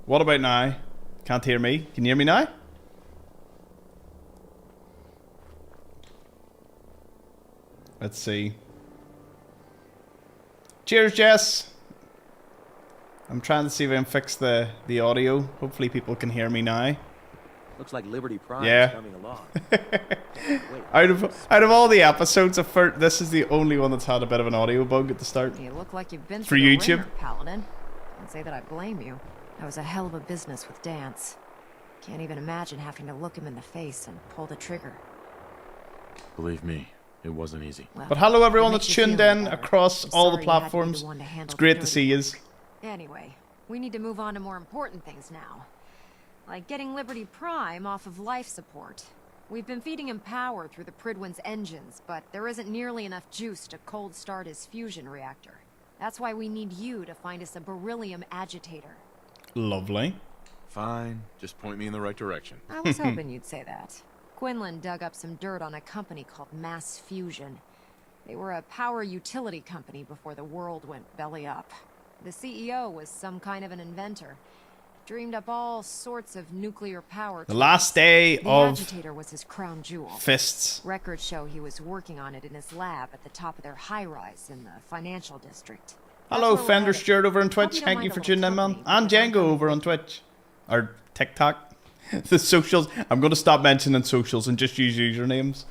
What about now? Can't hear me. Can you hear me now? Let's see. Cheers, Jess. I'm trying to see if I can fix the audio. Hopefully people can hear me now. Looks like Liberty Prime Yeah. is coming along. Out of all the episodes, this is the only one that's had a bit of an audio bug at the start. You look like you've been For through the YouTube. ringer, Paladin. Can't say that I blame you. That was a hell of a business with Dance. Can't even imagine having to look him in the face and pull the trigger. Believe me, it wasn't easy. Well, But hello everyone it that's makes you tuned feel in better. across I'm all the sorry you had to be platforms. the one to handle It's the great to dirty see you. work. Anyway, we need to move on to more important things now. Like getting Liberty Prime off of life support. We've been feeding him power through the Pridwin's engines, but there isn't nearly enough juice to cold start his fusion reactor. That's why we need you to find us a beryllium agitator. Lovely. Fine, just point me in the right direction. I was hoping you'd say that. Quinlan dug up some dirt on a company called Mass Fusion. They were a power utility company before the world went belly up. The CEO was some kind of an inventor. Dreamed up all sorts of nuclear power. The last day The of agitator was his crown jewel. Fists. Records show he was working on it in his lab at the top of their high-rise in the financial district. Hello, That's where we're Fender headed. Stewart over on Hope Twitch. you don't Thank mind you a for little tuning in, man. company, And because I'm Django coming over to on Twitch. Or TikTok. The socials. I'm going to stop mentioning socials and just use usernames.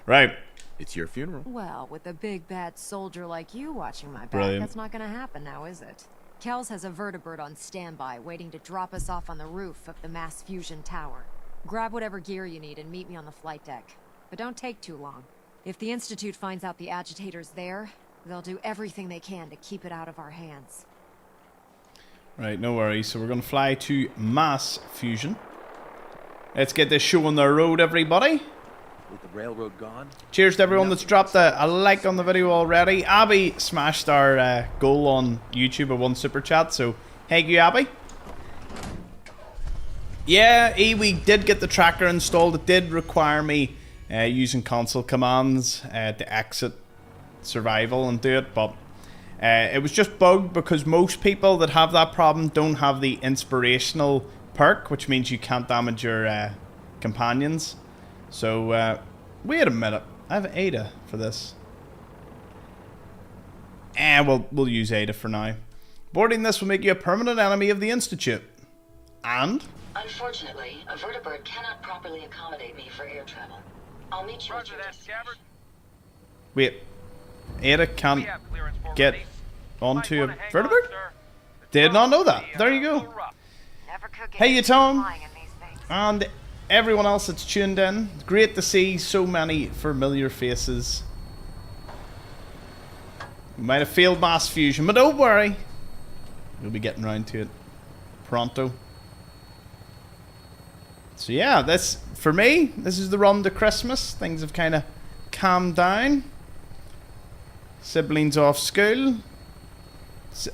Right. It's your funeral. Well, with a big bad soldier like you watching my back, Brilliant. that's not gonna happen now, is it? Kells has a vertibird on standby, waiting to drop us off on the roof of the Mass Fusion Tower. Grab whatever gear you need and meet me on the flight deck. But don't take too long. If the Institute finds out the agitator's there, they'll do everything they can to keep it out of our hands. Right, no worries. So we're going to fly to Mass Fusion. Let's get this show on the road, everybody. With the railroad gone, Cheers to everyone that's dropped a like on the video already. Abby smashed our goal on YouTube of 1 super chat, so thank you, Abby. Yeah, we did get the tracker installed. It did require me using console commands to exit survival and do it, but it was just bugged because most people that have that problem don't have the inspirational perk, which means you can't damage your companions. So, wait a minute. I have Ada for this. We'll use Ada for now. Boarding this will make you a permanent enemy of the Institute. And? Unfortunately, a vertibird cannot properly accommodate me for air travel. I'll meet you at your destination. Wait. Ada can't get onto a vertibird? Did not know that. There you go. Hey, you Tom. And everyone else that's tuned in. Great to see so many familiar faces. We might have failed Mass Fusion, but don't worry. We'll be getting around to it pronto. So yeah, for me, this is the run to Christmas. Things have kind of calmed down. Siblings off school.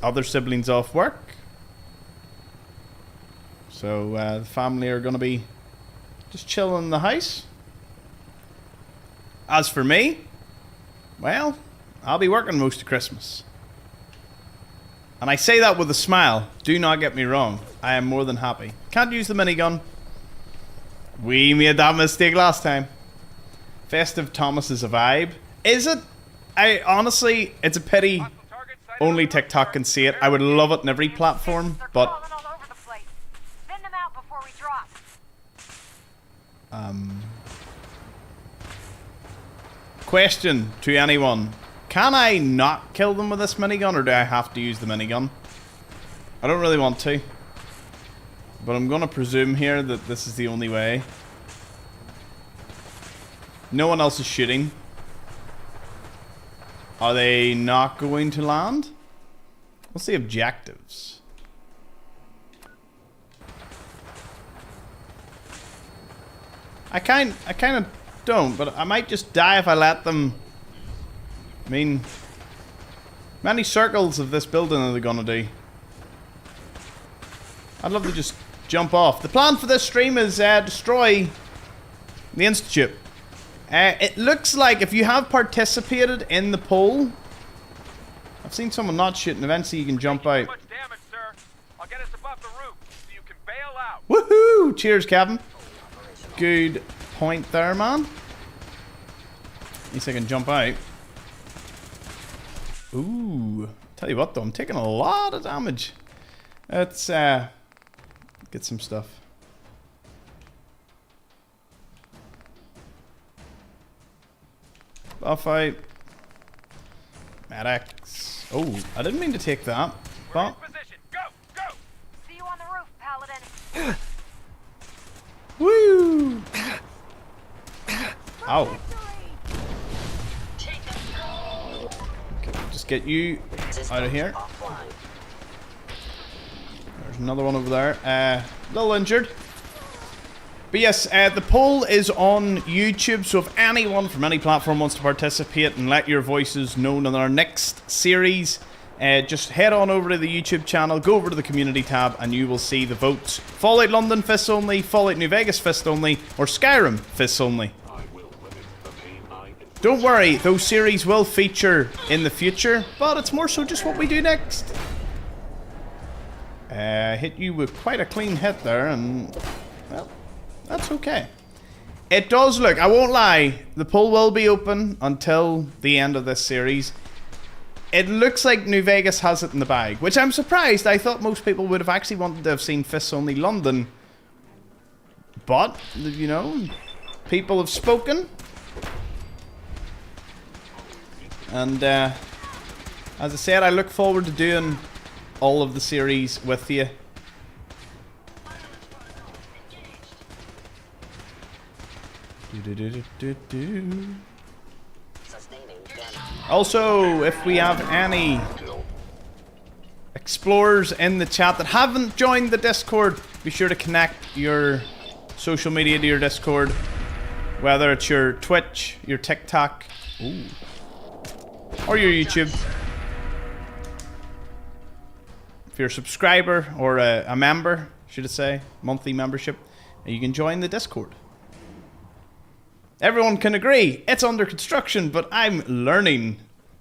Other siblings off work. So the family are going to be just chilling in the house. As for me, well, I'll be working most of Christmas. And I say that with a smile. Do not get me wrong. I am more than happy. Can't use the minigun. We made that mistake last time. Festive Thomas is a vibe. Is it? Honestly, it's a pity only TikTok can see it. I would love it in every platform, but question to anyone. Can I not kill them with this minigun, or do I have to use the minigun? I don't really want to. But I'm going to presume here that this is the only way. No one else is shooting. Are they not going to land? What's the objectives? I kind of don't, but I might just die if I let them. I mean, many circles of this building are they gonna do? I'd love to just jump off. The plan for this stream is destroy the Institute. It looks like if you have participated in the poll, I've seen someone not shooting. Eventually, you can jump out. Much damage, sir. I'll get us above the roof. Woo! Cheers, Kevin. Good point there, man. At least I can jump out. Ooh. Tell you what, though, I'm taking a lot of damage. Let's get some stuff. Buff out. Medics. Oh, I didn't mean to take that. But See you on the roof, Paladin. woo! Ow. Okay, just get you out of here. There's another one over there. A little injured. But yes, the poll is on YouTube, so if anyone from any platform wants to participate and let your voices known on our next series, just head on over to the YouTube channel, go over to the community tab, and you will see the votes. Fallout London Fists Only, Fallout New Vegas Fists Only, or Skyrim Fists Only. Don't worry, those series will feature in the future, but it's more so just what we do next. Hit you with quite a clean hit there, and well, that's okay. It does look, I won't lie, the poll will be open until the end of this series. It looks like New Vegas has it in the bag, which I'm surprised. I thought most people would have actually wanted to have seen Fists Only London. But, you know, people have spoken. And, as I said, I look forward to doing all of the series with you. Also, if we have any explorers in the chat that haven't joined the Discord, be sure to connect your social media to your Discord. Whether it's your Twitch, your TikTok, or your YouTube. If you're a subscriber or a member, should I say, monthly membership, you can join the Discord. Everyone can agree, it's under construction, but I'm learning.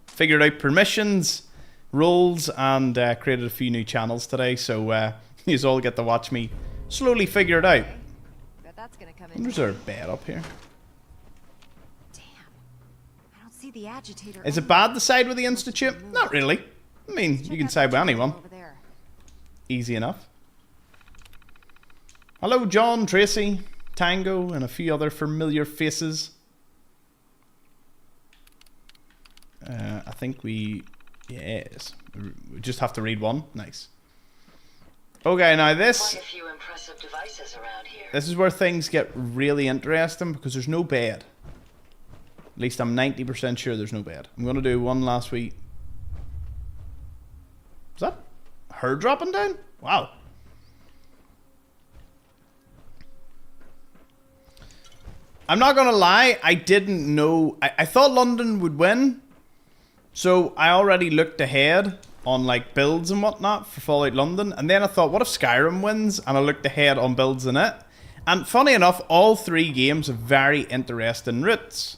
Figured out permissions, roles, and created a few new channels today, so you all get to watch me slowly figure it out. Bet that's gonna come in. There's our bed up here. Damn. I don't see the agitator. Is it bad to side with the Institute? Not really. I mean, you can side with anyone. Over there. Easy enough. Hello, John, Tracy, Tango, and a few other familiar faces. I think yes. We just have to read one. Nice. Okay, now this... Quite a few impressive devices around here. This is where things get really interesting because there's no bed. At least I'm 90% sure there's no bed. I'm going to do one last week. Is that her dropping down? Wow. I'm not going to lie, I didn't know... I thought London would win. So I already looked ahead on like builds and whatnot for Fallout London. And then I thought, what if Skyrim wins? And I looked ahead on builds in it. And funny enough, all three games have very interesting routes.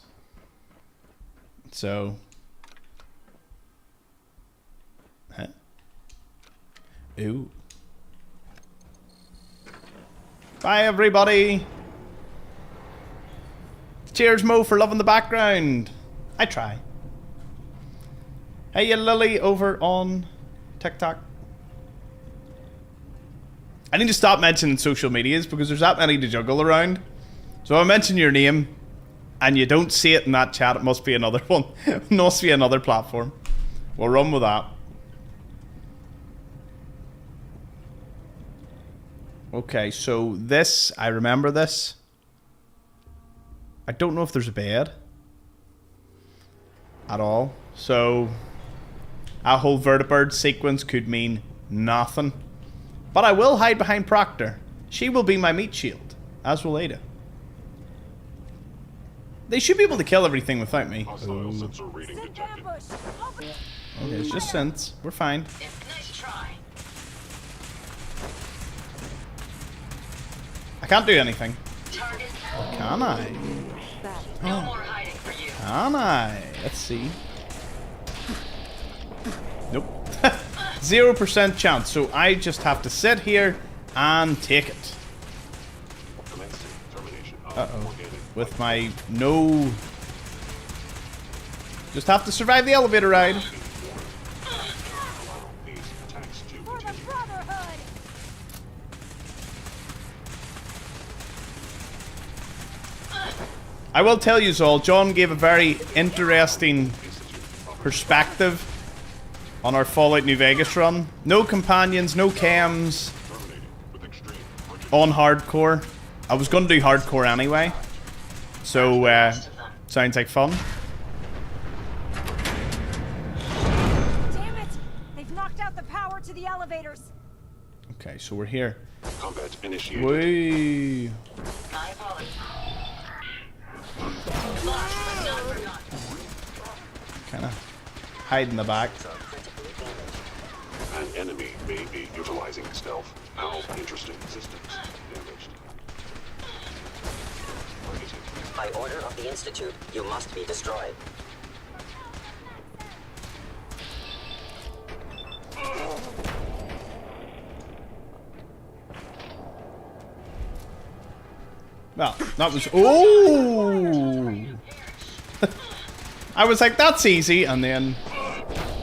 So... Huh? Ooh. Bye, everybody. Cheers, Mo, for loving the background. I try. Hey, you Lily over on TikTok. I need to stop mentioning social medias because there's that many to juggle around. So if I mention your name and you don't see it in that chat, it must be another one. It must be another platform. We'll run with that. Okay, so this, I remember this. I don't know if there's a bed at all. So a whole vertibird sequence could mean nothing. But I will hide behind Proctor. She will be my meat shield, as will Ada. They should be able to kill everything without me. Okay, it's just synths. We're fine. Nice try. I can't do anything. Target. Can I? No more hiding for you. Can I? Let's see. Nope. 0% chance, so I just have to sit here and take it. with my no... Just have to survive the elevator ride. For the Brotherhood! I will tell you all, John gave a very interesting perspective on our Fallout New Vegas run. No companions, no chems. On hardcore. I was going to do hardcore anyway. So, sounds like fun. Damn it! They've knocked out the power to the elevators. Okay, so we're here. Combat initiated. Whee! My apologies. Boss was not forgotten. Kinda hide in the back. An enemy may be utilizing stealth. How interesting. Systems damaged. Targeted. By order of the Institute, you must be destroyed. Well, that was... Oh! I was like, that's easy, and then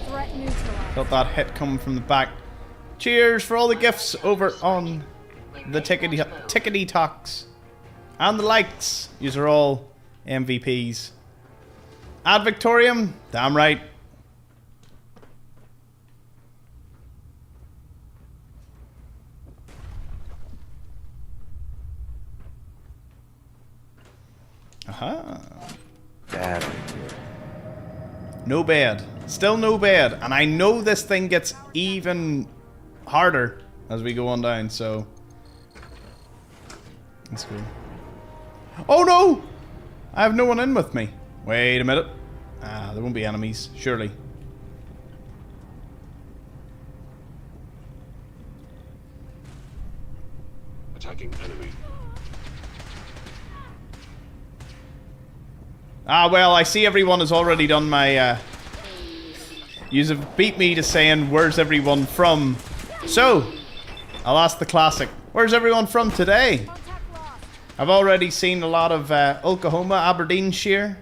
Threat neutralized. felt that hit coming from the back. Cheers for all the gifts over on the Tickety Talks. And the likes. These are all MVPs. Ad Victorium? Damn right. Aha. Bad. No bad. Still no bad. And I know this thing gets even harder as we go on down, so... Let's go. Oh no! I have no one in with me. Wait a minute. Ah, there won't be enemies, surely. Attacking enemy. Ah, well, I see everyone has already done my, Yous have beat me to saying, where's everyone from? So, I'll ask the classic. Where's everyone from today? Contact lost. I've already seen a lot of Oklahoma, Aberdeenshire.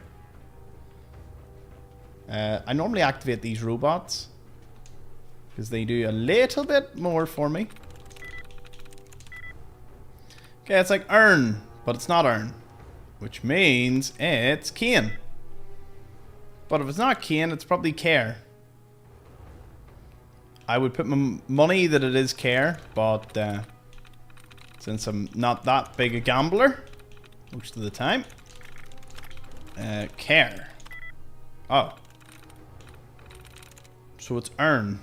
I normally activate these robots because they do a little bit more for me. Okay, it's like earn, but it's not earn, which means it's Kane. But if it's not Kane, it's probably care. I would put my money that it is care, but since I'm not that big a gambler most of the time, care. Oh. So it's earn.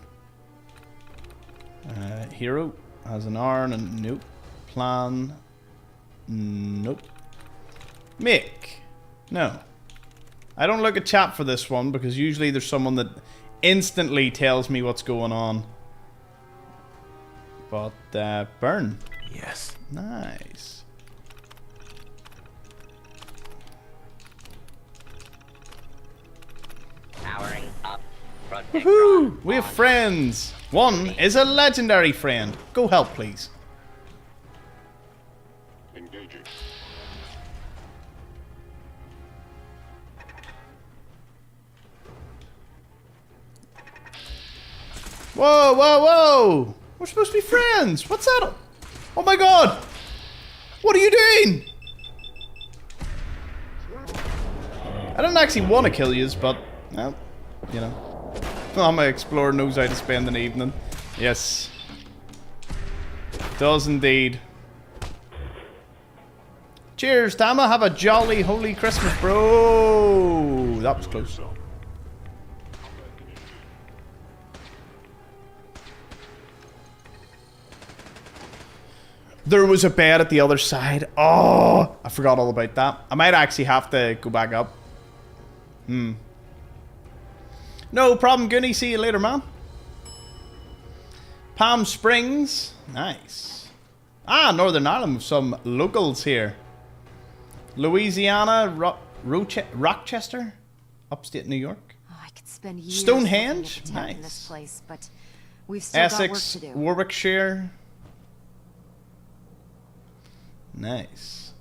Hero has an earn and nope. Plan. Nope. Make. No. I don't look at chat for this one because usually there's someone that instantly tells me what's going on. But burn. Yes. Nice. Powering up. Woohoo! We have friends. One is a legendary friend. Go help, please. Engaging. Whoa, whoa, whoa! We're supposed to be friends. What's that? Oh my god! What are you doing? I didn't actually want to kill yous, but, well, you know. My explorer knows how to spend an evening. Yes. Does indeed. Cheers, Tama. Have a jolly holy Christmas, bro. That was close. There was a bed at the other side. Oh, I forgot all about that. I might actually have to go back up. No problem, Goonie. See you later, man. Palm Springs. Nice. Ah, Northern Ireland with some locals here. Louisiana, Rochester, upstate New York. Oh, I could spend years Stonehenge? looking at the temp in Nice. this place, but we've still got work Essex, to do. Warwickshire. Nice.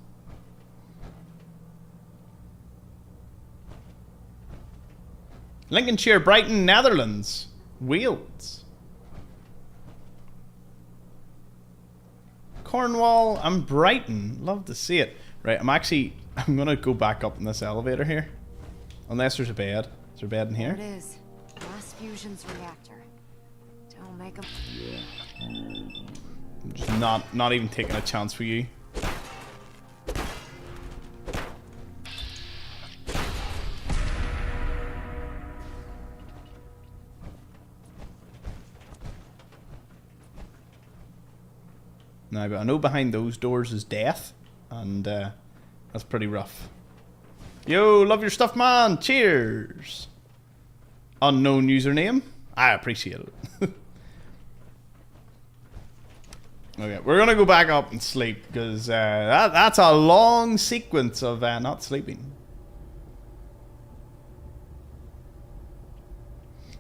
Lincolnshire, Brighton, Netherlands. Wales. Cornwall and Brighton. Love to see it. Right, I'm gonna go back up in this elevator here. Unless there's a bed. Is there a bed in There here? it is. Mass fusion's reactor. Don't make 'em. I'm just not even taking a chance for you. Now, but I know behind those doors is death, and that's pretty rough. Yo, love your stuff, man. Cheers. Unknown username. I appreciate it. Okay, we're gonna go back up and sleep because that's a long sequence of not sleeping.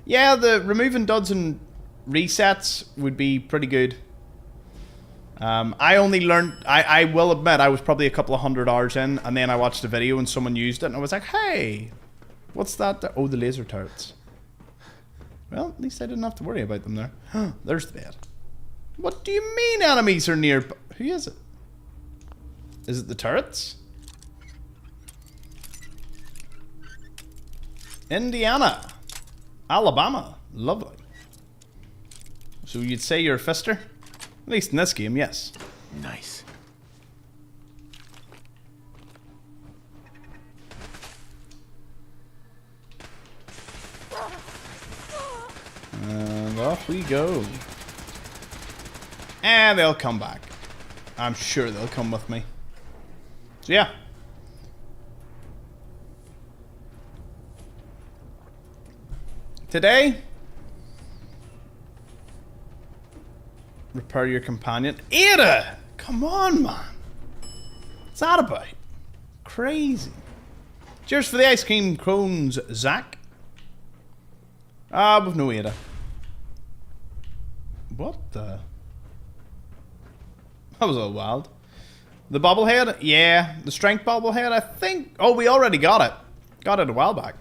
Yeah, the removing duds and resets would be pretty good. I only learned, I will admit, I was probably a couple of 100 hours in, and then I watched a video and someone used it, and I was like, hey, what's that? Oh, the laser turrets. Well, at least I didn't have to worry about them there. There's the bed. What do you mean enemies are near? Who is it? Is it the turrets? Indiana. Alabama. Lovely. So you'd say you're a fister? At least in this game, yes. Nice. And off we go. And they'll come back. I'm sure they'll come with me. So yeah. Today, repair your companion. Ada! Come on, man. What's that about? Crazy. Cheers for the ice cream cones, Zach. Ah, with no Ada. What the? That was a little wild. The bobblehead? Yeah. The strength bobblehead, I think. Oh, we already got it. Got it a while back.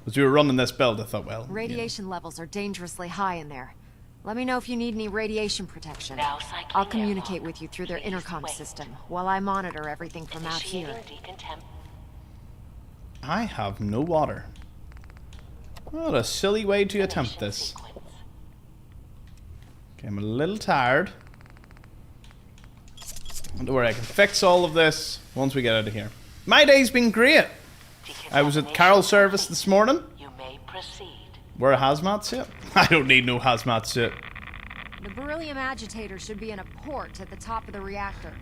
As we were running this build, I thought, well. Radiation levels are dangerously high in there. Let me know if you need any radiation protection. Now cycling I'll airlock. communicate with you through their Please intercom wait. system while I monitor everything from out here. Initiating decontam- I have no water. What a silly way to attempt this. sequence. Okay, I'm a little tired. Don't worry, I can fix all of this once we get out of here. My day's been great. I was at Carol service this morning. You may proceed. Wear a hazmat suit? I don't need no hazmat suit. The beryllium agitator should be in a port at the top of the reactor.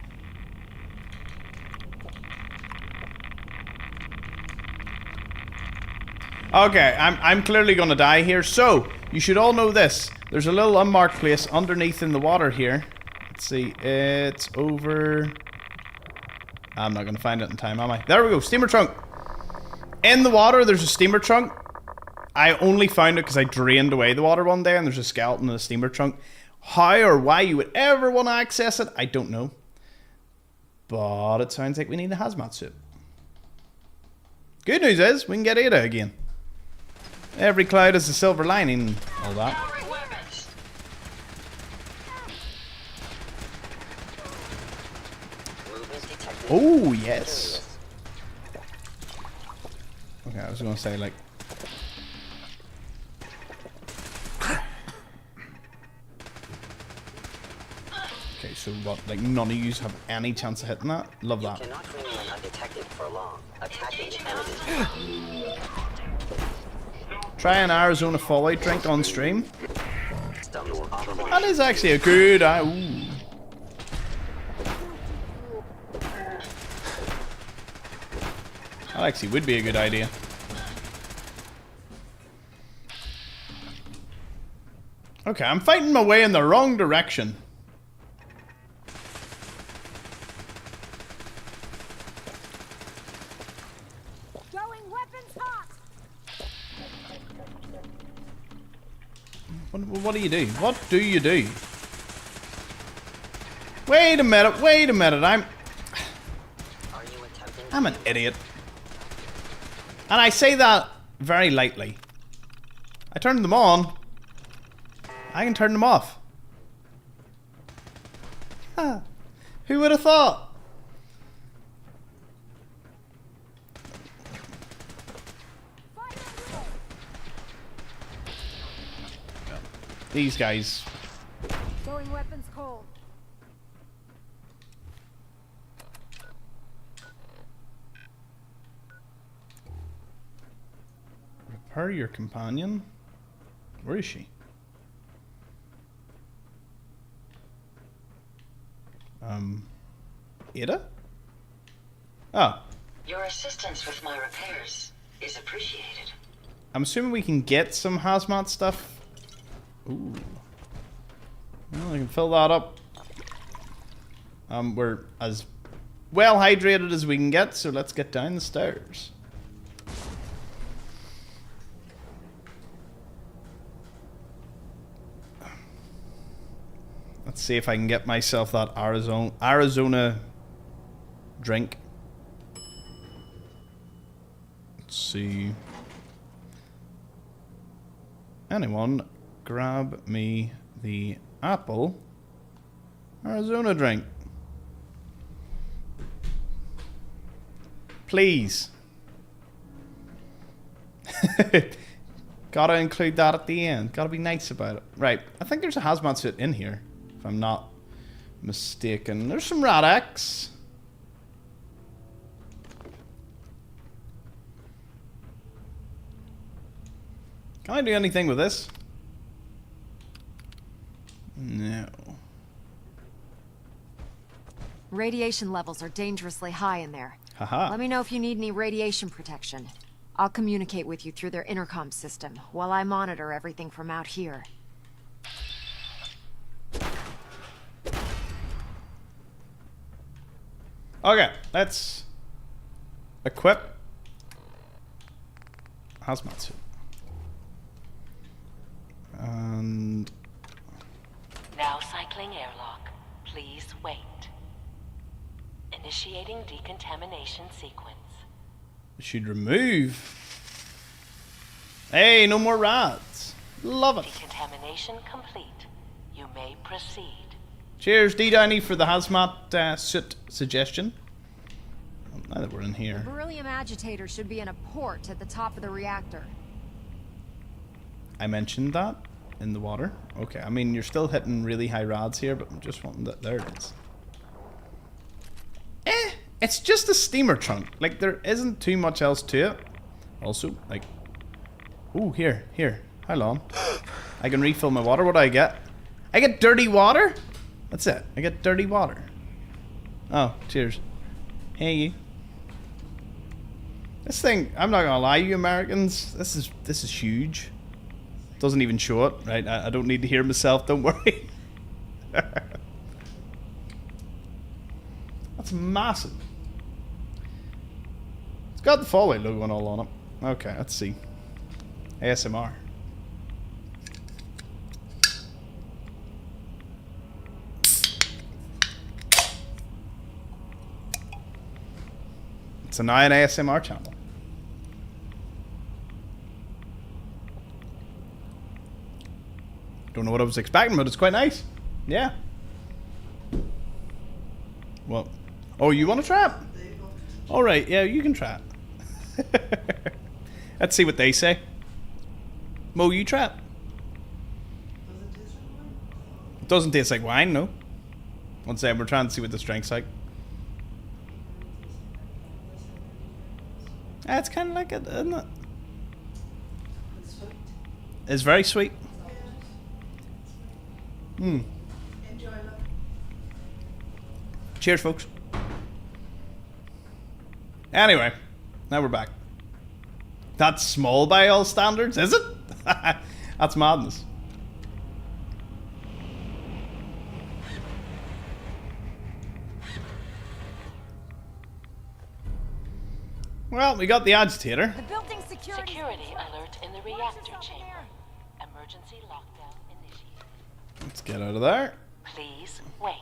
Okay, I'm clearly gonna die here, so you should all know this. There's a little unmarked place underneath in the water here. Let's see, it's over... I'm not gonna find it in time, am I? There we go, steamer trunk. In the water, there's a steamer trunk. I only found it because I drained away the water one day and there's a skeleton in a steamer trunk. How or why you would ever want to access it, I don't know. But it sounds like we need a hazmat suit. Good news is, we can get Ada again. Every cloud has a silver lining, all that. Movement detected. Oh, yes. Okay, I was gonna say, like... Okay, so what, like none of you have any chance of hitting that? Love You that. cannot remain undetected for long. Attacking enemies. Try an Arizona Fallout drink on stream. Systems offline. That is actually a good... ooh. That actually would be a good idea. Okay, I'm fighting my way in the wrong direction. Going weapons hot! What do you do? What do you do? Wait a minute, wait a minute, Are you attempting? I'm an idiot. And I say that very lightly. I turned them on. I can turn them off. Huh. Who would have thought? These guys. Going weapons cold. Repair your companion. Where is she? Ada? Oh. Your assistance with my repairs is appreciated. I'm assuming we can get some hazmat stuff. Ooh. Well, I can fill that up. We're as well hydrated as we can get, so let's get down the stairs. Let's see if I can get myself that Arizona drink. Let's see. Anyone grab me the apple Arizona drink? Please. Gotta include that at the end. Gotta be nice about it. Right. I think there's a hazmat suit in here, if I'm not mistaken. There's some Rad-X. Can I do anything with this? No. Radiation levels are dangerously high in there. Haha. Let me know if you need any radiation protection. I'll communicate with you through their intercom system while I monitor everything from out here. Okay, let's equip hazmat suit. And Now cycling airlock. Please wait. Initiating decontamination sequence. should remove. Hey, no more rats. Love it. Decontamination complete. You may proceed. Cheers, D. Downey, for the hazmat suit suggestion. Now that we're in here. The beryllium agitator should be in a port at the top of the reactor. I mentioned that in the water. Okay, I mean, you're still hitting really high rads here, but I'm just wanting that. There it is. It's just a steamer trunk. Like, there isn't too much else to it. Also, like... Ooh, here. Hold on. I can refill my water. What do I get? I get dirty water? That's it. I get dirty water. Oh, cheers. Hey, you. This thing, I'm not gonna lie, you Americans, this is huge. Doesn't even show it, right? I don't need to hear myself, don't worry. That's massive. It's got the Fallout logo and all on it. Okay, let's see. ASMR. It's now an ASMR channel. Don't know what I was expecting, but it's quite nice. Yeah. What? Oh, you want to trap? All right, yeah, you can trap. Let's see what they say. Mo, you trap? It doesn't taste like wine, no. One second, we're trying to see what the strength's like. It's kind of like it, isn't it? It's very sweet. Mmm. Cheers, folks. Anyway, now we're back. That's small by all standards, is it? That's madness. Well, we got the agitator. The building security. Security alert in the reactor chamber. Emergency lockdown initiated. Let's get out of there. Please wait.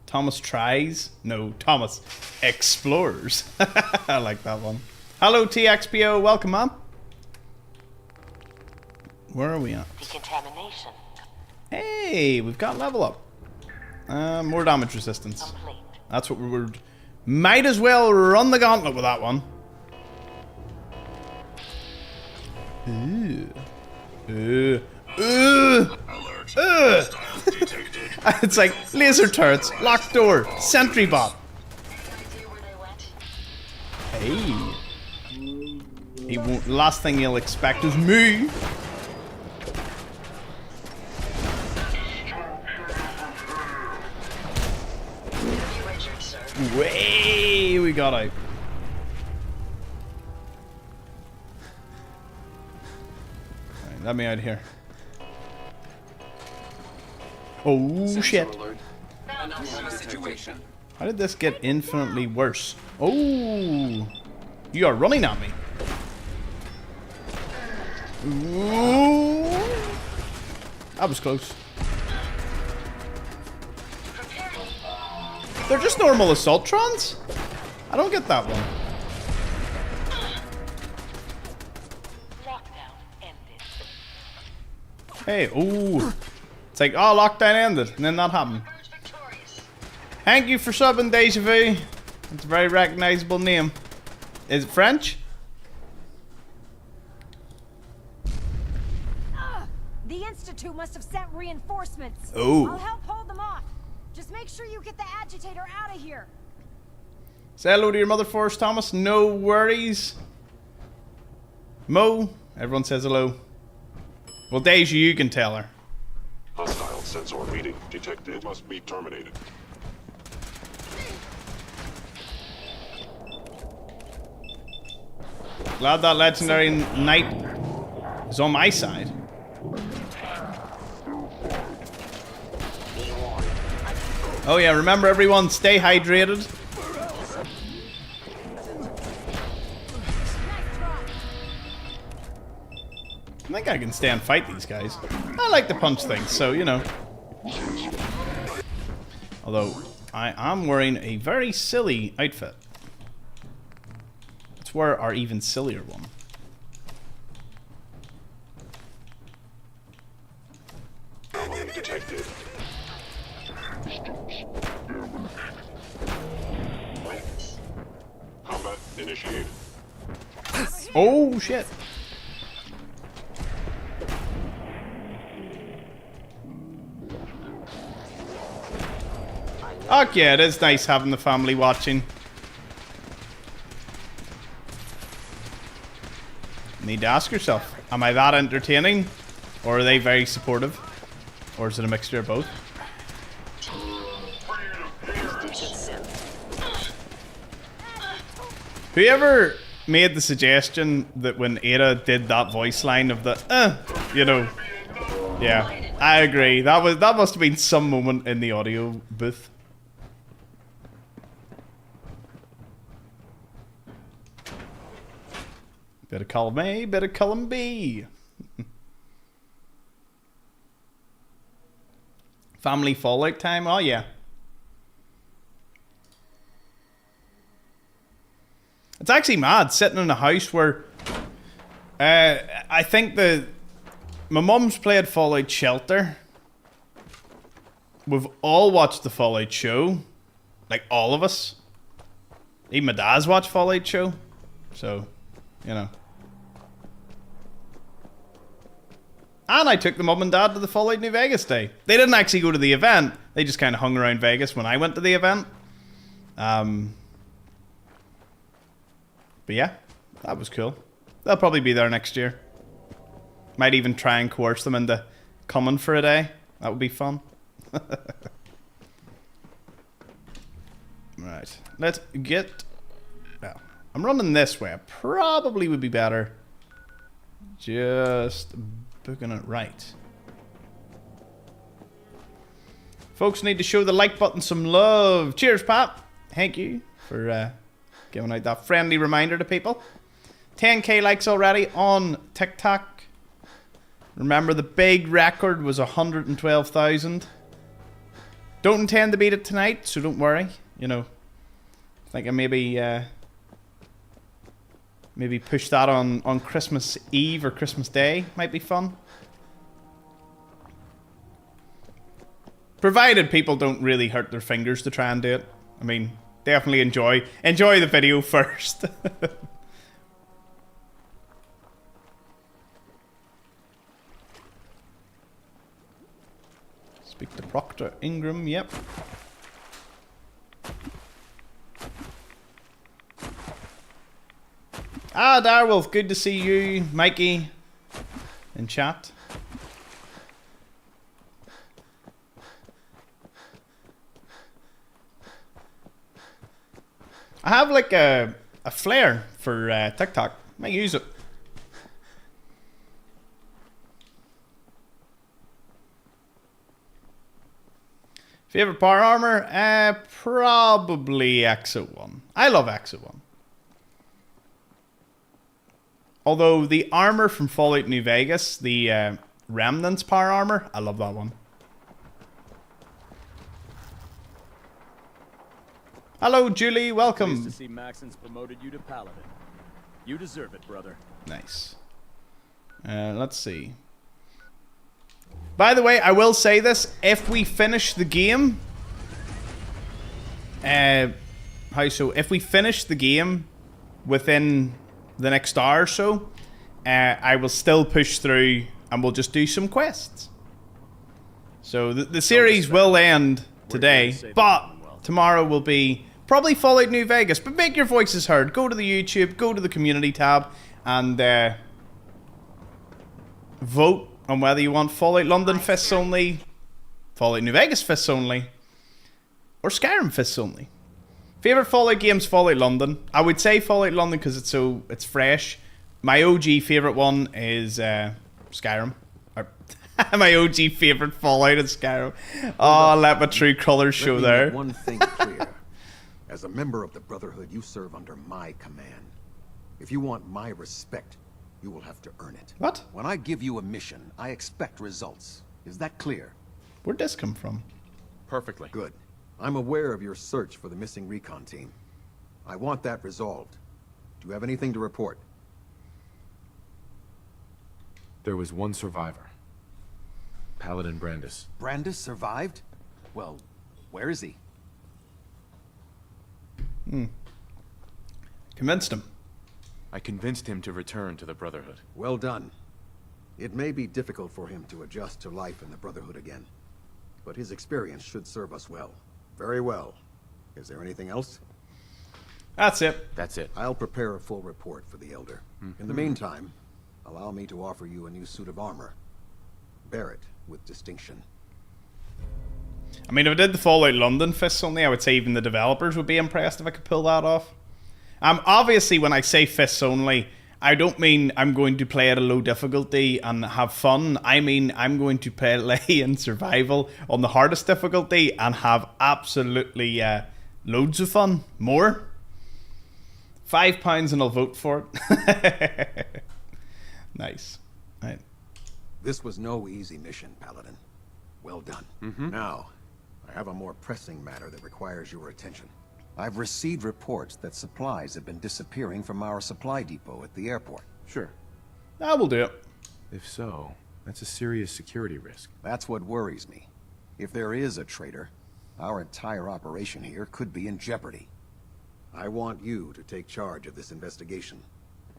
Thomas tries. No, Thomas explores. I like that one. Hello, TXPO. Welcome, man. Where are we at? Decontamination Hey, we've got level up. More damage resistance. complete. That's what we're... Might as well run the gauntlet with that one. Ooh. Ooh. Ooh. Ugh. It's like laser turrets, locked door, sentry bot. Hey. He won't. Last thing you'll expect is me. Way we got out. Alright, let me out here. Oh shit. How did this get infinitely worse? Oh, you are running at me. Ooh. That was close. They're just normal Assaultrons? I don't get that one. Hey, ooh. It's like, oh, lockdown ended, and then that happened. Thank you for subbing, Deja Vu. It's a very recognizable name. Is it French? The Institute must have sent reinforcements. Oh. I'll help hold them off. Just make sure you get the agitator out of here. Say hello to your mother first, Thomas. No worries. Mo, everyone says hello. Well, Deja, you can tell her. Hostile sensor reading detected. Must be terminated. Glad that legendary knight is on my side. Oh yeah, remember everyone, stay hydrated. I think I can stay and fight these guys. I like to punch things, so you know. Although, I am wearing a very silly outfit. Let's wear our even sillier one. Anomaly detected. Combat initiated. Oh shit. Okay, yeah, it is nice having the family watching. Need to ask yourself, am I that entertaining? Or are they very supportive? Or is it a mixture of both? Whoever made the suggestion that when Ada did that voice line of the you know, yeah, I agree. That must have been some moment in the audio booth. Bit of column A, bit of column B. Family Fallout time? Oh yeah. It's actually mad sitting in a house where I think my mum's played Fallout Shelter. We've all watched the Fallout show. Like all of us. Even my dad's watched Fallout show. So, you know. And I took the mum and dad to the Fallout New Vegas day. They didn't actually go to the event. They just kind of hung around Vegas when I went to the event. But yeah, that was cool. They'll probably be there next year. Might even try and coerce them into coming for a day. That would be fun. Right, let's get... Well, I'm running this way. I probably would be better just booking it right. Folks need to show the like button some love. Cheers, Pat. Thank you for giving out that friendly reminder to people. 10k likes already on TikTok. Remember, the big record was 112,000. Don't intend to beat it tonight, so don't worry. You know, I think I maybe Maybe push that on Christmas Eve or Christmas Day. Might be fun. Provided people don't really hurt their fingers to try and do it. I mean, definitely enjoy the video first. Speak to Proctor Ingram, yep. Ah, Darwolf, good to see you. Mikey in chat. I have like a flare for TikTok. Might use it. Favorite power armor? Probably Exo 1. I love Exo 1. Although the armor from Fallout New Vegas, the Remnants power armor, I love that one. Hello, Julie. Welcome. Pleased to see Maxon's promoted you to Paladin. You deserve it, brother. Nice. Let's see. By the way, I will say this: if we finish the game, how so? If we finish the game within the next hour or so, I will still push through, and we'll just do some quests. So the series will end today, but tomorrow will be probably Fallout New Vegas. But make your voices heard. Go to the YouTube, go to the community tab, and vote on whether you want Fallout London Fists only, Fallout New Vegas Fists only, or Skyrim Fists only. Favorite Fallout games? Fallout London. I would say Fallout London because it's fresh. My OG favorite one is Skyrim. My OG favorite Fallout is Skyrim. Oh, let my true colors show there. One thing clear. As a member of the Brotherhood, you serve under my command. If you want my respect, you will have to earn it. What? When I give you a mission, I expect results. Is that clear? Where'd this come from? Perfectly. Good. I'm aware of your search for the missing recon team. I want that resolved. Do you have anything to report? There was one survivor. Paladin Brandis. Brandis survived? Well, where is he? Convinced him. I convinced him to return to the Brotherhood. Well done. It may be difficult for him to adjust to life in the Brotherhood again, but his experience should serve us well. Very well. Is there anything else? That's it. That's it. I'll prepare a full report for the Elder. In the meantime, allow me to offer you a new suit of armor. Bear it with distinction. I mean, if I did the Fallout London Fists only, I would say even the developers would be impressed if I could pull that off. Obviously, when I say Fists only, I don't mean I'm going to play at a low difficulty and have fun. I mean, I'm going to play in survival on the hardest difficulty and have absolutely loads of fun. More? £5 and I'll vote for it. Nice. Right. This was no easy mission, Paladin. Well done. Now, I have a more pressing matter that requires your attention. I've received reports that supplies have been disappearing from our supply depot at the airport. Sure. I will do it. If so, that's a serious security risk. That's what worries me. If there is a traitor, our entire operation here could be in jeopardy. I want you to take charge of this investigation.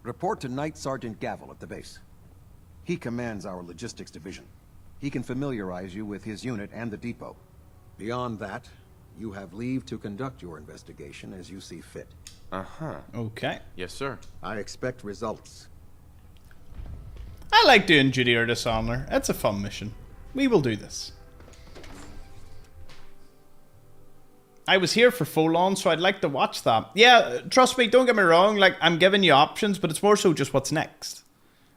Report to Night Sergeant Gavel at the base. He commands our logistics division. He can familiarize you with his unit and the depot. Beyond that, you have leave to conduct your investigation as you see fit. Okay. Yes, sir. I expect results. I like doing duty or dishonor. It's a fun mission. We will do this. I was here for Folon, so I'd like to watch that. Yeah, trust me, don't get me wrong. Like, I'm giving you options, but it's more so just what's next.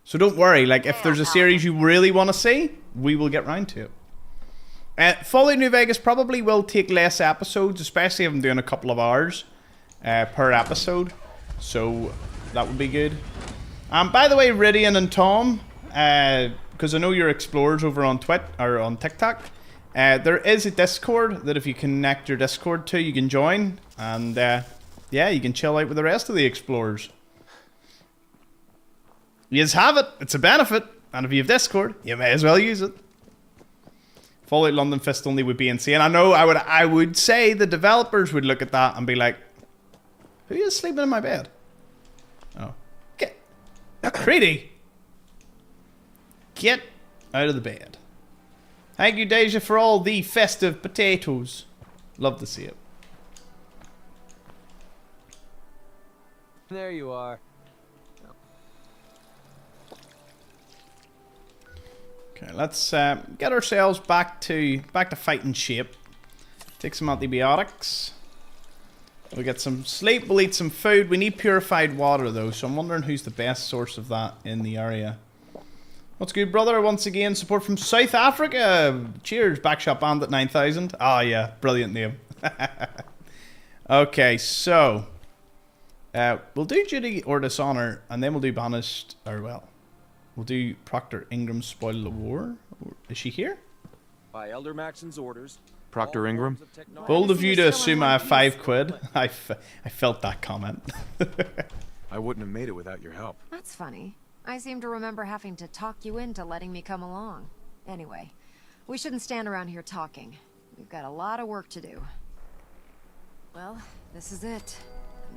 So don't worry. Like, if there's a series you really want to see, we will get round to it. Fallout New Vegas probably will take less episodes, especially if I'm doing a couple of hours per episode. So that would be good. By the way, Ridian and Tom, because I know you're explorers over on Twitch or on TikTok, there is a Discord that if you connect your Discord to, you can join, and yeah, you can chill out with the rest of the explorers. You just have it. It's a benefit. And if you have Discord, you may as well use it. Fallout London Fist only would be insane. I know I would say the developers would look at that and be like, who is sleeping in my bed? Oh. Get Creedy. Get out of the bed. Thank you, Deja, for all the festive potatoes. Love to see it. There you are. Okay, let's get ourselves back to fighting shape. Take some antibiotics. We'll get some sleep. We'll eat some food. We need purified water though, so I'm wondering who's the best source of that in the area. What's good, brother? Once again, support from South Africa. Cheers, Backshot Bandit 9000. Ah, yeah, brilliant name. Okay, so we'll do duty or dishonor, and then we'll do banished. Or well, we'll do Proctor Ingram's spoil the war. Is she here? By Elder Maxon's orders. Proctor Ingram? Bold of you to assume I have £5. I felt that comment. I wouldn't have made it without your help. That's funny. I seem to remember having to talk you into letting me come along. Anyway, we shouldn't stand around here talking. We've got a lot of work to do. Well, this is it.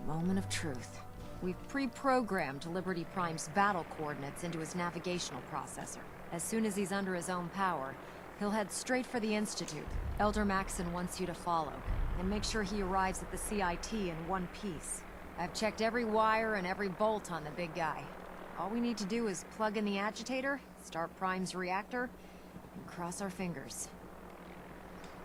The moment of truth. We've pre-programmed Liberty Prime's battle coordinates into his navigational processor. As soon as he's under his own power, he'll head straight for the Institute. Elder Maxon wants you to follow, and make sure he arrives at the CIT in one piece. I've checked every wire and every bolt on the big guy. All we need to do is plug in the agitator, start Prime's reactor, and cross our fingers.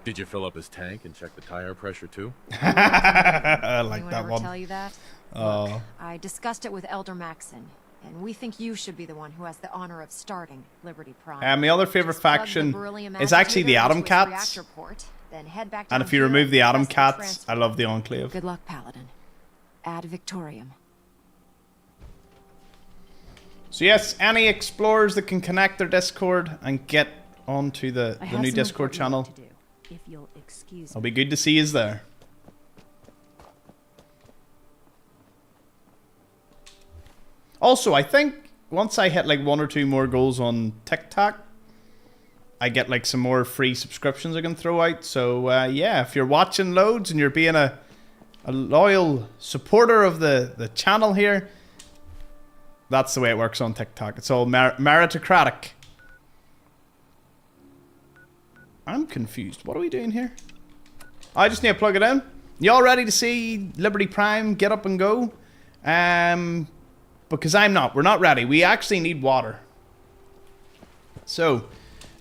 Did you fill up his tank and check the tire pressure too? I like Anyone that ever one. tell you that? Oh. Look, I discussed it with Elder Maxon, and we think you should be the one who has the honor of starting Liberty Prime. And my other favorite Just plug the faction beryllium is actually the agitator Atom into its Cats. reactor port, then head back And down if you here remove the and Atom test Cats, transfer. I love the Enclave. Good luck, Paladin. Ad Victoriam. So yes, any explorers that can connect their Discord and get onto the new Discord channel, If you'll excuse it'll be good to see you there. Also, I think once I hit like 1 or 2 more goals on TikTok, I get like some more free subscriptions I can throw out. So yeah, if you're watching loads and you're being a loyal supporter of the channel here, that's the way it works on TikTok. It's all meritocratic. I'm confused. What are we doing here? I just need to plug it in. Y'all ready to see Liberty Prime get up and go? Because I'm not. We're not ready. We actually need water. So,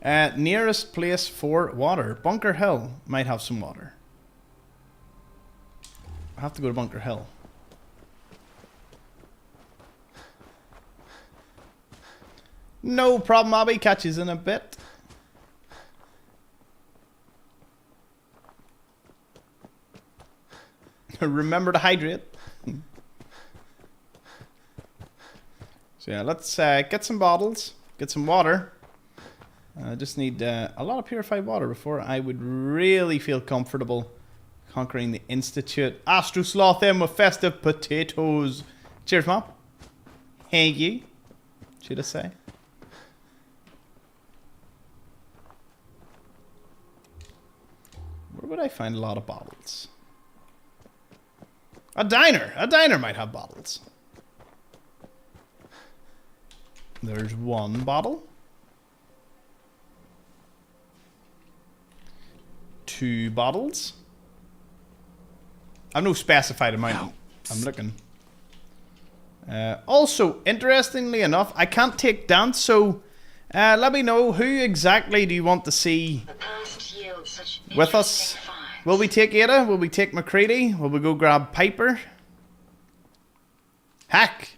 nearest place for water. Bunker Hill might have some water. I have to go to Bunker Hill. No problem, Abby. Catch you in a bit. Remember to hydrate. So yeah, let's get some bottles, get some water. I just need a lot of purified water before I would really feel comfortable conquering the Institute. Astro Sloth in with festive potatoes. Cheers, Mom. Thank you. Should I say? Where would I find a lot of bottles? A diner. A diner might have bottles. There's 1 bottle. 2 bottles. I've no specified amount. I'm looking. Also, interestingly enough, I can't take dance, so let me know who exactly do you want to see with us. Will we take Ada? Will we take McCready? Will we go grab Piper? Heck,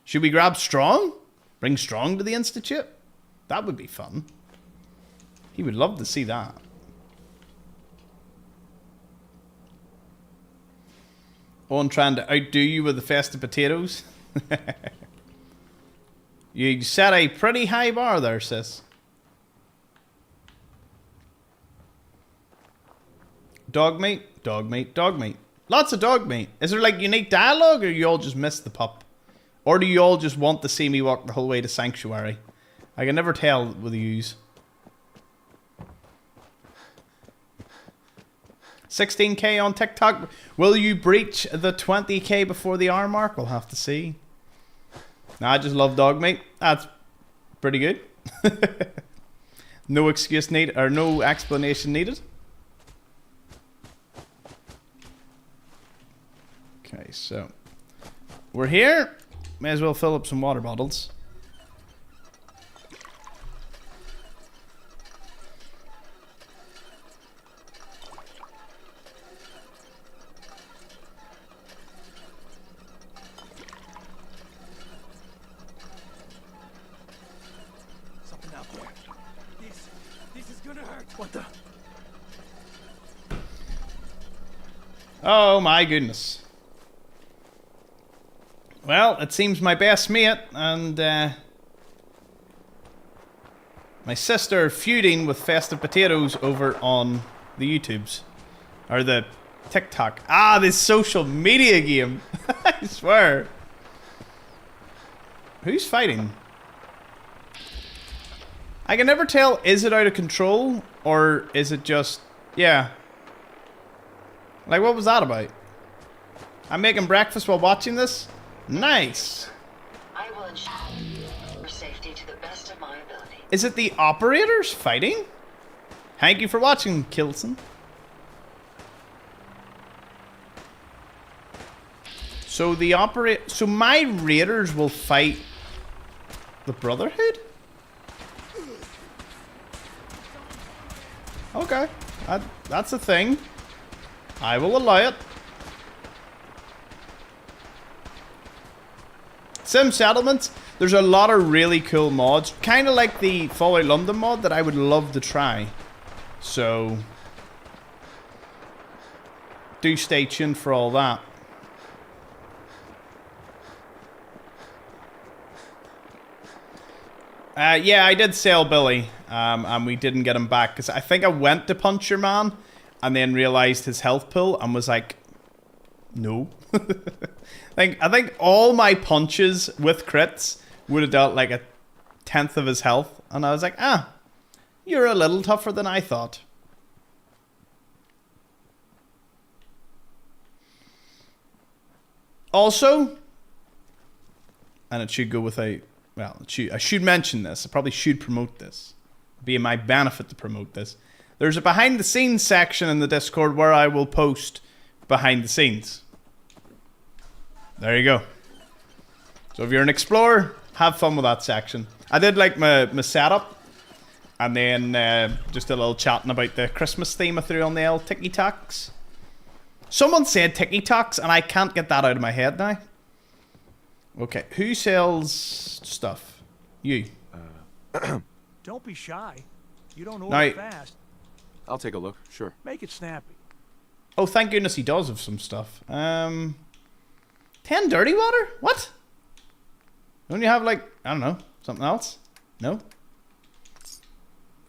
should we grab Strong? Bring Strong to the Institute? That would be fun. He would love to see that. Owen trying to outdo you with the festive potatoes. You set a pretty high bar there, sis. Dog meat, dog meat, dog meat. Lots of dog meat. Is there like unique dialogue or you all just missed the pup? Or do you all just want to see me walk the whole way to Sanctuary? I can never tell with yous. 16k on TikTok. Will you breach the 20k before the hour mark? We'll have to see. Nah, I just love dog meat. That's pretty good. No excuse needed, or no explanation needed. Okay, so we're here. May as well fill up some water bottles. Something out there. This is gonna hurt. What the? Oh my goodness. Well, it seems my best mate and my sister are feuding with Festive Potatoes over on the YouTubes. Or the TikTok. Ah, this social media game. I swear. Who's fighting? I can never tell, is it out of control? Or is it just... Yeah. Like, what was that about? I'm making breakfast while watching this? Nice. I will ensure your safety to the best of my ability. Is it the operators fighting? Thank you for watching, Kilson. So the so my raiders will fight the Brotherhood? Okay. That's a thing. I will allow it. Sim Settlements, there's a lot of really cool mods. Kind of like the Fallout London mod that I would love to try. So, do stay tuned for all that. Yeah, I did sell Billy, and we didn't get him back. Because I think I went to punch your man, and then realized his health pool, and was like, no. I think all my punches with crits would have dealt like 1/10 of his health. And I was like, ah, you're a little tougher than I thought. Also, and it should go without, well, I should mention this. I probably should promote this. It'd be in my benefit to promote this. There's a behind the scenes section in the Discord where I will post behind the scenes. There you go. So if you're an explorer, have fun with that section. I did like my setup. And then just a little chatting about the Christmas theme I threw on the L Tiki Talks. Someone said Tiki Talks and I can't get that out of my head now. Okay, who sells stuff? You. Don't be shy. You don't order Now, fast. I'll take a look, sure. Make it snappy. Oh, thank goodness he does have some stuff. 10 dirty water? What? Don't you have, like, I don't know, something else? No?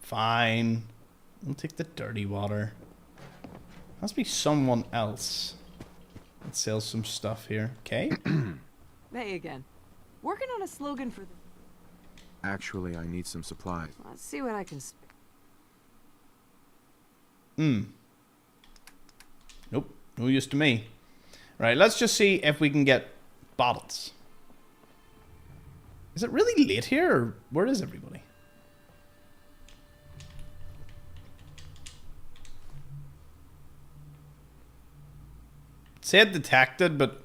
Fine. We'll take the dirty water. Must be someone else that sells some stuff here. Okay. Hey again. Working on a slogan for the... Actually, I need some supplies. Let's see what I can... Nope. No use to me. Right, let's just see if we can get bottles. Is it really late here, or where is everybody? It said detected, but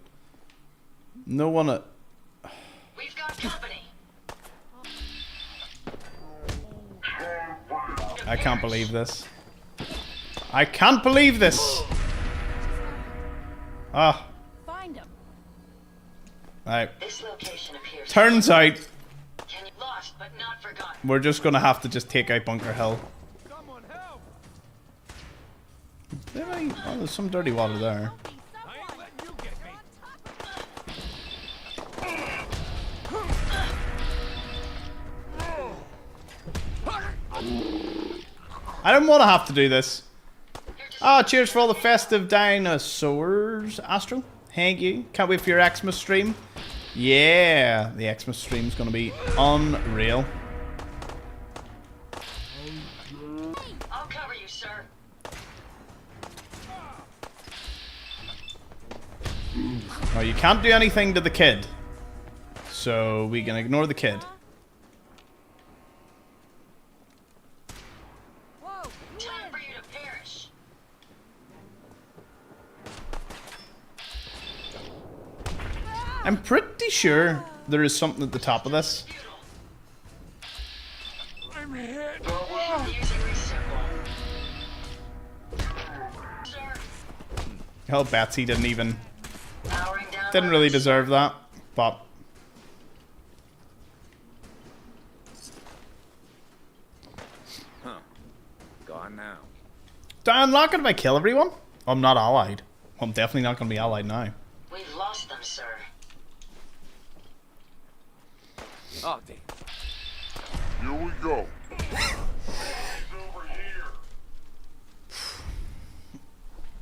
no one... We've got company. I can't believe this. I can't believe this! Ah. Find him. Right. This location appears Turns out Can you lost but not forgotten. we're just gonna have to just take out Bunker Hill. Someone help! Oh, there's some dirty water there. I ain't letting you get me. I don't want to have to do this. Ah, cheers for all the festive dinosaurs, Astro. Thank you. Can't wait for your Xmas stream. Yeah, the Xmas stream's gonna be unreal. I'll cover you, sir. Now you can't do anything to the kid, so we can ignore the kid. Time for you to perish. I'm pretty sure there is something at the top of this. I'm hit. Using reset wall. Sir, Hell, Betsy didn't powering down. really weapons. deserve that, but Gone now. do I unlock it if I kill everyone? I'm not allied. I'm definitely not gonna be allied now. We've lost them, sir. Oh, damn. Here we go.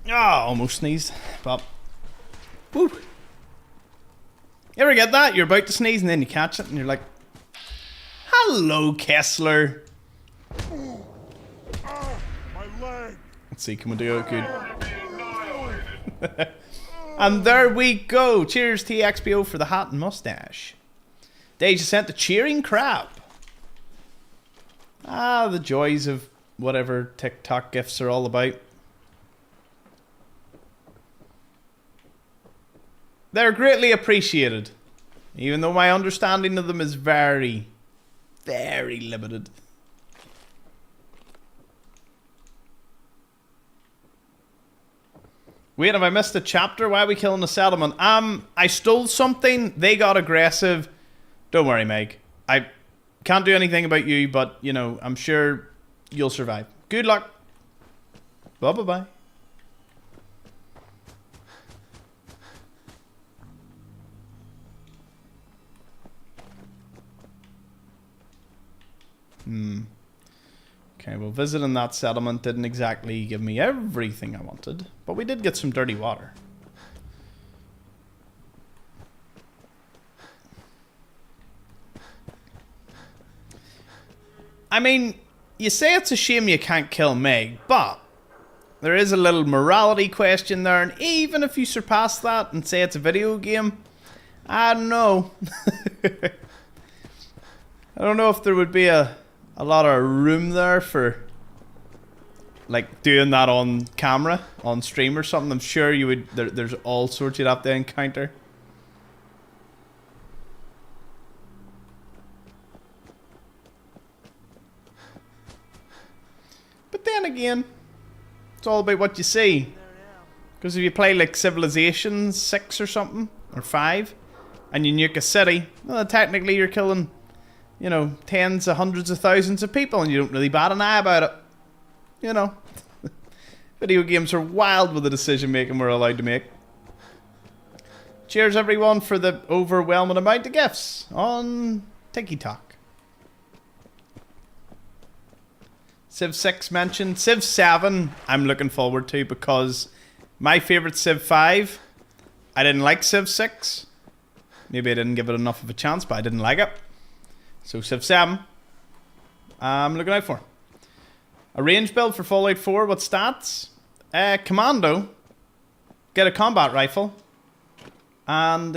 Ah, almost sneezed, but woo. You ever get that? You're about to sneeze and then you catch it and you're like, "Hello, Kessler." My leg. Let's see, can we do it good? And there we go. Cheers, TXPO, for the hat and mustache. Deja sent the cheering crap. Ah, the joys of whatever TikTok gifs are all about. They're greatly appreciated, even though my understanding of them is very, very limited. Wait, have I missed a chapter? Why are we killing the settlement? I stole something. They got aggressive. Don't worry, Meg. I can't do anything about you, but, you know, I'm sure you'll survive. Good luck. Bye-bye-bye. Okay, well, visiting that settlement didn't exactly give me everything I wanted, but we did get some dirty water. I mean, you say it's a shame you can't kill Meg, but there is a little morality question there, and even if you surpass that and say it's a video game, I don't know. I don't know if there would be a lot of room there for like doing that on camera, on stream or something. I'm sure you would. There's all sorts you'd have to encounter. But then again, it's all about what you see. Because if you play like Civilization 6 or something, or 5, and you nuke a city, well, then technically you're killing, you know, tens of hundreds of thousands of people, and you don't really bat an eye about it. You know. Video games are wild with the decision making we're allowed to make. Cheers everyone for the overwhelming amount of gifts on TikTok. Civ 6 mentioned. Civ 7 I'm looking forward to because my favourite Civ 5, I didn't like Civ 6. Maybe I didn't give it enough of a chance, but I didn't like it. So Civ 7, I'm looking out for. A range build for Fallout 4, what stats? Commando, get a combat rifle. And,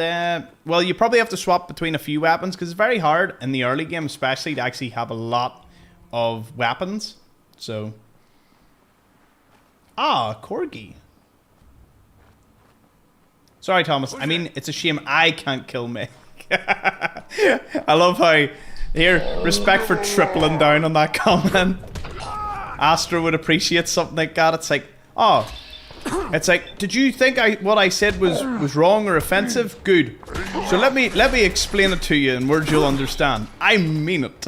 well, you probably have to swap between a few weapons because it's very hard in the early game especially to actually have a lot of weapons. So, Corgi. Sorry, Thomas. I mean, it's a shame I can't kill Meg. I love how, here, respect for tripling down on that comment. Astra would appreciate something like that. It's like, oh, it's like, did you think what I said was wrong or offensive? Good. So let me explain it to you in words you'll understand. I mean it.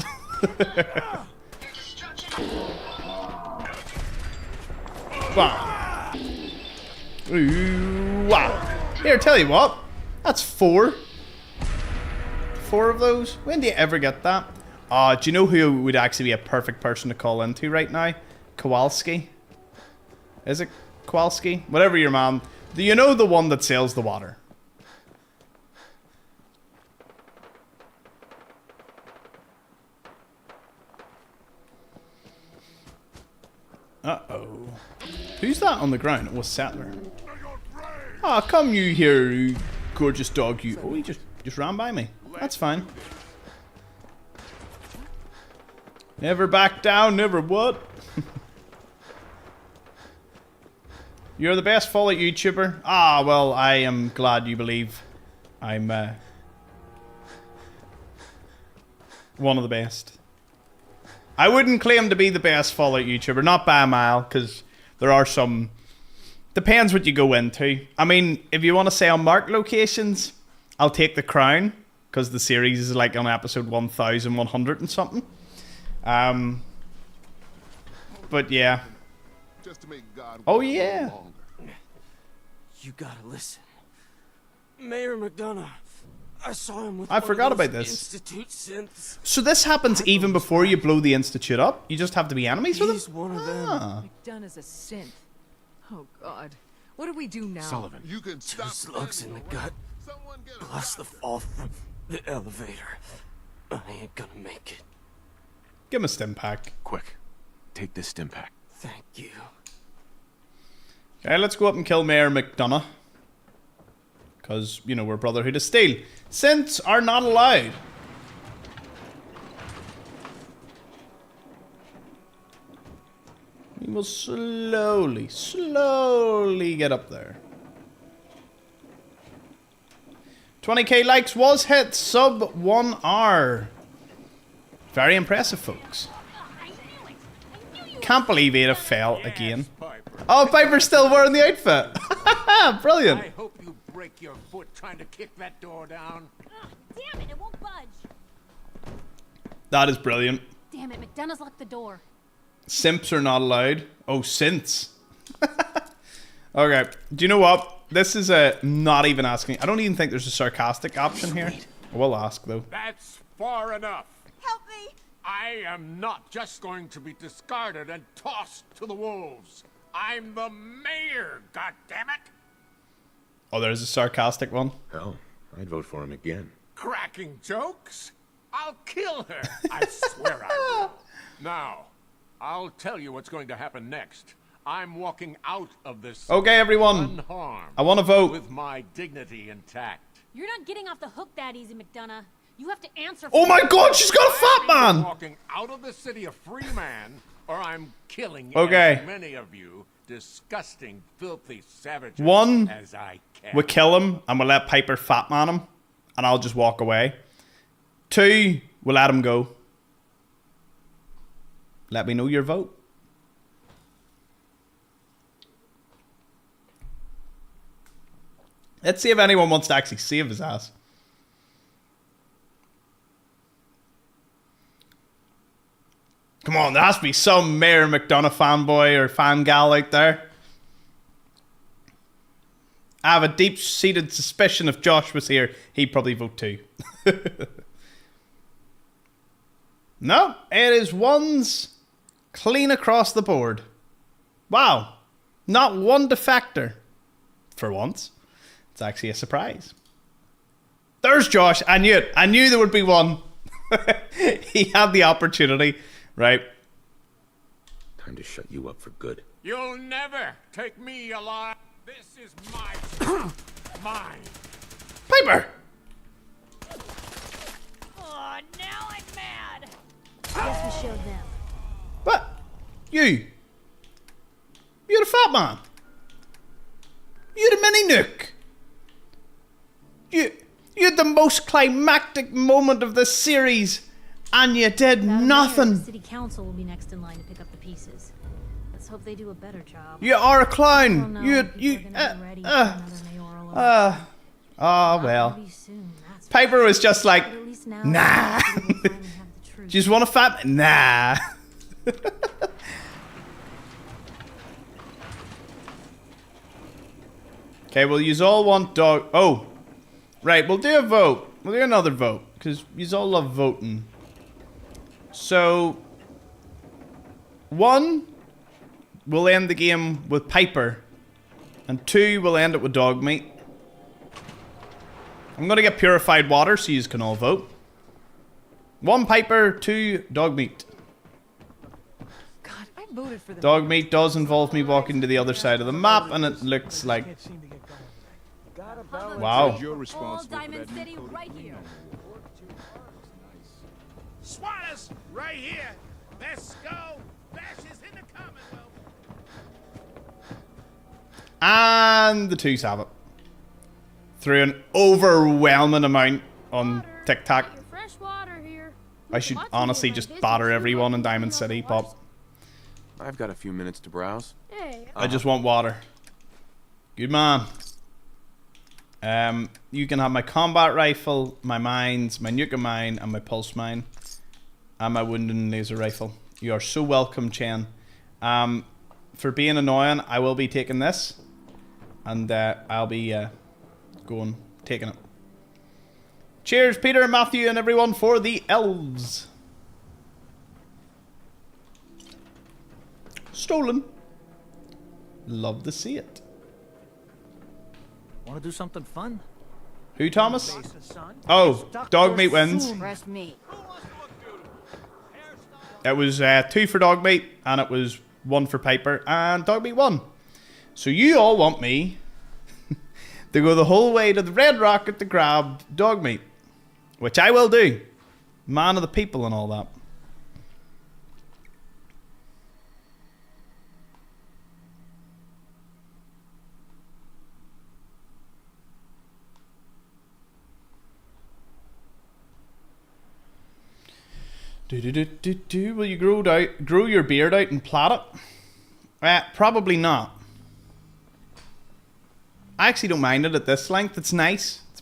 Wow. Ooh, wow. Here, tell you what. That's 4. 4 of those. When do you ever get that? Do you know who would actually be a perfect person to call into right now? Kowalski. Is it Kowalski? Whatever your mom. Do you know the one that sells the water? Uh-oh. Who's that on the ground? It was Settler. Ah, come you here, you gorgeous dog, you. Oh, he just ran by me. That's fine. Never back down, never what? You're the best Fallout YouTuber? Ah, well, I am glad you believe I'm one of the best. I wouldn't claim to be the best Fallout YouTuber, not by a mile, because there are some... Depends what you go into. I mean, if you want to say unmarked locations, I'll take The Crown, because the series is like on episode 1100 and something. But yeah. Just to make God Oh yeah. You gotta listen. Mayor McDonough. I saw him with I forgot about this. Institute synths. So this happens even before you blow the Institute up? You just have to be enemies with He's them? one of them. McDonough's a synth. Oh God. What do we do now? Sullivan. You can Two stop slugs in the standing gut, around. Someone get a plus the fall from the elevator. I ain't gonna make it. Give him a stim pack. Quick. Take this stim pack. Thank you. Okay, let's go up and kill Mayor McDonough. Because, you know, we're Brotherhood of Steel. Synths are not allowed. We will slowly get up there. 20k likes was hit, sub 1 hour. Very impressive, folks. Can't believe Ada fell again. Oh, Piper's still wearing the outfit. Brilliant. I hope you break your foot trying to kick that door down. Damn it, it won't budge. That is brilliant. Damn it, McDonough's locked the door. Simps are not allowed. Oh, synths. Okay, do you know what? This is not even asking. I don't even think there's a sarcastic option here. I will ask, though. That's far enough. Help me! I am not just going to be discarded and tossed to the wolves. I'm the mayor, goddammit! Oh, there's a sarcastic one. Hell, I'd vote for him again. Cracking jokes? I'll kill her. I swear I will. Now, I'll tell you what's going to happen next. I'm walking out of this Okay, everyone. unharmed. I want to vote. With my dignity intact. You're not getting off the hook that easy, McDonough. You have to answer for Oh my God, she's got a fat I'm man. walking out of the city a free man, or I'm killing Okay. as many of you disgusting, filthy savages One, as I can. we kill him and we'll let Piper fat man him, and I'll just walk away. 2, we'll let him go. Let me know your vote. Let's see if anyone wants to actually save his ass. Come on, there has to be some Mayor McDonough fanboy or fangal out there. I have a deep-seated suspicion if Josh was here, he'd probably vote too. No, it is ones clean across the board. Wow, not one defector. For once. It's actually a surprise. There's Josh. I knew it. I knew there would be one. He had the opportunity, right? Time to shut you up for good. You'll never take me alive. This is my mine. Piper! Oh, now I'm mad. Guess we showed them. What? You're the fat man. You're the mini nuke. You're the most climactic moment of this series, and you did nothing. The city council will be next in line to pick up the pieces. Let's hope they do a better job. You are a clown. Oh, no, well. Piper was just like, nah. Just want a fat, nah. Okay, well, you all want dog. Oh, right. We'll do a vote. We'll do another vote because you all love voting. So, 1, we'll end the game with Piper, and 2, we'll end it with dog meat. I'm gonna get purified water so you can all vote. 1 Piper, 2 dog meat. God, I voted for the Dog meat does involve me walking to the other side of the map, and it looks like... Wow. You're responsible for that City right here. SWAT right here. Let's go. Bashes in the Commonwealth. And the twos have it. Through an overwhelming amount on TikTok. Fresh water here. I should honestly just batter everyone in Diamond City, but I've got a few minutes to browse. Hey. I just want water. Good man. You can have my combat rifle, my mines, my nuke mine, and my pulse mine, and my wounding laser rifle. You are so welcome, Chen. For being annoying, I will be taking this, and I'll be taking it. Cheers, Peter and Matthew and everyone for the elves. Stolen. Love to see it. Want to do something fun? Who, Thomas? Oh, dog meat wins. Fresh meat. It was 2 for dog meat, and it was 1 for Piper, and dog meat won. So you all want me to go the whole way to the Red Rocket to grab dog meat, which I will do. Man of the people and all that. Will you grow your beard out and plait it? Probably not. I actually don't mind it at this length. It's nice. It's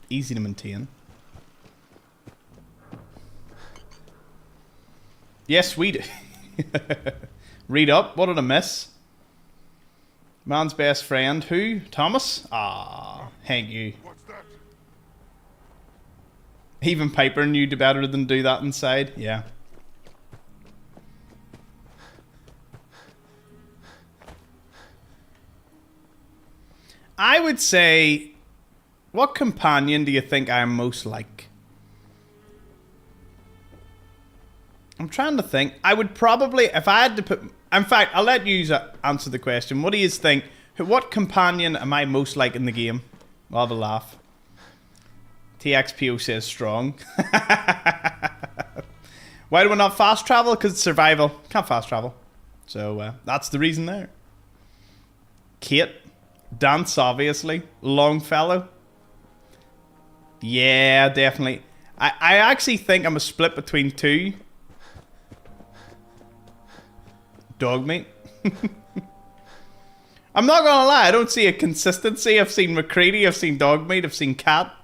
easy to maintain. Yes, we do. Read up. What did I miss? Man's best friend. Who? Thomas? Ah, thank you. Even Piper knew better than do that inside. Yeah. I would say, what companion do you think I'm most like? I'm trying to think. I would probably, if I had to put... In fact, I'll let you answer the question. What do you think? What companion am I most like in the game? I'll have a laugh. TXPO says strong. Why do we not fast travel? Because it's survival. Can't fast travel. So that's the reason there. Kate. Dance, obviously. Longfellow. Yeah, definitely. I actually think I'm a split between 2. Dog meat. I'm not gonna lie, I don't see a consistency. I've seen McCready, I've seen dog meat, I've seen Cat.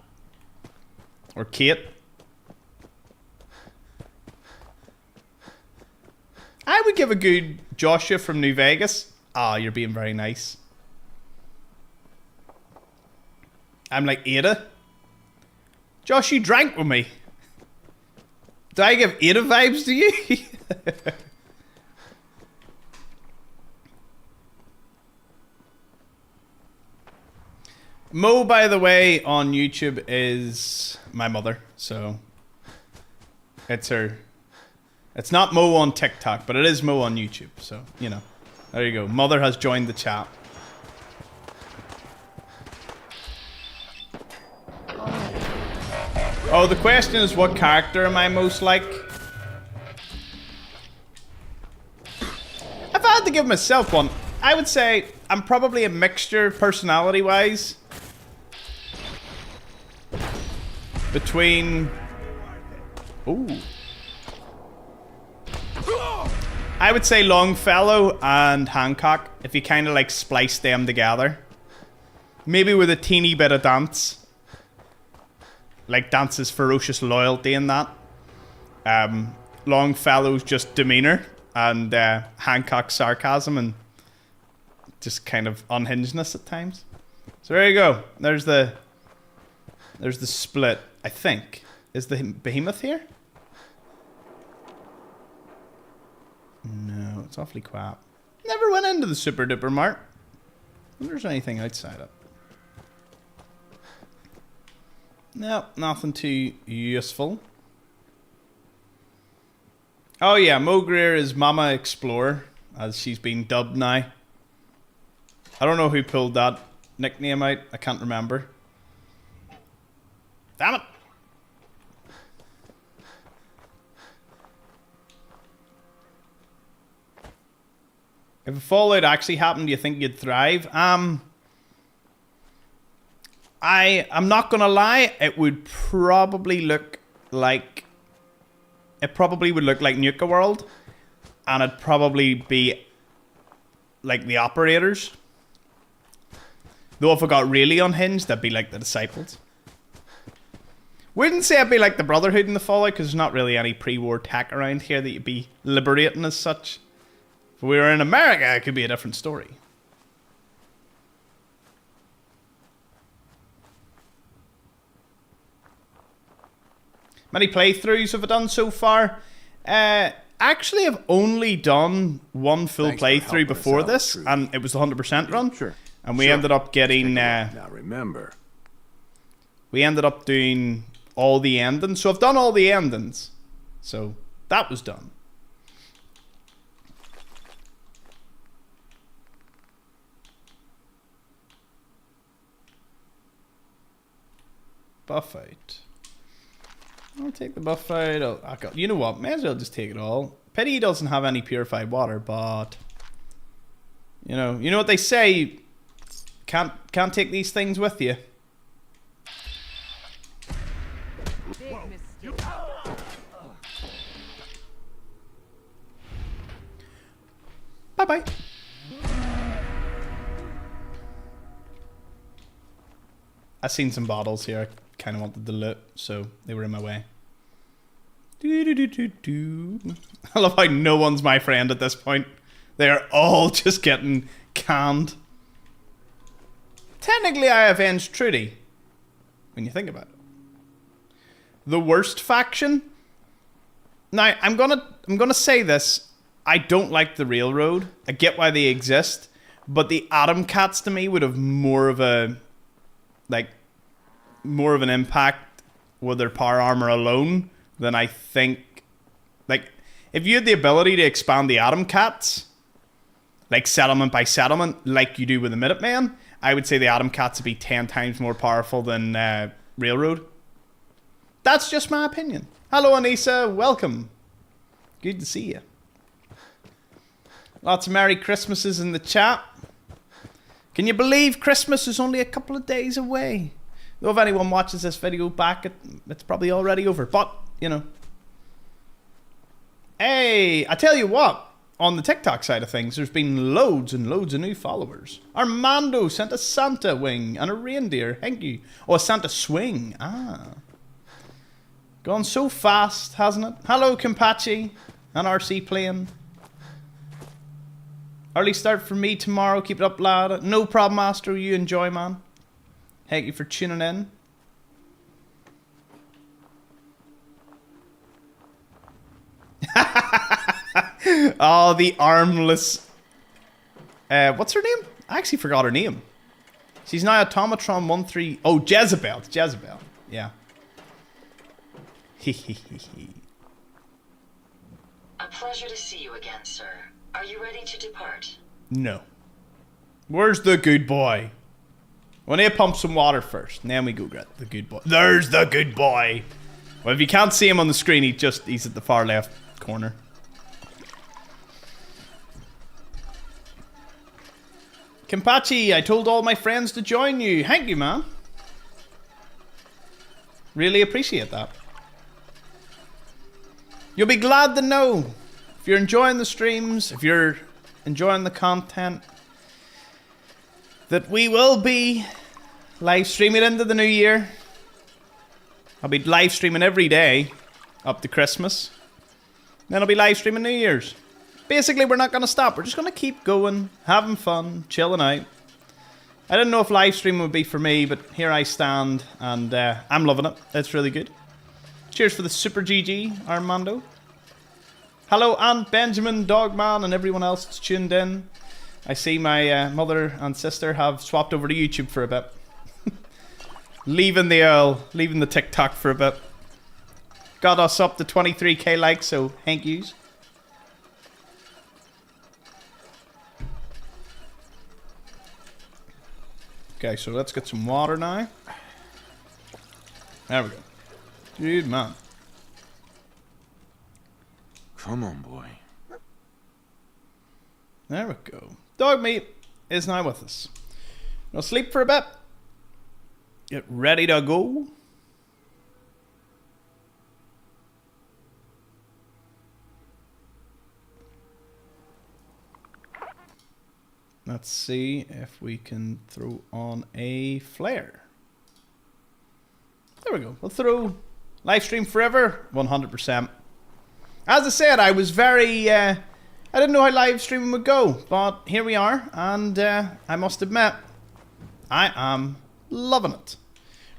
Or Kate. I would give a good Joshua from New Vegas. Ah, you're being very nice. I'm like Ada. Josh, you drank with me. Do I give Ada vibes to you? Mo, by the way, on YouTube is my mother, so it's her. It's not Mo on TikTok, but it is Mo on YouTube, so, you know. There you go. Mother has joined the chat. Oh, the question is, what character am I most like? If I had to give myself one, I would say I'm probably a mixture, personality-wise, between... Ooh. I would say Longfellow and Hancock, if you kind of like splice them together. Maybe with a teeny bit of Dance. Like Dance's ferocious loyalty in that. Longfellow's just demeanor, and Hancock's sarcasm and just kind of unhingedness at times. So there you go. There's the split, I think. Is the behemoth here? No, it's awfully quiet. Never went into the Super Duper Mart. I wonder if there's anything outside it. Nope, nothing too useful. Oh yeah, Mo Greer is Mama Explorer, as she's been dubbed now. I don't know who pulled that nickname out. I can't remember. Damn it! If a fallout actually happened, do you think you'd thrive? I'm not gonna lie, it would probably look like... It probably would look like Nuka World. And it'd probably be like the operators. Though if it got really unhinged, that'd be like the Disciples. Wouldn't say it'd be like the Brotherhood in the Fallout, because there's not really any pre-war tech around here that you'd be liberating as such. If we were in America, it could be a different story. Many playthroughs have I done so far? Actually, I've only done one full playthrough before this, and it was the 100% run. Sure. And we ended up getting... now remember. We ended up doing all the endings. So I've done all the endings. So that was done. Buff out. I'll take the buff out. You know what? May as well just take it all. Pity he doesn't have any purified water, but... You know what they say... Can't take these things with you. Bye-bye. I seen some bottles here. I kind of wanted to loot, so they were in my way. I love how no one's my friend at this point. They're all just getting canned. Technically, I avenged Trudy. When you think about it. The worst faction? Now, I'm gonna say this. I don't like the Railroad. I get why they exist. But the Atom Cats to me would have more of an impact with their power armor alone than I think. Like, if you had the ability to expand the Atom Cats, like settlement by settlement, like you do with the Minutemen, I would say the Atom Cats would be 10 times more powerful than Railroad. That's just my opinion. Hello, Anissa. Welcome. Good to see you. Lots of Merry Christmases in the chat. Can you believe Christmas is only a couple of days away? Though if anyone watches this video back, it's probably already over. But, you know. Hey, I tell you what. On the TikTok side of things, there's been loads and loads of new followers. Armando sent a Santa wing and a reindeer. Thank you. Oh, a Santa swing. Ah. Gone so fast, hasn't it? Hello, Kimpachi and RC Plane. Early start for me tomorrow. Keep it up, lad. No problem, Astro. You enjoy, man. Thank you for tuning in. Oh, the armless... what's her name? I actually forgot her name. She's now Automatron 13... Oh, Jezebel. It's Jezebel. Yeah. A pleasure to see you again, sir. Are you ready to depart? No. Where's the good boy? We need to pump some water first, and then we go get the good boy. There's the good boy. Well, if you can't see him on the screen, he's at the far left corner. Kimpachi, I told all my friends to join you. Thank you, man. Really appreciate that. You'll be glad to know if you're enjoying the streams, if you're enjoying the content, that we will be live streaming into the new year. I'll be live streaming every day up to Christmas. Then I'll be live streaming New Year's. Basically, we're not going to stop. We're just going to keep going, having fun, chilling out. I didn't know if live streaming would be for me, but here I stand, and I'm loving it. It's really good. Cheers for the Super GG, Armando. Hello, Aunt Benjamin, Dogman, and everyone else that's tuned in. I see my mother and sister have swapped over to YouTube for a bit. Leaving the TikTok for a bit. Got us up to 23k likes, so thank yous. Okay, so let's get some water now. There we go. Good man. Come on, boy. There we go. Dog meat is now with us. We'll sleep for a bit. Get ready to go. Let's see if we can throw on a flare. There we go. We'll throw live stream forever, 100%. As I said, I was very... I didn't know how live streaming would go, but here we are, and I must admit, I am loving it.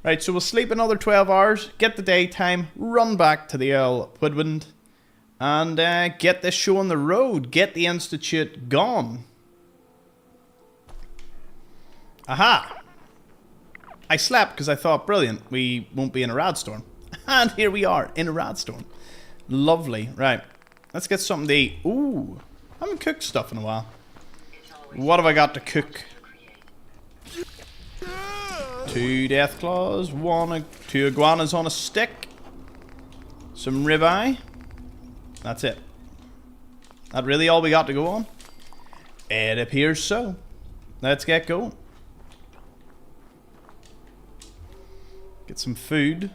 Right, so we'll sleep another 12 hours, get the daytime, run back to the Earl Woodwind, and get this show on the road, get the Institute gone. Aha! I slept because I thought, brilliant, we won't be in a radstorm. And here we are, in a radstorm. Lovely. Right, let's get something to eat. Ooh, I haven't cooked stuff in a while. What have I got to cook? 2 death claws, 2 iguanas on a stick, some ribeye. That's it. That really all we got to go on? It appears so. Let's get going. Get some food.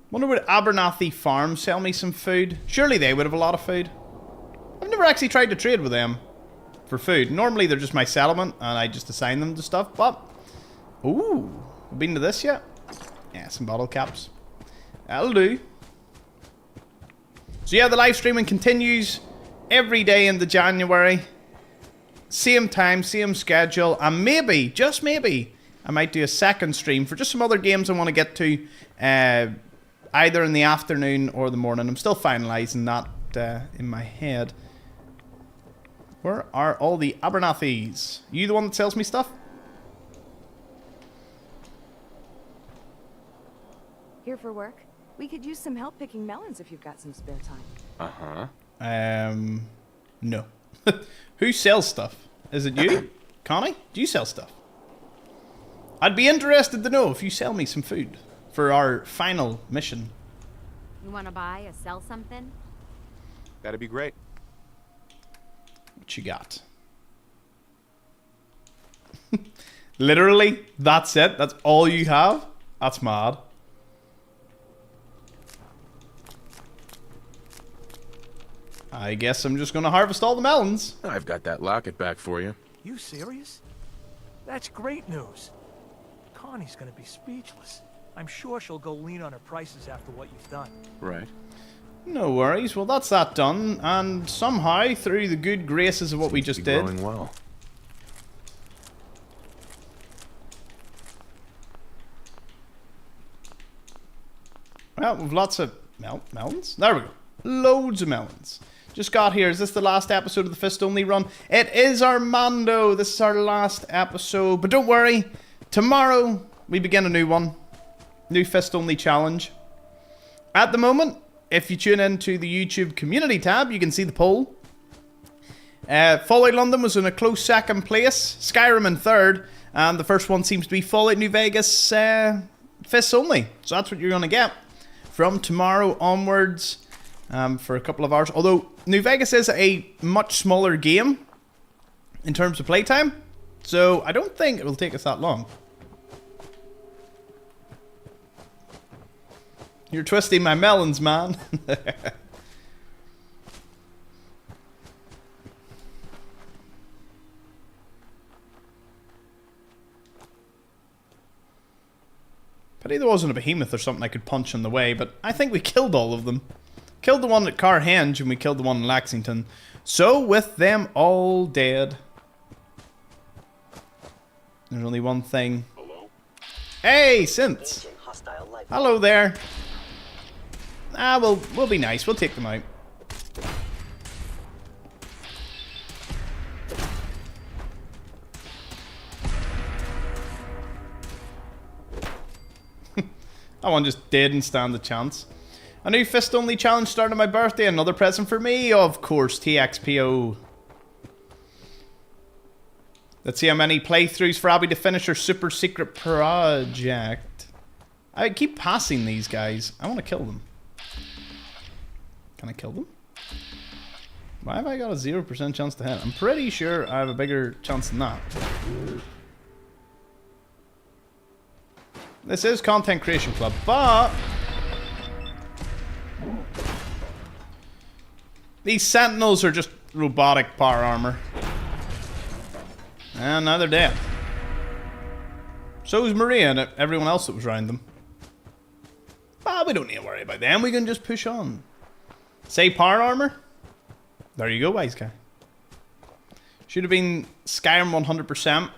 Wonder would Abernathy Farm sell me some food? Surely they would have a lot of food. I've never actually tried to trade with them for food. Normally they're just my settlement and I just assign them to stuff, but... Ooh, been to this yet? Yeah, some bottle caps. That'll do. So yeah, the live streaming continues every day into January. Same time, same schedule, and maybe, just maybe, I might do a second stream for just some other games I want to get to, either in the afternoon or the morning. I'm still finalising that in my head. Where are all the Abernathys? You the one that sells me stuff? Here for work? We could use some help picking melons if you've got some spare time. Uh-huh. No. Who sells stuff? Is it you? Connie? Do you sell stuff? I'd be interested to know if you sell me some food for our final mission. You want to buy or sell something? That'd be great. What you got? Literally, that's it? That's all you have? That's mad. I guess I'm just gonna harvest all the melons. I've got that locket back for you. You serious? That's great news. Connie's gonna be speechless. I'm sure she'll go lean on her prices after what you've done. Right. No worries. Well, that's that done. And somehow, through the good graces of what we just did... Growing well. Well, we've lots of melons. There we go. Loads of melons. Just got here. Is this the last episode of the Fist Only run? It is, Armando. This is our last episode. But don't worry. Tomorrow, we begin a new one. New Fist Only challenge. At the moment, if you tune into the YouTube community tab, you can see the poll. Fallout London was in a close second place. Skyrim in third. And the first one seems to be Fallout New Vegas Fist Only. So that's what you're going to get from tomorrow onwards. For a couple of hours. Although, New Vegas is a much smaller game in terms of playtime. So, I don't think it will take us that long. You're twisting my melons, man. Pity there wasn't a behemoth or something I could punch on the way, but I think we killed all of them. Killed the one at Carhenge and we killed the one in Lexington. So, with them all dead, there's only one thing. Hello? Hey, Synths! Hello there. Ah, we'll be nice. We'll take them out. That one just didn't stand a chance. A new fist-only challenge starting on my birthday. Another present for me, of course. TXPO. Let's see how many playthroughs for Abby to finish her super secret project. I keep passing these guys. I want to kill them. Can I kill them? Why have I got a 0% chance to hit? I'm pretty sure I have a bigger chance than that. This is Content Creation Club, but these sentinels are just robotic power armor. And now they're dead. So is Maria and everyone else that was around them. But we don't need to worry about them. We can just push on. Say power armor. There you go, wise guy. Should have been Skyrim 100%.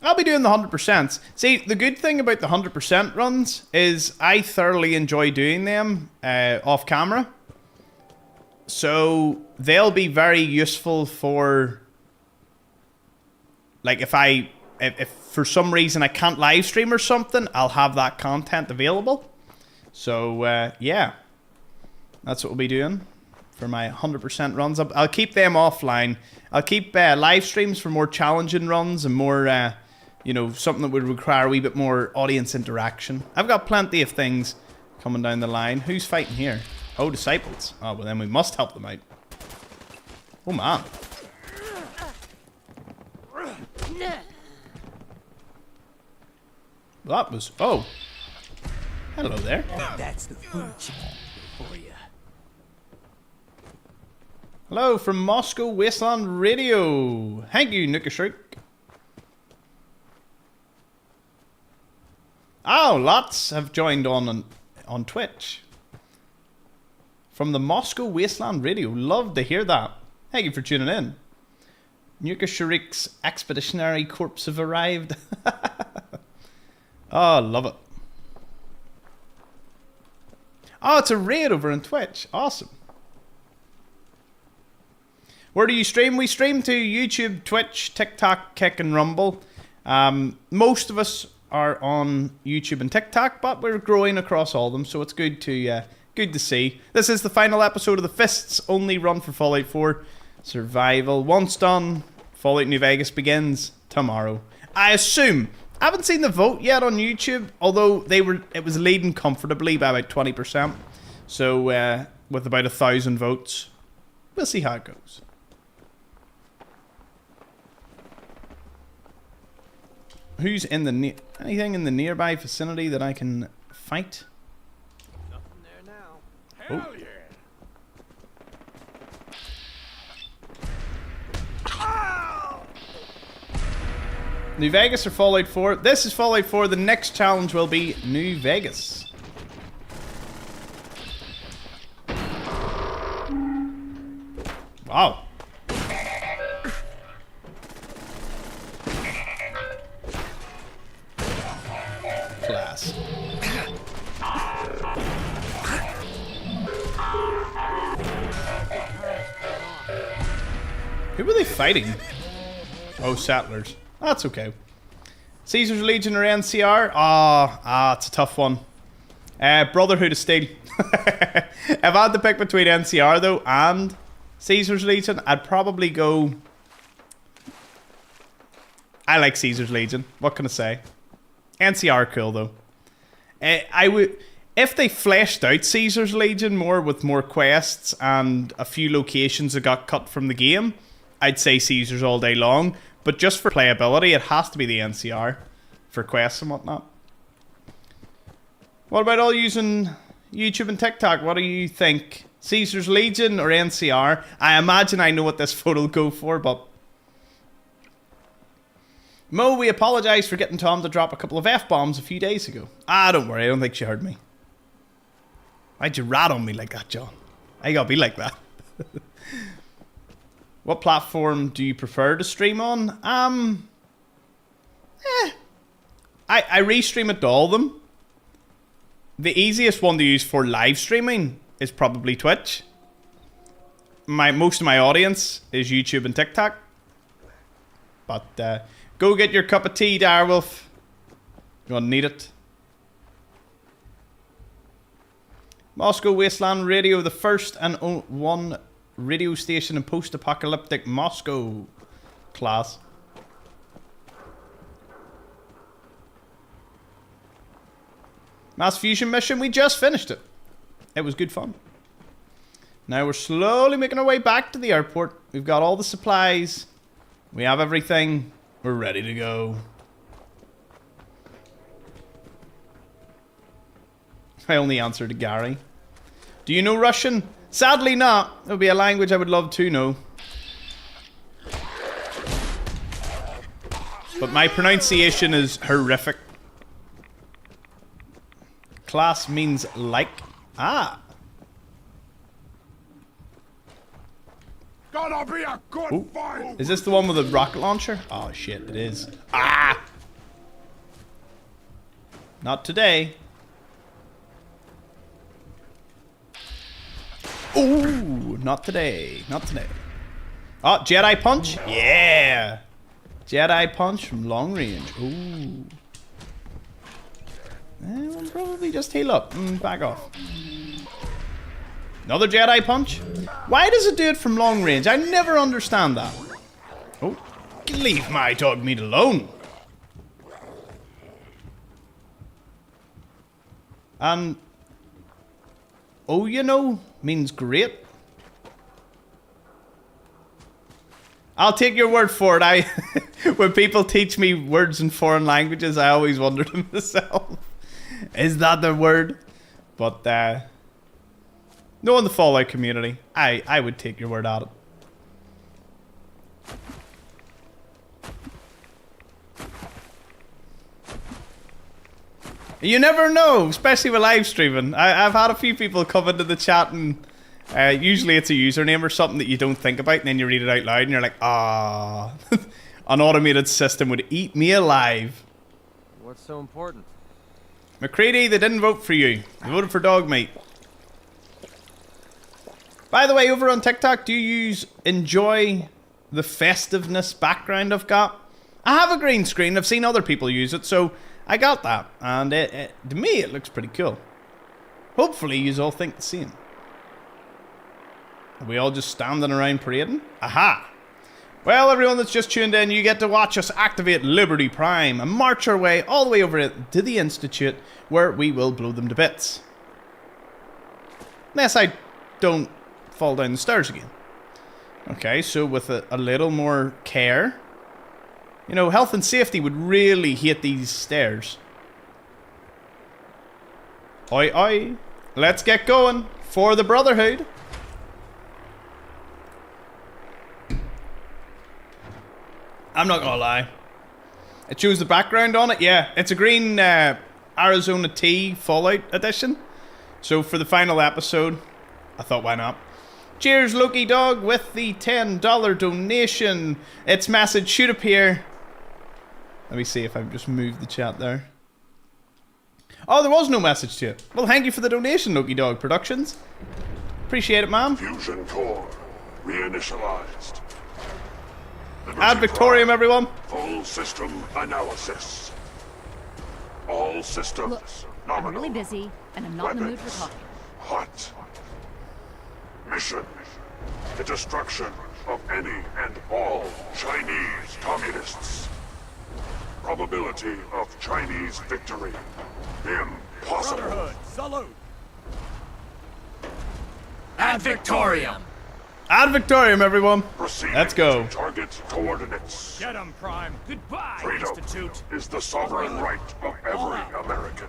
I'll be doing the 100%. See, the good thing about the 100% runs is I thoroughly enjoy doing them off camera. So they'll be very useful for, like, if for some reason I can't live stream or something, I'll have that content available. So yeah, that's what we'll be doing for my 100% runs. I'll keep them offline. I'll keep live streams for more challenging runs and more, you know, something that would require a wee bit more audience interaction. I've got plenty of things coming down the line. Who's fighting here? Oh, disciples. Oh, well then we must help them out. Oh man. Well, that was... Oh. Hello there. That's the food chain for you. Hello from Moscow Wasteland Radio. Thank you, Nukashrik. Oh, lots have joined on Twitch. From the Moscow Wasteland Radio. Love to hear that. Thank you for tuning in. Nukashirik's expeditionary corpse have arrived. Oh, love it. Oh, it's a raid over on Twitch. Awesome. Where do you stream? We stream to YouTube, Twitch, TikTok, Kick, and Rumble. Most of us are on YouTube and TikTok, but we're growing across all of them, so it's good to see. This is the final episode of the Fists Only run for Fallout 4 Survival. Once done, Fallout New Vegas begins tomorrow. I assume. I haven't seen the vote yet on YouTube, although it was leading comfortably by about 20%. So with about 1,000 votes, we'll see how it goes. Who's in the anything in the nearby vicinity that I can fight? Nothing there now. Hell yeah. New Vegas or Fallout 4? This is Fallout 4. The next challenge will be New Vegas. Wow. Class. Who were they fighting? Oh, settlers. That's okay. Caesar's Legion or NCR? It's a tough one. Brotherhood of Steel. If I had to pick between NCR though and Caesar's Legion, I'd probably go... I like Caesar's Legion. What can I say? NCR cool though. I would... If they fleshed out Caesar's Legion more with more quests and a few locations that got cut from the game, I'd say Caesar's all day long. But just for playability, it has to be the NCR for quests and whatnot. What about all using YouTube and TikTok? What do you think? Caesar's Legion or NCR? I imagine I know what this photo will go for, but... Mo, we apologise for getting Tom to drop a couple of F-bombs a few days ago. Don't worry, I don't think she heard me. Why'd you rat on me like that, John? I gotta be like that. What platform do you prefer to stream on? I restream it to all of them. The easiest one to use for live streaming is probably Twitch. Most of my audience is YouTube and TikTok. But go get your cup of tea, Direwolf. You're gonna need it. Moscow Wasteland Radio, the first and one radio station in post-apocalyptic Moscow. Class. Mass fusion mission, we just finished it. It was good fun. Now we're slowly making our way back to the airport. We've got all the supplies. We have everything. We're ready to go. I only answered to Gary. Do you know Russian? Sadly not. It would be a language I would love to know. But my pronunciation is horrific. Class means like. Ah. Gonna be a good fight. Is this the one with the rocket launcher? Oh shit, it is. Ah! Not today. Ooh, not today. Not today. Oh, Jedi Punch? Yeah! Jedi Punch from long range. Ooh. We'll probably just heal up and back off. Another Jedi Punch? Why does it do it from long range? I never understand that. Oh, leave my dog meat alone. And oh, you know, means great. I'll take your word for it. When people teach me words in foreign languages, I always wonder to myself, is that the word? But knowing the Fallout community, I would take your word at it. You never know, especially with live streaming. I've had a few people come into the chat and usually it's a username or something that you don't think about, and then you read it out loud and you're like, ah, an automated system would eat me alive. What's so important? McCready, they didn't vote for you. They voted for Dogmeat. By the way, over on TikTok, do you enjoy the festiveness background I've got? I have a green screen. I've seen other people use it, so I got that. And to me, it looks pretty cool. Hopefully, you all think the same. Are we all just standing around parading? Aha! Well, everyone that's just tuned in, you get to watch us activate Liberty Prime and march our way all the way over to the Institute, where we will blow them to bits. Unless I don't fall down the stairs again. Okay, so with a little more care. You know, health and safety would really hate these stairs. Oi, oi. Let's get going for the Brotherhood. I'm not gonna lie. It shows the background on it. Yeah, it's a green Arizona Tea Fallout edition. So for the final episode, I thought, why not? Cheers, Loki Dog, with the $10 donation. Its message should appear. Let me see if I've just moved the chat there. Oh, there was no message to it. Well, thank you for the donation, Loki Dog Productions. Appreciate it, man. Fusion core reinitialized. Ad Victorium, everyone. Full system analysis. All systems. Look, nominal. I'm really busy, and I'm not in the mood for talking. Hot. Mission. The destruction of any and all Chinese communists. Probability of Chinese victory. Impossible. Brotherhood, salute. Ad Victorium. Ad Victorium, everyone. Proceeding Let's go. to target coordinates. Get him, Prime. Goodbye, Freedom Institute. is the sovereign right of every American.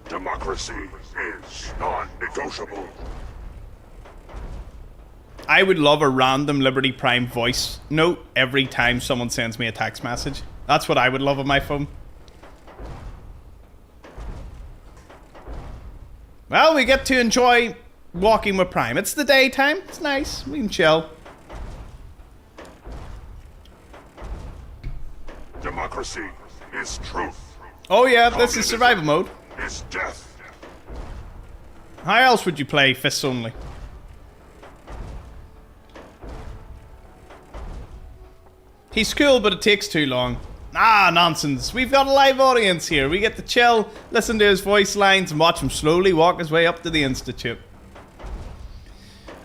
Democracy is non-negotiable. I would love a random Liberty Prime voice note every time someone sends me a text message. That's what I would love on my phone. Well, we get to enjoy walking with Prime. It's the daytime. It's nice. We can chill. Democracy is truth. Oh yeah, this is survival mode. Is death. How else would you play Fists Only? He's cool, but it takes too long. Ah, nonsense. We've got a live audience here. We get to chill, listen to his voice lines, and watch him slowly walk his way up to the Institute.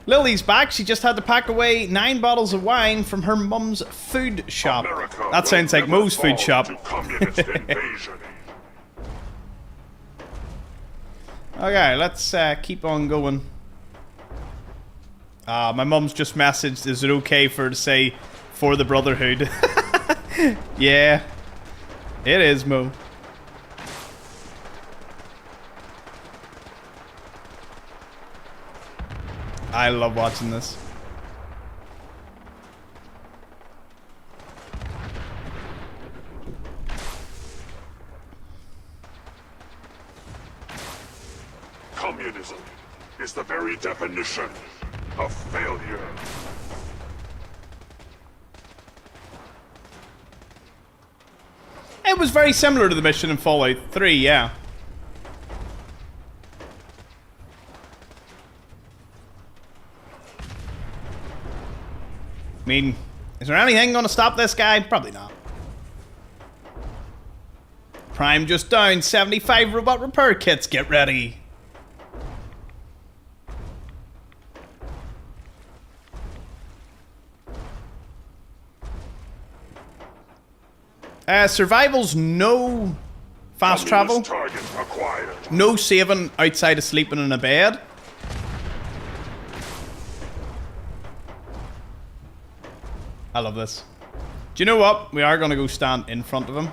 Lily's back. She just had to pack away 9 bottles of wine from her mum's food shop. America That sounds like Mo's food shop. Okay, let's keep on going. My mum's just messaged, is it okay for her to say, for the Brotherhood? Yeah, it is, Mo. I love watching this. Communism is the very definition of failure. It was very similar to the mission in Fallout 3, yeah. I mean, is there anything gonna stop this guy? Probably not. Prime just down, 75 robot repair kits, get ready. Survival's no fast travel. No saving outside of sleeping in a bed. I love this. Do you know what? We are going to go stand in front of him.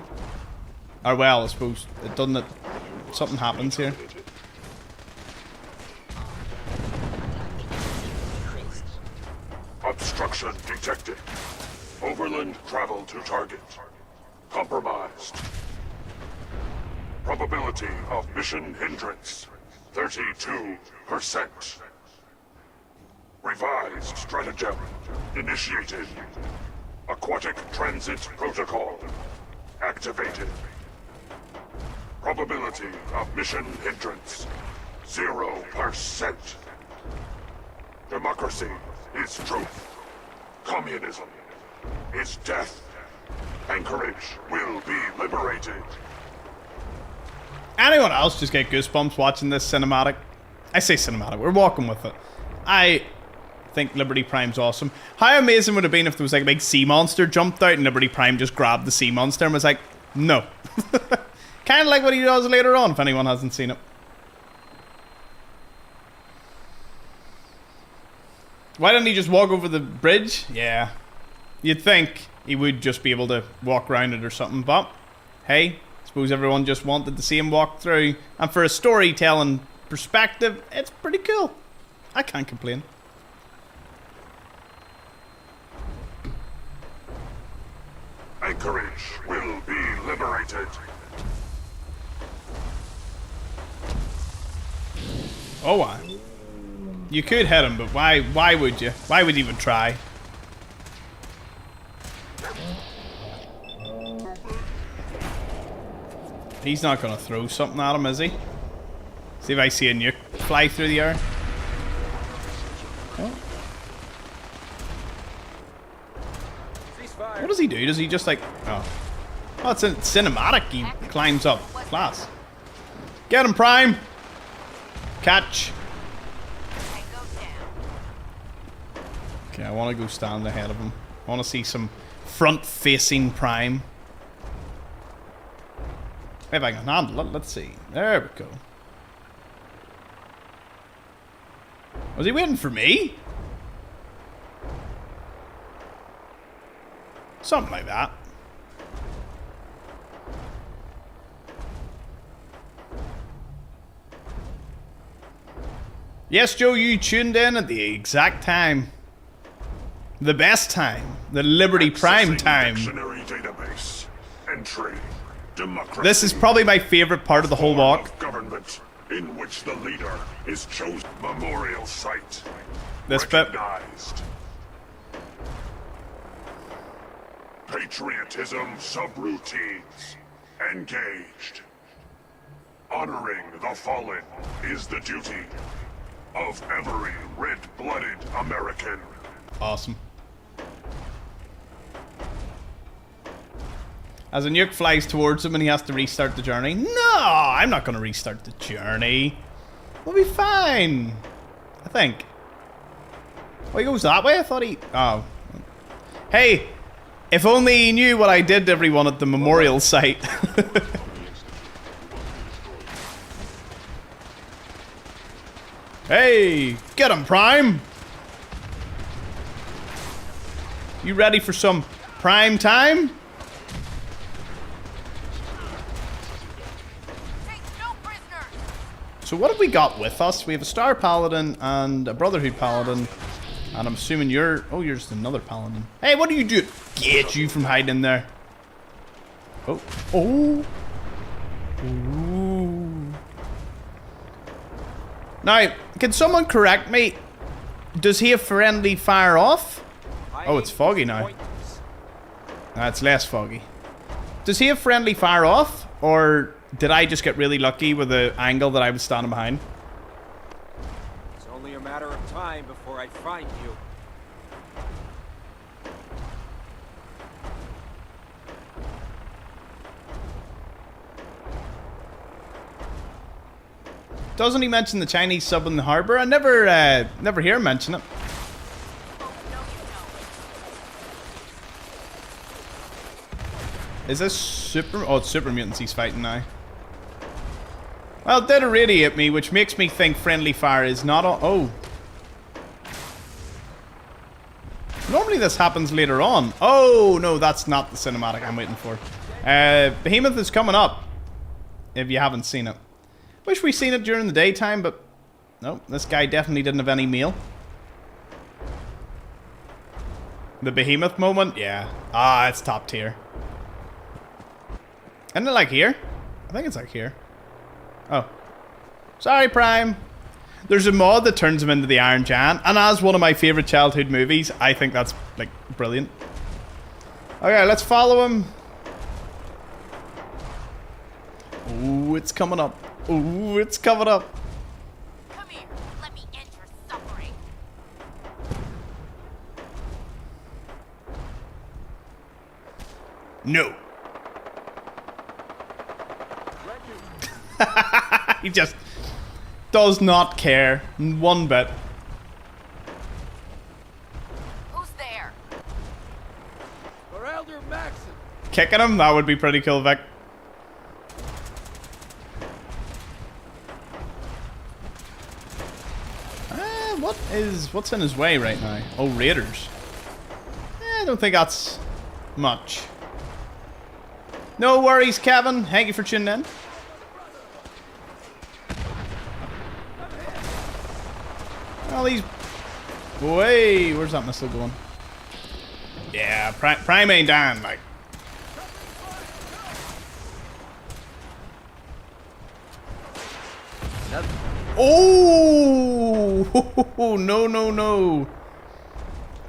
Or well, I suppose it doesn't. Something happens here. Obstruction detected. Overland travel to target. Compromised. Probability of mission hindrance, 32%. Revised stratagem initiated. Aquatic transit protocol activated. Probability of mission hindrance, 0%. Democracy is truth. Communism is death. Anchorage will be liberated. Anyone else just get goosebumps watching this cinematic? I say cinematic, we're walking with it. I think Liberty Prime's awesome. How amazing would it have been if there was like a big sea monster jumped out and Liberty Prime just grabbed the sea monster and was like, no. Kind of like what he does later on, if anyone hasn't seen it. Why didn't he just walk over the bridge? Yeah. You'd think he would just be able to walk around it or something, but hey, I suppose everyone just wanted to see him walk through, and for a storytelling perspective, it's pretty cool. I can't complain. Anchorage will be liberated. Oh, why? You could hit him, but why would you? Why would you even try? He's not gonna throw something at him, is he? See if I see a nuke fly through the air. Oh. What does he do? Does he just like... Oh, it's a cinematic. He climbs up. Class. Get him, Prime! Catch. Okay, I want to go stand ahead of him. I want to see some front-facing Prime. If I can handle it, let's see. There we go. Was he waiting for me? Something like that. Yes, Joe, you tuned in at the exact time. The best time. The Liberty Prime time. Dictionary database. Entry. Democracy. This is probably my favorite part of the whole walk. Government in which the leader is chosen. Memorial site. This bit. Recognized. Patriotism subroutines. Engaged. Honoring the fallen is the duty of every red-blooded American. Awesome. As a nuke flies towards him and he has to restart the journey. No, I'm not going to restart the journey. We'll be fine. I think. Oh, he goes that way? I thought he... Oh. Hey, if only he knew what I did to everyone at the memorial site. Hey, get him, Prime. You ready for some prime time? So what have we got with us? We have a Star Paladin and a Brotherhood Paladin. And I'm assuming you're... Oh, you're just another Paladin. Hey, what do you do? Get you from hiding in there. Oh. Oh. Ooh. Now, can someone correct me? Does he have friendly fire off? Oh, it's foggy now. It's less foggy. Does he have friendly fire off? Or did I just get really lucky with the angle that I was standing behind? It's only a matter of time before I find you. Doesn't he mention the Chinese sub in the harbor? I never hear him mention it. Is this super... Oh, it's super mutants he's fighting now. Well, it did irradiate me, which makes me think friendly fire is not on... Oh. Normally this happens later on. Oh, no, that's not the cinematic I'm waiting for. Behemoth is coming up. If you haven't seen it. Wish we seen it during the daytime, but... No, this guy definitely didn't have any meal. The Behemoth moment? Yeah. Ah, it's top tier. Isn't it like here? I think it's like here. Oh. Sorry, Prime. There's a mod that turns him into the Iron Giant, and as one of my favourite childhood movies, I think that's, like, brilliant. Okay, let's follow him. Ooh, it's coming up. Ooh, it's coming up. Come here. Let me end your suffering. No. He just does not care one bit. Who's there? For Elder Maxon. Kicking him? That would be pretty cool, Vic. What's in his way right now? Oh, Raiders. I don't think that's much. No worries, Kevin. Thank you for tuning in. Well, these... Wait, where's that missile going? Yeah, Prime ain't down, like. Oh! No, no, no.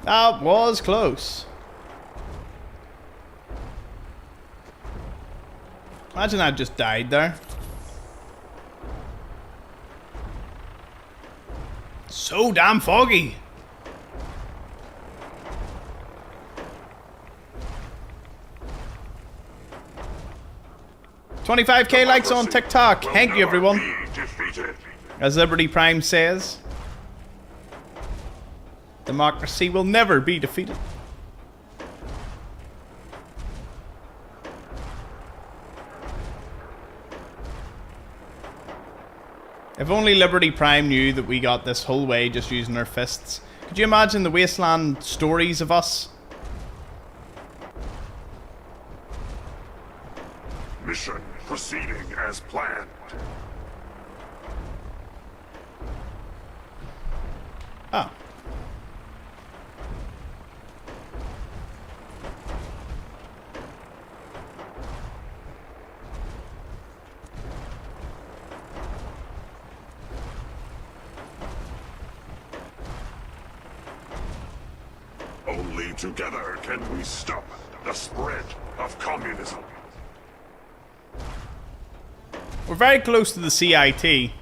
That was close. Imagine I just died there. So damn foggy. $25K likes on TikTok. Thank you, everyone. As Liberty Prime says, democracy will never be defeated. If only Liberty Prime knew that we got this whole way just using our fists. Could you imagine the Wasteland stories of us? Mission proceeding as planned. Oh. Only together can we stop the spread of communism. We're very close to the CIT.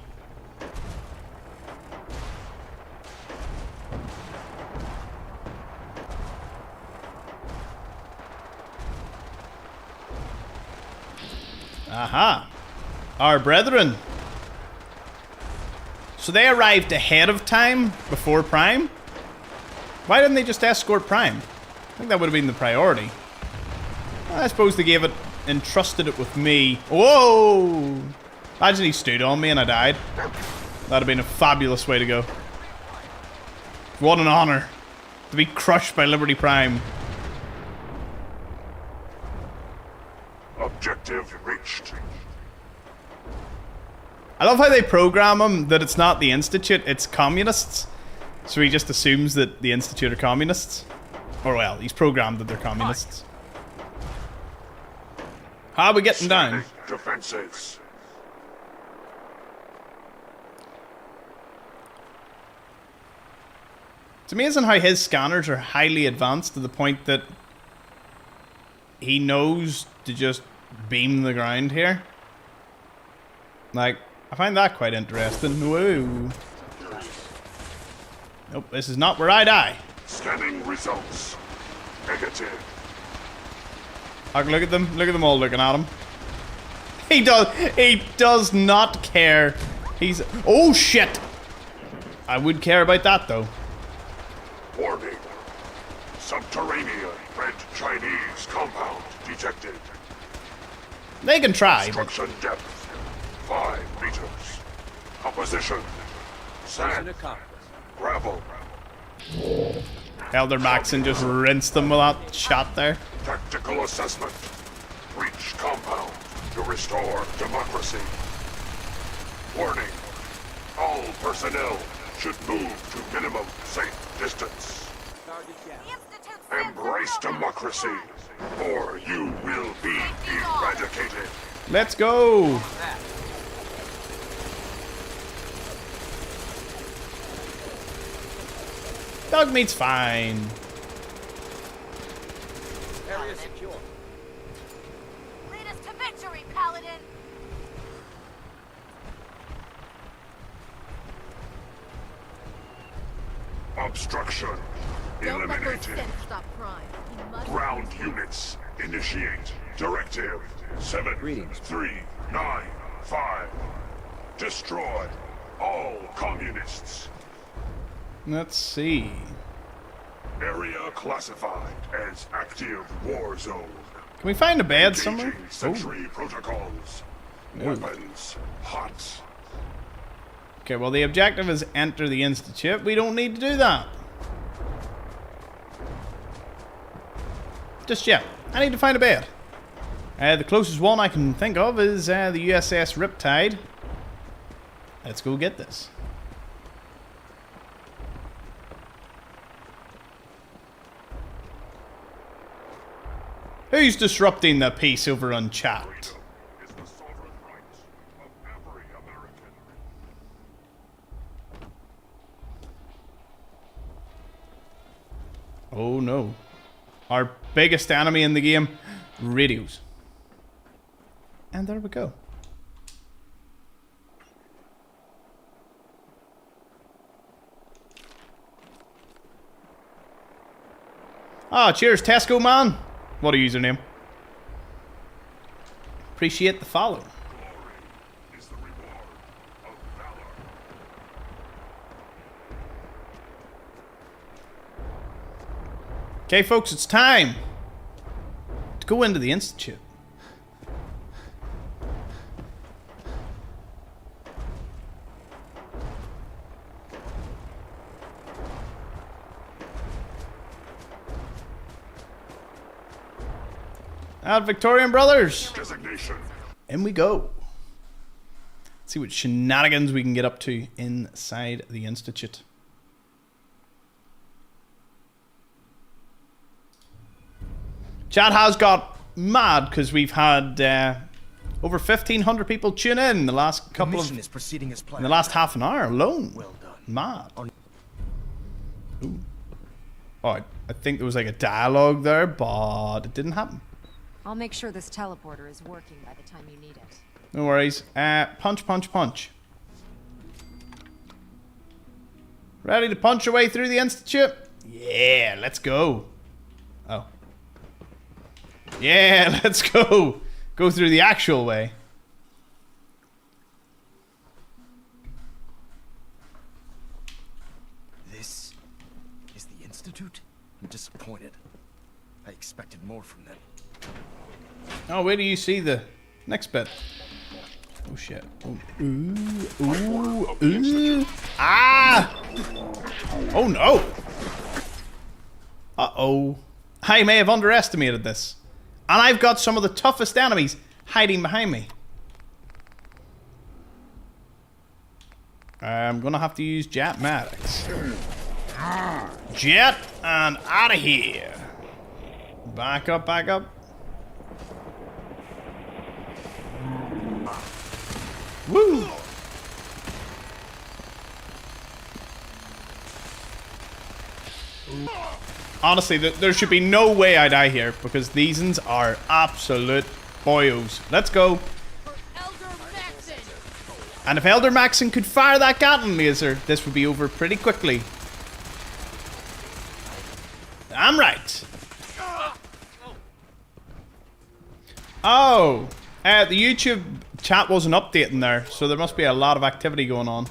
Aha. Our brethren. So they arrived ahead of time before Prime? Why didn't they just escort Prime? I think that would have been the priority. I suppose they entrusted it with me. Whoa! Imagine he stood on me and I died. That'd have been a fabulous way to go. What an honor to be crushed by Liberty Prime. Objective reached. I love how they program him that it's not the Institute, it's communists. So he just assumes that the Institute are communists. Or well, he's programmed that they're communists. How are we getting down? Defenses. It's amazing how his scanners are highly advanced to the point that he knows to just beam the ground here. Like, I find that quite interesting. Whoa. Nope, this is not where I die. Scanning results. Negative. Look at them. Look at them all looking at him. He does not care. He's... Oh, shit! I would care about that, though. Warning. Subterranean Red Chinese compound detected. They can try. Construction depth 5 meters. Composition sand, gravel. Elder Maxon just rinsed them with that shot there. Tactical assessment. Breach compound to restore democracy. Warning. All personnel should move to minimum safe distance. Embrace democracy, or you will be eradicated. Let's go. Dog meat's fine. Area secure. Lead us to victory, Paladin. Obstruction eliminated. Ground units initiate. Directive 7395. Destroy all communists. Let's see. Area classified as active war zone. Can we find a bed somewhere? Sentry protocols. Weapons hot. Okay, well the objective is enter the Institute. We don't need to do that. Just yet. I need to find a bed. The closest one I can think of is the USS Riptide. Let's go get this. Who's disrupting the peace over on chat? Oh no. Our biggest enemy in the game, radios. And there we go. Ah, cheers Tesco man. What a username. Appreciate the follow. Okay, folks, it's time to go into the Institute. Out Victorian Brothers. Designation. In we go. Let's see what shenanigans we can get up to inside the Institute. Chat has got mad because we've had over 1,500 people tune in the last couple of... is proceeding as planned. In the last half an hour alone. Well done. Mad. Ooh. Oh, I think there was like a dialogue there, but it didn't happen. I'll make sure this teleporter is working by the time you need it. No worries. Punch, punch, punch. Ready to punch your way through the Institute? Yeah, let's go. Oh. Yeah, let's go. Go through the actual way. I'm disappointed. I expected more from them. Oh, where do you see the next bit? Oh shit. Oh. Ooh. Ah! Oh no! Uh-oh. I may have underestimated this. And I've got some of the toughest enemies hiding behind me. I'm gonna have to use Jet Maddox. Jet and out of here. Back up, back up. Woo! Honestly, there should be no way I die here because these uns are absolute boyos. Let's go. And if Elder Maxon could fire that Gatling laser, this would be over pretty quickly. I'm right. Oh, the YouTube chat wasn't updating there, so there must be a lot of activity going on.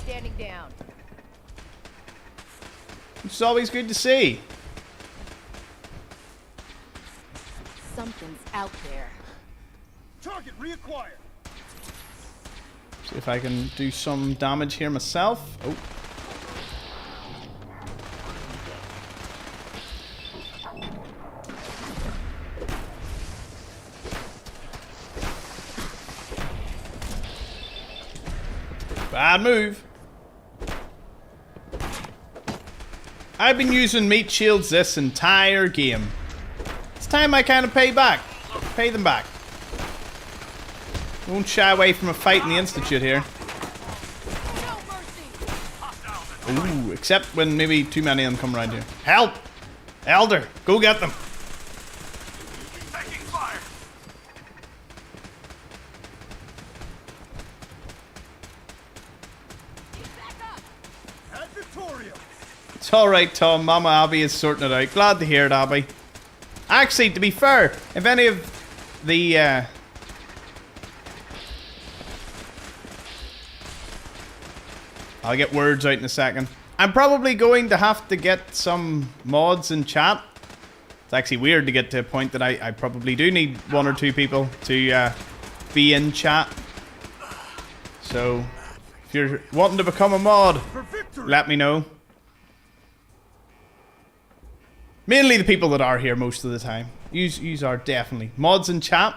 Standing down. It's always good to see. Something's out there. Target reacquired. See if I can do some damage here myself. Oh. Bad move. I've been using meat shields this entire game. It's time I kind of pay them back. Won't shy away from a fight in the Institute here. Ooh, except when maybe too many of them come around here. Help! Elder, go get them. Taking fire. It's alright, Tom. Mama Abby is sorting it out. Glad to hear it, Abby. Actually, to be fair, if any of the... I'll get words out in a second. I'm probably going to have to get some mods in chat. It's actually weird to get to a point that I probably do need one or two people to be in chat. So, if you're wanting to become a mod, let me know. Mainly the people that are here most of the time. Yous are definitely. Mods in chat.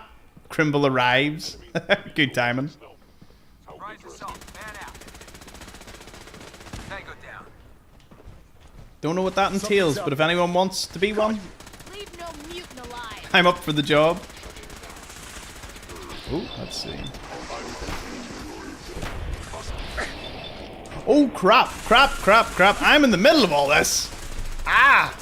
Crimble arrives. Good timing. Don't know what that entails, but if anyone wants to be one, Leave no mutant alive. I'm up for the job. Oh, let's see. Oh, crap. I'm in the middle of all this. Ah!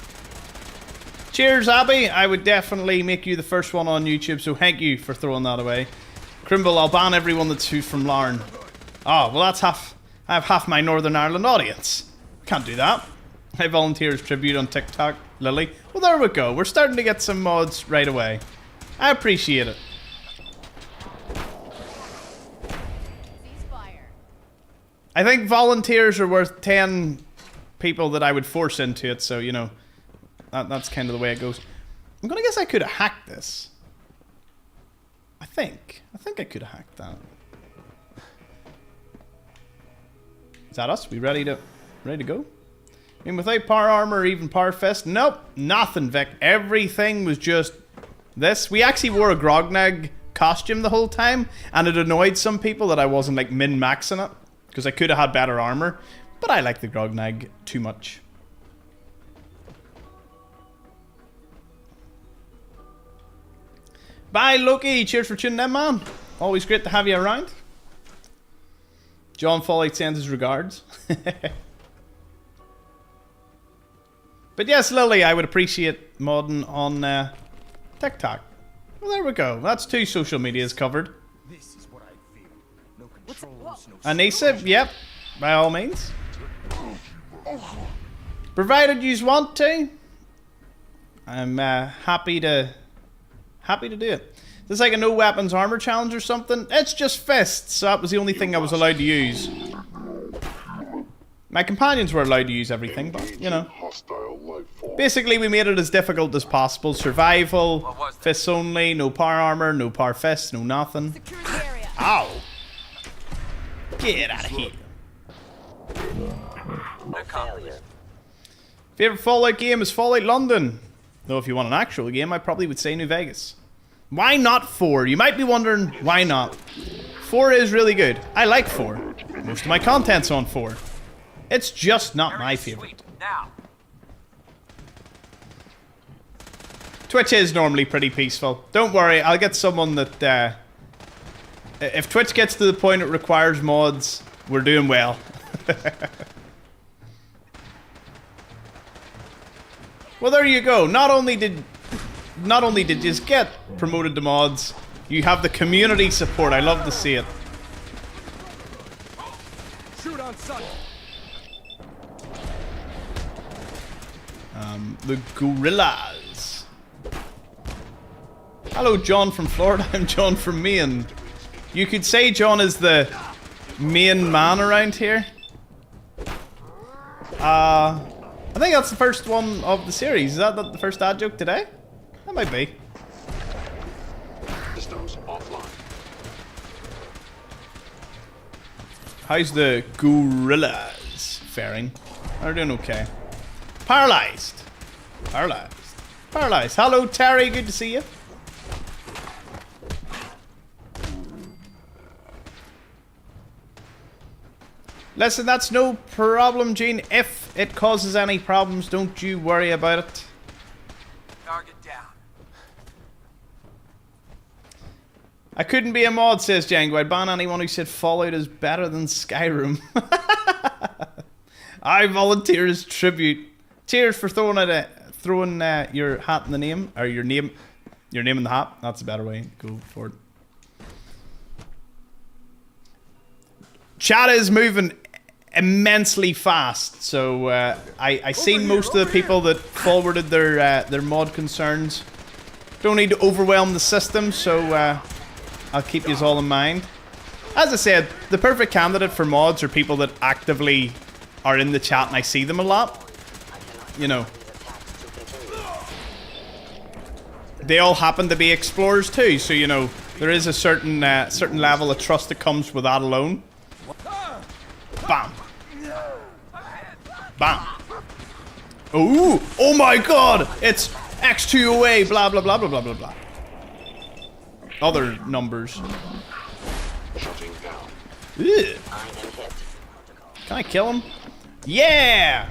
Cheers, Abby. I would definitely make you the first one on YouTube, so thank you for throwing that away. Crimble, I'll ban everyone that's who's from Larn. Oh, well that's half... I have half my Northern Ireland audience. Can't do that. I volunteer as tribute on TikTok, Lily. Well, there we go. We're starting to get some mods right away. I appreciate it. I think volunteers are worth 10 people that I would force into it, so, you know, that's kind of the way it goes. I'm gonna guess I could have hacked this. I think I could have hacked that. Is that us? We ready to go? I mean, without power armor or even power fist, nope, nothing, Vic. Everything was just this. We actually wore a Grognag costume the whole time, and it annoyed some people that I wasn't like min-maxing it, because I could have had better armor, but I like the Grognag too much. Bye, Loki. Cheers for tuning in, man. Always great to have you around. John Foley sends his regards. But yes, Lily, I would appreciate modding on TikTok. Well, there we go. That's 2 social medias covered. This is what I feel. No controls, no Anissa, yep, by all means. Provided you want to, I'm happy to do it. This is like a no weapons armor challenge or something. It's just fists, so that was the only thing I was allowed to use. My companions were allowed to use everything, but, you know. Basically, we made it as difficult as possible. Survival, fists only, no power armor, no power fists, no nothing. Ow! Get out of here. Favorite Fallout game is Fallout London. Though if you want an actual game, I probably would say New Vegas. Why not 4? You might be wondering, why not? 4 is really good. I like 4. Most of my content's on 4. It's just not my favorite. Twitch is normally pretty peaceful. Don't worry, I'll get someone that... if Twitch gets to the point it requires mods, we're doing well. Well, there you go. Not only did you get promoted to mods, you have the community support. I love to see it. Shoot on sight. The gorillas. Hello, John from Florida. I'm John from Maine. You could say John is the main man around here. I think that's the first one of the series. Is that the first dad joke today? That might be. Systems offline. How's the gorillas faring? They're doing okay. Paralyzed. Paralyzed. Paralyzed. Hello, Terry. Good to see you. Listen, that's no problem, Gene. If it causes any problems, don't you worry about it. Target down. I couldn't be a mod, says Django. I'd ban anyone who said Fallout is better than Skyrim. I volunteer as tribute. Cheers for throwing your hat in the name, or your name in the hat. That's a better way. Go for it. Chat is moving immensely fast, so I seen most of the people that forwarded their mod concerns. Don't need to overwhelm the system, so I'll keep you all in mind. As I said, the perfect candidate for mods are people that actively are in the chat and I see them a lot. You know. They all happen to be explorers too, so you know, there is a certain level of trust that comes with that alone. Bam. Bam. Ooh! Oh my god! It's X2OA, blah blah blah blah blah blah blah. Other numbers. Shutting down. Ew. Can I kill him? Yeah!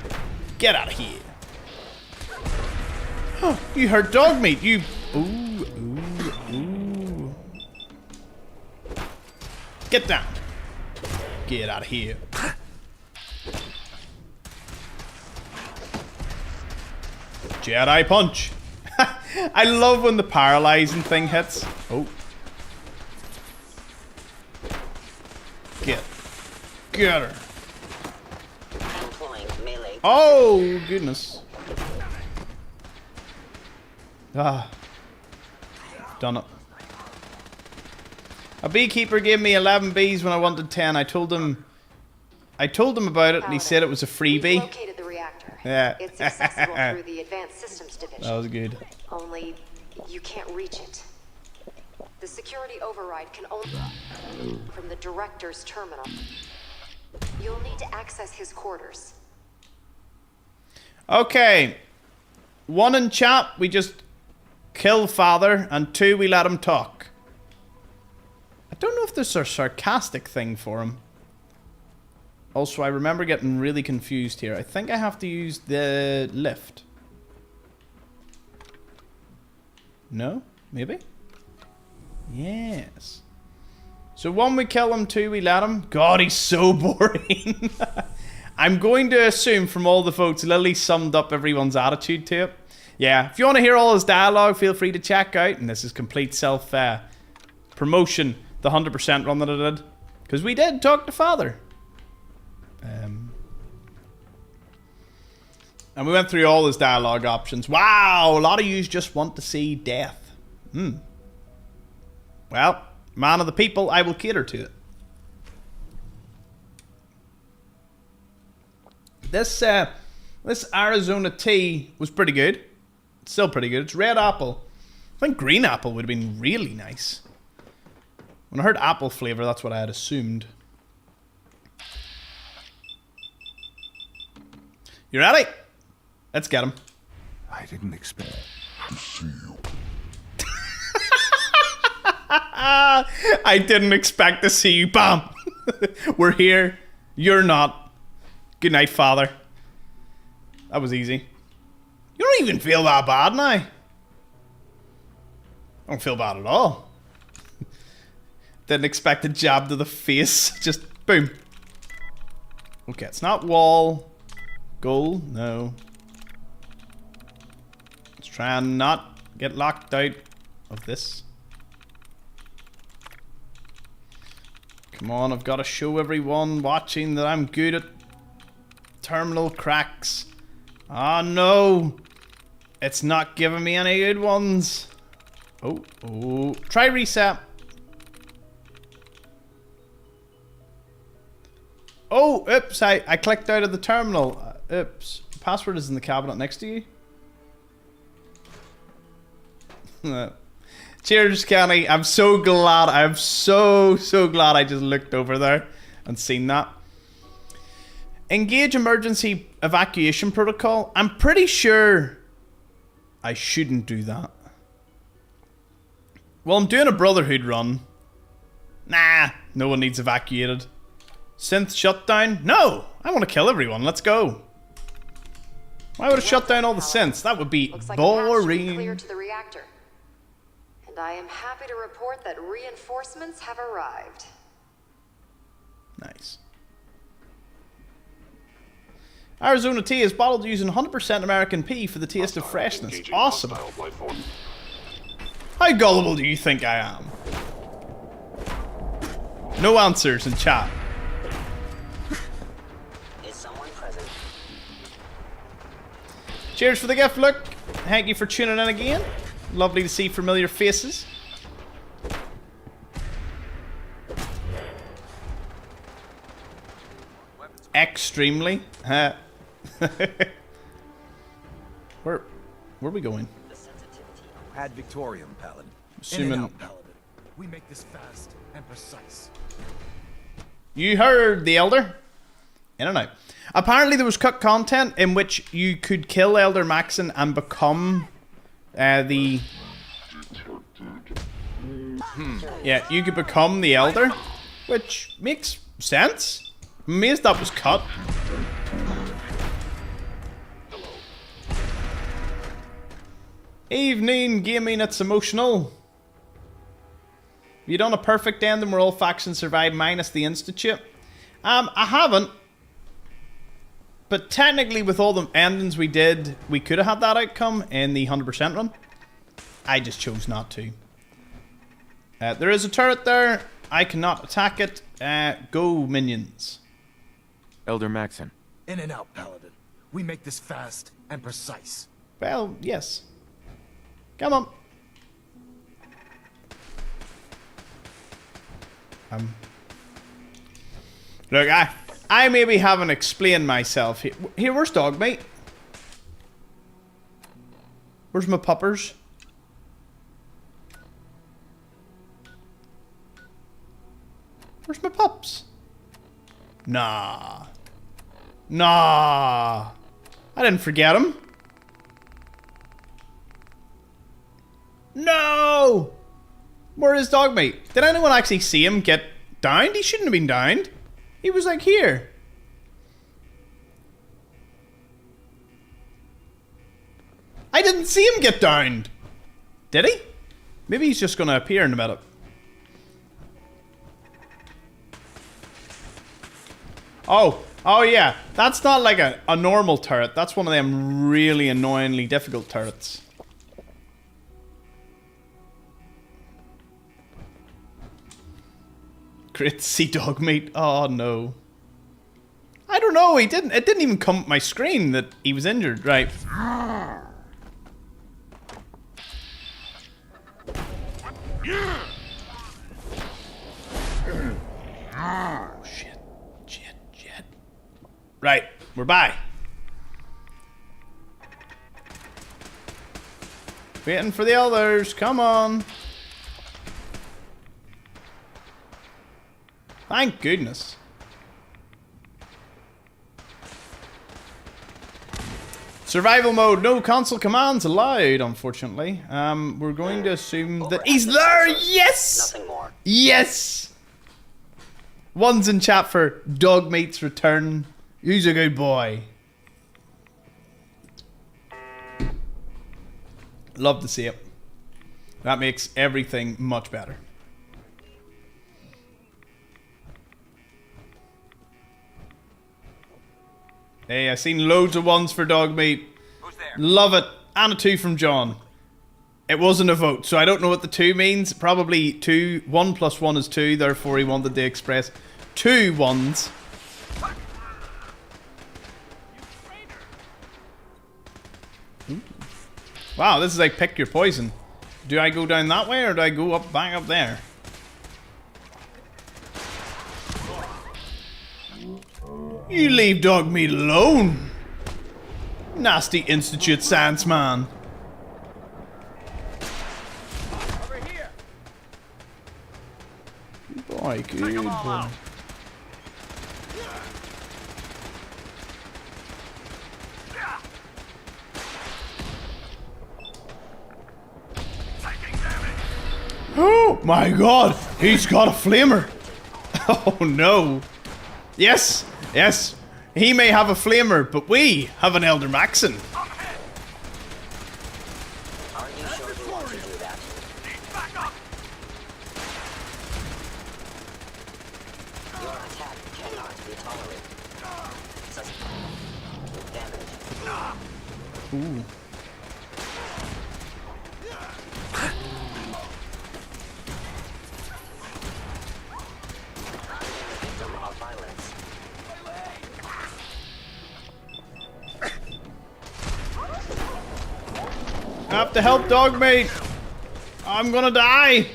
Get out of here. Oh, you heard dog meat. You. Ooh, ooh, ooh. Get down. Get out of here. Jedi punch. I love when the paralyzing thing hits. Oh. Get her. Oh, goodness. Ah. Done it. A beekeeper gave me 11 bees when I wanted 10. I told him about it and he said it was a freebie. Located the reactor. Yeah. It's accessible through the Advanced Systems Division. That was good. Only you can't reach it. The security override can only from the director's terminal. You'll need to access his quarters. Okay. 1 in chat, we just kill father, and 2, we let him talk. I don't know if there's a sarcastic thing for him. Also, I remember getting really confused here. I think I have to use the lift. No? Maybe? Yes. So 1, we kill him, 2, we let him. God, he's so boring. I'm going to assume from all the votes, Lily summed up everyone's attitude to it. Yeah, if you want to hear all his dialogue, feel free to check out. And this is complete self-promotion, the 100% run that I did. Because we did talk to father. And we went through all his dialogue options. Wow, a lot of yous just want to see death. Well, man of the people, I will cater to it. This Arizona tea was pretty good. It's still pretty good. It's red apple. I think green apple would have been really nice. When I heard apple flavor, that's what I had assumed. You ready? Let's get him. I didn't expect to see you. I didn't expect to see you. Bam! We're here. You're not. Good night, Father. That was easy. You don't even feel that bad now. I don't feel bad at all. Didn't expect a jab to the face. Just boom. Okay, it's not wall. Goal? No. Let's try and not get locked out of this. Come on, I've got to show everyone watching that I'm good at terminal cracks. Ah, no. It's not giving me any good ones. Oh. Try reset. Oh, oops, I clicked out of the terminal. Oops. The password is in the cabinet next to you. Cheers, Kenny. I'm so glad. I'm so glad I just looked over there and seen that. Engage emergency evacuation protocol. I'm pretty sure I shouldn't do that. Well, I'm doing a Brotherhood run. Nah, no one needs evacuated. Synth shutdown? No! I want to kill everyone. Let's go. Why would it shut down all the synths? That would be boring. Clear to the reactor. And I am happy to report that reinforcements have arrived. Nice. Arizona tea is bottled using 100% American pea for the taste of freshness. Awesome. How gullible do you think I am? No answers in chat. Is someone present? Cheers for the gift, look. Thank you for tuning in again. Lovely to see familiar faces. Extremely. Where are we going? Ad Victorium, Paladin. Assuming... In and out, Paladin. We make this fast and precise. You heard the Elder. In and out. Apparently there was cut content in which you could kill Elder Maxon and become the... Yeah, you could become the Elder, which makes sense. I'm amazed that was cut. Evening gaming, it's emotional. Have you done a perfect ending where all factions survive minus the Institute? I haven't. But technically with all the endings we did, we could have had that outcome in the 100% run. I just chose not to. There is a turret there. I cannot attack it. Go, minions. Elder Maxon. In and out, Paladin. We make this fast and precise. Well, yes. Come on. Look, I maybe haven't explained myself here. Here, where's Dogmate? Where's my puppers? Where's my pups? Nah. Nah. I didn't forget him. No! Where is Dogmate? Did anyone actually see him get downed? He shouldn't have been downed. He was like here. I didn't see him get downed. Did he? Maybe he's just gonna appear in a minute. Oh yeah. That's not like a normal turret. That's one of them really annoyingly difficult turrets. Great to see Dogmeat. Oh no. I don't know, it didn't even come up my screen that he was injured, right? Oh shit. Right, We're by. Waiting for the others. Come on. Thank goodness. Survival mode. No console commands allowed, unfortunately. We're going to assume that he's there. Yes! Nothing more. Yes! One's in chat for Dogmeat's return. Who's a good boy? Love to see it. That makes everything much better. Hey, I seen loads of ones for Dogmeat. Who's there? Love it. And a 2 from John. It wasn't a vote, so I don't know what the 2 means. Probably 2. 1 plus 1 is 2, therefore he wanted to express 2 ones. Wow, this is like pick your poison. Do I go down that way or do I go up back up there? You leave Dogmeat alone. Nasty Institute Science man. Over here. Boy, good boy. Oh my god, he's got a flamer. Oh no. Yes, yes, he may have a flamer, but we have an Elder Maxon. Are you sure you want to do that? Back up. Your attack cannot be tolerated. Damage. Ooh. Victim of violence. I have to help Dogmeat. I'm gonna die.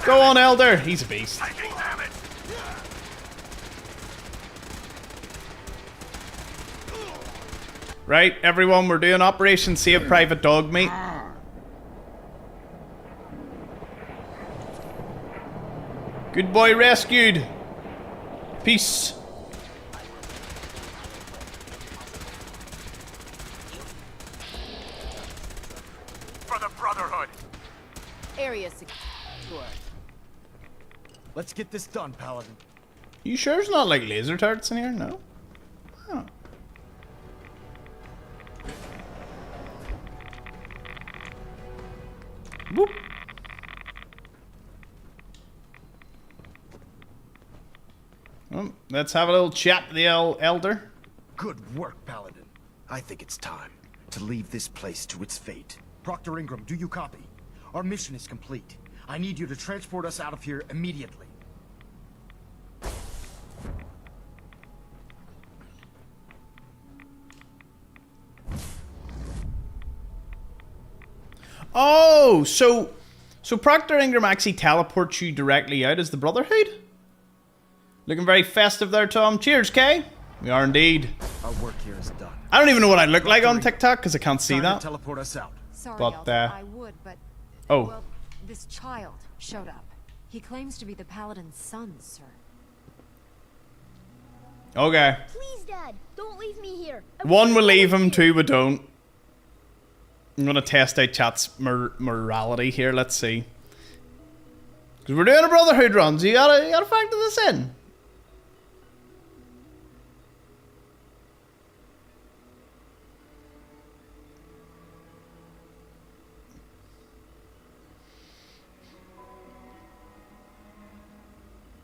Go on, Elder. He's a beast. Right, everyone, we're doing Operation Save Private Dogmeat. Good boy rescued. Peace. For the Brotherhood. Area secure. Let's get this done, Paladin. You sure it's not like laser turrets in here? No? Oh. Whoop. Well, let's have a little chat with the Elder. Good work, Paladin. I think it's time to leave this place to its fate. Proctor Ingram, do you copy? Our mission is complete. I need you to transport us out of here immediately. Oh, so Proctor Ingram actually teleports you directly out as the Brotherhood? Looking very festive there, Tom. Cheers, Kay. We are indeed. Our work here is done. I don't even know what I look like on TikTok because I can't see that. Teleport us out. Sorry, But, Elder, I would, but... Oh. Well, this child showed up. He claims to be the Paladin's son, sir. Okay. Please, Dad, don't leave me here. One, we leave him. Two, we don't. I'm going to test out chat's morality here. Let's see. Because we're doing a Brotherhood run, so you gotta factor this in.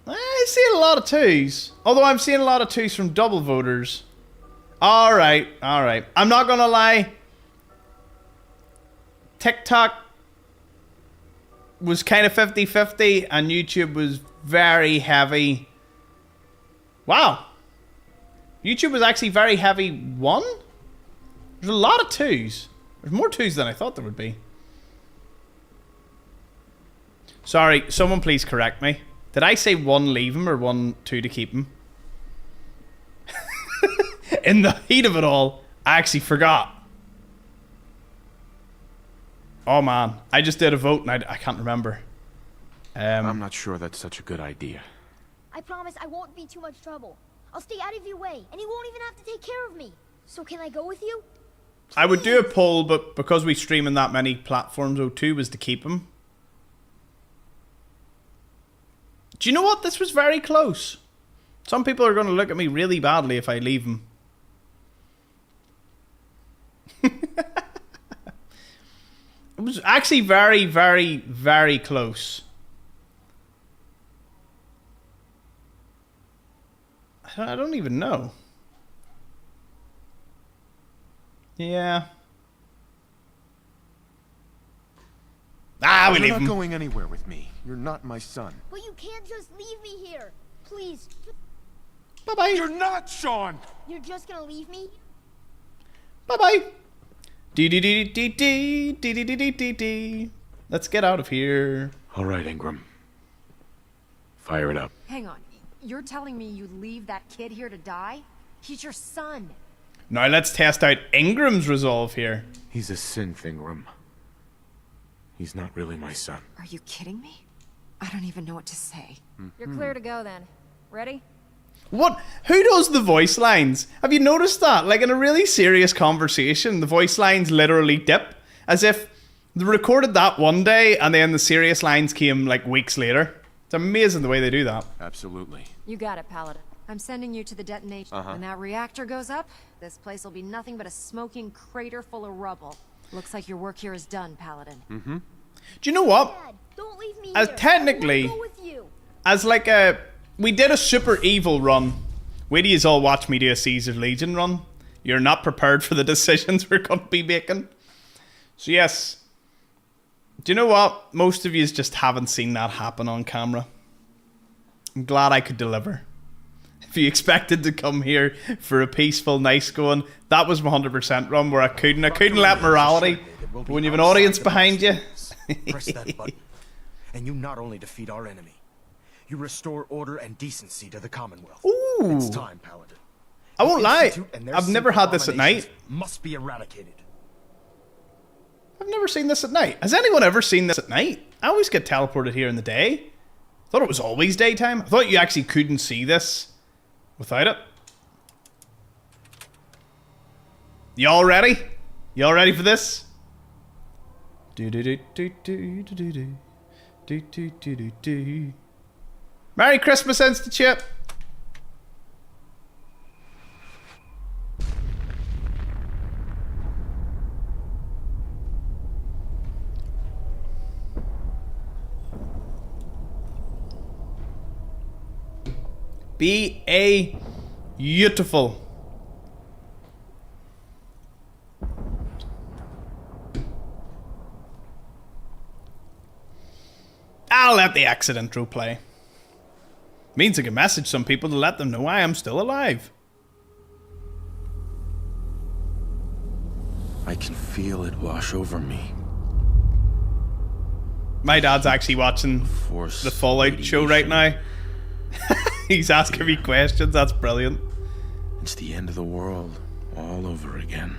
I see a lot of twos. Although I'm seeing a lot of twos from double voters. Alright, alright. I'm not gonna lie. TikTok was kind of 50-50 and YouTube was very heavy. Wow. YouTube was actually very heavy one? There's a lot of twos. There's more twos than I thought there would be. Sorry, someone please correct me. Did I say 1 leave him or 1, 2 to keep him? In the heat of it all, I actually forgot. Oh man, I just did a vote and I can't remember. I'm not sure that's such a good idea. I promise I won't be too much trouble. I'll stay out of your way, and you won't even have to take care of me. So can I go with you? Please. I would do a poll, but because we stream in that many platforms, O2 was to keep him. Do you know what? This was very close. Some people are going to look at me really badly if I leave him. It was actually very, very, very close. I don't even know. Yeah. We leave him. You're not going anywhere with me. You're not my son. But you can't just leave me here. Please. Bye-bye. You're not, Sean! You're just gonna leave me? Bye-bye. D-D-D-D-D-D-D-D-D-D-D. Let's get out of here. All right, Ingram. Fire it up. Hang on. You're telling me you'd leave that kid here to die? He's your son. Now let's test out Ingram's resolve here. He's a synth, Ingram. He's not really my son. Are you kidding me? I don't even know what to say. You're clear to go then. Ready? What? Who does the voice lines? Have you noticed that? Like in a really serious conversation, the voice lines literally dip. As if they recorded that one day and then the serious lines came like weeks later. It's amazing the way they do that. Absolutely. You got it, Paladin. I'm sending you to the detonation. When that reactor goes up, this place will be nothing but a smoking crater full of rubble. Looks like your work here is done, Paladin. Do you know what? Dad, don't leave me As here. technically, I wanna go with you. as like we did a super evil run. Wait till you all watch me do a Caesar's Legion run. You're not prepared for the decisions we're going to be making. So yes. Do you know what? Most of you just haven't seen that happen on camera. I'm glad I could deliver. If you expected to come here for a peaceful, nice going, that was 100% run where I couldn't let morality. But when you have an audience behind you. Press that button, and you not only defeat our enemy, you restore order and decency to the Commonwealth. Ooh. It's time, Paladin. I won't lie. And their I've never had this at night. abominations Must be eradicated. I've never seen this at night. Has anyone ever seen this at night? I always get teleported here in the day. I thought it was always daytime. I thought you actually couldn't see this without it. Y'all ready? Y'all ready for this? Merry Christmas, Institute! Be a beautiful. I'll let the exit intro play. Means I can message some people to let them know I am still alive. I can feel it wash over me. My dad's actually watching the Fallout show right now. He's asking me questions. That's brilliant. It's the end of the world all over again.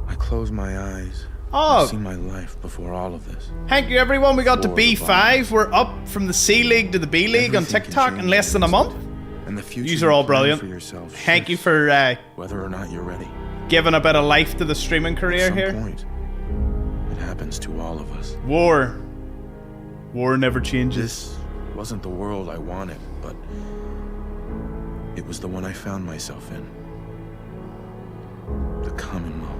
I close my eyes. I've seen my life before all of this. Thank you, everyone. We got to B5. We're up from the C League to the B League on TikTok in less than a month. And the future These are all brilliant. for yourself Thank you for whether or not you're ready. Giving a bit of life to the streaming career At some here. point, it happens to all of us. War never changes. This wasn't the world I wanted, but it was the one I found myself in. The Commonwealth.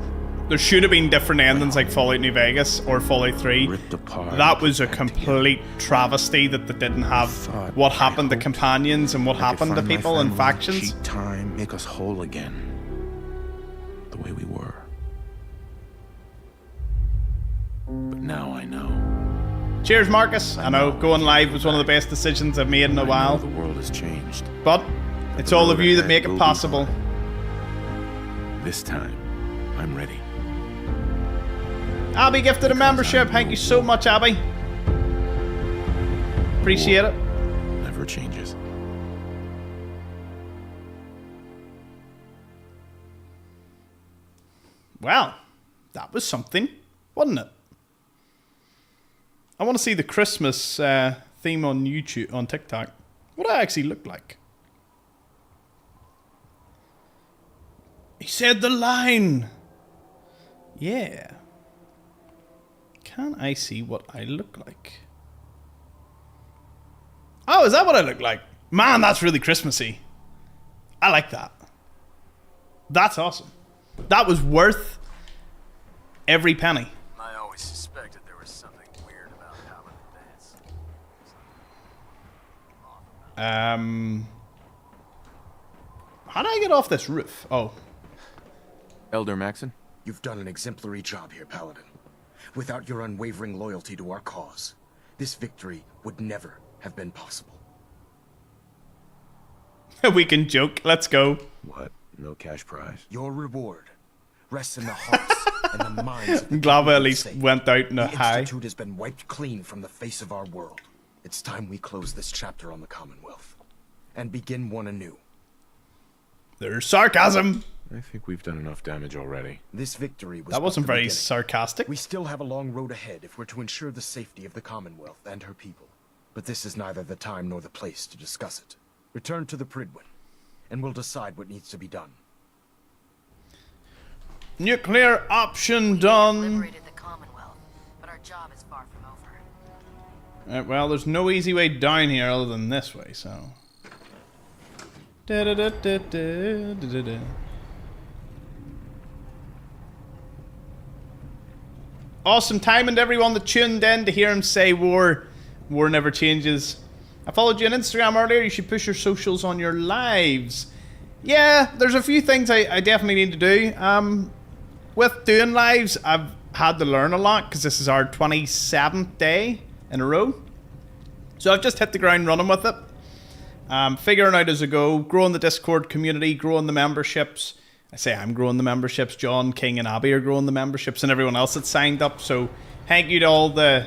There should have been different endings like Fallout New Vegas or Fallout 3. Ripped apart. That was a complete travesty that they didn't have what happened to companions and what happened to people and factions. Cheat time, make us whole again. The way we were. But now I know. Cheers, Marcus. I know going live was one of the best decisions I've made in a while. The world has changed. But it's all of you that make it possible. This time, I'm ready. Abby gifted a membership. Thank you so much, Abby. Appreciate it. Never changes. Well, that was something, wasn't it? I want to see the Christmas theme on YouTube, on TikTok. What I actually look like. He said the line. Yeah. Can I see what I look like? Oh, is that what I look like? Man, that's really Christmassy. I like that. That's awesome. That was worth every penny. I always suspected there was something weird about Paladin Dance. How do I get off this roof? Oh. Elder Maxon? You've done an exemplary job here, Paladin. Without your unwavering loyalty to our cause, this victory would never have been possible. We can joke. Let's go. What? No cash prize? Your reward rests in the hearts and the minds of the Glava at least went out in a The high. Institute has been wiped clean from the face of our world. It's time we close this chapter on the Commonwealth and begin one anew. There's sarcasm. I think we've done enough damage already. This victory was That wasn't but the very beginning. sarcastic. We still have a long road ahead if we're to ensure the safety of the Commonwealth and her people. But this is neither the time nor the place to discuss it. Return to the Pridwin, and we'll decide what needs to be done. Nuclear option done. Liberated the Commonwealth, but our job is far from over. Well, there's no easy way down here other than this way, so. Da-da-da-da-da-da-da-da. Awesome timing to everyone that tuned in to hear him say war never changes. I followed you on Instagram earlier. You should push your socials on your lives. Yeah, there's a few things I definitely need to do. With doing lives, I've had to learn a lot because this is our 27th day in a row. So I've just hit the ground running with it. Figuring out as I go, growing the Discord community, growing the memberships. I say I'm growing the memberships. John, King, and Abby are growing the memberships, and everyone else that's signed up. So thank you to all the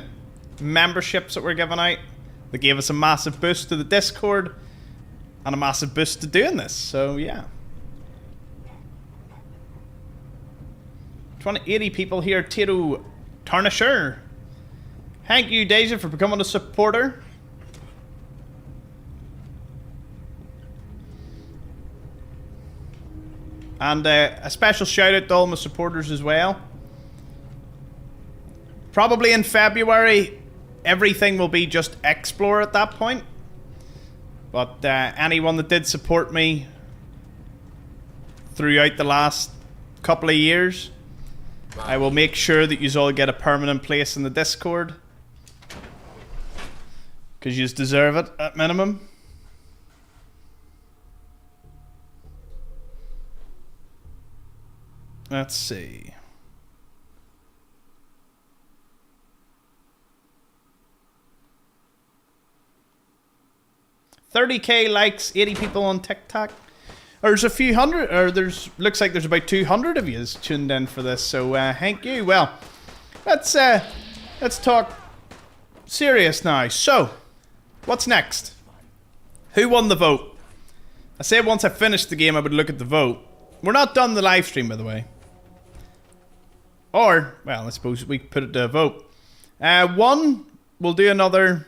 memberships that we're giving out. They gave us a massive boost to the Discord and a massive boost to doing this. So yeah. 80 people here. Tito Tarnisher. Thank you, Deja, for becoming a supporter. And a special shout out to all my supporters as well. Probably in February, everything will be just Explore at that point. But anyone that did support me throughout the last couple of years, I will make sure that you all get a permanent place in the Discord. Because you deserve it at minimum. Let's see. $30K likes, 80 people on TikTok. There's a few hundred, or looks like there's about 200 of you tuned in for this. So thank you. Well, let's talk serious now. So, what's next? Who won the vote? I said once I finished the game, I would look at the vote. We're not done the live stream, by the way. Or, well, I suppose we could put it to a vote. One, we'll do another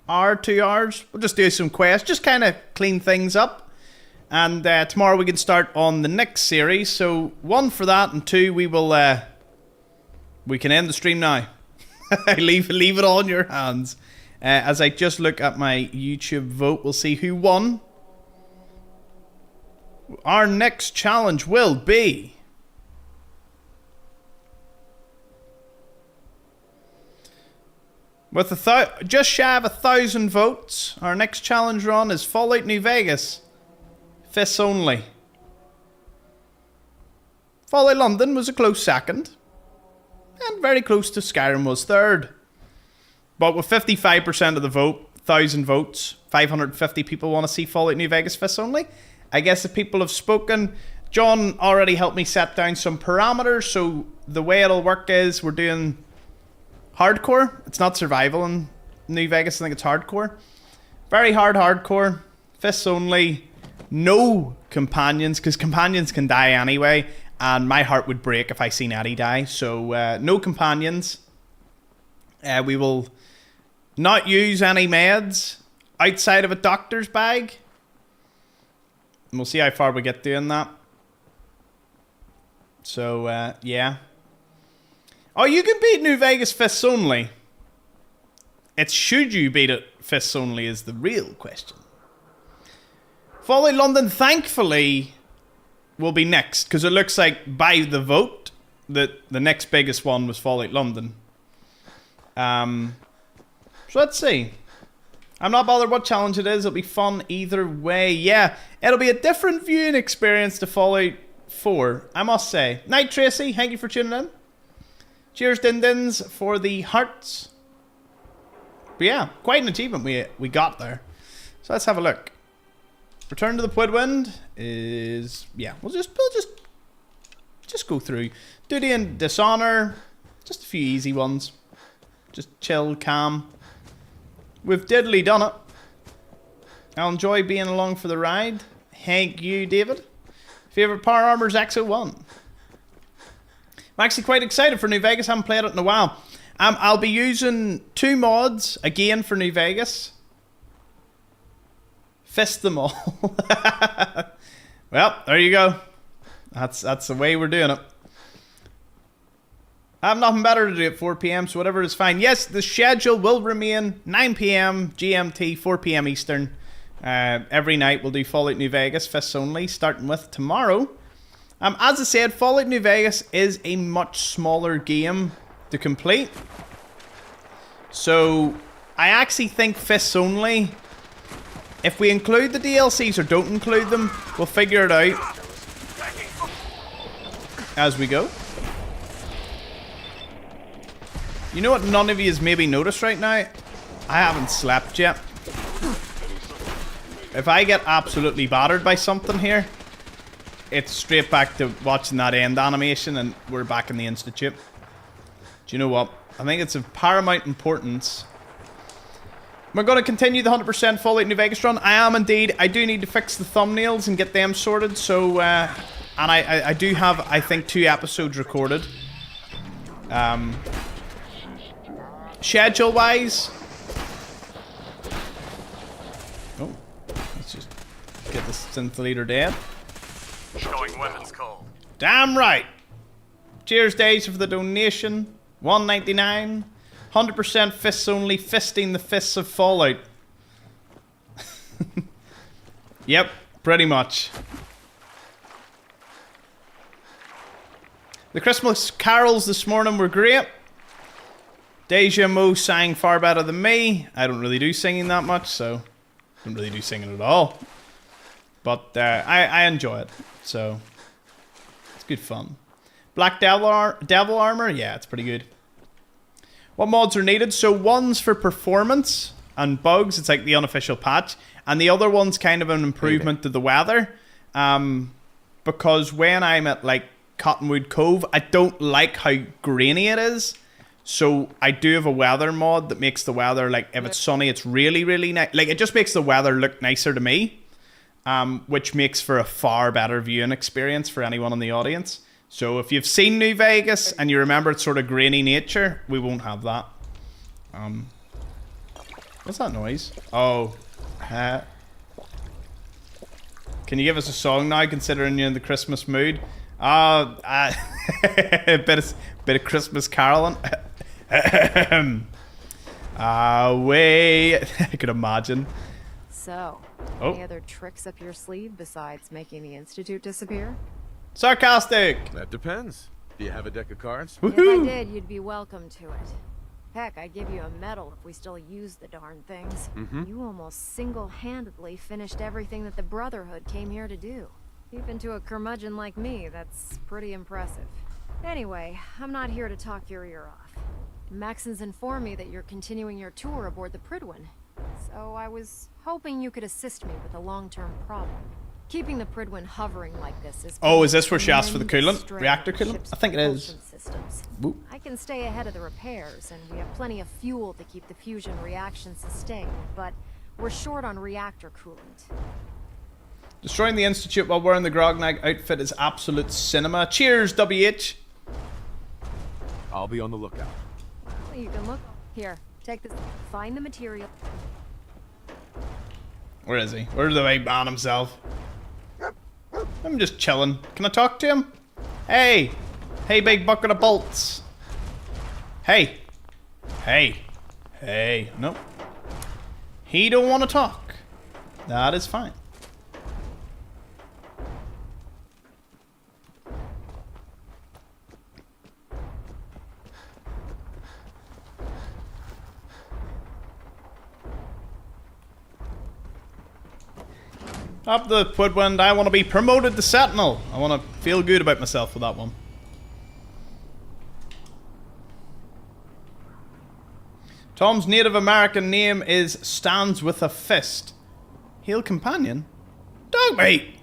hour, 2 hours. We'll just do some quests, just kind of clean things up. And tomorrow we can start on the next series. So, one for that, and two, we can end the stream now. leave it all in your hands. As I just look at my YouTube vote, we'll see who won. Our next challenge will be... with just shy of 1,000 votes, our next challenge run is Fallout New Vegas. Fists only. Fallout London was a close second. And very close to Skyrim was third. But with 55% of the vote, 1,000 votes, 550 people want to see Fallout New Vegas Fists only. I guess if people have spoken John already helped me set down some parameters, so the way it'll work is we're doing hardcore. It's not survival in New Vegas, I think it's hardcore. Very hard hardcore. Fists only. No companions, because companions can die anyway, and my heart would break if I seen Eddie die. So no companions. We will not use any meds outside of a doctor's bag. And we'll see how far we get doing that. So, yeah. Oh, you can beat New Vegas fists only. It's should you beat it fists only is the real question. Fallout London, thankfully, will be next. Because it looks like, by the vote, that the next biggest one was Fallout London. So let's see. I'm not bothered what challenge it is. It'll be fun either way. Yeah, it'll be a different viewing experience to Fallout 4, I must say. Night Tracy, thank you for tuning in. Cheers, Din-Dins, for the hearts. But yeah, quite an achievement we got there. So let's have a look. Return to the Pwidwind is... Yeah, we'll just go through. Duty and Dishonor. Just a few easy ones. Just chill, calm. We've diddly done it. I'll enjoy being along for the ride. Thank you, David. Favorite Power Armor's XO1. I'm actually quite excited for New Vegas. I haven't played it in a while. I'll be using 2 mods again for New Vegas. Fist them all. Well, there you go. That's the way we're doing it. I have nothing better to do at 4 PM, so whatever is fine. Yes, the schedule will remain 9 PM GMT, 4 PM Eastern. Every night we'll do Fallout New Vegas, fists only, starting with tomorrow. As I said, Fallout New Vegas is a much smaller game to complete. So, I actually think fists only... If we include the DLCs or don't include them, we'll figure it out as we go. You know what none of you has maybe noticed right now? I haven't slept yet. If I get absolutely battered by something here, it's straight back to watching that end animation and we're back in the Institute. Do you know what? I think it's of paramount importance. We're going to continue the 100% Fallout New Vegas run. I am indeed. I do need to fix the thumbnails and get them sorted. So, and I do have, I think, 2 episodes recorded. Schedule-wise... Oh, let's just get the synth leader dead. Showing when it's cold. Damn right! Cheers, Daisy, for the donation. $1.99. 100% fists only, fisting the fists of Fallout. Yep, pretty much. The Christmas carols this morning were great. Deja Mo sang far better than me. I don't really do singing that much, so I don't really do singing at all. But I enjoy it, so it's good fun. Black Devil Armor, yeah, it's pretty good. What mods are needed? So one's for performance and bugs. It's like the unofficial patch. And the other one's kind of an improvement to the weather. Because when I'm at like Cottonwood Cove, I don't like how grainy it is. So I do have a weather mod that makes the weather, like if it's sunny, it's really, really nice. Like it just makes the weather look nicer to me. Which makes for a far better viewing experience for anyone in the audience. So if you've seen New Vegas and you remember its sort of grainy nature, we won't have that. What's that noise? Oh. Can you give us a song now, considering you're in the Christmas mood? A bit of Christmas caroling. Away. I could imagine. So, any other tricks up your sleeve besides making the Institute disappear? Sarcastic! That depends. Do you have a deck of cards? If I did, you'd be welcome to it. Heck, I'd give you a medal if we still used the darn things. You almost single-handedly finished everything that the Brotherhood came here to do. Even to a curmudgeon like me, that's pretty impressive. Anyway, I'm not here to talk your ear off. Maxon's informed me that you're continuing your tour aboard the Pridwin. So I was hoping you could assist me with a long-term problem. Keeping the Pridwin hovering like this is... Oh, is this where she asked for the coolant? strain Reactor on coolant? ship's I think it is. propulsion systems. Whoop. I can stay ahead of the repairs, and we have plenty of fuel to keep the fusion reaction sustained, but we're short on reactor coolant. Destroying the Institute while wearing the Grognag outfit is absolute cinema. Cheers, WH. I'll be on the lookout. Well, you can look. Here, take this. Find the material. Where is he? Where's the big man himself? I'm just chilling. Can I talk to him? Hey! Hey, big bucket of bolts. Hey! Hey! Hey! Nope. He don't want to talk. That is fine. Up the Pridwin, I want to be promoted to Sentinel. I want to feel good about myself with that one. Tom's Native American name is Stands with a Fist. Hail companion? Dogmeat!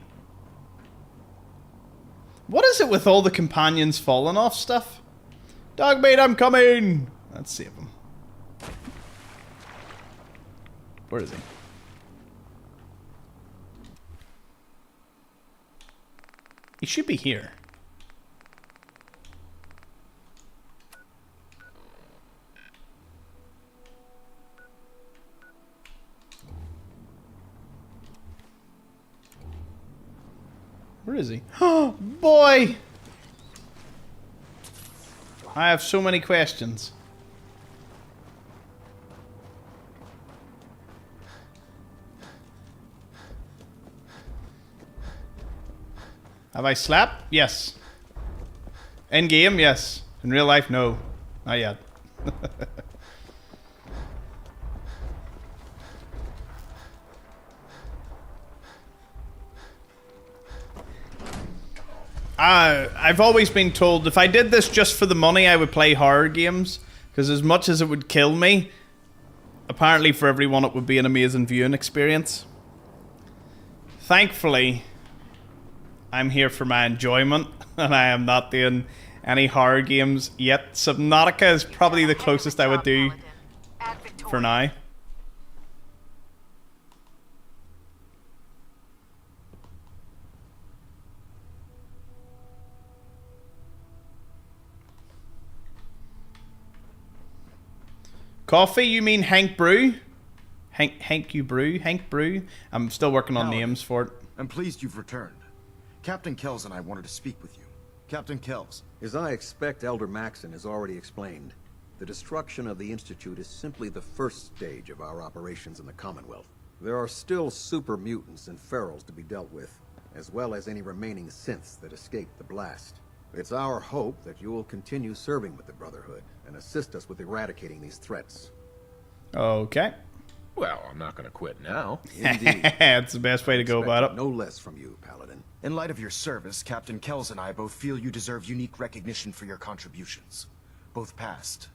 What is it with all the companions falling off stuff? Dogmeat, I'm coming! Let's save him. Where is he? He should be here. Where is he? Oh, boy! I have so many questions. Have I slapped? Yes. In game, yes. In real life, no. Not yet. I've always been told if I did this just for the money, I would play horror games. Because as much as it would kill me, apparently for everyone it would be an amazing viewing experience. Thankfully, I'm here for my enjoyment, and I am not doing any horror games yet. Subnautica is probably the closest I would do for now. Coffee, you mean Hank Brew? Hank you brew? Hank Brew? I'm still working on names for it. I'm pleased you've returned. Captain Kells and I wanted to speak with you. Captain Kells. As I expect Elder Maxon has already explained, the destruction of the Institute is simply the first stage of our operations in the Commonwealth. There are still super mutants and ferals to be dealt with, as well as any remaining synths that escaped the blast. It's our hope that you will continue serving with the Brotherhood and assist us with eradicating these threats. Okay. Well, I'm not going to quit now. Indeed. That's the best way to go about it. No less from you, Paladin. In light of your service, Captain Kells and I both feel you deserve unique recognition for your contributions, both past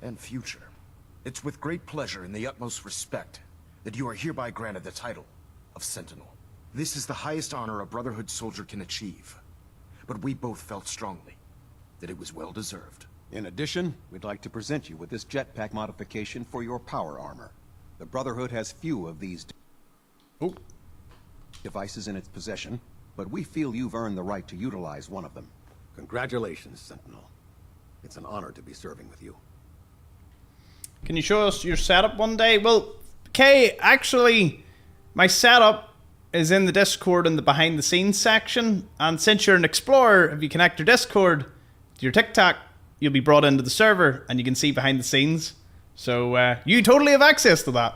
and future. It's with great pleasure and the utmost respect that you are hereby granted the title of Sentinel. This is the highest honor a Brotherhood soldier can achieve, but we both felt strongly that it was well deserved. In addition, we'd like to present you with this jetpack modification for your power armor. The Brotherhood has few of these devices in its possession, but we feel you've earned the right to utilize one of them. Congratulations, Sentinel. It's an honor to be serving with you. Can you show us your setup one day? Well, Kay, actually, my setup is in the Discord in the behind the scenes section, and since you're an explorer, if you connect your Discord to your TikTok, you'll be brought into the server and you can see behind the scenes. So you totally have access to that.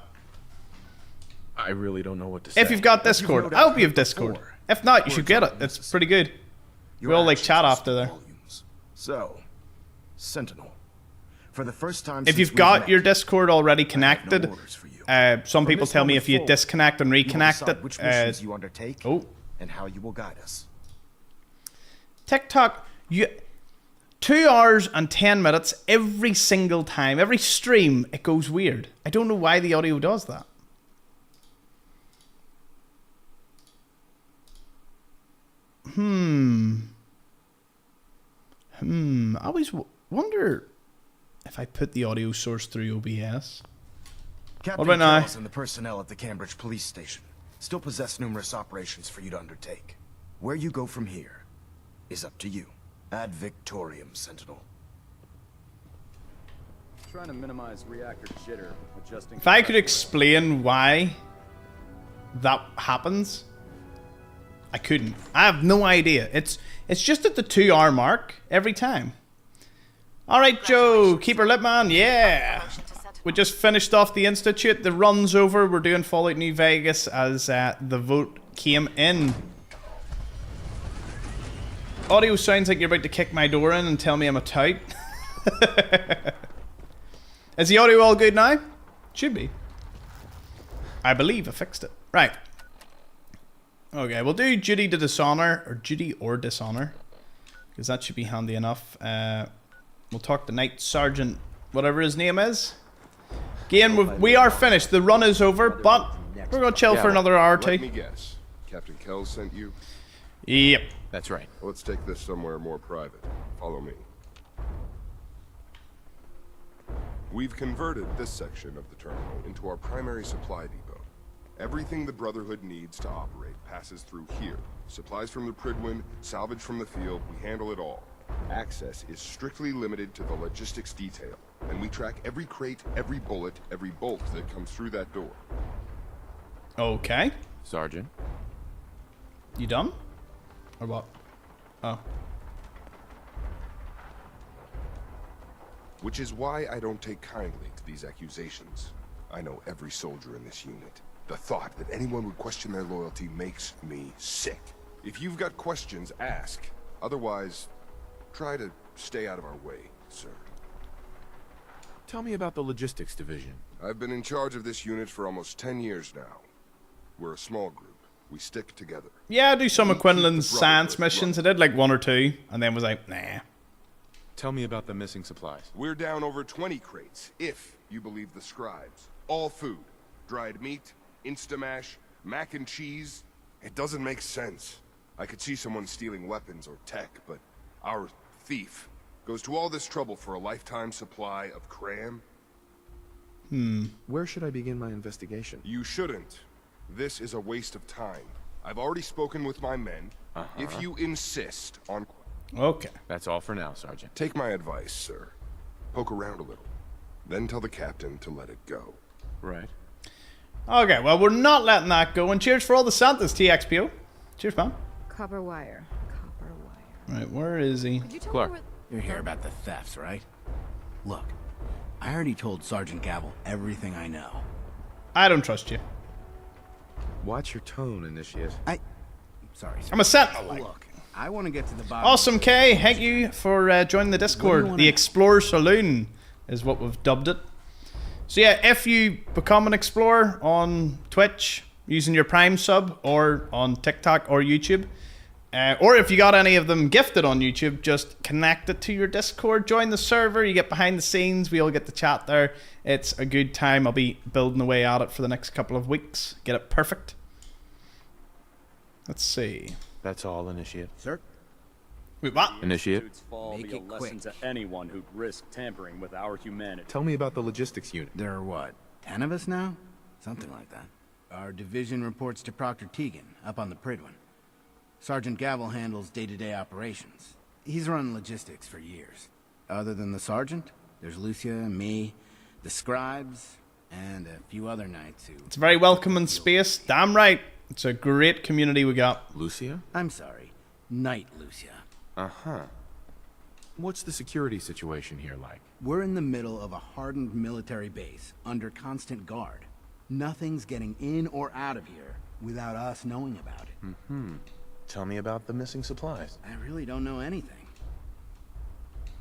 I really don't know what to say. If you've got Discord. I hope you have Discord. If not, you should get it. It's pretty good. We all like chat after there. So, Sentinel, for the first time if you've got your Discord already connected, some people tell me if you disconnect and reconnect it, which missions you undertake and how you will guide us. TikTok, 2 hours and 10 minutes every single time, every stream, it goes weird. I don't know why the audio does that. I always wonder if I put the audio source through OBS. Captain What about now? Kells and the personnel at the Cambridge police station still possess numerous operations for you to undertake. Where you go from here is up to you. Ad Victoriam, Sentinel. Trying to minimize reactor jitter, adjusting. If I could explain why that happens, I couldn't. I have no idea. It's just at the 2-hour mark every time. Alright, Joe, keep her lit, man. Yeah. We just finished off the Institute. The run's over. We're doing Fallout New Vegas as the vote came in. Audio sounds like you're about to kick my door in and tell me I'm a tout. Is the audio all good now? Should be. I believe I fixed it. Right. Okay, we'll do duty to dishonor, or duty or dishonor, because that should be handy enough. We'll talk to Night Sergeant, whatever his name is. Again, we are finished. The run is over, but we're going to chill for another hour or two. Let me guess. Captain Kells sent you? Yep. That's right. Let's take this somewhere more private. Follow me. We've converted this section of the terminal into our primary supply depot. Everything the Brotherhood needs to operate passes through here. Supplies from the Pridwin, salvage from the field, we handle it all. Access is strictly limited to the logistics detail, and we track every crate, every bullet, every bolt that comes through that door. Okay. Sergeant. You done? Or what? Oh. Which is why I don't take kindly to these accusations. I know every soldier in this unit. The thought that anyone would question their loyalty makes me sick. If you've got questions, ask. Otherwise, try to stay out of our way, sir. Tell me about the logistics division. I've been in charge of this unit for almost 10 years now. We're a small group. We stick together. Yeah, I do some of Quinlan's science missions. I did like 1 or 2, and then was like, nah. Tell me about the missing supplies. We're down over 20 crates, if you believe the scribes. All food. Dried meat, Instamash, mac and cheese. It doesn't make sense. I could see someone stealing weapons or tech, but our thief goes to all this trouble for a lifetime supply of cram? Where should I begin my investigation? You shouldn't. This is a waste of time. I've already spoken with my men. If you insist on... Okay. That's all for now, Sergeant. Take my advice, sir. Poke around a little. Then tell the captain to let it go. Right. Okay, well, we're not letting that go. And cheers for all the Santas, TXPO. Cheers, man. Copper wire. Copper wire. Right, where is he? Clark. You're here about the thefts, right? Look, I already told Sergeant Gavel everything I know. I don't trust you. Watch your tone, Initiate. Sorry, sir. I'm a sentinel, like. Look, I want to get to the bottom. Awesome, K. Thank you for joining the Discord. The Explorer Saloon is what we've dubbed it. So yeah, if you become an Explorer on Twitch using your Prime sub, or on TikTok or YouTube, or if you got any of them gifted on YouTube, just connect it to your Discord, join the server, you get behind the scenes, we all get to chat there. It's a good time. I'll be building away at it for the next couple of weeks. Get it perfect. Let's see. That's all, Initiate. Sir? Wait, what? Initiate. Make it quick. To anyone who'd risk tampering with our humanity. Tell me about the logistics unit. There are what, 10 of us now? Something like that. Our division reports to Proctor Teagan, up on the Pridwin. Sergeant Gavel handles day-to-day operations. He's run logistics for years. Other than the sergeant, there's Lucia, me, the scribes, and a few other knights who... It's a very welcoming space. Damn right. It's a great community we got. Lucia? I'm sorry. Knight Lucia. Uh-huh. What's the security situation here like? We're in the middle of a hardened military base, under constant guard. Nothing's getting in or out of here without us knowing about it. Tell me about the missing supplies. I really don't know anything.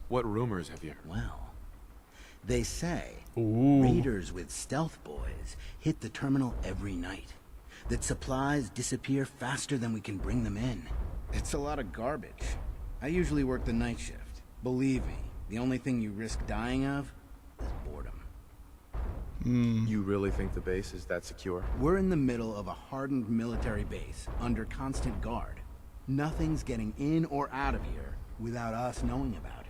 What rumors have you heard? Well, they say Ooh. raiders with stealth boys hit the terminal every night. That supplies disappear faster than we can bring them in. It's a lot of garbage. I usually work the night shift. Believe me, the only thing you risk dying of is boredom. You really think the base is that secure? We're in the middle of a hardened military base, under constant guard. Nothing's getting in or out of here without us knowing about it.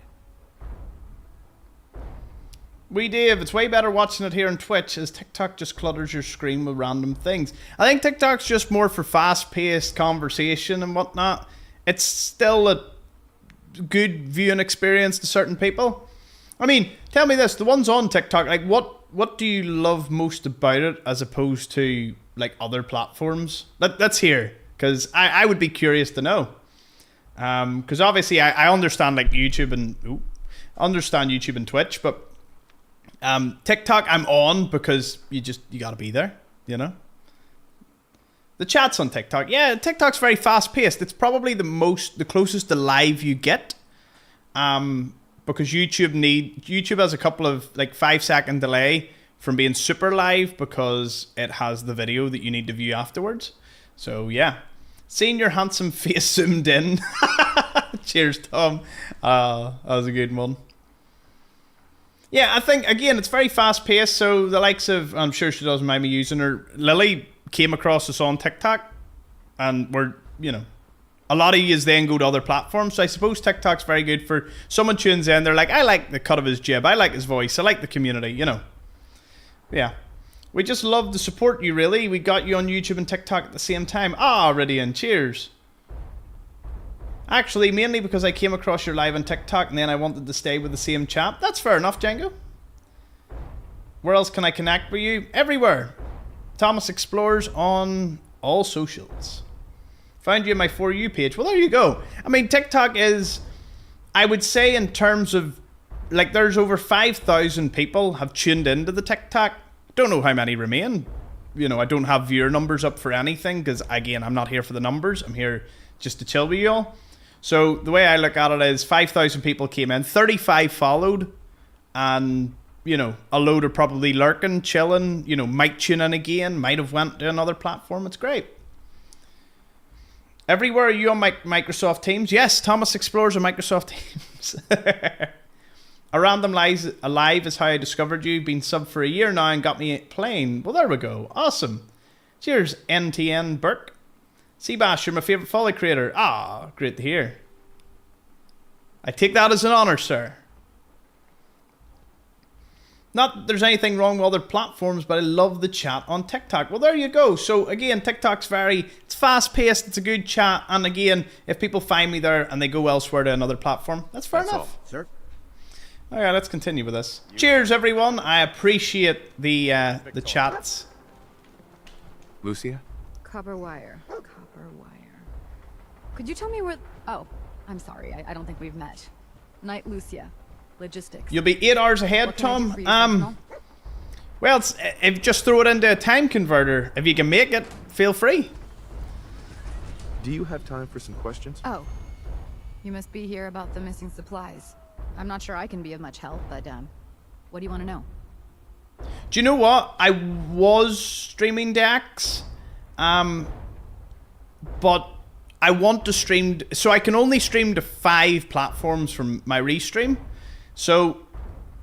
We Dave, it's way better watching it here on Twitch as TikTok just clutters your screen with random things. I think TikTok's just more for fast-paced conversation and whatnot. It's still a good viewing experience to certain people. I mean, tell me this, the ones on TikTok, like what do you love most about it as opposed to like other platforms? Let's hear, because I would be curious to know. Because obviously I understand like YouTube and Twitch, but TikTok I'm on because you gotta be there, you know. The chats on TikTok, yeah, TikTok's very fast paced. It's probably the closest to live you get, because YouTube has a couple of like 5-second delay from being super live because it has the video that you need to view afterwards. So yeah, seeing your handsome face zoomed in. Cheers, Tom. That was a good one. Yeah, I think, again, it's very fast-paced, so the likes of, I'm sure she doesn't mind me using her, Lily came across us on TikTok, and we're, you know, a lot of you then go to other platforms, so I suppose TikTok's very good for someone tunes in, they're like, I like the cut of his jib, I like his voice, I like the community, you know. Yeah. We just love to support you, really. We got you on YouTube and TikTok at the same time. Ah, Ridian, cheers. Actually, mainly because I came across your live on TikTok and then I wanted to stay with the same chat. That's fair enough, Django. Where else can I connect with you? Everywhere. Thomas Explores on all socials. Found you in my For You page. Well, there you go. I mean, TikTok is, I would say in terms of, like, there's over 5,000 people have tuned into the TikTok. Don't know how many remain. You know, I don't have viewer numbers up for anything because, again, I'm not here for the numbers. I'm here just to chill with you all. So the way I look at it is 5,000 people came in, 35 followed, and, you know, a load are probably lurking, chilling, you know, might tune in again, might have went to another platform. It's great. Everywhere, are you on Microsoft Teams? Yes, Thomas Explores on Microsoft Teams. A random alive is how I discovered you. Been sub for a year now and got me playing. Well, there we go. Awesome. Cheers, NTN Burke. Seabass, you're my favourite folly creator. Ah, great to hear. I take that as an honour, sir. Not that there's anything wrong with other platforms, but I love the chat on TikTok. Well, there you go. So, again, TikTok's it's fast-paced, it's a good chat, and again, if people find me there and they go elsewhere to another platform, that's fair enough. All, sir. Alright, let's continue with this. Cheers, everyone. I appreciate the chats. Lucia? Copper wire. Could you tell me where... Oh, I'm sorry. I don't think we've met. Knight Lucia. Logistics. You'll be 8 hours ahead, Tom. Well, if just throw it into a time converter. If you can make it, feel free. Do you have time for some questions? Oh. You must be here about the missing supplies. I'm not sure I can be of much help, but, what do you want to know? Do you know what? I was streaming Dax, but I want to stream... So I can only stream to 5 platforms from my restream. So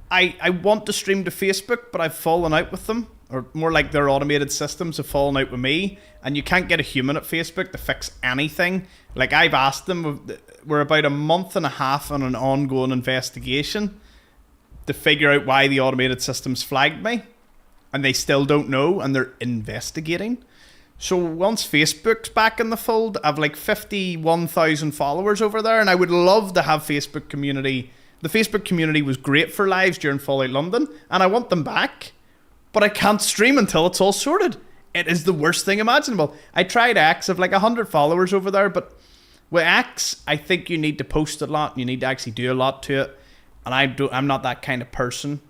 I want to stream to Facebook, but I've fallen out with them. Or more like their automated systems have fallen out with me. And you can't get a human at Facebook to fix anything. Like, I've asked them, we're about a month and a half on an ongoing investigation to figure out why the automated systems flagged me. And they still don't know, and they're investigating. So once Facebook's back in the fold, I've like 51,000 followers over there, and I would love to have Facebook community. The Facebook community was great for lives during Fallout London, and I want them back. But I can't stream until it's all sorted. It is the worst thing imaginable. I tried X, I've like 100 followers over there, but with X, I think you need to post a lot. You need to actually do a lot to it. And I'm not that kind of person.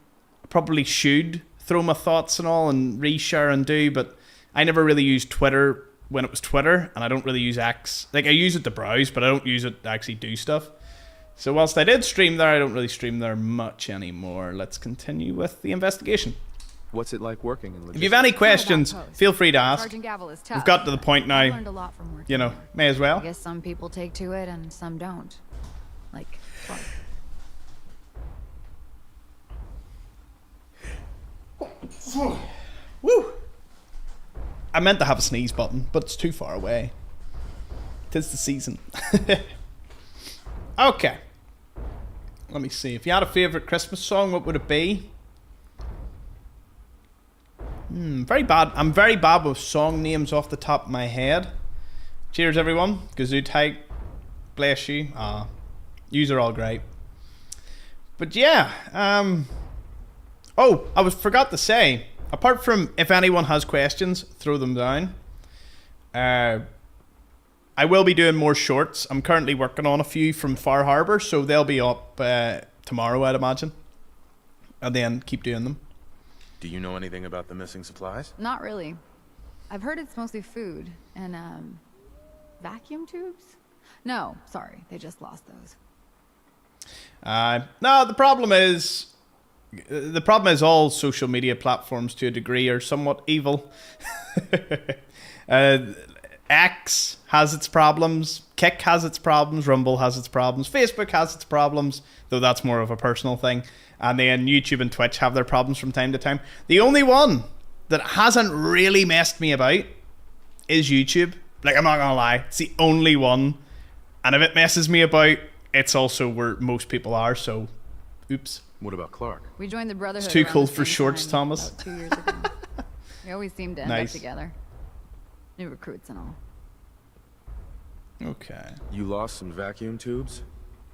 I probably should throw my thoughts and all and reshare and do, but I never really used Twitter when it was Twitter, and I don't really use X. Like, I use it to browse, but I don't use it to actually do stuff. So whilst I did stream there, I don't really stream there much anymore. Let's continue with the investigation. What's it like working in logistics? If you have any questions, feel free to ask. Sergeant Gavel is tough. We've got to the point now, learned a lot from working you know, there. may as well. I guess some people take to it and some don't. Like, fun. Woo! I meant to have a sneeze button, but it's too far away. 'Tis the season. Okay. Let me see. If you had a favourite Christmas song, what would it be? Very bad. I'm very bad with song names off the top of my head. Cheers, everyone. Gesundheit. Bless you. Yous are all great. But yeah. Oh, I forgot to say. Apart from if anyone has questions, throw them down. I will be doing more shorts. I'm currently working on a few from Far Harbor, so they'll be up tomorrow, I'd imagine. And then keep doing them. Do you know anything about the missing supplies? Not really. I've heard it's mostly food and, vacuum tubes? No, sorry, they just lost those. No, the problem is all social media platforms to a degree are somewhat evil. X has its problems, Kick has its problems, Rumble has its problems, Facebook has its problems, though that's more of a personal thing. And then YouTube and Twitch have their problems from time to time. The only one that hasn't really messed me about is YouTube. Like, I'm not gonna lie, it's the only one. And if it messes me about, it's also where most people are, so oops. What about Clark? We joined the Brotherhood. It's too around cold the for same shorts, time, Thomas. about 2 years ago. We always seem to end up Nice. together. New recruits and all. Okay. You lost some vacuum tubes?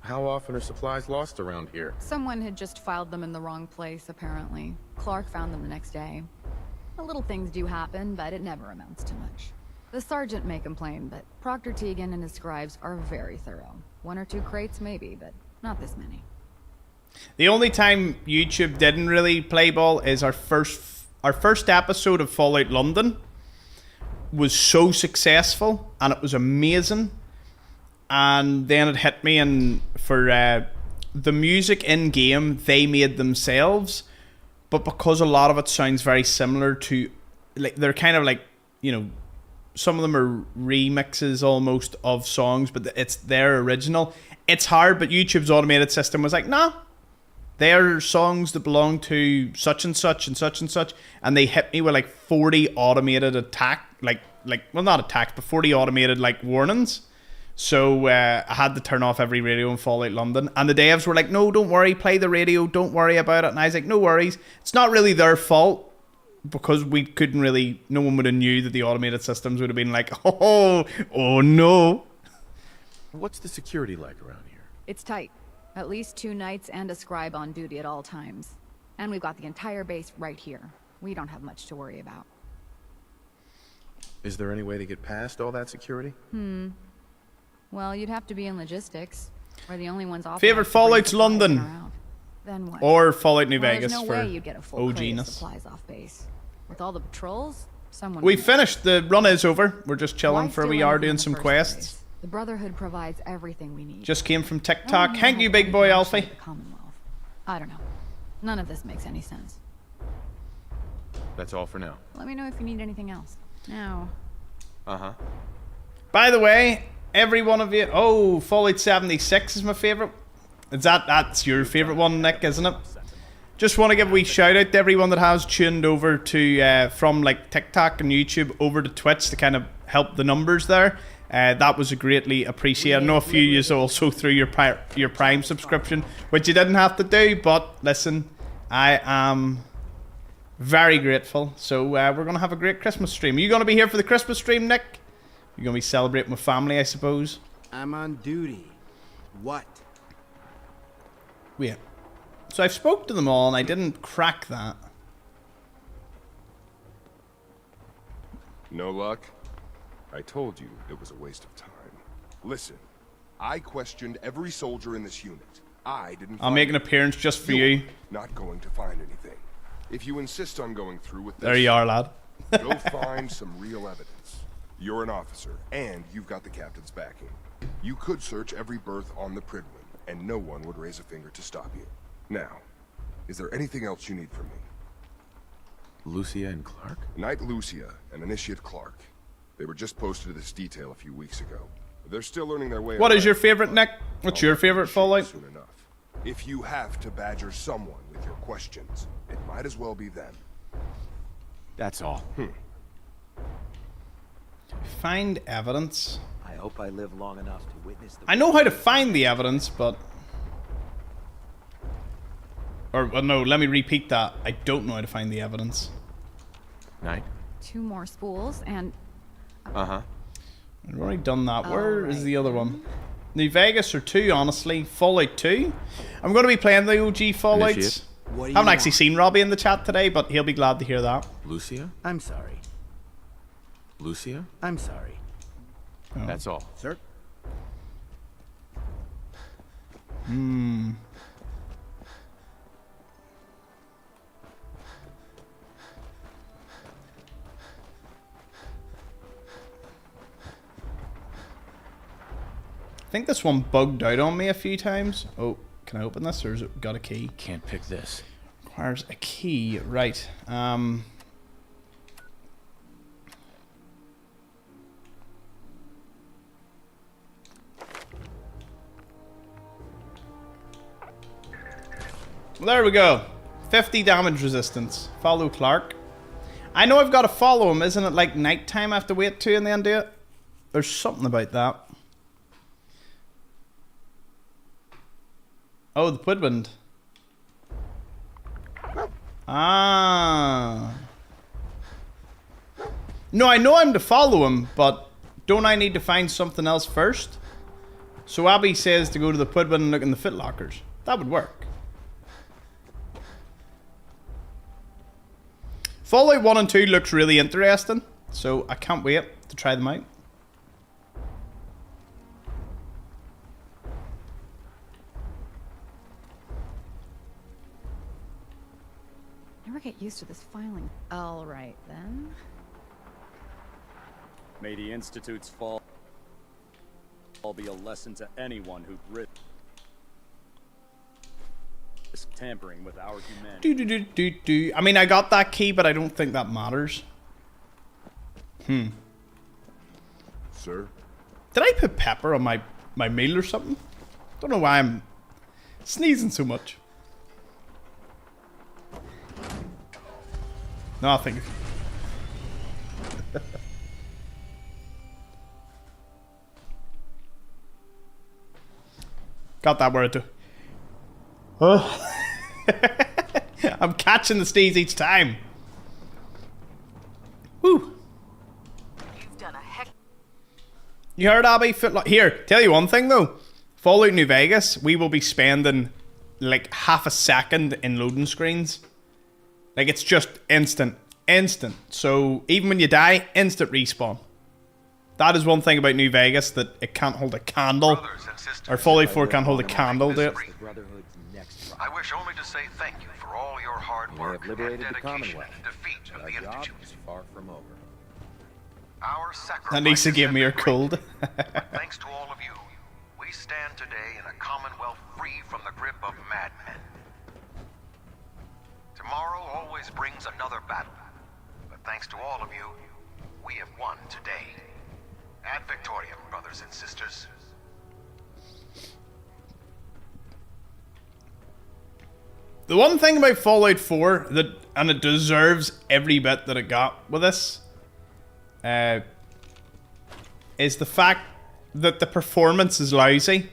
How often are supplies lost around here? Someone had just filed them in the wrong place, apparently. Clark found them the next day. The little things do happen, but it never amounts to much. The sergeant may complain, but Proctor Teagan and his scribes are very thorough. 1 or 2 crates, maybe, but not this many. The only time YouTube didn't really play ball is our first episode of Fallout London was so successful and it was amazing. And then it hit me, and for the music in game, they made themselves, but because a lot of it sounds very similar to, like, they're kind of like, you know, some of them are remixes almost of songs, but it's their original. It's hard, but YouTube's automated system was like, nah, they're songs that belong to such and such and such and such, and they hit me with like 40 automated well, not attacks, but 40 automated like warnings. So I had to turn off every radio in Fallout London, and the devs were like, no, don't worry, play the radio, don't worry about it. And I was like, no worries, it's not really their fault, because we couldn't really, no one would have knew that the automated systems would have been like, oh no. What's the security like around here? It's tight. At least 2 knights and a scribe on duty at all times. And we've got the entire base right here. We don't have much to worry about. Is there any way to get past all that security? Well, you'd have to be in logistics. We're the only ones off. Favorite Fallout's London. Then what? Or Fallout New Vegas there's no for way you'd get a full crate of OGness. supplies off base. With all the patrols, someone. We would- finished. The run is over. We're just chilling Why for a steal wee hour anything in doing the some first quests. place? The Brotherhood provides everything we need. Just came from No TikTok. one Thank has you, big boy anything Alfie. like the Commonwealth. I don't know. None of this makes any sense. That's all for now. Let me know if you need anything else. Now. Uh-huh. By the way, every one of you. Oh, Fallout 76 is my favorite. That's your favorite one, Nick, isn't it? Just want to give a wee shout out to everyone that has tuned over to from like TikTok and YouTube over to Twitch to kind of help the numbers there. That was greatly appreciated. I know a few of you also through your Prime subscription, which you didn't have to do, but listen, I am very grateful. So we're going to have a great Christmas stream. Are you going to be here for the Christmas stream, Nick? You're going to be celebrating with family, I suppose. I'm on duty. What? Wait. So I've spoke to them all and I didn't crack that. No luck? I told you it was a waste of time. Listen, I questioned every soldier in this unit. I didn't I'll make an appearance just for you. Not going to find anything. If you insist on going through with this... There you are, lad. Go find some real evidence. You're an officer, and you've got the captain's backing. You could search every berth on the Pridwin, and no one would raise a finger to stop you. Now, is there anything else you need from me? Lucia and Clark? Knight Lucia and Initiate Clark. They were just posted to this detail a few weeks ago. They're still learning their way. What is your around, favorite, but Nick? What's your favorite Fallout? Soon enough. If you have to badger someone with your questions, it might as well be them. That's all. Find evidence. I hope I live long enough to witness the... I know how to find the evidence, but... Or, well, no, let me repeat that. I don't know how to find the evidence. Knight? 2 more spools and... Uh-huh. I've already done that. Where is the other one? New Vegas or 2, honestly. Fallout 2? I'm going to be playing the OG Fallouts. Haven't actually seen Robbie in the chat today, but he'll be glad to hear that. Lucia? I'm sorry. Lucia? I'm sorry. Oh. That's all. Sir? I think this one bugged out on me a few times. Oh, can I open this or has it got a key? Can't pick this. Requires a key, right. There we go. 50 damage resistance. Follow Clark. I know I've got to follow him. Isn't it like nighttime I have to wait 2 and then do it? There's something about that. Oh, the Woodwind. Ah. No, I know I'm to follow him, but don't I need to find something else first? So Abby says to go to the Woodwind and look in the footlockers. That would work. Fallout 1 and 2 looks really interesting, so I can't wait to try them out. Never get used to this filing. All right, then. May the Institute's fall be a lesson to anyone who'd risk tampering with our humanity. I mean, I got that key, but I don't think that matters. Sir? Did I put pepper on my meal or something? Don't know why I'm sneezing so much. Nothing. Got that word too. Oh. I'm catching the sneeze each time. Woo. You've done a heck. You heard, Abby? Here, tell you one thing though. Fallout New Vegas, we will be spending like half a second in loading screens. Like, it's just instant. Instant. So, even when you die, instant respawn. That is one thing about New Vegas, that it can't hold a candle. Or Fallout 4 can't hold a candle to it. I wish only to say thank you for all your hard work and dedication in defeat of the Institute. Far from over. Our sacrifices Anissa gave me her cold. thanks to all of you, we stand today in a commonwealth free from the grip of madmen. Tomorrow always brings another battle, but thanks to all of you, we have won today. Ad Victoriam, brothers and sisters. The one thing about Fallout 4, and it deserves every bit that it got with this, is the fact that the performance is lousy.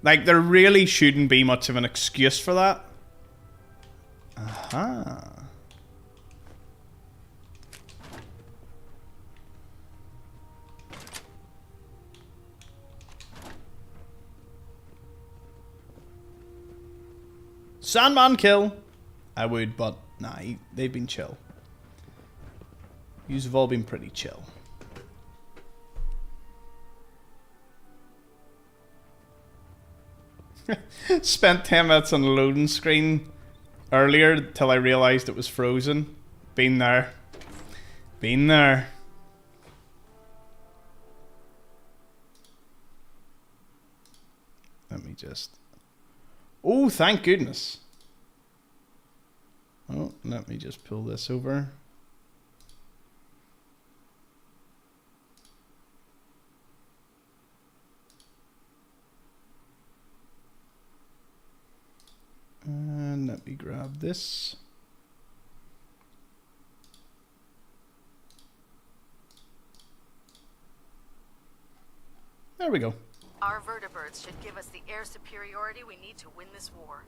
Like, there really shouldn't be much of an excuse for that. Aha. Sandman kill. I would, but nah, they've been chill. Yous have all been pretty chill. Spent 10 minutes on the loading screen earlier till I realised it was frozen. Been there. Been there. Let me just... Oh, thank goodness. Oh, let me just pull this over. And let me grab this. There we go. Our vertibirds should give us the air superiority we need to win this war.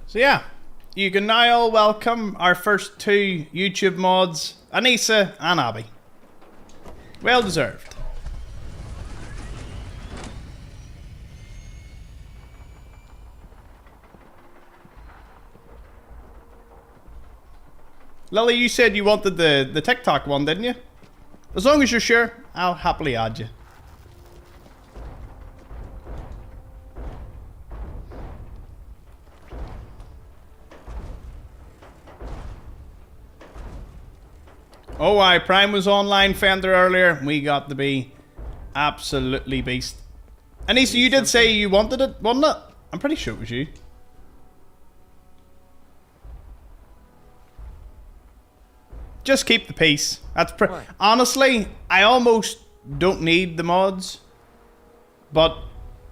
So yeah, you can now all welcome our first 2 YouTube mods, Anissa and Abby. Well deserved. Lily, you said you wanted the TikTok one, didn't you? As long as you're sure, I'll happily add you. Oh, Prime was online Fender earlier. We got to be absolutely beast. Anissa, you did say you wanted it, wasn't it? I'm pretty sure it was you. Just keep the peace. That's honestly, I almost don't need the mods, but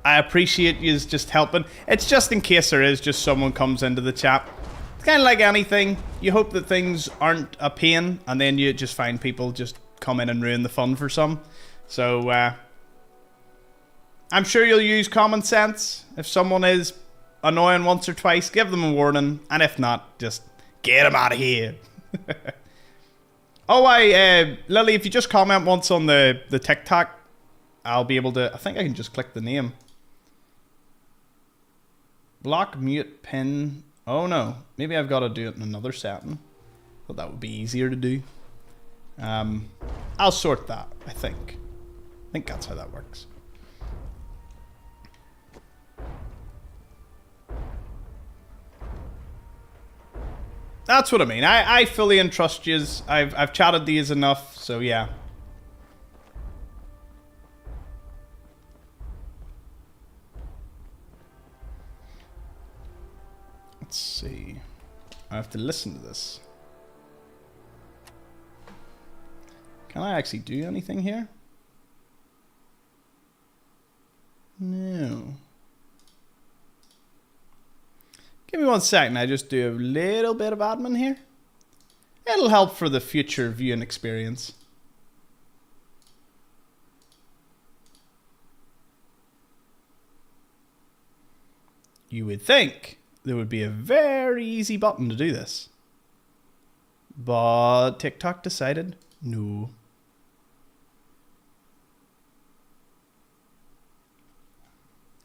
I appreciate you just helping. It's just in case there is just someone comes into the chat. It's kind of like anything. You hope that things aren't a pain, and then you just find people just come in and ruin the fun for some. So I'm sure you'll use common sense. If someone is annoying once or twice, give them a warning, and if not, just get them out of here. Oh, Lily, if you just comment once on the TikTok, I'll be able to... I think I can just click the name. Block, mute, pin... Oh, no. Maybe I've got to do it in another setting. But that would be easier to do. I'll sort that, I think. I think that's how that works. That's what I mean. I fully entrust yous. I've chatted these enough, so yeah. Let's see. I have to listen to this. Can I actually do anything here? No. Give me 1 second, I just do a little bit of admin here. It'll help for the future viewing experience. You would think there would be a very easy button to do this. But TikTok decided no.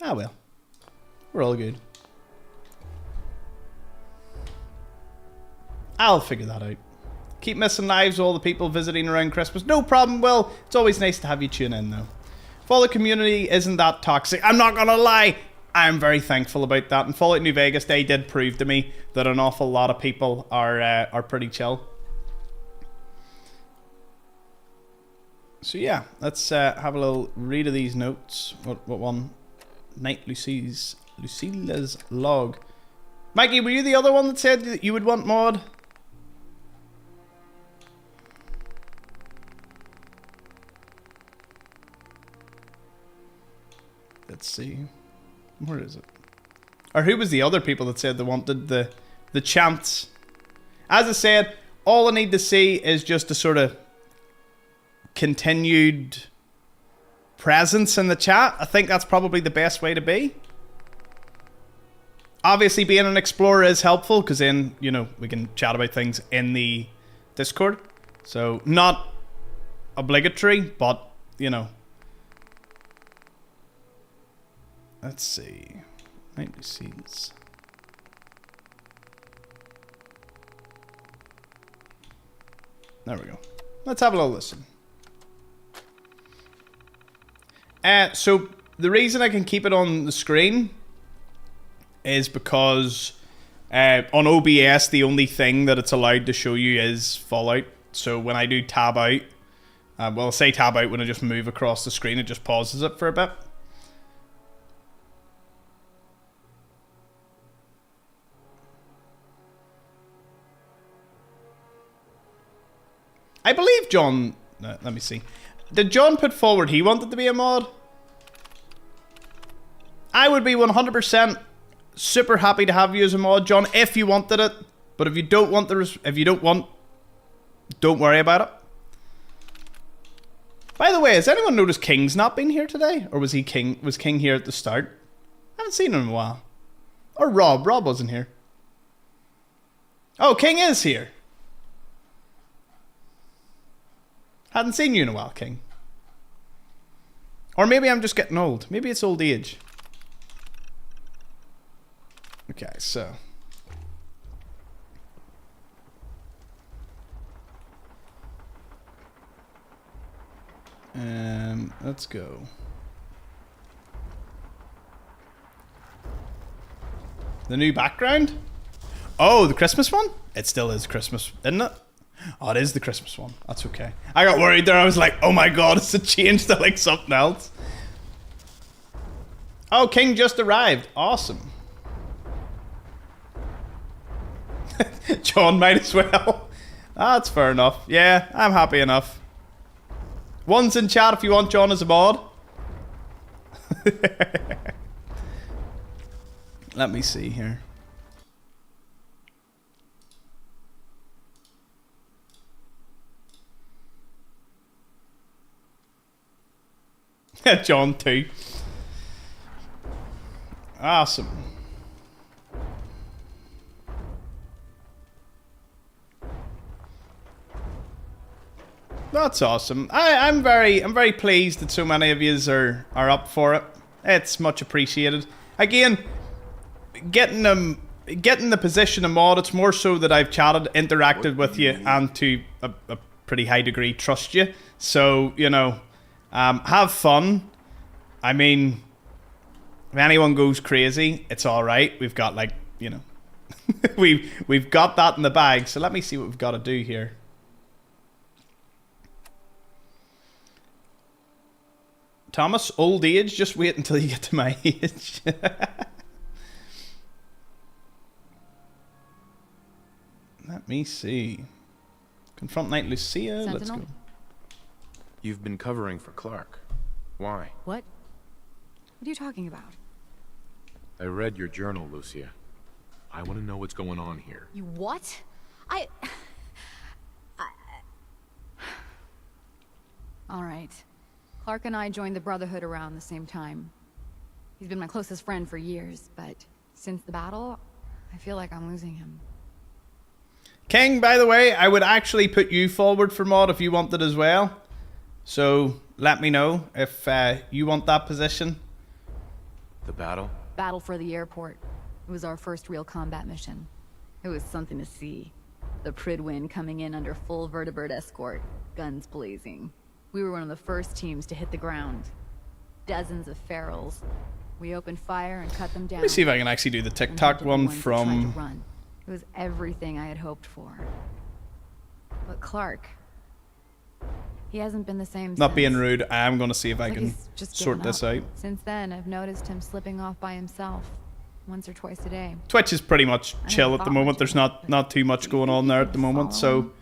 Ah well. We're all good. I'll figure that out. Keep missing lives, all the people visiting around Christmas. No problem, Will. It's always nice to have you tune in, though. Fallout community isn't that toxic. I'm not gonna lie. I'm very thankful about that. And Fallout New Vegas, they did prove to me that an awful lot of people are pretty chill. So yeah, let's have a little read of these notes. What one? Night Lucy's Lucila's log. Mikey, were you the other one that said that you would want mod? Let's see. Where is it? Or who was the other people that said they wanted the chance? As I said, all I need to see is just a sort of continued presence in the chat. I think that's probably the best way to be. Obviously, being an explorer is helpful because then, you know, we can chat about things in the Discord. So, not obligatory, but, you know. Let's see. Nightly scenes. There we go. Let's have a little listen. So the reason I can keep it on the screen is because on OBS the only thing that it's allowed to show you is Fallout. So when I do tab out, well, I'll say tab out when I just move across the screen, it just pauses it for a bit. I believe John... let me see. Did John put forward he wanted to be a mod? I would be 100% super happy to have you as a mod, John, if you wanted it. But if you don't want don't worry about it. By the way, has anyone noticed King's not been here today? Or was King here at the start? I haven't seen him in a while. Or Rob. Rob wasn't here. Oh, King is here. Hadn't seen you in a while, King. Or maybe I'm just getting old. Maybe it's old age. Okay, so. Let's go. The new background? Oh, the Christmas one? It still is Christmas, isn't it? Oh, it is the Christmas one. That's okay. I got worried there. I was like, oh my god, it's a change to like something else. Oh, King just arrived. Awesome. John might as well. That's fair enough. Yeah, I'm happy enough. One's in chat if you want John as a mod. Let me see here. John too. Awesome. That's awesome. I'm very pleased that so many of yous are up for it. It's much appreciated. Again, getting the position of mod, it's more so that I've chatted, interacted with you, and to a pretty high degree trust you. So, you know, have fun. I mean, if anyone goes crazy, it's alright. We've got like, you know, we've got that in the bag. So let me see what we've got to do here. Thomas, old age, just wait until you get to my age. Let me see. Confront Knight Lucia. Sentinel? Let's go. You've been covering for Clark. Why? What? What are you talking about? I read your journal, Lucia. I want to know what's going on here. You what? All right. Clark and I joined the Brotherhood around the same time. He's been my closest friend for years, but since the battle, I feel like I'm losing him. King, by the way, I would actually put you forward for mod if you wanted as well. So let me know if you want that position. The battle? Battle for the airport. It was our first real combat mission. It was something to see. The Pridwin coming in under full vertibird escort, guns blazing. We were one of the first teams to hit the ground. Dozens of ferals. We opened fire and cut them down. Let me see if I can actually do the TikTok one from... Run. It was everything I had hoped for. But Clark... he hasn't been the same Not since. being rude, I am going to see if I can He's just sort given this up. out. Since then, I've noticed him slipping off by himself. Once or twice a day. Twitch is pretty much chill at the moment. There's not too much going on there at the moment, so...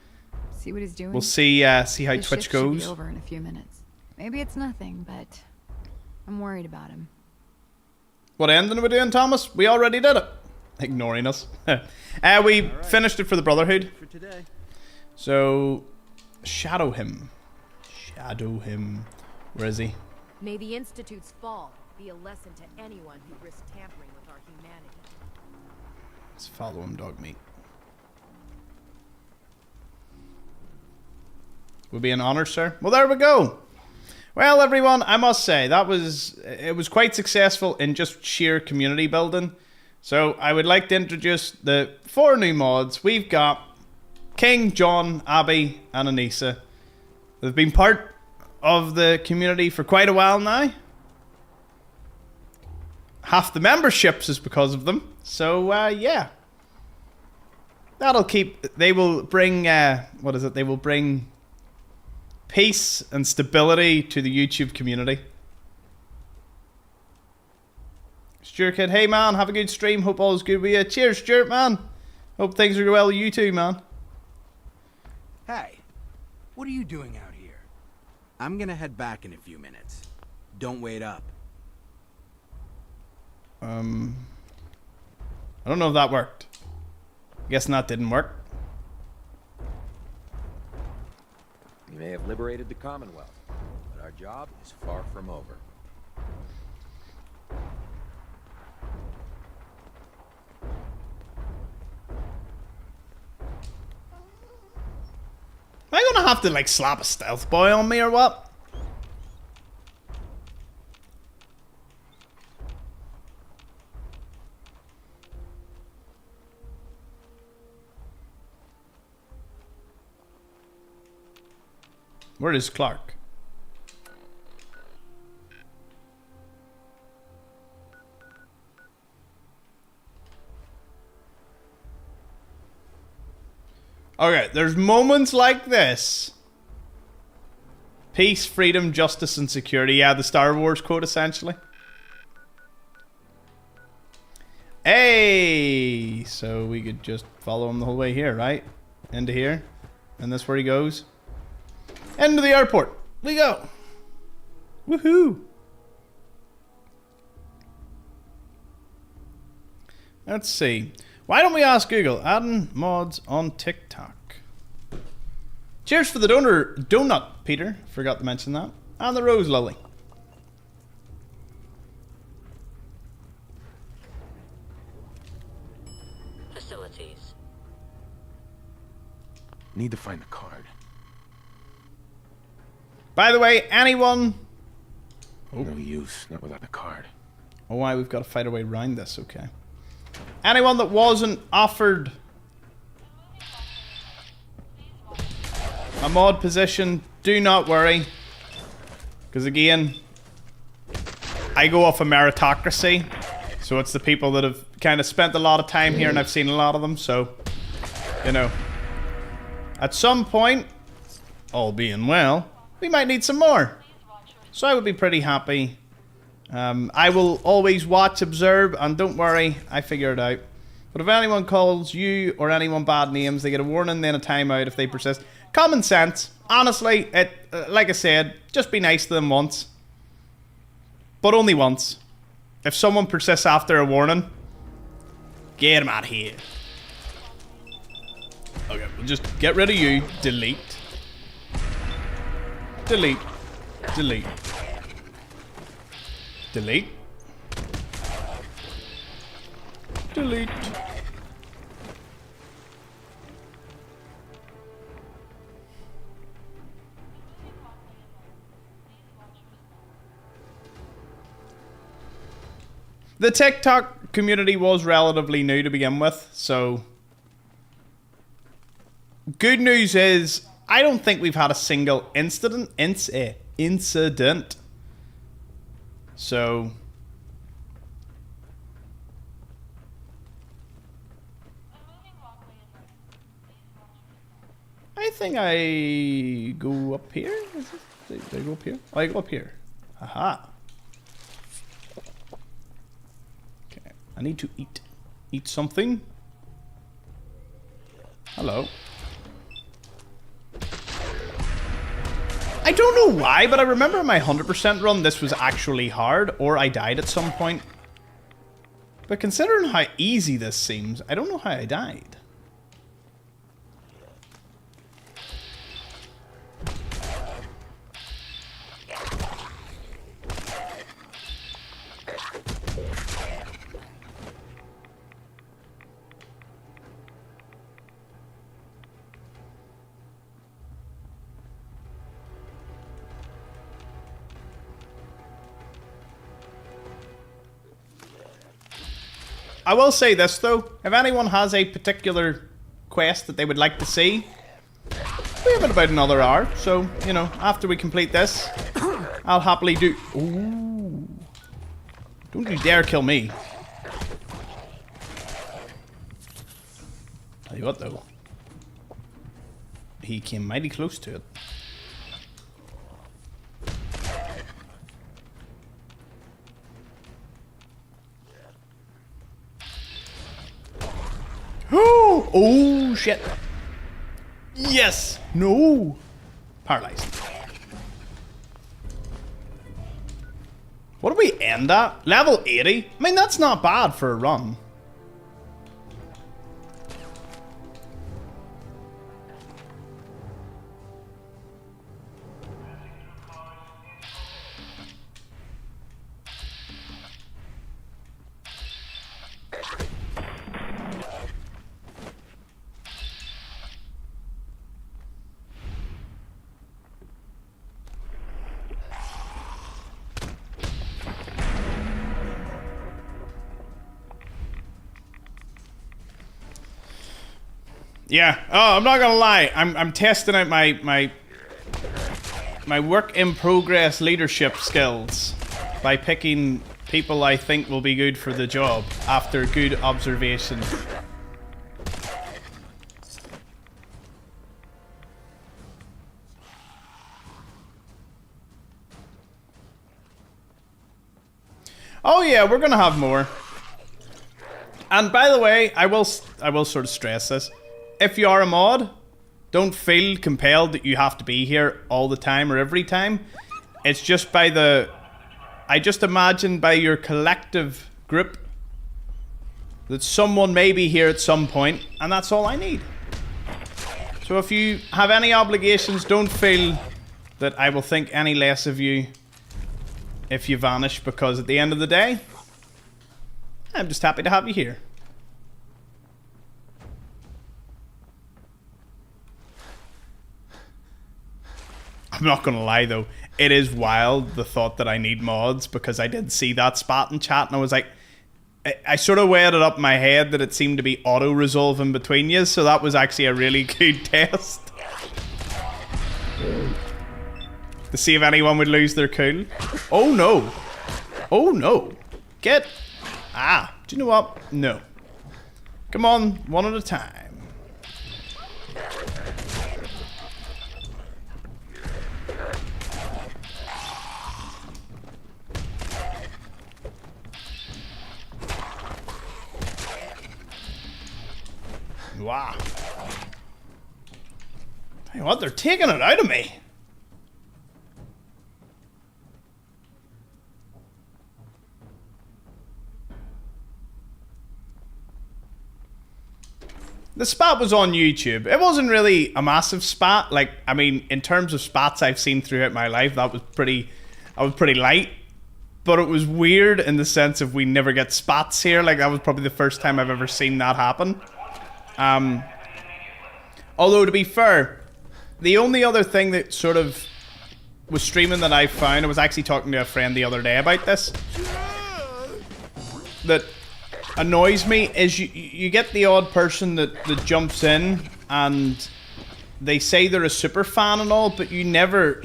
See what he's doing. We'll see how His Twitch shift should goes. be over in a few minutes. Maybe it's nothing, but I'm worried about him. What ending are we doing, Thomas? We already did it. Ignoring us. We finished it for the Brotherhood. For today. So, shadow him. Shadow him. Where is he? May the Institute's fall be a lesson to anyone who risks tampering with our humanity. Let's follow him, dog meat. Would be an honor, sir. Well, there we go. Well, everyone, I must say it was quite successful in just sheer community building. So I would like to introduce the 4 new mods. We've got King, John, Abby, and Anissa. They've been part of the community for quite a while now. Half the memberships is because of them. So yeah, that'll keep. They will bring. What is it? They will bring peace and stability to the YouTube community. Stuart Kid, hey man, have a good stream. Hope all is good with you. Cheers, Stuart, man. Hope things are going well with you too, man. Hey, what are you doing out here? I'm gonna head back in a few minutes. Don't wait up. I don't know if that worked. Guessing that didn't work. You may have liberated the Commonwealth, our job is far from over. Am I gonna have to, like, slap a stealth boy on me or what? Where is Clark? Okay, there's moments like this. Peace, freedom, justice, and security. Yeah, the Star Wars quote, essentially. Hey! So we could just follow him the whole way here, right? Into here. And that's where he goes. Into the airport. We go. Woohoo! Let's see. Why don't we ask Google? Adding mods on TikTok. Cheers for the donut, Peter. Forgot to mention that. And the rose lily. Facilities. Need to find the card. By the way, anyone... Oh. No use, not without the card. Oh, why? We've got to fight our way around this, okay. Anyone that wasn't offered a mod position, do not worry. Because again, I go off a meritocracy. So it's the people that have kind of spent a lot of time here and I've seen a lot of them. So, you know, at some point, all being well, we might need some more. So I would be pretty happy. I will always watch, observe, and don't worry, I figure it out. But if anyone calls you or anyone bad names, they get a warning, then a timeout if they persist. Common sense. Honestly, like I said, just be nice to them once. But only once. If someone persists after a warning, get them out of here. Okay, we'll just get rid of you. Delete. Delete. Delete. Delete. Delete. The TikTok community was relatively new to begin with, so good news is I don't think we've had a single incident. So I think I go up here. Did I go up here? Oh, I go up here. Aha. Okay, I need to eat. Eat something. Hello. I don't know why, but I remember in my 100% run this was actually hard, or I died at some point. But considering how easy this seems, I don't know how I died. I will say this though, if anyone has a particular quest that they would like to see, we have about another hour, so, you know, after we complete this, I'll happily do... Ooh. Don't you dare kill me. Tell you what though, he came mighty close to it. Oh shit. Yes. No. Paralyzed. What do we end at? Level 80? I mean, that's not bad for a run. Yeah. Oh, I'm not gonna lie. I'm testing out my work in progress leadership skills by picking people I think will be good for the job after good observation. Oh yeah, we're gonna have more. And by the way, I will sort of stress this. If you are a mod, don't feel compelled that you have to be here all the time or every time. It's just by the... I just imagine by your collective group that someone may be here at some point, and that's all I need. So if you have any obligations, don't feel that I will think any less of you if you vanish, because at the end of the day, I'm just happy to have you here. I'm not gonna lie though, it is wild the thought that I need mods, because I did see that spot in chat and I was like, I sort of weighed it up in my head that it seemed to be auto-resolving between you, so that was actually a really good test. To see if anyone would lose their cool. Oh no. Oh no. Get... Ah, do you know what? No. Come on, one at a time. Wow. Tell you what, they're taking it out of me. The spot was on YouTube. It wasn't really a massive spot. Like, I mean, in terms of spots I've seen throughout my life, that was pretty light. But it was weird in the sense of we never get spots here. Like, that was probably the first time I've ever seen that happen. Although, to be fair, the only other thing that sort of was streaming that I found, I was actually talking to a friend the other day about this, that annoys me, is you get the odd person that jumps in and they say they're a super fan and all, but you never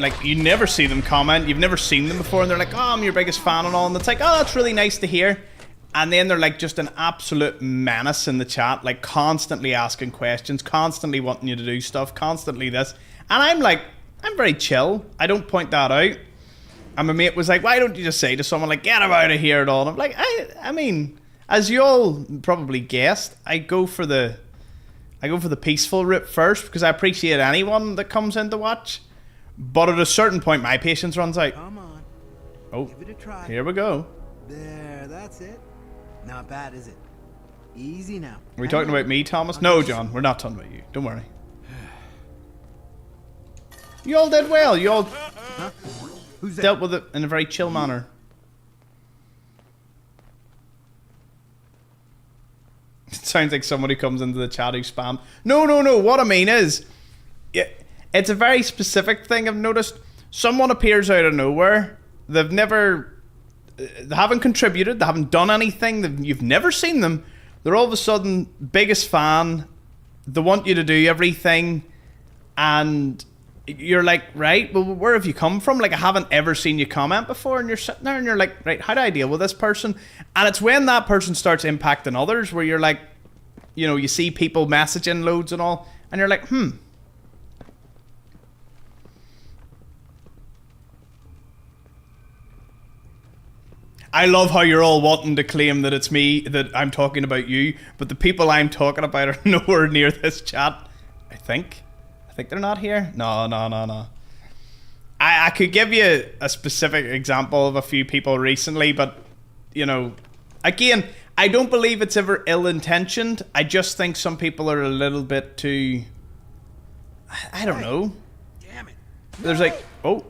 see them comment. You've never seen them before, and they're like, oh, I'm your biggest fan and all, and it's like, oh, that's really nice to hear. And then they're like just an absolute menace in the chat, like constantly asking questions, constantly wanting you to do stuff, constantly this. And I'm like, I'm very chill. I don't point that out. And my mate was like, why don't you just say to someone like, get him out of here and all? And I'm like, I mean, as you all probably guessed, I go for the peaceful route first, because I appreciate anyone that comes in to watch. But at a certain point, my patience runs out. Come on. Oh, give it a try. Here we go. There, that's it. Not bad, is it? Easy now. Are we talking about me, Thomas? No, John, we're not talking about you. Don't worry. You all did well. You all dealt with it in a very chill manner. It sounds like somebody comes into the chat who spam. No. What I mean is, it's a very specific thing I've noticed. Someone appears out of nowhere. They haven't contributed. They haven't done anything. You've never seen them. They're all of a sudden biggest fan. They want you to do everything. And you're like, right, well, where have you come from? Like, I haven't ever seen you comment before. And you're sitting there and you're like, right, how do I deal with this person? And it's when that person starts impacting others where you're like, you know, you see people messaging loads and all. And you're like, I love how you're all wanting to claim that it's me, that I'm talking about you, but the people I'm talking about are nowhere near this chat. I think they're not here. No. I could give you a specific example of a few people recently, but, you know, again, I don't believe it's ever ill-intentioned. I just think some people are a little bit too... I don't know. Damn it. There's like... Oh,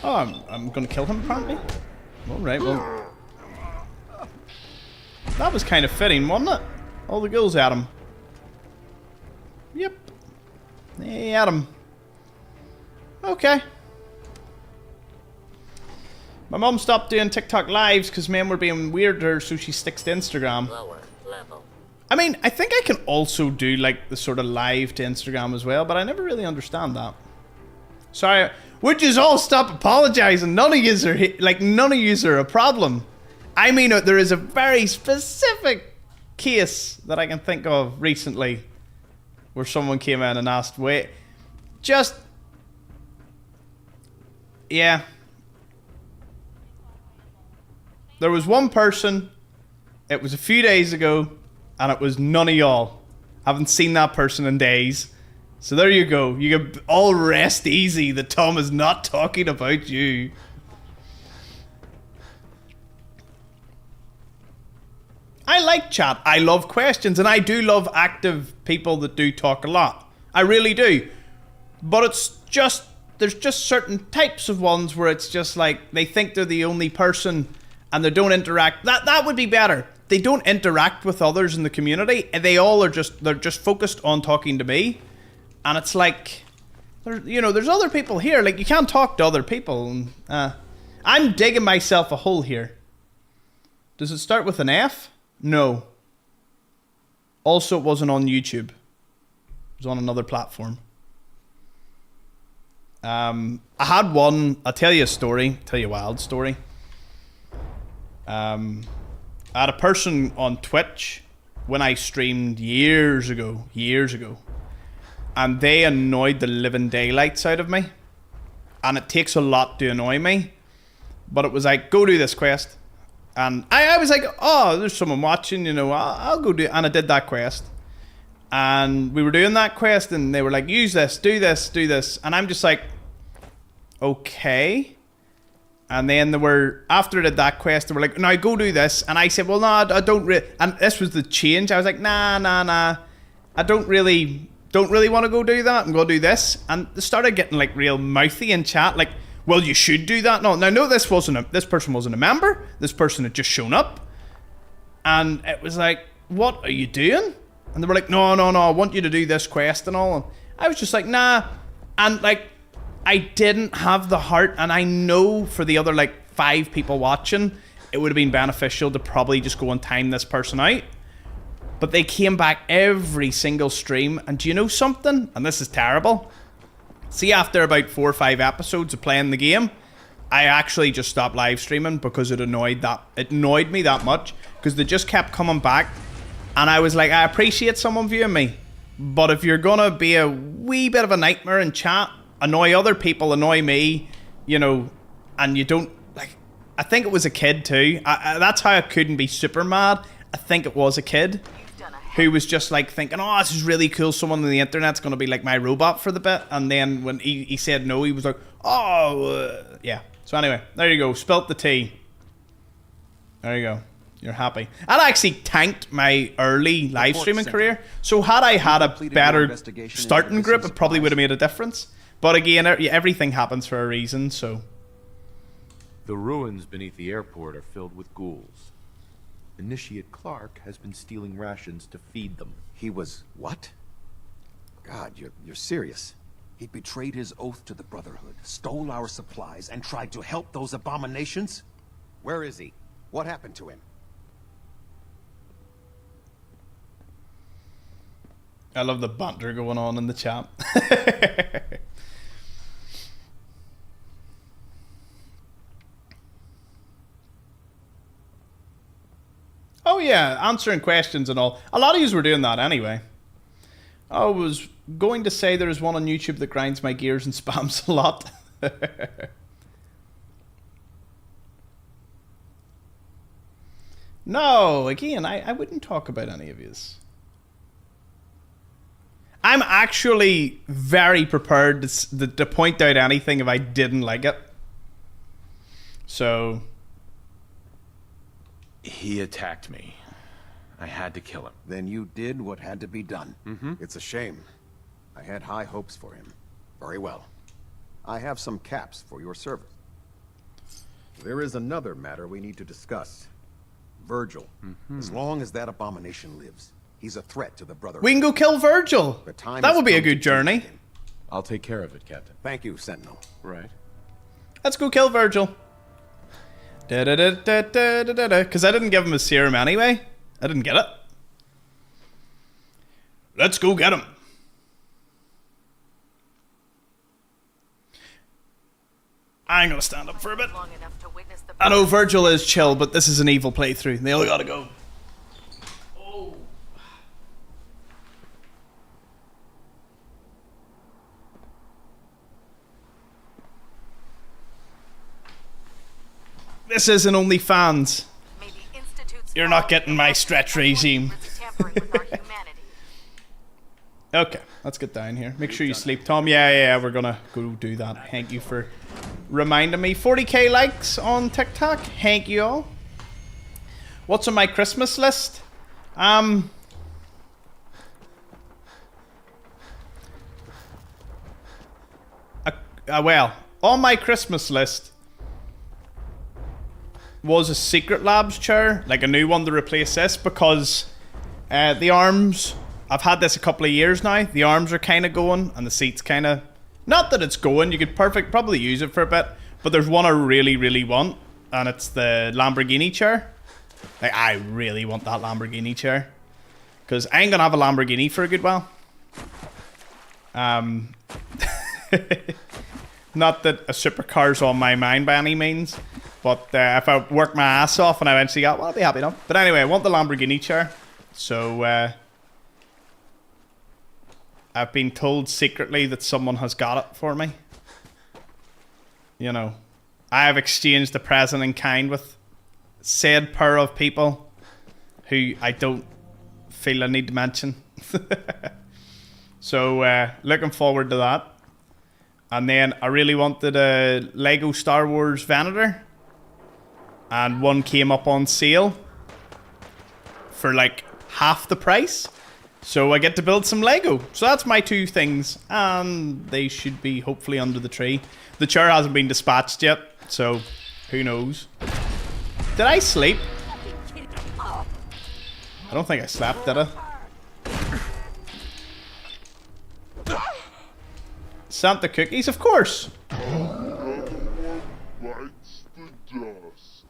I'm gonna kill him, apparently. Alright, well... That was kind of fitting, wasn't it? All the girls at him. Yep. They at him. Okay. My mum stopped doing TikTok lives because men were being weirder, so she sticks to Instagram. Lower level. I mean, I think I can also do like the sort of live to Instagram as well, but I never really understand that. Sorry, would you all stop apologizing? None of yous are none of yous are a problem. I mean, there is a very specific case that I can think of recently where someone came in and asked, wait, just, yeah. There was one person, it was a few days ago, and it was none of y'all. Haven't seen that person in days. So there you go. You can all rest easy that Tom is not talking about you. I like chat. I love questions, and I do love active people that do talk a lot. I really do. But it's just, there's just certain types of ones where it's just like, they think they're the only person and they don't interact. That would be better. They don't interact with others in the community. They all are just, they're just focused on talking to me. And it's like, you know, there's other people here. Like, you can't talk to other people. And, I'm digging myself a hole here. Does it start with an F? No. Also, it wasn't on YouTube. It was on another platform. I had one, I'll tell you a story. Tell you a wild story. I had a person on Twitch when I streamed years ago. And they annoyed the living daylights out of me. And it takes a lot to annoy me. But it was like, go do this quest. And I was like, oh, there's someone watching, you know, I'll go do it. And I did that quest. And we were doing that quest and they were like, use this, do this, do this. And I'm just like, okay. And then they were, after I did that quest, they were like, now go do this. And I said, well, no, I don't really, and this was the change. I was like, nah. I don't really want to go do that. I'm going to do this. And they started getting like real mouthy in chat. Like, well, you should do that. No, this person wasn't a member. This person had just shown up. And it was like, what are you doing? And they were like, no, I want you to do this quest and all. And I was just like, nah. And like, I didn't have the heart, and I know for the other like 5 people watching, it would have been beneficial to probably just go and time this person out. But they came back every single stream, and do you know something? And this is terrible. See, after about 4 or 5 episodes of playing the game, I actually just stopped live streaming because it annoyed me that much, because they just kept coming back, and I was like, I appreciate someone viewing me, but if you're gonna be a wee bit of a nightmare in chat, annoy other people, annoy me, you know, and you don't, like, I think it was a kid too. That's how I couldn't be super mad. I think it was a kid who was just like thinking, oh, this is really cool, someone on the internet's going to be like my robot for the bit. And then when he said no, he was like, oh, yeah. So anyway, there you go, spilt the tea. There you go. You're happy. That actually tanked my early live streaming career. So had I had a better starting group, it probably would have made a difference. But again, everything happens for a reason, so. The ruins beneath the airport are filled with ghouls. Initiate Clark has been stealing rations to feed them. He was what? God, you're serious. He betrayed his oath to the Brotherhood, stole our supplies, and tried to help those abominations? Where is he? What happened to him? I love the banter going on in the chat. Oh yeah, answering questions and all. A lot of yous were doing that anyway. I was going to say there is one on YouTube that grinds my gears and spams a lot. No, again, I wouldn't talk about any of yous. I'm actually very prepared to point out anything if I didn't like it. So... He attacked me. I had to kill him. Then you did what had to be done. It's a shame. I had high hopes for him. Very well. I have some caps for your service. There is another matter we need to discuss. Virgil. As long as that abomination lives, he's a threat to the Brotherhood. We can go kill Virgil. That would be a good journey. I'll take care of it, Captain. Thank you, Sentinel. Right. Let's go kill Virgil. Because I didn't give him a serum anyway. I didn't get it. Let's go get him. I ain't gonna stand up for a bit. I know Virgil is chill, but this is an evil playthrough. They all gotta go. Oh. This isn't OnlyFans. You're not getting my stretch regime. Okay, let's get down here. Make sure you sleep, Tom. Yeah, we're gonna go do that. Thank you for reminding me. 40k likes on TikTok. Thank you all. What's on my Christmas list? Well, on my Christmas list was a Secret Labs chair, like a new one to replace this, because the arms, I've had this a couple of years now, the arms are kind of going and the seat's kind of, not that it's going, you could probably use it for a bit, but there's one I really want, and it's the Lamborghini chair. Like, I really want that Lamborghini chair, because I ain't gonna have a Lamborghini for a good while. Not that a supercar's on my mind by any means, but if I work my ass off and I eventually got, well, I'll be happy enough. But anyway, I want the Lamborghini chair. So, I've been told secretly that someone has got it for me. You know, I have exchanged the present in kind with said pair of people who I don't feel I need to mention. So, looking forward to that. And then I really wanted a Lego Star Wars Venator. And one came up on sale for like half the price. So I get to build some Lego. So that's my two things. And they should be hopefully under the tree. The chair hasn't been dispatched yet. So who knows. Did I sleep? I don't think I slept, did I? Santa cookies, of course. Bites the dust.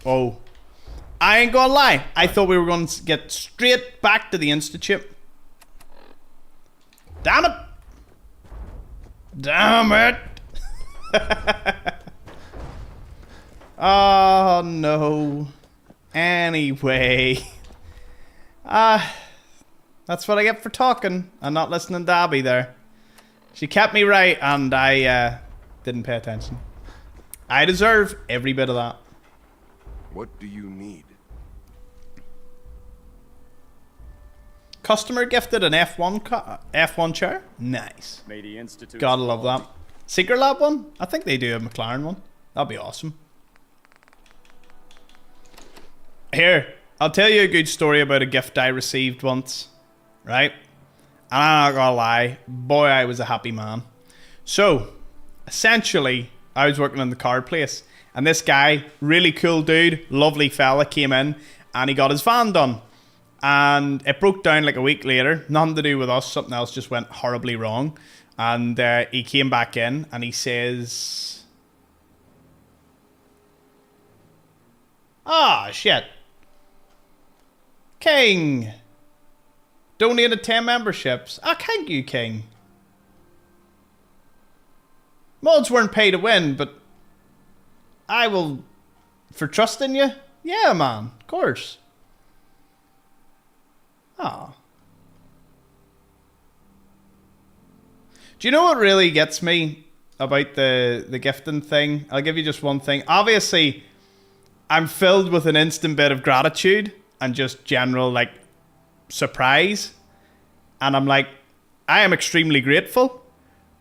Oh, I ain't gonna lie. I thought we were going to get straight back to the Institute. Damn it! Damn it! Oh no. Anyway. That's what I get for talking and not listening to Abby there. She kept me right and I didn't pay attention. I deserve every bit of that. What do you need? Customer gifted an F1 chair. Nice. Gotta love that. Secret Lab one? I think they do a McLaren one. That'd be awesome. Here, I'll tell you a good story about a gift I received once. Right? And I'm not gonna lie, boy, I was a happy man. So, essentially, I was working in the car place. And this guy, really cool dude, lovely fella, came in and he got his van done. And it broke down like a week later. Nothing to do with us. Something else just went horribly wrong. And he came back in and he says... Ah, shit. King. Donated 10 memberships. Ah, thank you, King. Mods weren't pay to win, but... I will... For trusting you? Yeah, man. Of course. Ah. Do you know what really gets me about the gifting thing? I'll give you just one thing. Obviously, I'm filled with an instant bit of gratitude and just general, like, surprise. And I'm like, I am extremely grateful.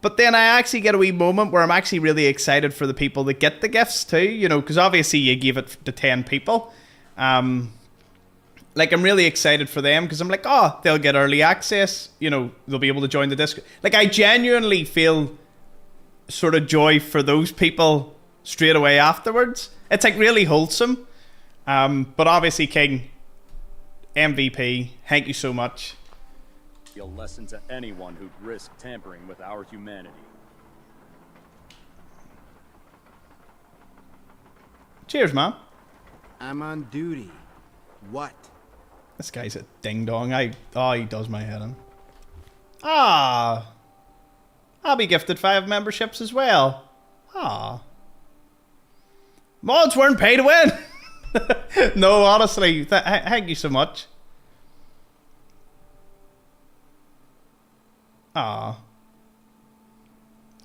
But then I actually get a wee moment where I'm actually really excited for the people that get the gifts too, you know, because obviously you give it to 10 people. Like, I'm really excited for them because I'm like, oh, they'll get early access. You know, they'll be able to join the Discord. Like, I genuinely feel sort of joy for those people straight away afterwards. It's, like, really wholesome. But obviously, King, MVP. Thank you so much. Be a lesson to anyone who'd risk tampering with our humanity. Cheers, man. I'm on duty. What? This guy's a ding-dong. Oh, he does my head in. Ah. I'll be gifted 5 memberships as well. Ah. Mods weren't paid to win. No, honestly. Thank you so much. Ah.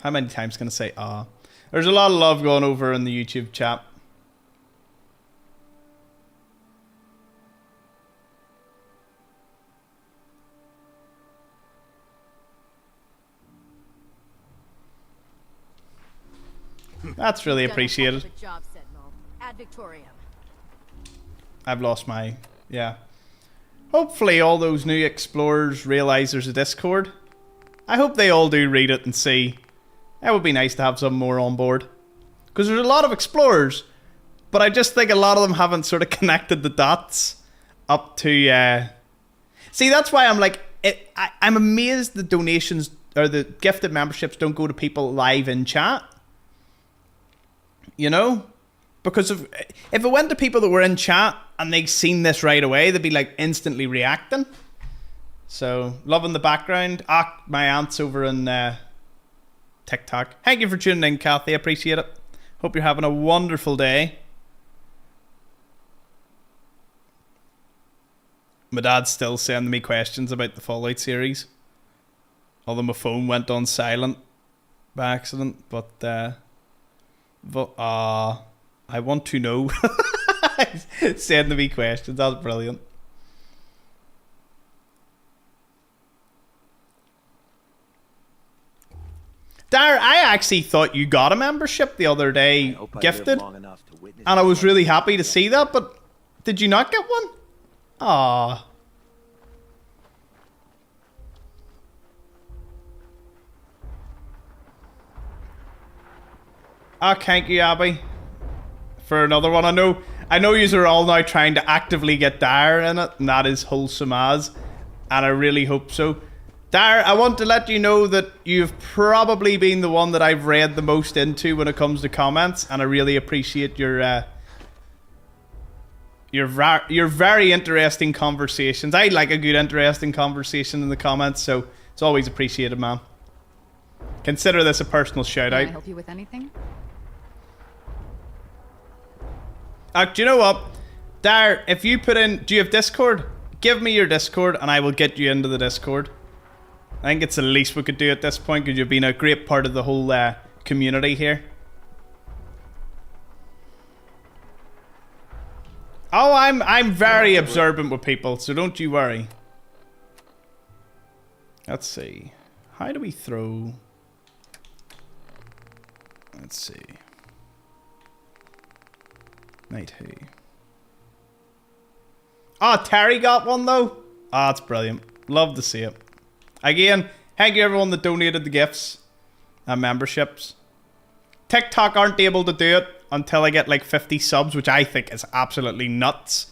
How many times can I say ah? There's a lot of love going over in the YouTube chat. That's really appreciated. I've lost my... yeah. Hopefully all those new explorers realize there's a Discord. I hope they all do read it and see. That would be nice to have some more on board. Because there's a lot of explorers. But I just think a lot of them haven't sort of connected the dots up to... See, that's why I'm like... I'm amazed the donations or the gifted memberships don't go to people live in chat. You know? Because if it went to people that were in chat and they'd seen this right away, they'd be like instantly reacting. So, loving the background. My aunt's over in TikTok. Thank you for tuning in, Kathy. I appreciate it. Hope you're having a wonderful day. My dad's still sending me questions about the Fallout series. Although my phone went on silent by accident. But I want to know. Sending me questions. That's brilliant. Dar, I actually thought you got a membership the other day, gifted. And I was really happy to see that, but did you not get one? Aww. Ah, thank you, Abby, for another one. I know you are all now trying to actively get Dar in it, and that is wholesome as, and I really hope so. Dar, I want to let you know that you've probably been the one that I've read the most into when it comes to comments, and I really appreciate your very interesting conversations. I like a good, interesting conversation in the comments, so it's always appreciated, man. Consider this a personal shout out. Can I help you with anything? Do you know what? Dar, if you put in... Do you have Discord? Give me your Discord and I will get you into the Discord. I think it's the least we could do at this point because you've been a great part of the whole community here. Oh, I'm very observant with people, so don't you worry. Let's see. How do we throw... Let's see. Night who? Oh, Terry got one though. Oh, that's brilliant. Love to see it. Again, thank you everyone that donated the gifts and memberships. TikTok aren't able to do it until I get like 50 subs, which I think is absolutely nuts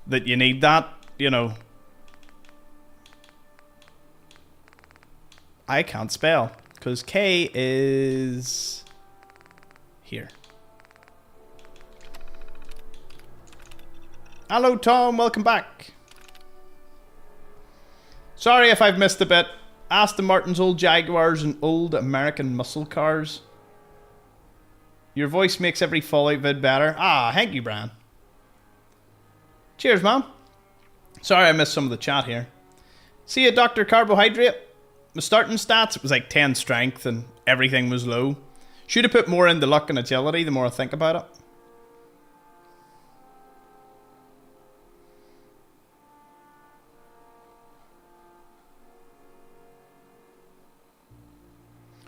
that you need that, you know. I can't spell because K is here. Hello Tom, welcome back. Sorry if I've missed a bit. Aston Martin's old Jaguars and old American muscle cars. Your voice makes every Fallout vid better. Ah, thank you, Brian. Cheers, man. Sorry I missed some of the chat here. See ya, Dr. Carbohydrate. My starting stats, it was like 10 strength and everything was low. Should have put more into luck and agility the more I think about it.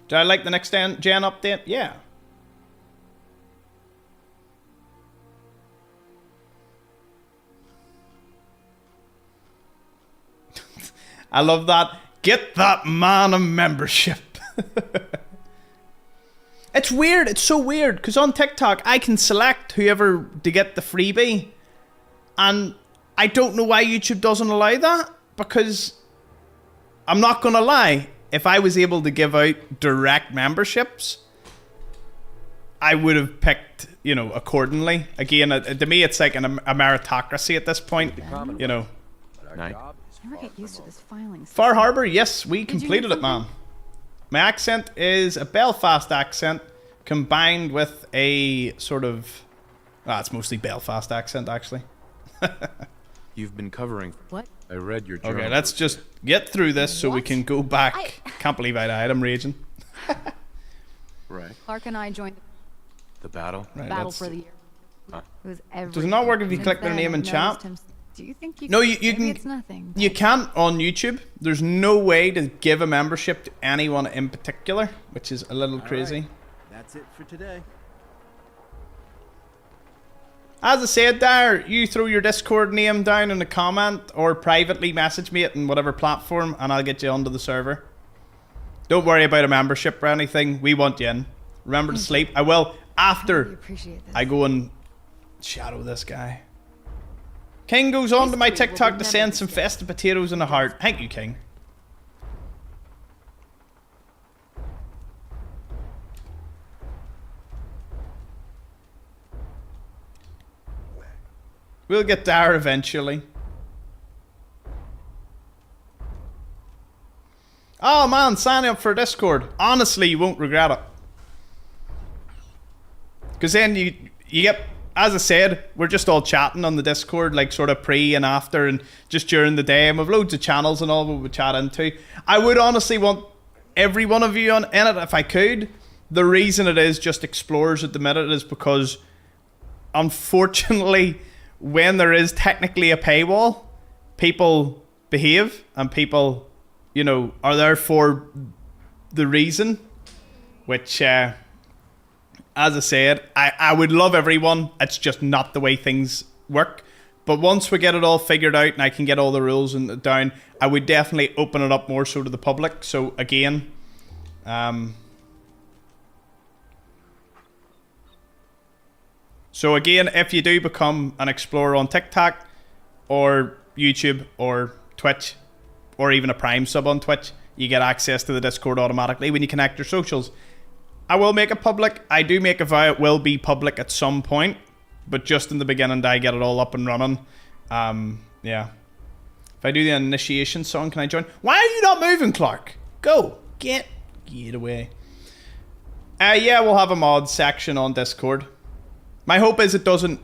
Do I like the next gen update? Yeah. I love that. Get that man a membership. It's weird. It's so weird. Because on TikTok, I can select whoever to get the freebie. And I don't know why YouTube doesn't allow that, because I'm not gonna lie, if I was able to give out direct memberships, I would have picked, you know, accordingly. Again, to me, it's like a meritocracy at this point, you know. Never get used to this filing system. Far Harbour, yes, we completed it, man. My accent is a Belfast accent combined with a sort of... it's mostly Belfast accent, actually. You've been covering... What? I read your journal. Okay, let's just get through this so we can go back. Can't believe I died. I'm raging. Right. Clark and I joined The battle? Right, battle for the year. It was every. Does it not work if you Since click their then, name in I've chat? noticed him- Do you think you? No, can, you maybe can. It's nothing. You can't on YouTube. There's no way to give a membership to anyone in particular, which is a little crazy. That's it for today. As I said there, you throw your Discord name down in the comment or privately message me it in whatever platform and I'll get you onto the server. Don't worry about a membership or anything. We want you in. Remember to sleep. I will after I go and shadow this guy. King goes on to my TikTok to send some festive potatoes and a heart. Thank you, King. We'll get there eventually. Oh man, sign up for Discord. Honestly, you won't regret it. Because then you get, as I said, we're just all chatting on the Discord, like sort of pre and after and just during the day. And we've loads of channels and all we would chat into. I would honestly want every one of you in it if I could. The reason it is just explorers at the minute is because, unfortunately, when there is technically a paywall, people behave and people, you know, are there for the reason, which, as I said, I would love everyone. It's just not the way things work. But once we get it all figured out and I can get all the rules down, I would definitely open it up more so to the public. So again, if you do become an explorer on TikTok or YouTube or Twitch or even a Prime sub on Twitch, you get access to the Discord automatically when you connect your socials. I will make it public. I do make a vow it will be public at some point, but just in the beginning I get it all up and running. Yeah. If I do the initiation song, can I join? Why are you not moving, Clark? Go. Get away. Yeah, we'll have a mod section on Discord. My hope is it doesn't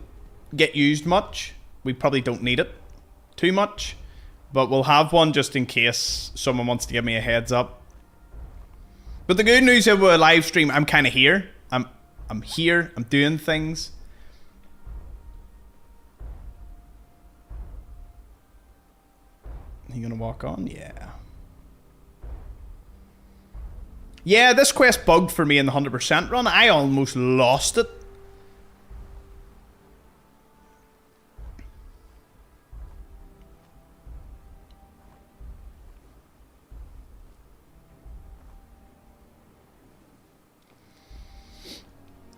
get used much. We probably don't need it too much. But we'll have one just in case someone wants to give me a heads up. But the good news is with a live stream, I'm kind of here. I'm here. I'm doing things. You gonna walk on? Yeah. Yeah, this quest bugged for me in the 100% run. I almost lost it.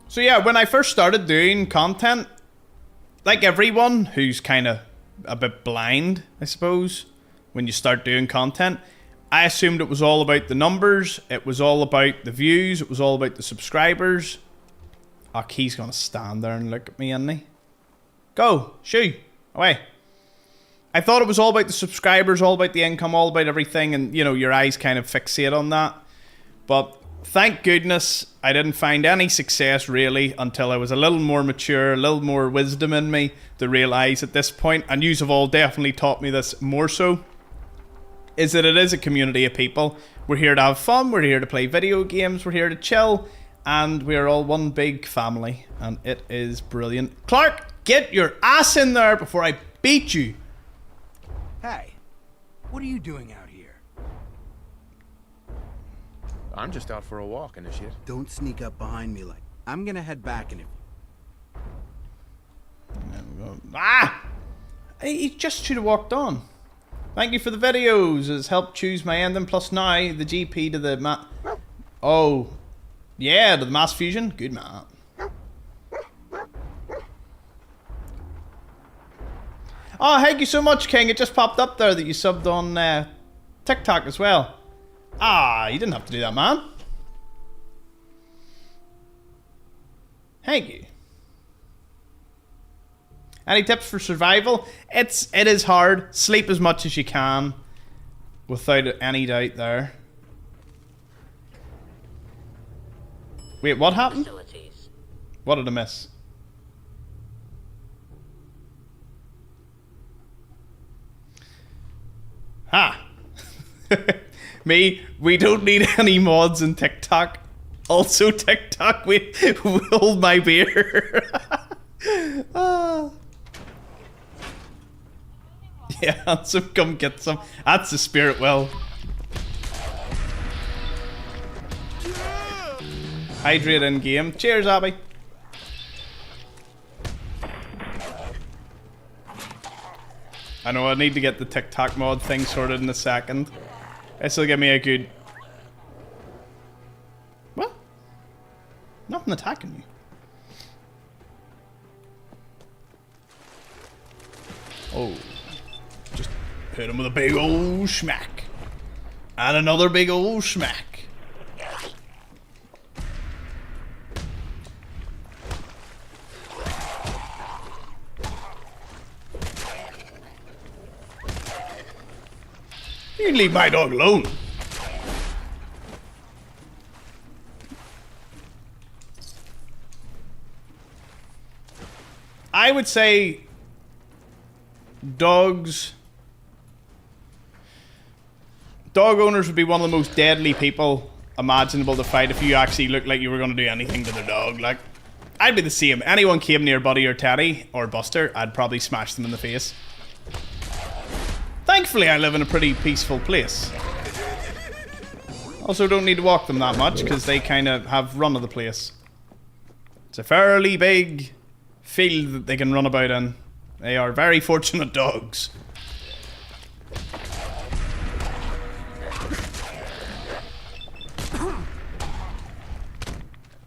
So yeah, when I first started doing content, like everyone who's kind of a bit blind, I suppose, when you start doing content, I assumed it was all about the numbers, it was all about the views, it was all about the subscribers. Oh, he's gonna stand there and look at me, isn't he? Go, shoo, away. I thought it was all about the subscribers, all about the income, all about everything, and you know, your eyes kind of fixate on that. But thank goodness I didn't find any success really until I was a little more mature, a little more wisdom in me to realise at this point, and yous have all definitely taught me this more so, is that it is a community of people. We're here to have fun, we're here to play video games, we're here to chill, and we are all one big family, and it is brilliant. Clark, get your ass in there before I beat you. Hey, what are you doing out here? I'm just out for a walk, Initiate. Don't sneak up behind me like... I'm gonna head back and... Ah! He just should have walked on. Thank you for the videos. It's helped choose my ending. Plus now, the GP to the... Oh. Yeah, to the mass fusion. Good man. Oh, thank you so much, King. It just popped up there that you subbed on TikTok as well. Ah, you didn't have to do that, man. Thank you. Any tips for survival? It is hard. Sleep as much as you can. Without any doubt there. Wait, what happened? What did I miss? Ha! Me, we don't need any mods in TikTok. Also TikTok, we hold my beer. Ah. Yeah, Handsome, come get some. That's the spirit, well. Hydrate in game. Cheers, Abby. I know I need to get the TikTok mod thing sorted in a second. This will give me a good... What? Nothing attacking me. Oh. Just hit him with a big old smack. And another big old smack. You leave my dog alone. I would say dog owners would be one of the most deadly people imaginable to fight if you actually looked like you were going to do anything to their dog. Like, I'd be the same. Anyone came near Buddy or Teddy or Buster, I'd probably smash them in the face. Thankfully, I live in a pretty peaceful place. Also, don't need to walk them that much because they kind of have run of the place. It's a fairly big field that they can run about in. They are very fortunate dogs.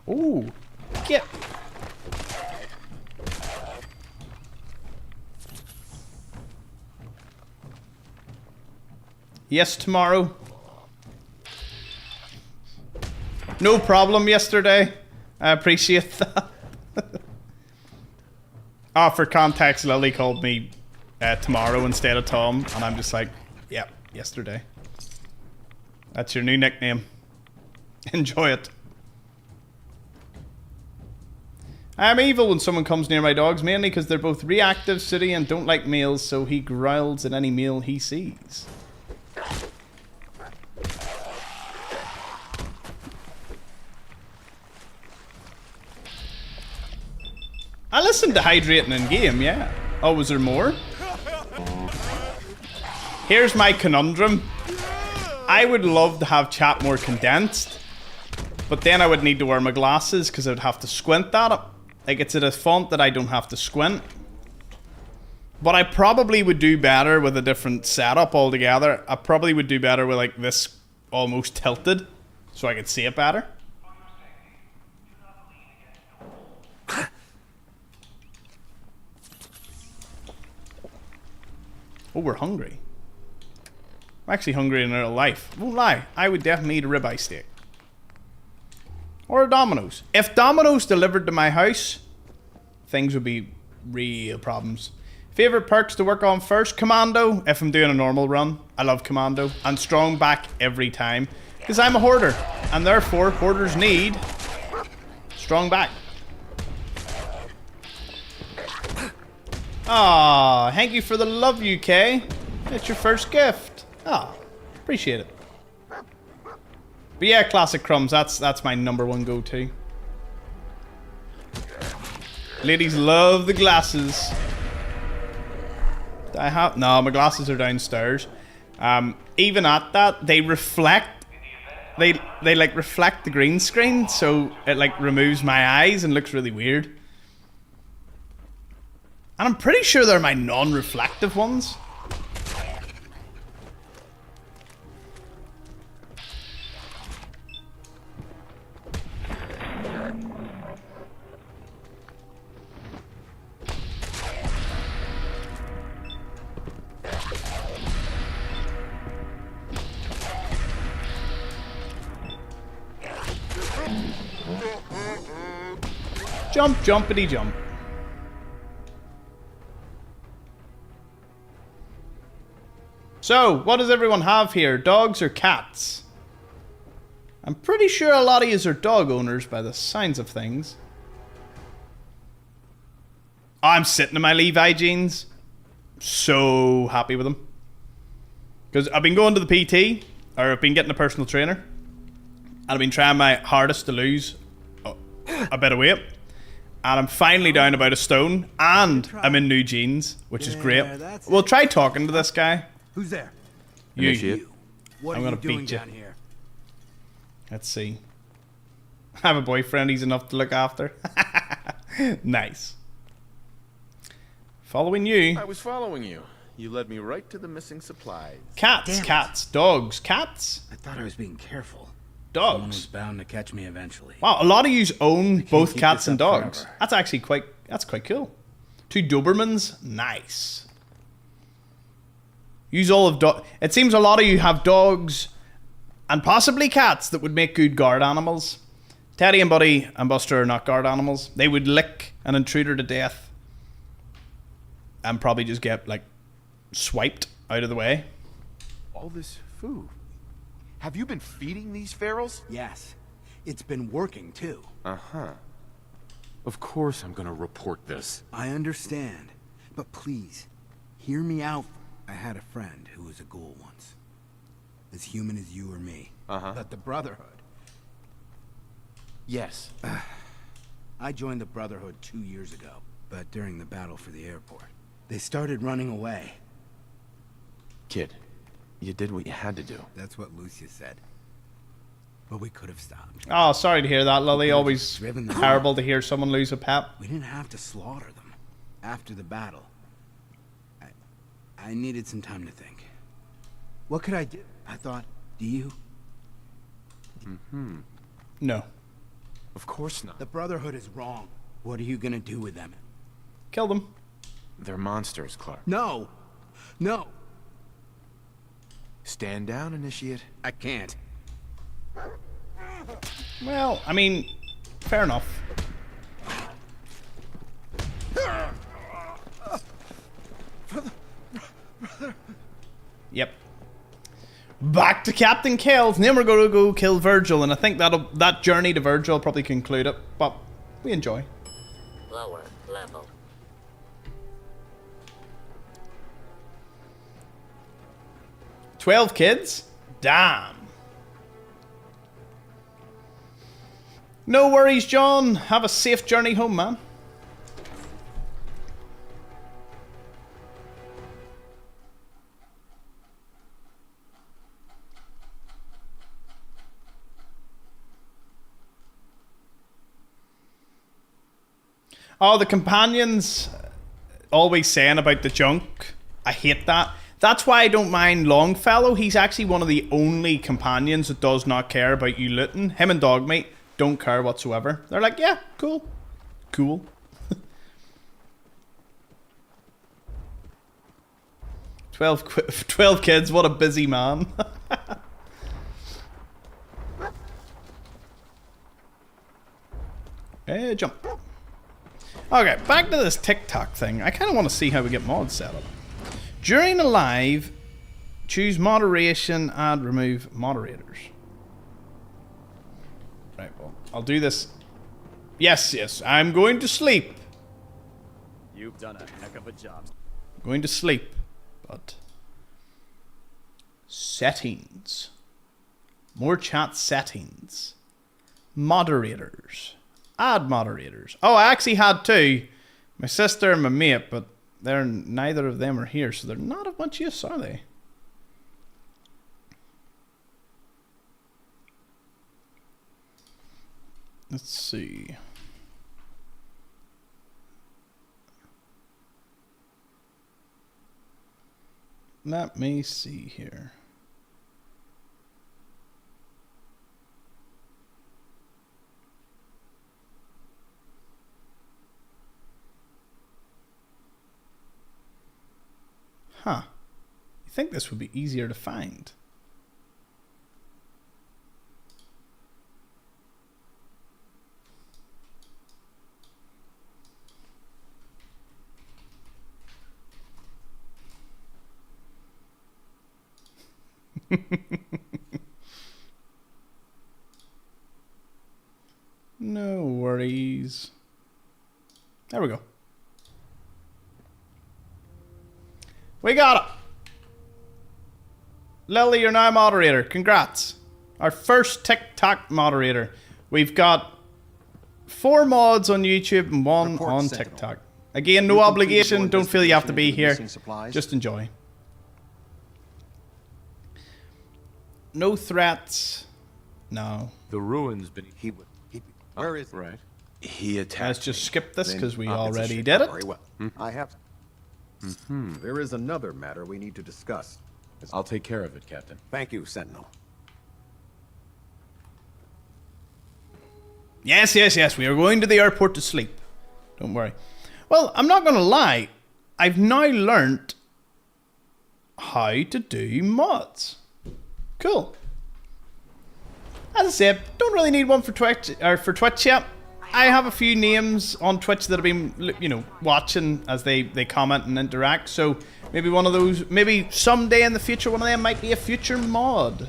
Ooh, get. Yes, tomorrow. No problem yesterday. I appreciate that. For context, Lily called me tomorrow instead of Tom, and I'm just like, yeah, yesterday. That's your new nickname. Enjoy it. I'm evil when someone comes near my dogs, mainly because they're both reactive, sooty, and don't like males, so he growls at any male he sees. I listened to hydrating in game, yeah. Oh, was there more? Here's my conundrum. I would love to have chat more condensed, but then I would need to wear my glasses because I would have to squint at it. Like, it's at a font that I don't have to squint. But I probably would do better with a different setup altogether. I probably would do better with like this almost tilted so I could see it better. Oh, we're hungry. I'm actually hungry in real life. Won't lie, I would definitely eat a ribeye steak. Or a Domino's. If Domino's delivered to my house, things would be real problems. Favorite perks to work on first? Commando, if I'm doing a normal run. I love Commando. And strong back every time. Because I'm a hoarder. And therefore, hoarders need strong back. Ah, thank you for the love, UK. It's your first gift. Ah, appreciate it. But yeah, classic crumbs. That's my #1 go-to. Ladies love the glasses. I have no. My glasses are downstairs. Even at that, they reflect. They like reflect the green screen, so it like removes my eyes and looks really weird. And I'm pretty sure they're my non-reflective ones. Jump, jumpity jump. So, what does everyone have here? Dogs or cats? I'm pretty sure a lot of yous are dog owners by the signs of things. I'm sitting in my Levi jeans. So happy with them. Because I've been going to the PT, or I've been getting a personal trainer, and I've been trying my hardest to lose a bit of weight. And I'm finally down about a stone, and I'm in new jeans, which is great. We'll try talking to this guy. Who's there? You. What I'm are gonna you doing beat you. down here? Let's see. I have a boyfriend he's enough to look after. Nice. Following you. I was following you. You led me right to the missing supplies. Cats, cats, dogs, cats. I thought I was being careful. Dogs. Someone was bound to catch me eventually. Wow, a lot of yous own both keep cats this and up dogs. forever. That's actually quite cool. 2 Dobermans, nice. Use all of dog. It seems a lot of you have dogs and possibly cats that would make good guard animals. Teddy and Buddy and Buster are not guard animals. They would lick an intruder to death and probably just get like swiped out of the way. All this food. Have you been feeding these ferals? Yes. It's been working too. Uh-huh. Of course I'm gonna report this. I understand. But please, hear me out. I had a friend who was a ghoul once. As human as you or me. Uh-huh. But the Brotherhood. Yes. I joined the Brotherhood 2 years ago. But during the battle for the airport, they started running away. Kid, you did what you had to do. That's what Lucia said. But we could have stopped. Oh, sorry to hear that, Lily. Always driven them terrible to hear someone lose a pet. We didn't have to slaughter them. After the battle, I needed some time to think. What could I do? I thought, do you? Mm-hmm. No. Of course not. The Brotherhood is wrong. What are you gonna do with them? Kill them. They're monsters, Clark. No! No! Stand down, Initiate. I can't. Well, I mean, fair enough. Yep. Back to Captain Kells. And then we're going to go kill Virgil, and I think that journey to Virgil will probably conclude it. But we enjoy. Lower level. "12 kids? Damn. No worries, John. Have a safe journey home, man." Oh, the companions always saying about the junk. I hate that. That's why I don't mind Longfellow. He's actually one of the only companions that does not care about you looting. Him and Dogmeat don't care whatsoever. They're like, yeah, cool. Cool. 12 kids, what a busy man. Jump. Okay, back to this TikTok thing. I kind of want to see how we get mods set up. During a live, choose moderation and remove moderators. Right, well, I'll do this. Yes, I'm going to sleep. You've done a heck of a job. Going to sleep, but settings, more chat settings, moderators, add moderators. Oh, I actually had 2, my sister and my mate, but neither of them are here, so they're not of much use, are they? Let's see. Let me see here. Huh. You think this would be easier to find? No worries. There we go. We got it. Lily, you're now moderator. Congrats. Our first TikTok moderator. We've got 4 mods on YouTube and 1 on TikTok. Again, no obligation. Don't feel you have to be here. Just enjoy. No threats. No. The ruins beneath. Where is right? He attacked. Let's just skip this because we Then, already did it. Very well. I have. There is another matter we need to discuss. I'll take care of it, Captain. Thank you, Sentinel. Yes, yes, yes. We are going to the airport to sleep. Don't worry. Well, I'm not going to lie. I've now learnt how to do mods. Cool. As I said, don't really need one for Twitch yet. I have a few names on Twitch that have been, you know, watching as they comment and interact. So maybe one of those, maybe someday in the future, one of them might be a future mod.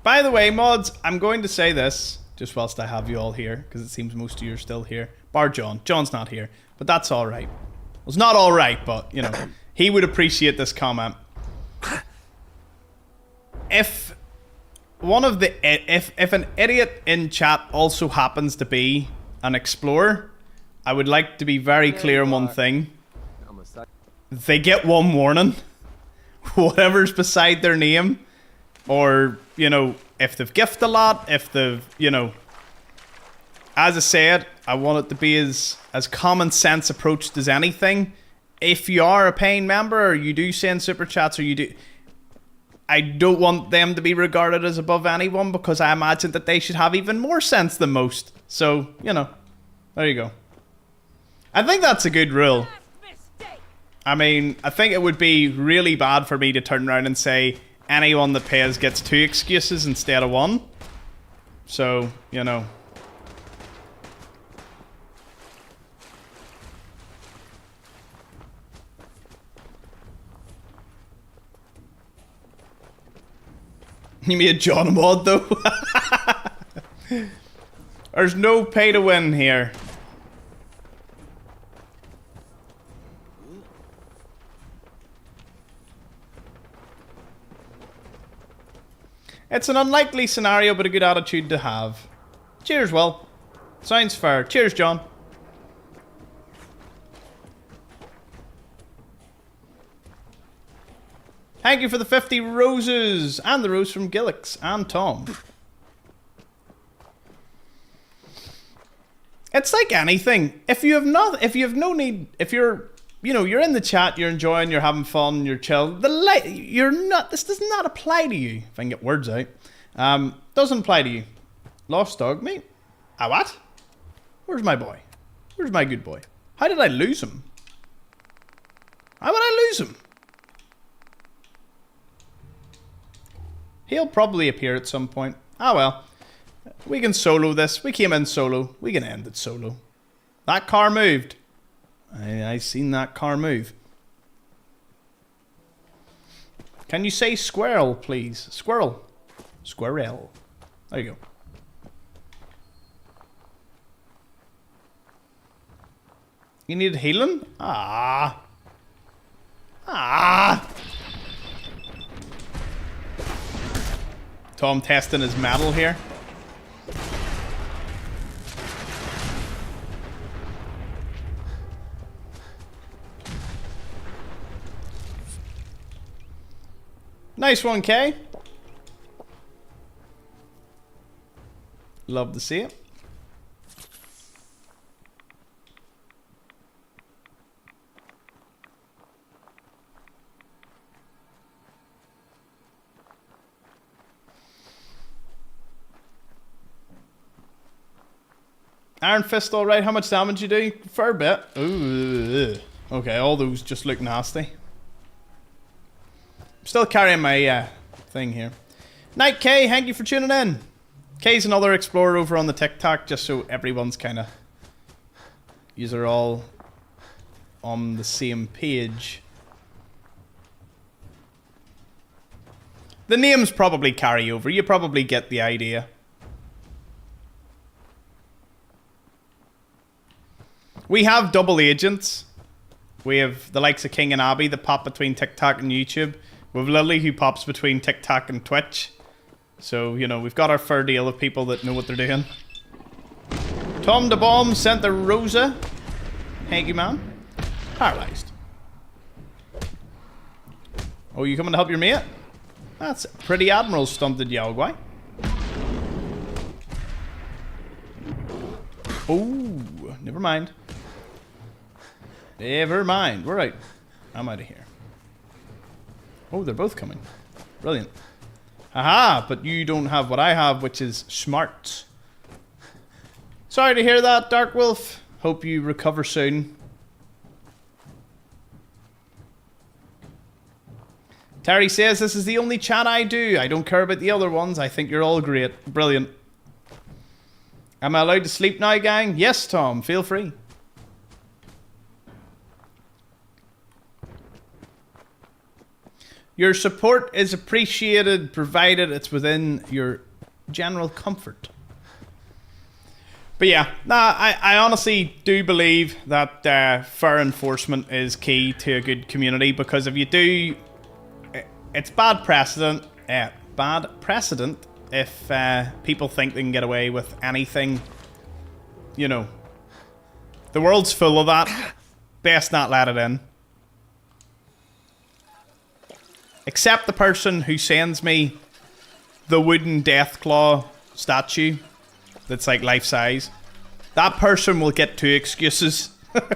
By the way, mods, I'm going to say this, just whilst I have you all here, because it seems most of you are still here. Bar John. John's not here, but that's alright. Well, it's not alright, but, you know, he would appreciate this comment. If one of the... If an idiot in chat also happens to be an explorer, I would like to be very clear on one thing. They get one warning. Whatever's beside their name... Or, you know, if they've gifted a lot, if they've, you know... As I said, I want it to be as common sense approached as anything. If you are a paying member, or you do send super chats, or you do... I don't want them to be regarded as above anyone, because I imagine that they should have even more sense than most. So, you know, there you go. I think that's a good rule. I mean, I think it would be really bad for me to turn around and say... Anyone that pays gets 2 excuses instead of 1. So, you know. You made John a mod though? There's no pay to win here. It's an unlikely scenario, but a good attitude to have. Cheers, Will. Sounds fair. Cheers, John. Thank you for the 50 roses. And the rose from Gillix and Tom. It's like anything. If you have no need, if you're, you know, you're in the chat, you're enjoying, you're having fun, you're chill. This does not apply to you. If I can get words out, doesn't apply to you. Lost dog, mate. Ah, what? Where's my boy? Where's my good boy? How did I lose him? How would I lose him? He'll probably appear at some point. Ah, well. We can solo this. We came in solo. We can end it solo. That car moved. I seen that car move. Can you say squirrel, please? Squirrel. Squirrel. There you go. You need healing? Ah. Ah. Tom testing his metal here. Nice one, Kay. Love to see it. Iron Fist alright, how much damage you do? Fair bit. Ooh. Okay, all those just look nasty. I'm still carrying my thing here. Night K, thank you for tuning in. K's another explorer over on the TikTok, just so everyone's kind of... Yous are all on the same page. The names probably carry over. You probably get the idea. We have double agents. We have the likes of King and Abby that pop between TikTok and YouTube. We have Lily who pops between TikTok and Twitch. So, you know, we've got our fair deal of people that know what they're doing. Tom the Bomb sent the Rosa. Thank you, man. Paralyzed. Oh, you coming to help your mate? That's pretty Admiral stunted Yalgwai. Oh, never mind. Never mind. We're out. I'm out of here. Oh, they're both coming. Brilliant. Haha, but you don't have what I have, which is smart. Sorry to hear that, Dark Wolf. Hope you recover soon. Terry says, this is the only chat I do. I don't care about the other ones. I think you're all great. Brilliant. Am I allowed to sleep now, gang? Yes, Tom. Feel free. Your support is appreciated, provided it's within your general comfort. But yeah, nah, I honestly do believe that fair enforcement is key to a good community, because if you do... It's bad precedent if people think they can get away with anything. You know, the world's full of that. Best not let it in. Except the person who sends me the wooden Deathclaw statue that's like life size. That person will get 2 excuses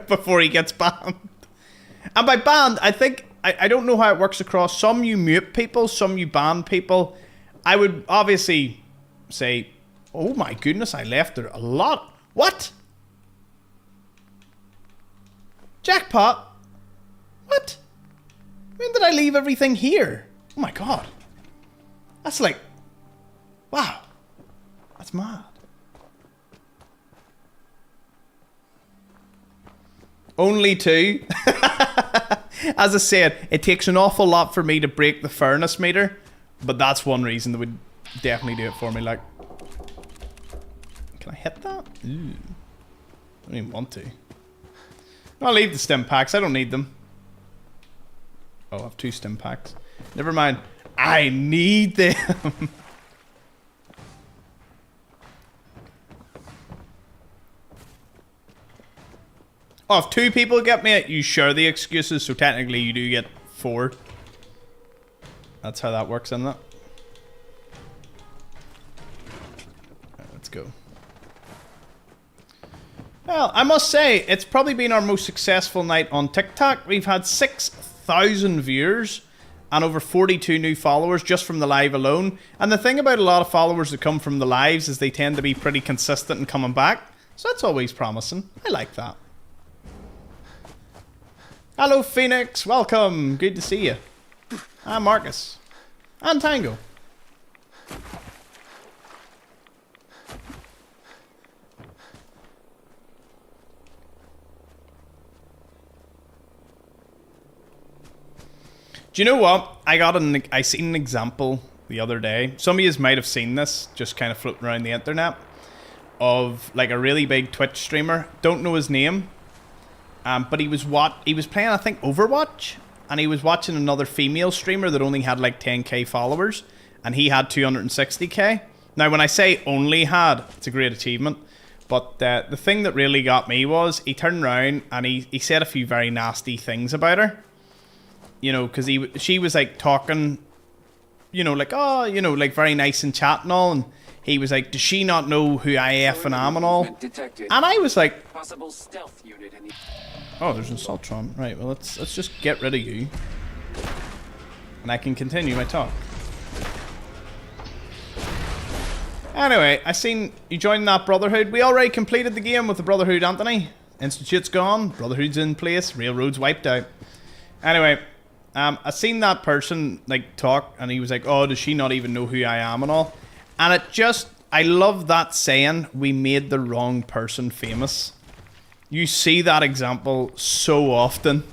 before he gets banned. And by banned, I think... I don't know how it works across. Some you mute people, some you ban people. I would obviously say, oh my goodness, I left there a lot. What? Jackpot? What? When did I leave everything here? Oh my god. That's like... Wow. That's mad. Only 2? As I said, it takes an awful lot for me to break the fairness meter, but that's one reason that would definitely do it for me. Like, can I hit that? Ooh. I don't even want to. I'll leave the stim packs. I don't need them. Oh, I have 2 stim packs. Never mind. I need them. Oh, if 2 people get me, you share the excuses, so technically you do get 4. That's how that works, isn't it? Right, let's go. Well, I must say, it's probably been our most successful night on TikTok. We've had 6,000 viewers and over 42 new followers just from the live alone. And the thing about a lot of followers that come from the lives is they tend to be pretty consistent in coming back. So that's always promising. I like that. Hello, Phoenix. Welcome. Good to see you. I'm Marcus. And Tango. Do you know what? I seen an example the other day. Some of you might have seen this, just kind of floating around the internet, of like a really big Twitch streamer. Don't know his name. But he was playing, I think, Overwatch, and he was watching another female streamer that only had like 10k followers, and he had 260k. Now, when I say only had, it's a great achievement. But the thing that really got me was he turned around and he said a few very nasty things about her. You know, because she was like talking, you know, like, oh, you know, like very nice in chat and all, and he was like, does she not know who I effing am and all? And I was like, possible stealth unit in the... Oh, there's an Assaultron. Right, well, let's just get rid of you. And I can continue my talk. Anyway, I seen you joining that Brotherhood. We already completed the game with the Brotherhood, Anthony. Institute's gone. Brotherhood's in place. Railroad's wiped out. Anyway, I seen that person like talk, and he was like, "Oh, does she not even know who I am and all?" And it just, I love that saying, "We made the wrong person famous." You see that example so often.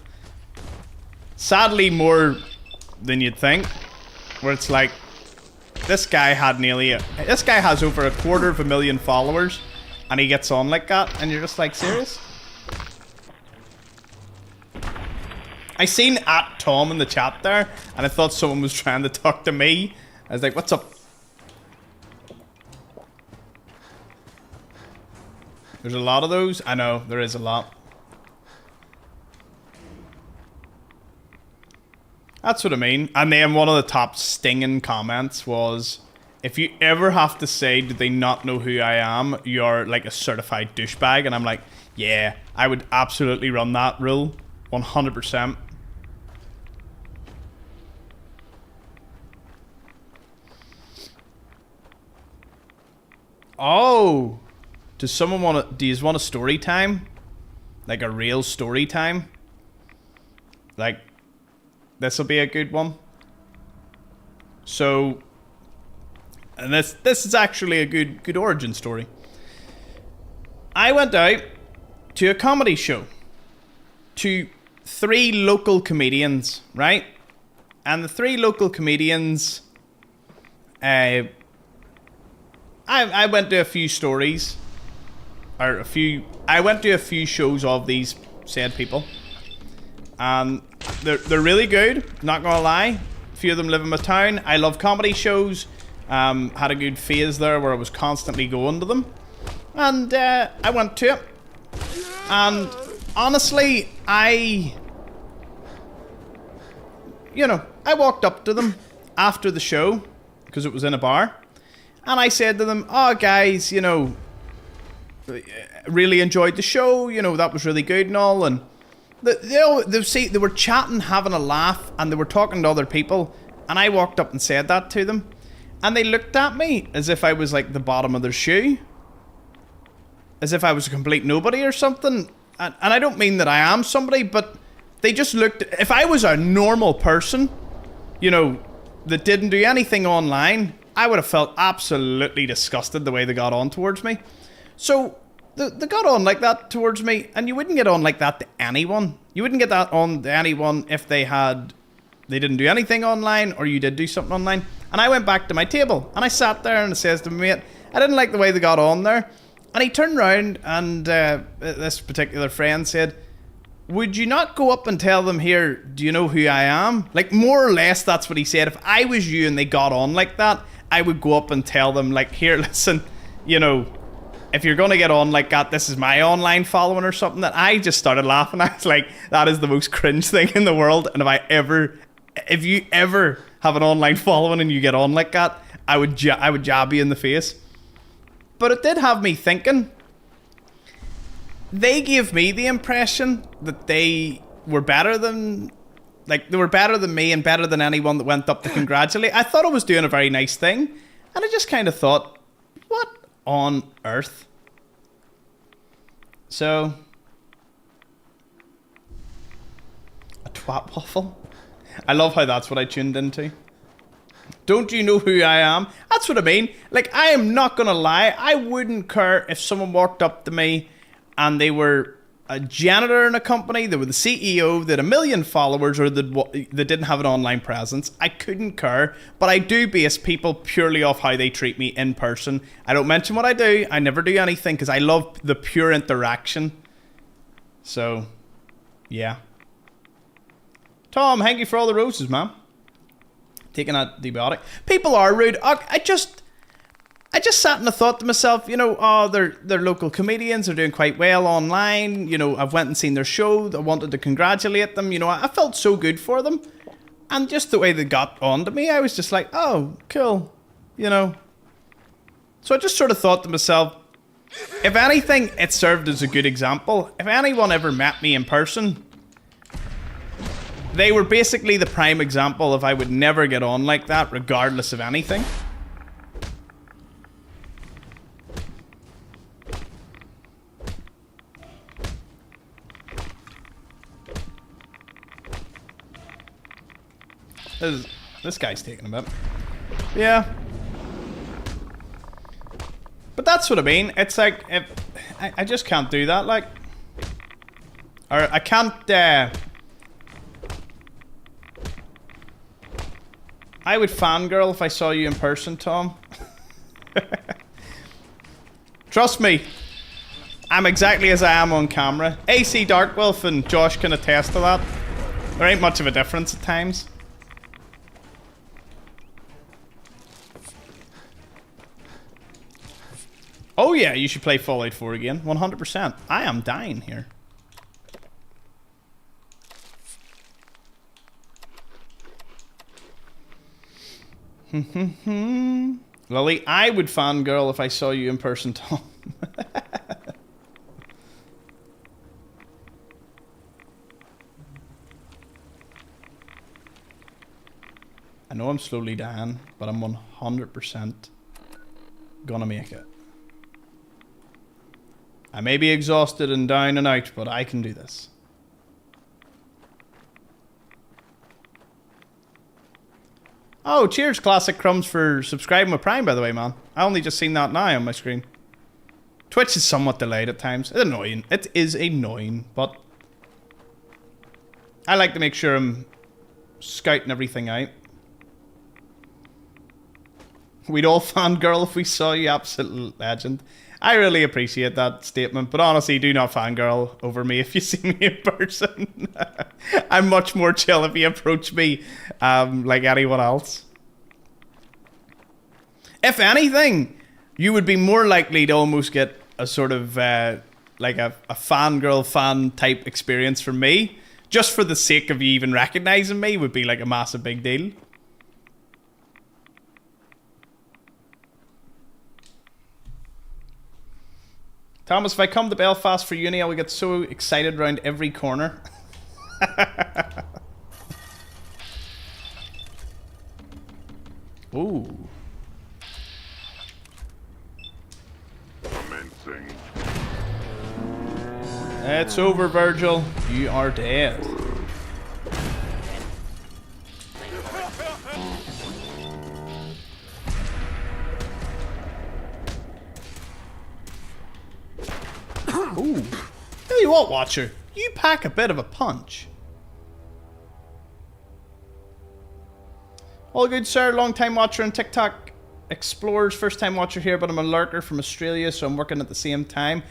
Sadly, more than you'd think. Where it's like, this guy has over 250,000 followers, and he gets on like that, and you're just like, serious? I seen @Tom in the chat there, and I thought someone was trying to talk to me. I was like, what's up? There's a lot of those. I know, there is a lot. That's what I mean. And then one of the top stinging comments was, if you ever have to say, do they not know who I am, you're like a certified douchebag. And I'm like, yeah, I would absolutely run that rule. 100%. Oh, does someone want to? Do you want a story time? Like a real story time? Like, this will be a good one. So, and this is actually a good origin story. I went out to a comedy show to 3 local comedians, right? And the 3 local comedians, I went to a few stories, or I went to a few shows of these said people, and they're really good, not gonna lie. A few of them live in my town. I love comedy shows. Had a good phase there where I was constantly going to them, and I went to it, and honestly, I walked up to them after the show, because it was in a bar, and I said to them, "Oh, guys, really enjoyed the show, that was really good and all," and they were chatting, having a laugh, and they were talking to other people, and I walked up and said that to them, and they looked at me as if I was like the bottom of their shoe, as if I was a complete nobody or something, and I don't mean that I am somebody, but they just looked, if I was a normal person, that didn't do anything online, I would have felt absolutely disgusted the way they got on towards me. So they got on like that towards me, and you wouldn't get on like that to anyone. You wouldn't get that on to anyone if they didn't do anything online, or you did do something online. And I went back to my table, and I sat there, and I says to my mate, I didn't like the way they got on there. And he turned around, and this particular friend said, "Would you not go up and tell them, here, do you know who I am?" Like, more or less, that's what he said. If I was you and they got on like that, I would go up and tell them, like, here, listen, if you're going to get on like that, this is my online following or something. That I just started laughing. I was like, that is the most cringe thing in the world. And if you ever have an online following and you get on like that, I would jab you in the face. But it did have me thinking. They gave me the impression that they were better than me and better than anyone that went up to congratulate. I thought I was doing a very nice thing, and I just kind of thought, what on earth? So, a twat waffle? I love how that's what I tuned into. Don't you know who I am? That's what I mean. Like, I am not gonna lie, I wouldn't care if someone walked up to me and they were a janitor in a company, they were the CEO, they had 1 million followers, or they didn't have an online presence. I couldn't care, but I do base people purely off how they treat me in person. I don't mention what I do, I never do anything, because I love the pure interaction. So, yeah. Tom, thank you for all the roses, man. Taking that antibiotic. People are rude. I just sat and I thought to myself, they're local comedians, they're doing quite well online, I've went and seen their show, I wanted to congratulate them, I felt so good for them, and just the way they got on to me, I was just like, oh, cool, So I just sort of thought to myself, if anything, it served as a good example. If anyone ever met me in person, they were basically the prime example of I would never get on like that, regardless of anything. This guy's taking a bit. Yeah. But that's what I mean. It's like, if I just can't do that, like. Or I can't, I would fangirl if I saw you in person, Tom. Trust me. I'm exactly as I am on camera. AC Darkwolf and Josh can attest to that. There ain't much of a difference at times. Oh yeah, you should play Fallout 4 again. 100%. I am dying here. Lily, I would fangirl if I saw you in person, Tom. I know I'm slowly dying, but I'm 100% gonna make it. I may be exhausted and down and out, but I can do this. Oh, cheers, Classic Crumbs, for subscribing with Prime, by the way, man. I only just seen that now on my screen. Twitch is somewhat delayed at times. It's annoying. It is annoying, but I like to make sure I'm scouting everything out. We'd all fangirl if we saw you, absolute legend. I really appreciate that statement, but honestly, do not fangirl over me if you see me in person. I'm much more chill if you approach me like anyone else. If anything, you would be more likely to almost get a sort of like a fangirl fan type experience from me. Just for the sake of you even recognizing me would be like a massive big deal. Thomas, if I come to Belfast for uni, I will get so excited around every corner. Ooh. Commencing. It's over, Virgil. You are dead. Ooh. Tell you what, Watcher. You pack a bit of a punch. All good, sir. Long time watcher on TikTok. Explorers, first time watcher here, but I'm a lurker from Australia, so I'm working at the same time.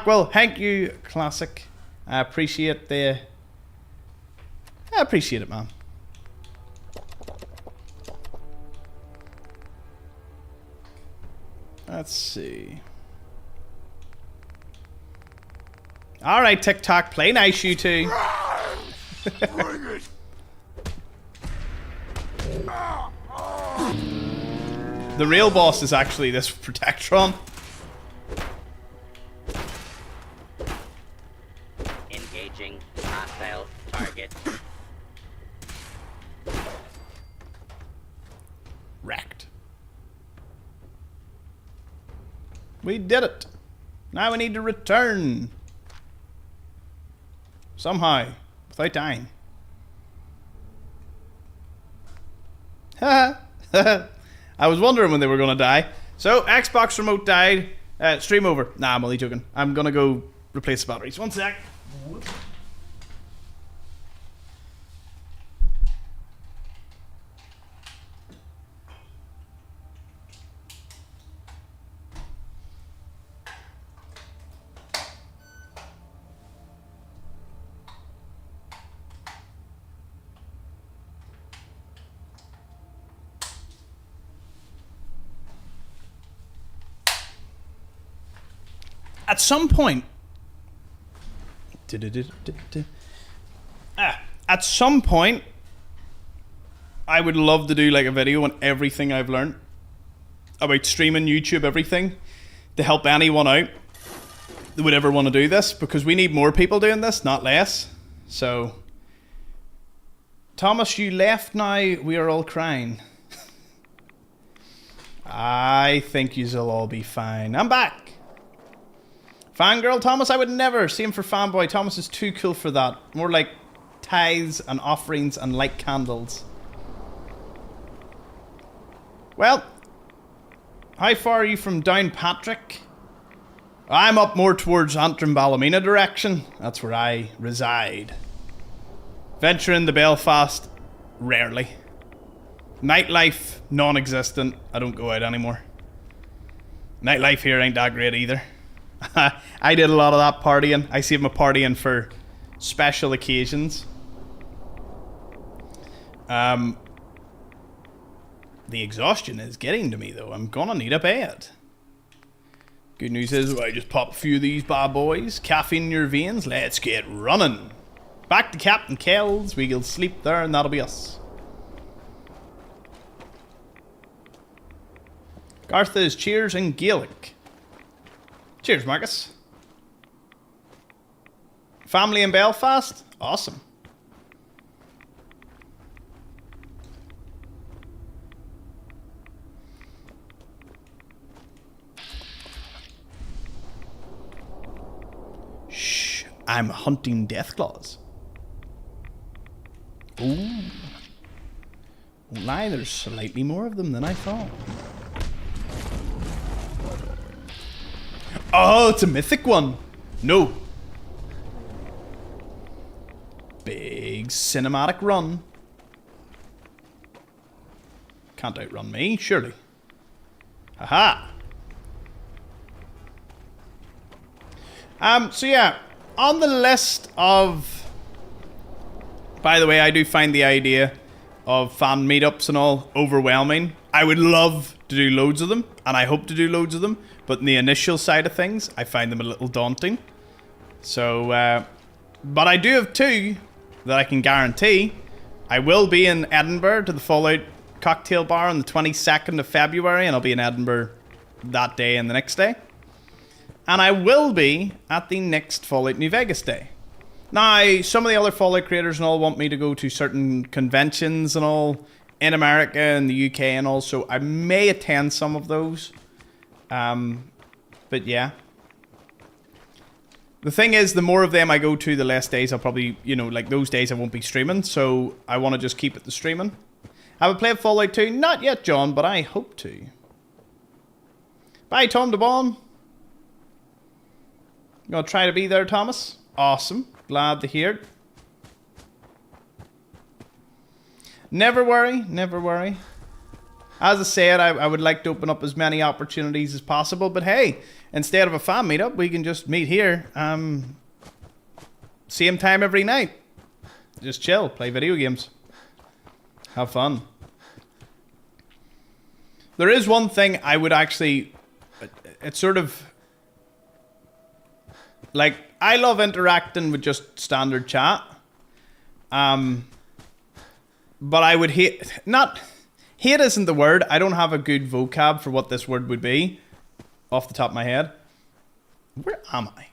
Well, thank you, Classic. I appreciate the... I appreciate it, man. Let's see. Alright, TikTok, play nice, you two. Bring it. The real boss is actually this Protectron. Engaging hostile target. Wrecked. We did it. Now we need to return. Somehow, without dying. I was wondering when they were going to die. So, Xbox remote died. Stream over. Nah, I'm only joking. I'm going to go replace the batteries. One sec. At some point, at some point, I would love to do like a video on everything I've learned about streaming, YouTube, everything, to help anyone out that would ever want to do this, because we need more people doing this, not less. So, Thomas, you left now. We are all crying. I think you'll all be fine. I'm back. Fangirl Thomas, I would never. Same for Fanboy. Thomas is too cool for that. More like tithes and offerings and light candles. Well, how far are you from Downpatrick? I'm up more towards Antrim Ballymena direction. That's where I reside. Venture into Belfast, rarely. Nightlife, non-existent. I don't go out anymore. Nightlife here ain't that great either. I did a lot of that partying. I save my partying for special occasions. The exhaustion is getting to me though. I'm gonna need a bed. Good news is I just pop a few of these bad boys. Caffeine in your veins. Let's get running. Back to Captain Kells. We'll sleep there and that'll be us. Gartha's cheers in Gaelic. Cheers, Marcus. Family in Belfast? Awesome. Shh, I'm hunting deathclaws. Ooh. Won't lie, there's slightly more of them than I thought. Oh, it's a mythic one. No. Big cinematic run. Can't outrun me, surely. Haha. So yeah, on the list of... By the way, I do find the idea of fan meetups and all overwhelming. I would love to do loads of them, and I hope to do loads of them, but in the initial side of things, I find them a little daunting. So, but I do have two that I can guarantee. I will be in Edinburgh to the Fallout cocktail bar on the 22nd of February, and I'll be in Edinburgh that day and the next day. And I will be at the next Fallout New Vegas day. Now, some of the other Fallout creators and all want me to go to certain conventions and all in America and the UK and all, so I may attend some of those. But yeah. The thing is, the more of them I go to, the less days I'll probably, you know, like those days I won't be streaming, so I want to just keep it to streaming. Have I played Fallout 2? Not yet, John, but I hope to. Bye, Tom DeBon. Gonna try to be there, Thomas. Awesome. Glad to hear it. Never worry, never worry. As I said, I would like to open up as many opportunities as possible, but hey, instead of a fan meetup, we can just meet here. Same time every night. Just chill, play video games. Have fun. There is one thing I would actually... It's sort of... Like, I love interacting with just standard chat. But I would hate... Not... Hate isn't the word. I don't have a good vocab for what this word would be. Off the top of my head. Where am I?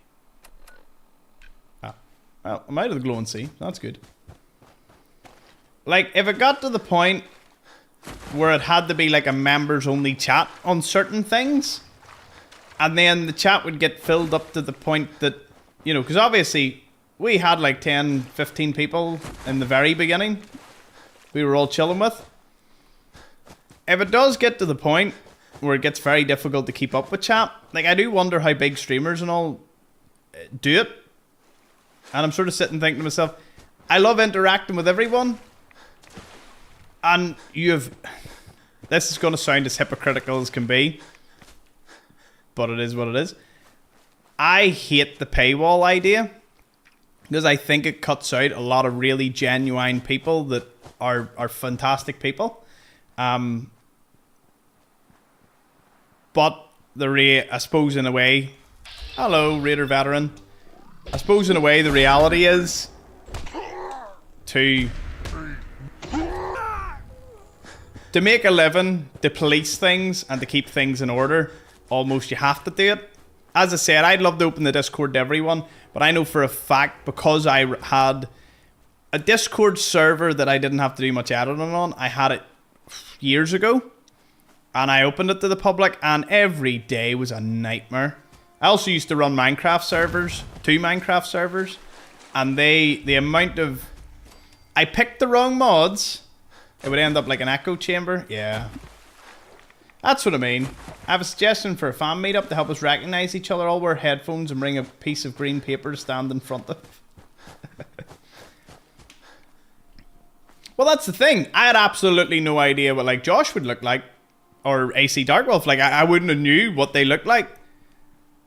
Ah. Well, I'm out of the glowing sea. That's good. Like, if it got to the point where it had to be like a members only chat on certain things, and then the chat would get filled up to the point that, you know, because obviously we had like 10, 15 people in the very beginning we were all chilling with. If it does get to the point where it gets very difficult to keep up with chat, like I do wonder how big streamers and all do it. And I'm sort of sitting thinking to myself, I love interacting with everyone. And this is going to sound as hypocritical as can be, but it is what it is. I hate the paywall idea because I think it cuts out a lot of really genuine people that are fantastic people. But I suppose in a way, hello Raider veteran. I suppose in a way the reality is to make a living, to police things and to keep things in order, almost you have to do it. As I said, I'd love to open the Discord to everyone, but I know for a fact, because I had a Discord server that I didn't have to do much editing on, I had it years ago, and I opened it to the public, and every day was a nightmare. I also used to run Minecraft servers, 2 Minecraft servers, and the amount of... I picked the wrong mods. It would end up like an echo chamber. Yeah. That's what I mean. I have a suggestion for a fan meetup to help us recognize each other. All wear headphones and bring a piece of green paper to stand in front of. Well, that's the thing. I had absolutely no idea what like Josh would look like, or AC Darkwolf. Like I wouldn't have knew what they looked like.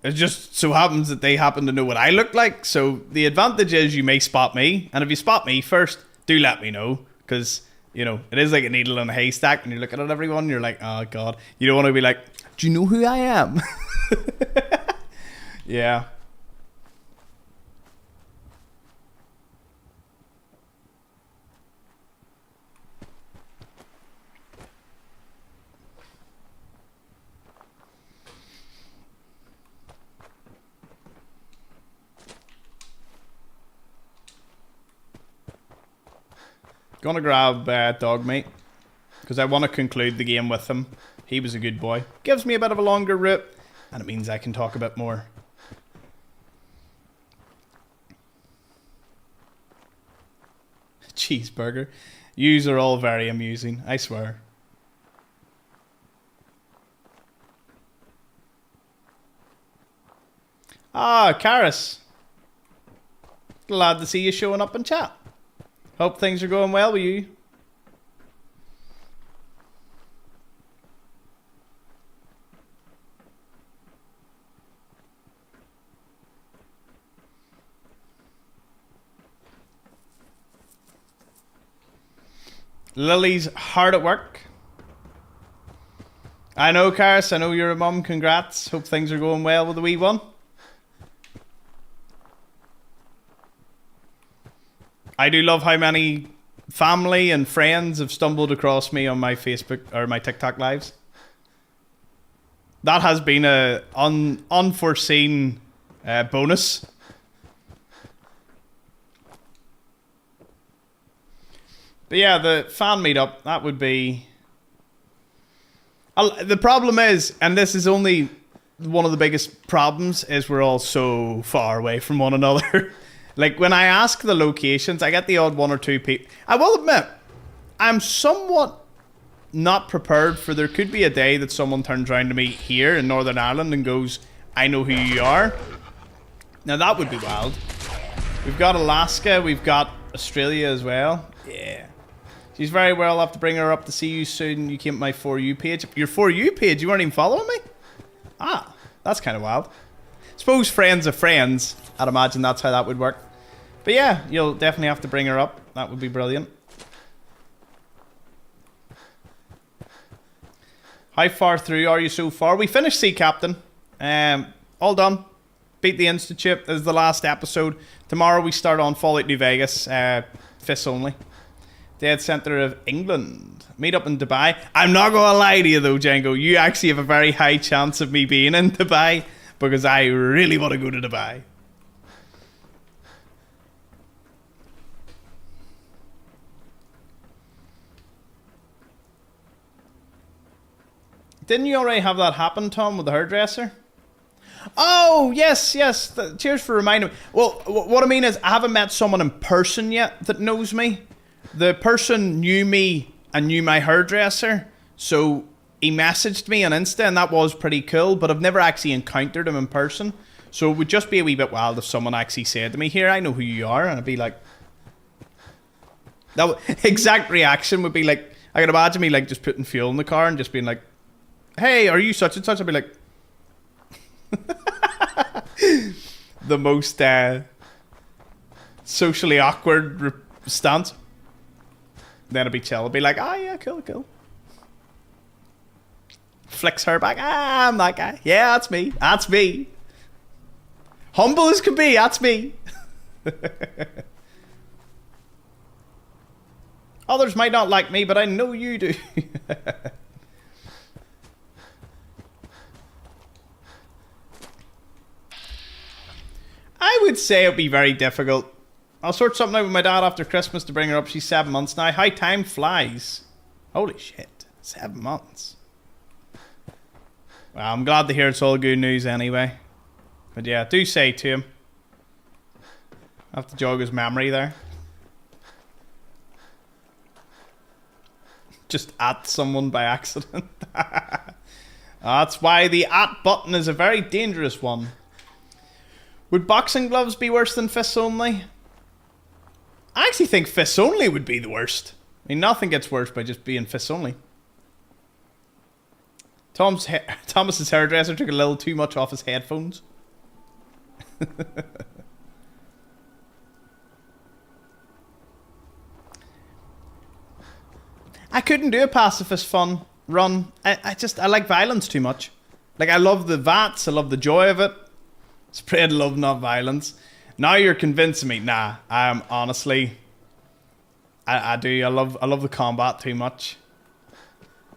It just so happens that they happen to know what I look like. So the advantage is you may spot me, and if you spot me first, do let me know, because you know it is like a needle in a haystack, and you're looking at everyone, and you're like, oh god, you don't want to be like, do you know who I am? Yeah. Gonna grab dog mate, because I want to conclude the game with him. He was a good boy. Gives me a bit of a longer route, and it means I can talk a bit more. Cheeseburger. Yous are all very amusing, I swear. Ah, Karis. Glad to see you showing up in chat. Hope things are going well with you. Lily's hard at work. I know, Karis. I know you're a mum. Congrats. Hope things are going well with the wee one. I do love how many family and friends have stumbled across me on my Facebook or my TikTok lives. That has been a unforeseen bonus. But yeah, the fan meetup, that would be... The problem is, and this is only one of the biggest problems, is we're all so far away from one another. Like, when I ask the locations, I get the odd one or two people. I will admit, I'm somewhat not prepared for there could be a day that someone turns around to me here in Northern Ireland and goes, I know who you are. Now, that would be wild. We've got Alaska, we've got Australia as well. Yeah. She's very well. I'll have to bring her up to see you soon. You came to my For You page. Your For You page? You weren't even following me? Ah, that's kind of wild. Suppose friends of friends. I'd imagine that's how that would work. But yeah, you'll definitely have to bring her up. That would be brilliant. How far through are you so far? We finished Sea Captain. All done. Beat the Institute. This is the last episode. Tomorrow we start on Fallout New Vegas. Fists only. Dead centre of England. Meet up in Dubai. I'm not going to lie to you though, Django. You actually have a very high chance of me being in Dubai, because I really want to go to Dubai. Didn't you already have that happen, Tom, with the hairdresser? Oh, yes, yes. Cheers for reminding me. Well, what I mean is I haven't met someone in person yet that knows me. The person knew me and knew my hairdresser, so he messaged me on Insta, and that was pretty cool, but I've never actually encountered him in person. So it would just be a wee bit wild if someone actually said to me, here, I know who you are, and I'd be like... That exact reaction would be like... I can imagine me like just putting fuel in the car and just being like, hey, are you such and such? I'd be like... the most socially awkward stance. Then it'd be chill. It'd be like, oh yeah, cool, cool. Flicks her back. Ah, I'm that guy. Yeah, that's me. That's me. Humble as could be. That's me. Others might not like me, but I know you do. I would say it'd be very difficult. I'll sort something out with my dad after Christmas to bring her up. She's 7 months now. How time flies. Holy shit. 7 months. Well, I'm glad to hear it's all good news anyway. But yeah, do say to him. I have to jog his memory there. Just at someone by accident. That's why the at button is a very dangerous one. Would boxing gloves be worse than fists only? I actually think fists only would be the worst. I mean, nothing gets worse by just being fists only. Thomas's hairdresser took a little too much off his headphones. I couldn't do a pacifist fun run. I like violence too much. Like, I love the VATS, I love the joy of it. Spread love, not violence. Now you're convincing me. Nah, honestly, I do. I love the combat too much.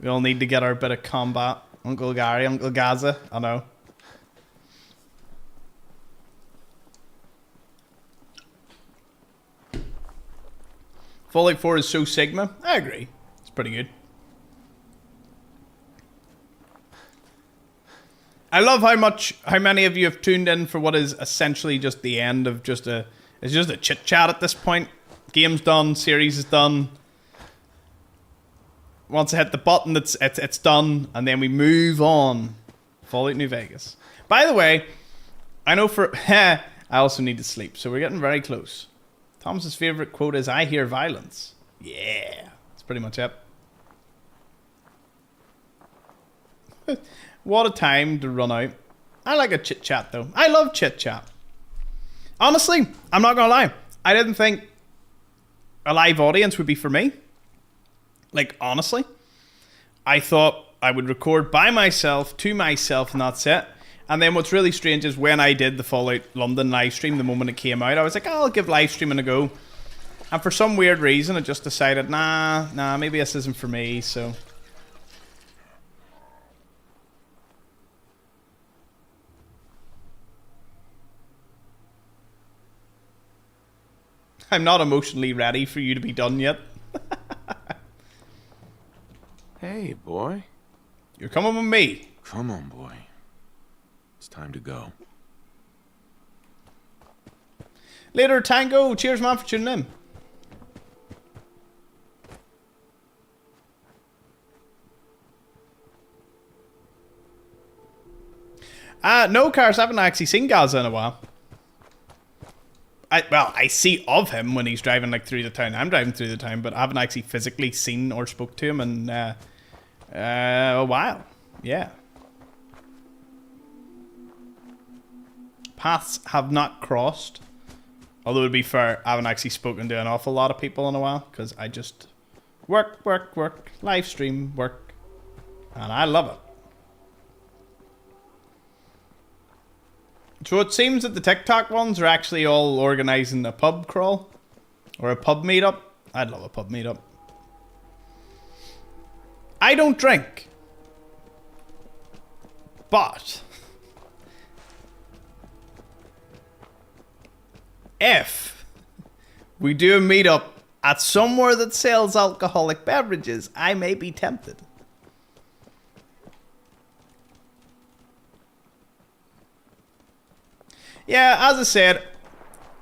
We all need to get our bit of combat. Uncle Gary, Uncle Gaza, I know. Fallout 4 is so Sigma. I agree. It's pretty good. I love how many of you have tuned in for what is essentially just the end of it's just a chit chat at this point. Game's done, series is done. Once I hit the button, it's done, and then we move on. Fallout New Vegas. By the way, I know for I also need to sleep, so we're getting very close. Thomas's favorite quote is, "I hear violence." Yeah, that's pretty much it. What a time to run out. I like a chit chat though. I love chit chat. Honestly, I'm not gonna lie. I didn't think a live audience would be for me. Like, honestly. I thought I would record by myself, to myself, and that's it. And then what's really strange is when I did the Fallout London live stream, the moment it came out, I was like, oh, I'll give live streaming a go. And for some weird reason, I just decided, nah, maybe this isn't for me, so... I'm not emotionally ready for you to be done yet. Hey, boy. You're coming with me. Come on, boy. It's time to go. Later, Tango. Cheers, man, for tuning in. No, Cars, I haven't actually seen Gaza in a while. I see of him when he's driving like through the town. I'm driving through the town, but I haven't actually physically seen or spoke to him in a while. Yeah. Paths have not crossed. Although to be fair, I haven't actually spoken to an awful lot of people in a while because I just work, live stream, work, and I love it. So it seems that the TikTok ones are actually all organising a pub crawl. Or a pub meetup. I'd love a pub meetup. I don't drink. But... if we do a meetup at somewhere that sells alcoholic beverages, I may be tempted. Yeah, as I said,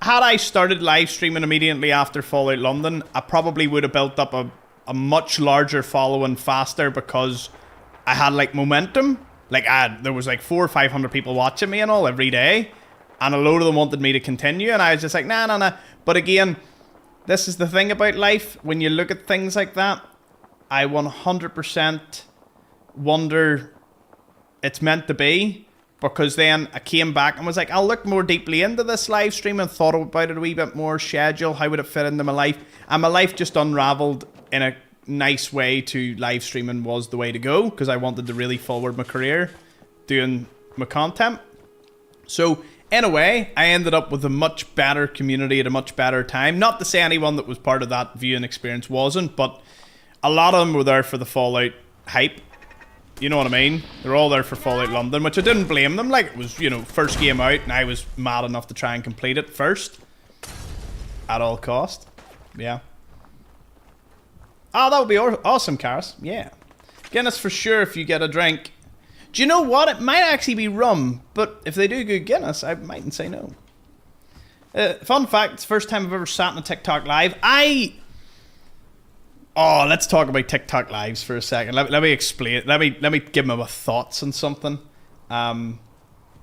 had I started live streaming immediately after Fallout London, I probably would have built up a much larger following faster because I had like momentum. Like there was like 400 or 500 people watching me and all every day, and a load of them wanted me to continue, and I was just like, nah. But again, this is the thing about life. When you look at things like that, I 100% wonder it's meant to be. Because then I came back and was like, I'll look more deeply into this live stream and thought about it a wee bit more. Schedule, how would it fit into my life? And my life just unraveled in a nice way to live streaming was the way to go. Because I wanted to really forward my career doing my content. So, in a way, I ended up with a much better community at a much better time. Not to say anyone that was part of that viewing experience wasn't. But a lot of them were there for the Fallout hype. You know what I mean? They're all there for Fallout London, which I didn't blame them. Like, it was, you know, first game out, and I was mad enough to try and complete it first. At all cost. Yeah. Oh, that would be awesome, Karis. Yeah. Guinness for sure if you get a drink. Do you know what? It might actually be rum, but if they do good Guinness, I mightn't say no. Fun fact, it's the first time I've ever sat in a TikTok live. Oh, let's talk about TikTok lives for a second. Let me explain. Let me give my thoughts on something.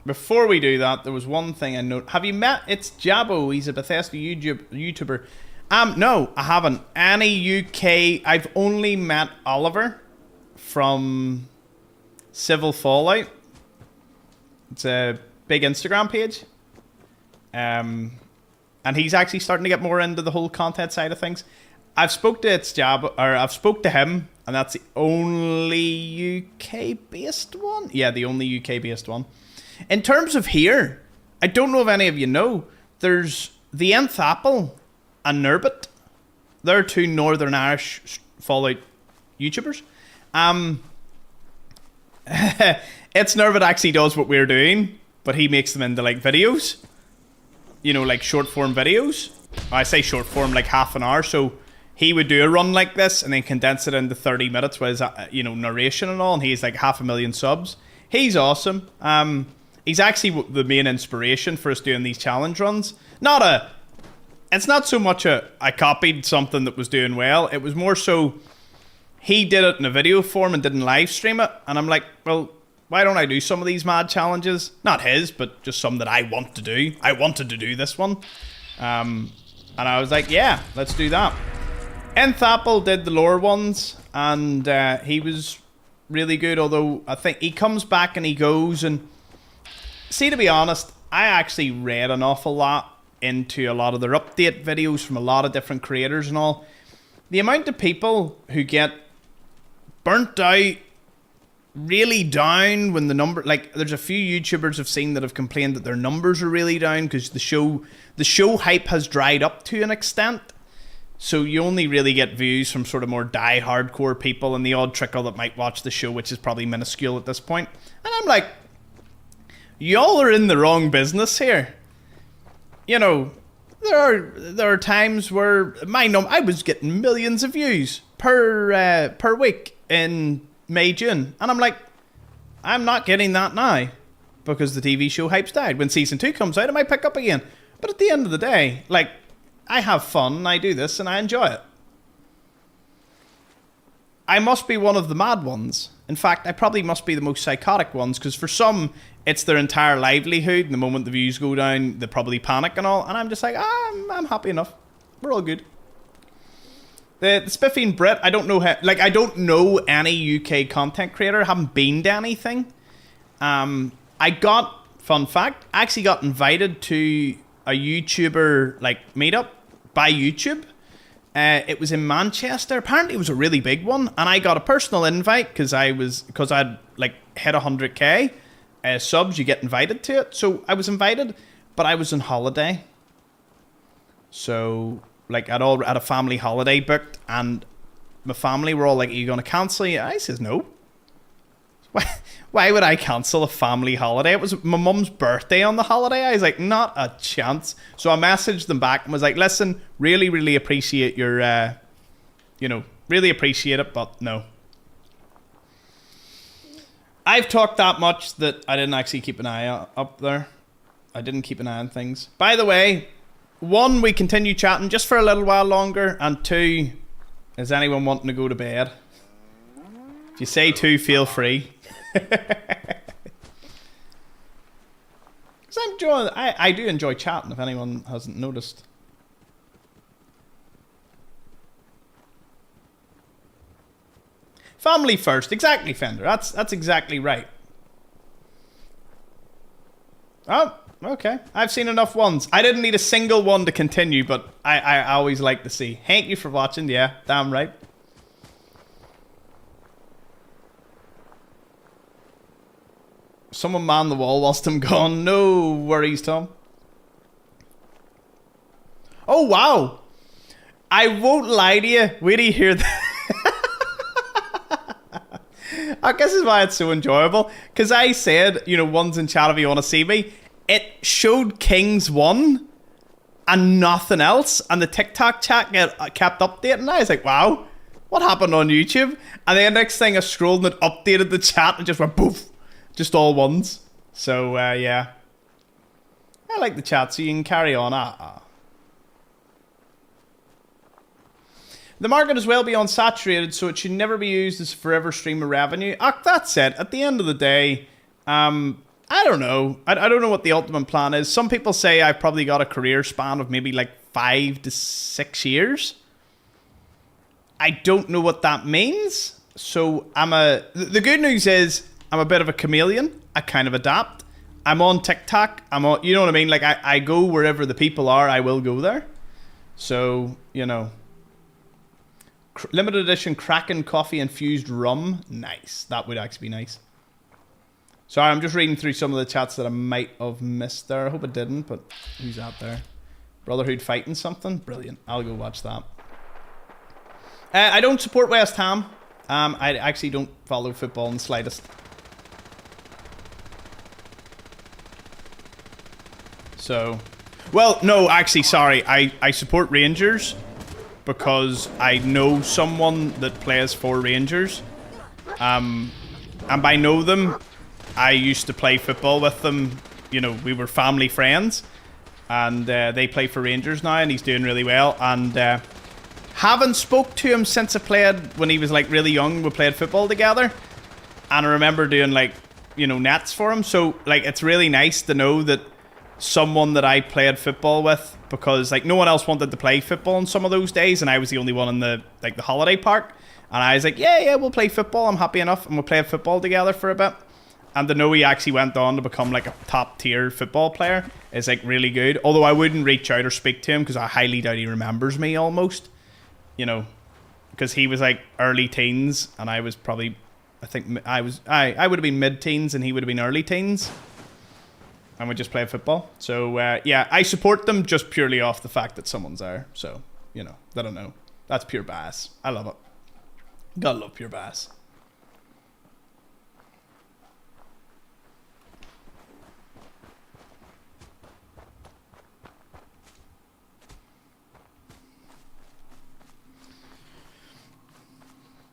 Before we do that, there was one thing I noticed. Have you met? It's Jabbo. He's a Bethesda YouTuber. No, I haven't. Any UK. I've only met Oliver from Civil Fallout. It's a big Instagram page. And he's actually starting to get more into the whole content side of things. I've spoke to him, and that's the only UK based one. Yeah, the only UK based one. In terms of here, I don't know if any of you know, there's the Nth Apple and Unarmed. They're two Northern Irish Fallout YouTubers. It's Unarmed actually does what we're doing, but he makes them into like videos. You know, like short form videos. I say short form, like half an hour. So he would do a run like this and then condense it into 30 minutes with his, narration and all. And he's like 500,000 subs. He's awesome. He's actually the main inspiration for us doing these challenge runs. It's not so much I copied something that was doing well. It was more so he did it in a video form and didn't live stream it. And I'm like, well, why don't I do some of these mad challenges? Not his, but just some that I want to do. I wanted to do this one. And I was like, yeah, let's do that. Nth Apple did the lore ones, and he was really good, although I think he comes back and he goes and... See, to be honest, I actually read an awful lot into a lot of their update videos from a lot of different creators and all. The amount of people who get burnt out, really down when the number... Like, there's a few YouTubers I've seen that have complained that their numbers are really down because the show hype has dried up to an extent. So you only really get views from sort of more die-hardcore people and the odd trickle that might watch the show, which is probably minuscule at this point. And I'm like, y'all are in the wrong business here. You know, there are times where I was getting millions of views per week in May, June. And I'm like, I'm not getting that now because the TV show hype's died. When season 2 comes out, I might pick up again. But at the end of the day, like, I have fun, I do this, and I enjoy it. I must be one of the mad ones. In fact, I probably must be the most psychotic ones, because for some, it's their entire livelihood, and the moment the views go down, they probably panic and all, and I'm just like, I'm happy enough. We're all good. The Spiffy and Brit, I don't know how... Like, I don't know any UK content creator. I haven't been to anything. I got... Fun fact, I actually got invited to a YouTuber, like, meetup by YouTube. It was in Manchester. Apparently it was a really big one, and I got a personal invite because I'd like hit 100k subs. You get invited to it, so I was invited, but I was on holiday. So like I'd a family holiday booked, and my family were all like, "Are you going to cancel?" I says no. Why would I cancel a family holiday? It was my mum's birthday on the holiday. I was like, not a chance. So I messaged them back and was like, listen, really, really appreciate your, really appreciate it, but no. I've talked that much that I didn't actually keep an eye up there. I didn't keep an eye on things. By the way, 1, we continue chatting just for a little while longer, and 2, is anyone wanting to go to bed? If you say 2, feel free. Because I do enjoy chatting, if anyone hasn't noticed. Family first, exactly, Fender. That's exactly right. Oh, okay. I've seen enough ones. I didn't need a single one to continue, but I always like to see. Thank you for watching. Yeah, damn right. Someone man the wall whilst I'm gone. No worries, Tom. Oh, wow. I won't lie to you. Wait till you hear that. I guess this is why it's so enjoyable. Because I said, one's in chat if you want to see me. It showed Kings 1 and nothing else. And the TikTok chat kept updating. I was like, wow, what happened on YouTube? And then the next thing I scrolled and it updated the chat and just went poof. Just all ones. So, yeah. I like the chat, so you can carry on. The market is well beyond saturated, so it should never be used as a forever stream of revenue. That's it. At the end of the day, I don't know. I don't know what the ultimate plan is. Some people say I've probably got a career span of maybe like 5 to 6 years. I don't know what that means. So the good news is I'm a bit of a chameleon. I kind of adapt. I'm on TikTok. You know what I mean? Like I go wherever the people are, I will go there. So, you know. Limited edition Kraken coffee infused rum. Nice. That would actually be nice. Sorry, I'm just reading through some of the chats that I might have missed there. I hope I didn't, but who's out there? Brotherhood fighting something? Brilliant. I'll go watch that. I don't support West Ham. I actually don't follow football in the slightest. So, well, no, actually, sorry. I support Rangers because I know someone that plays for Rangers. And by know them, I used to play football with them. You know, we were family friends. And they play for Rangers now, and he's doing really well. And haven't spoke to him since I played when he was like really young. We played football together. And I remember doing like, you know, nets for him. So like it's really nice to know that someone that I played football with, because like no one else wanted to play football on some of those days, and I was the only one in the like the holiday park. And I was like, yeah, we'll play football. I'm happy enough. And we'll play football together for a bit. And to know he actually went on to become like a top tier football player is like really good. Although I wouldn't reach out or speak to him because I highly doubt he remembers me almost. You know, because he was like early teens and I was probably, I think I would have been mid-teens and he would have been early teens. And we just played football. So yeah, I support them just purely off the fact that someone's there. So, you know, I don't know. That's pure bias. I love it. Gotta love pure bias.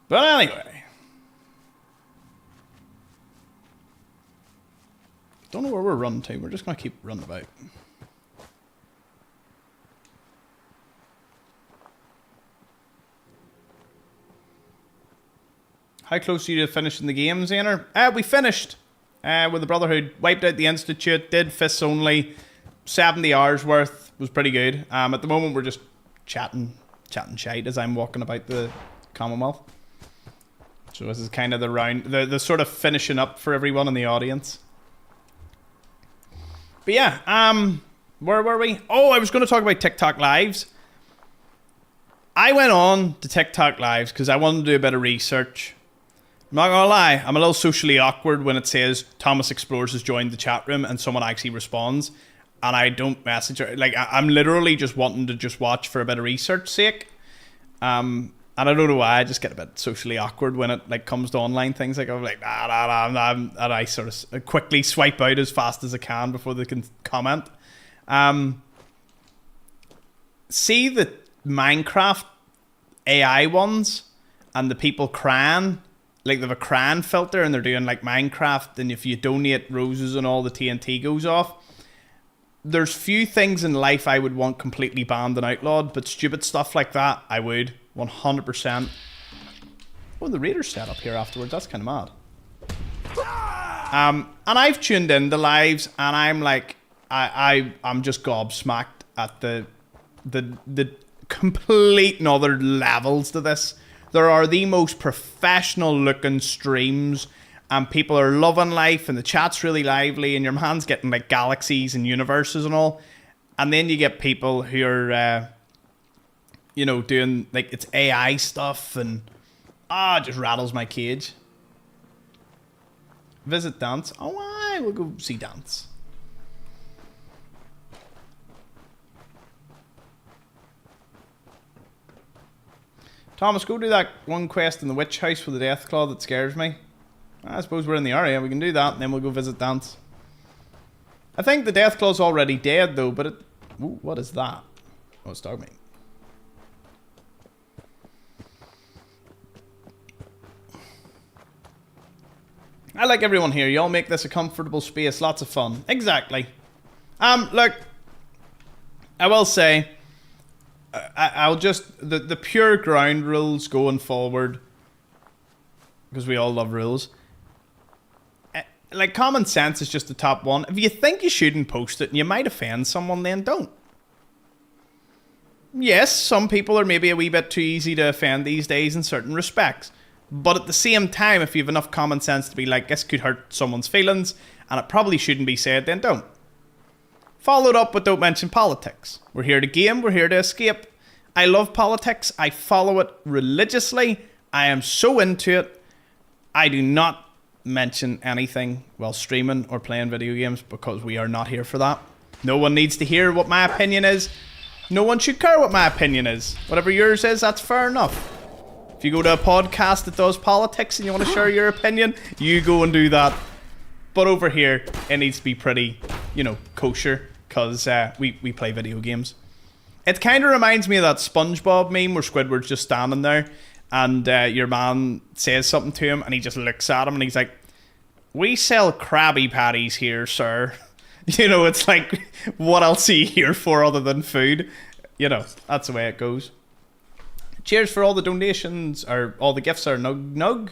But anyway. Don't know where we're running to. We're just going to keep running about. How close are you to finishing the game, Zaner? We finished with the Brotherhood. Wiped out the Institute. Did fists only. 70 hours worth. Was pretty good. At the moment, we're just chatting shite as I'm walking about the Commonwealth. So this is kind of the round, the sort of finishing up for everyone in the audience. But yeah, where were we? Oh, I was going to talk about TikTok Lives. I went on to TikTok Lives because I wanted to do a bit of research. I'm not going to lie, I'm a little socially awkward when it says Thomas Explores has joined the chat room and someone actually responds. And I don't message her. Like, I'm literally just wanting to just watch for a bit of research sake. And I don't know why, I just get a bit socially awkward when it like comes to online things. Like I'm like, nah, and I sort of quickly swipe out as fast as I can before they can comment. See the Minecraft AI ones and the people crying, like they have a crying filter and they're doing like Minecraft, and if you donate roses and all, the TNT goes off. There's few things in life I would want completely banned and outlawed, but stupid stuff like that, I would. 100%. Oh, the Raiders set up here afterwards. That's kind of mad. And I've tuned in the lives, and I'm like, I'm just gobsmacked at the complete and other levels to this. There are the most professional looking streams, and people are loving life, and the chat's really lively, and your man's getting like galaxies and universes and all. And then you get people who are you know, doing like it's AI stuff, and it just rattles my cage. Visit Dance. Oh, I will go see Dance. Thomas, go do that one quest in the witch house with the death claw that scares me. I suppose we're in the area. We can do that, and then we'll go visit Dance. I think the death claw's already dead though, but it. Ooh, what is that? Oh, it's Dogmeat. I like everyone here. Y'all make this a comfortable space. Lots of fun. Exactly. Look, I will say, I'll just the pure ground rules going forward, because we all love rules. Like, common sense is just the top one. If you think you shouldn't post it and you might offend someone, then don't. Yes, some people are maybe a wee bit too easy to offend these days in certain respects. But at the same time, if you have enough common sense to be like, this could hurt someone's feelings and it probably shouldn't be said, then don't. Followed up with don't mention politics. We're here to game, we're here to escape. I love politics, I follow it religiously, I am so into it. I do not mention anything while streaming or playing video games because we are not here for that. No one needs to hear what my opinion is. No one should care what my opinion is. Whatever yours is, that's fair enough. If you go to a podcast that does politics and you want to share your opinion, you go and do that. But over here, it needs to be pretty, you know, kosher, because we play video games. It kind of reminds me of that SpongeBob meme where Squidward's just standing there and your man says something to him and he just looks at him and he's like, we sell Krabby Patties here, sir. You know, it's like, what else are you here for other than food? You know, that's the way it goes. Cheers for all the donations, or all the gifts are nug.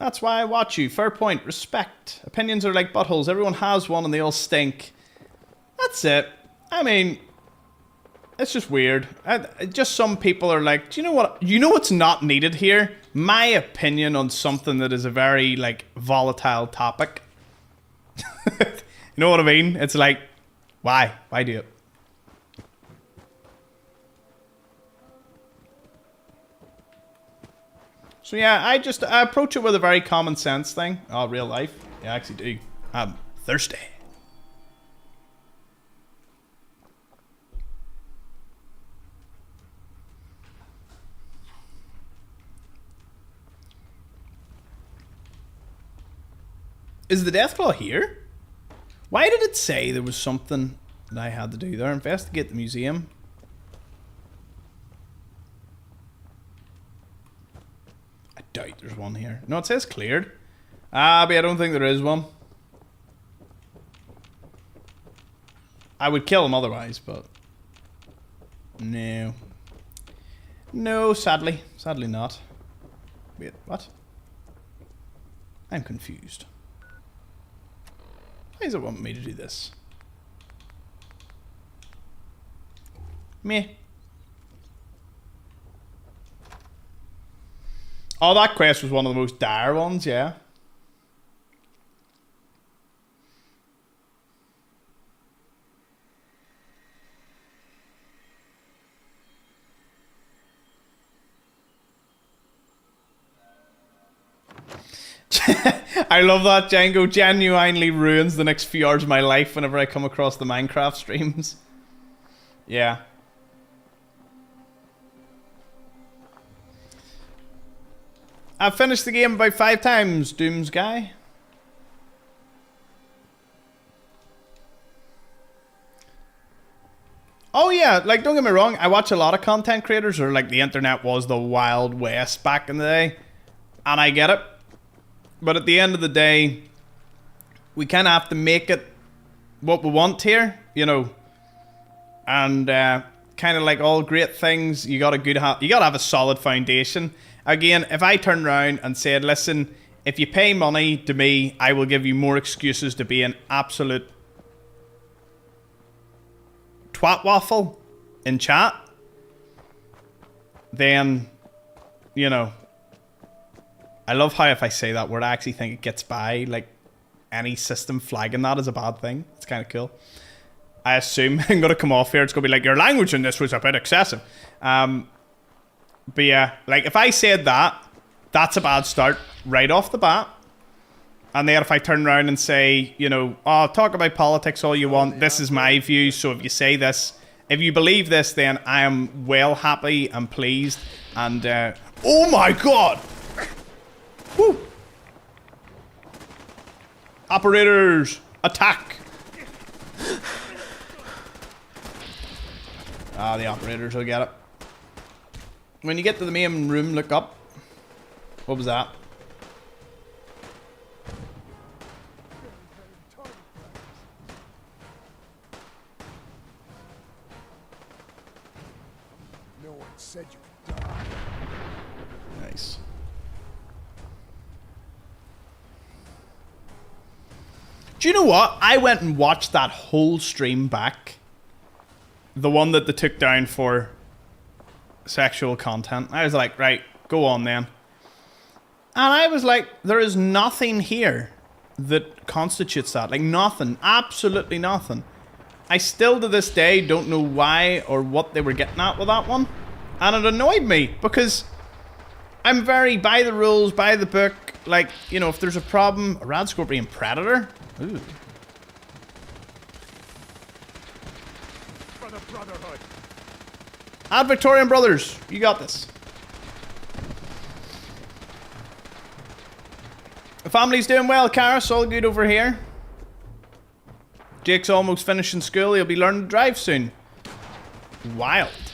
That's why I watch you. Fair point. Respect. Opinions are like buttholes. Everyone has one and they all stink. That's it. I mean, it's just weird. Just some people are like, do you know what? You know what's not needed here? My opinion on something that is a very, like, volatile topic. You know what I mean? It's like, why? Why do it? So yeah, I approach it with a very common sense thing. Oh, real life? Yeah, I actually do. I'm thirsty. Is the Deathclaw here? Why did it say there was something that I had to do there? Investigate the museum. I doubt there's one here. No, it says cleared. But I don't think there is one. I would kill him otherwise, but... No. No, sadly. Sadly not. Wait, what? I'm confused. Why does it want me to do this? Meh. Oh, that quest was one of the most dire ones, yeah. I love that Django genuinely ruins the next few hours of my life whenever I come across the Minecraft streams. Yeah. I've finished the game about 5 times, Dooms guy. Oh yeah, like, don't get me wrong, I watch a lot of content creators, or like the internet was the Wild West back in the day, and I get it. But at the end of the day, we kind of have to make it what we want here, you know. And kind of like all great things, you gotta have a solid foundation. Again, if I turned around and said, listen, if you pay money to me, I will give you more excuses to be an absolute twat waffle in chat, then, you know, I love how if I say that word, I actually think it gets by, like, any system flagging that as a bad thing. It's kind of cool. I assume I'm going to come off here, it's going to be like, your language in this was a bit excessive. But yeah, like, if I said that, that's a bad start right off the bat. And then if I turn around and say, you know, oh, talk about politics all you want, this is my view, so if you say this, if you believe this, then I am well happy and pleased. And, oh my god! Woo! Operators, attack! Ah, the operators will get it. When you get to the main room, look up. What was that? said you could die. Nice. Do you know what? I went and watched that whole stream back. The one that they took down for sexual content. I was like, right, go on then. And I was like, there is nothing here that constitutes that. Like, nothing. Absolutely nothing. I still to this day don't know why or what they were getting at with that one. And it annoyed me because I'm very by the rules, by the book. Like, you know, if there's a problem, a Rad Scorpion Predator. Ooh. For the Brotherhood. Ad Victorian Brothers, you got this. The family's doing well, Karis. All good over here. Jake's almost finishing school. He'll be learning to drive soon. Wild.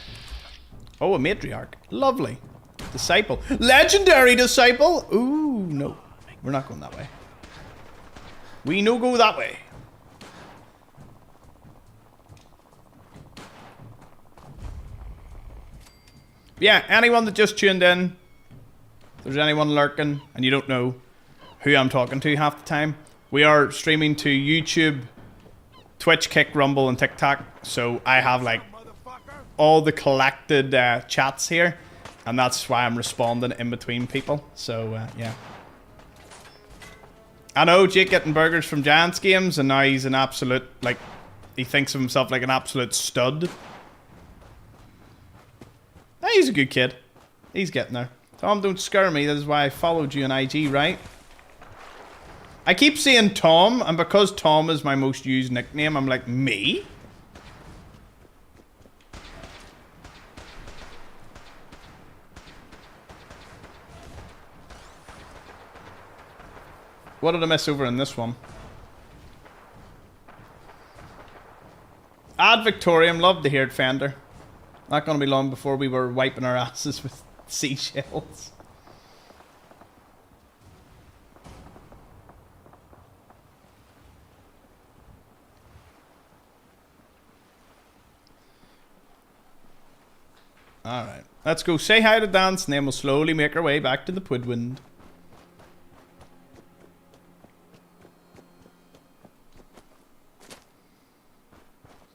Oh, a matriarch. Lovely. Disciple. Legendary disciple. Ooh, no. We're not going that way. We no go that way. Yeah, anyone that just tuned in, if there's anyone lurking and you don't know who I'm talking to half the time, we are streaming to YouTube, Twitch, Kick, Rumble, and TikTok. So I have like all the collected chats here, and that's why I'm responding in between people. So yeah. I know Jake getting burgers from Giants games, and now he's an absolute, like, he thinks of himself like an absolute stud. He's a good kid. He's getting there. Tom, don't scare me. That is why I followed you on IG, right? I keep saying Tom, and because Tom is my most used nickname, I'm like, me? What did I miss over in this one? Ad Victorium, love to hear it, Fender. Not gonna be long before we were wiping our asses with seashells. Alright, let's go say hi to Dance, and then we'll slowly make our way back to the Pudwind.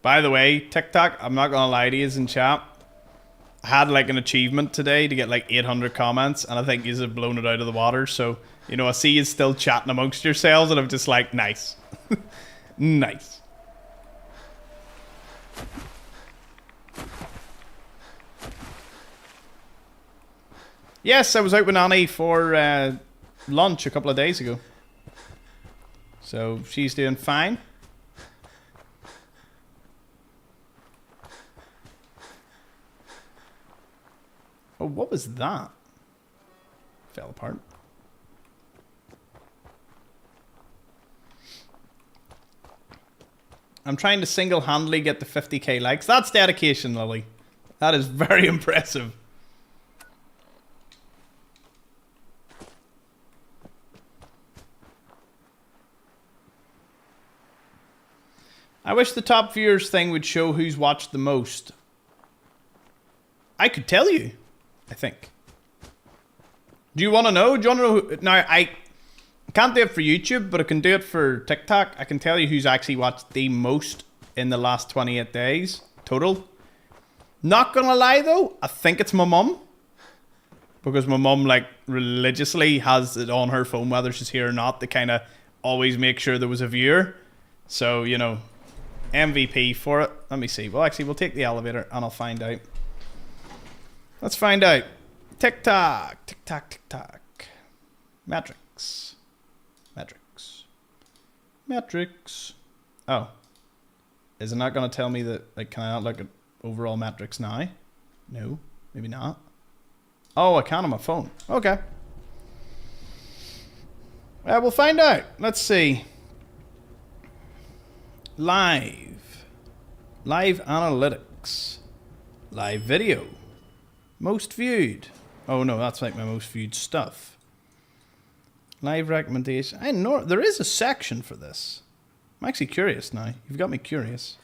By the way, TikTok, I'm not gonna lie to you in chat. I had like an achievement today to get like 800 comments, and I think you have blown it out of the water. So, you know, I see you still chatting amongst yourselves, and I'm just like, nice. Nice. Yes, I was out with Annie for lunch a couple of days ago. So, she's doing fine. Oh, what was that? Fell apart. I'm trying to single-handedly get the 50k likes. That's dedication, Lily. That is very impressive. I wish the top viewers thing would show who's watched the most. I could tell you. I think. Do you want to know? Do you want to know who? Now, I can't do it for YouTube, but I can do it for TikTok. I can tell you who's actually watched the most in the last 28 days total. Not gonna lie though, I think it's my mum. Because my mum, like, religiously has it on her phone, whether she's here or not, to kind of always make sure there was a viewer. So, you know, MVP for it. Let me see. Well, actually, we'll take the elevator and I'll find out. Let's find out. TikTok. TikTok, TikTok. Metrics. Metrics. Metrics. Oh. Is it not going to tell me that, like, can I not look at overall metrics now? No. Maybe not. Oh, I can on my phone. Okay. We'll find out. Let's see. Live. Live analytics. Live video. Most viewed. Oh no, that's like my most viewed stuff. Live recommendation. I know there is a section for this. I'm actually curious now. You've got me curious.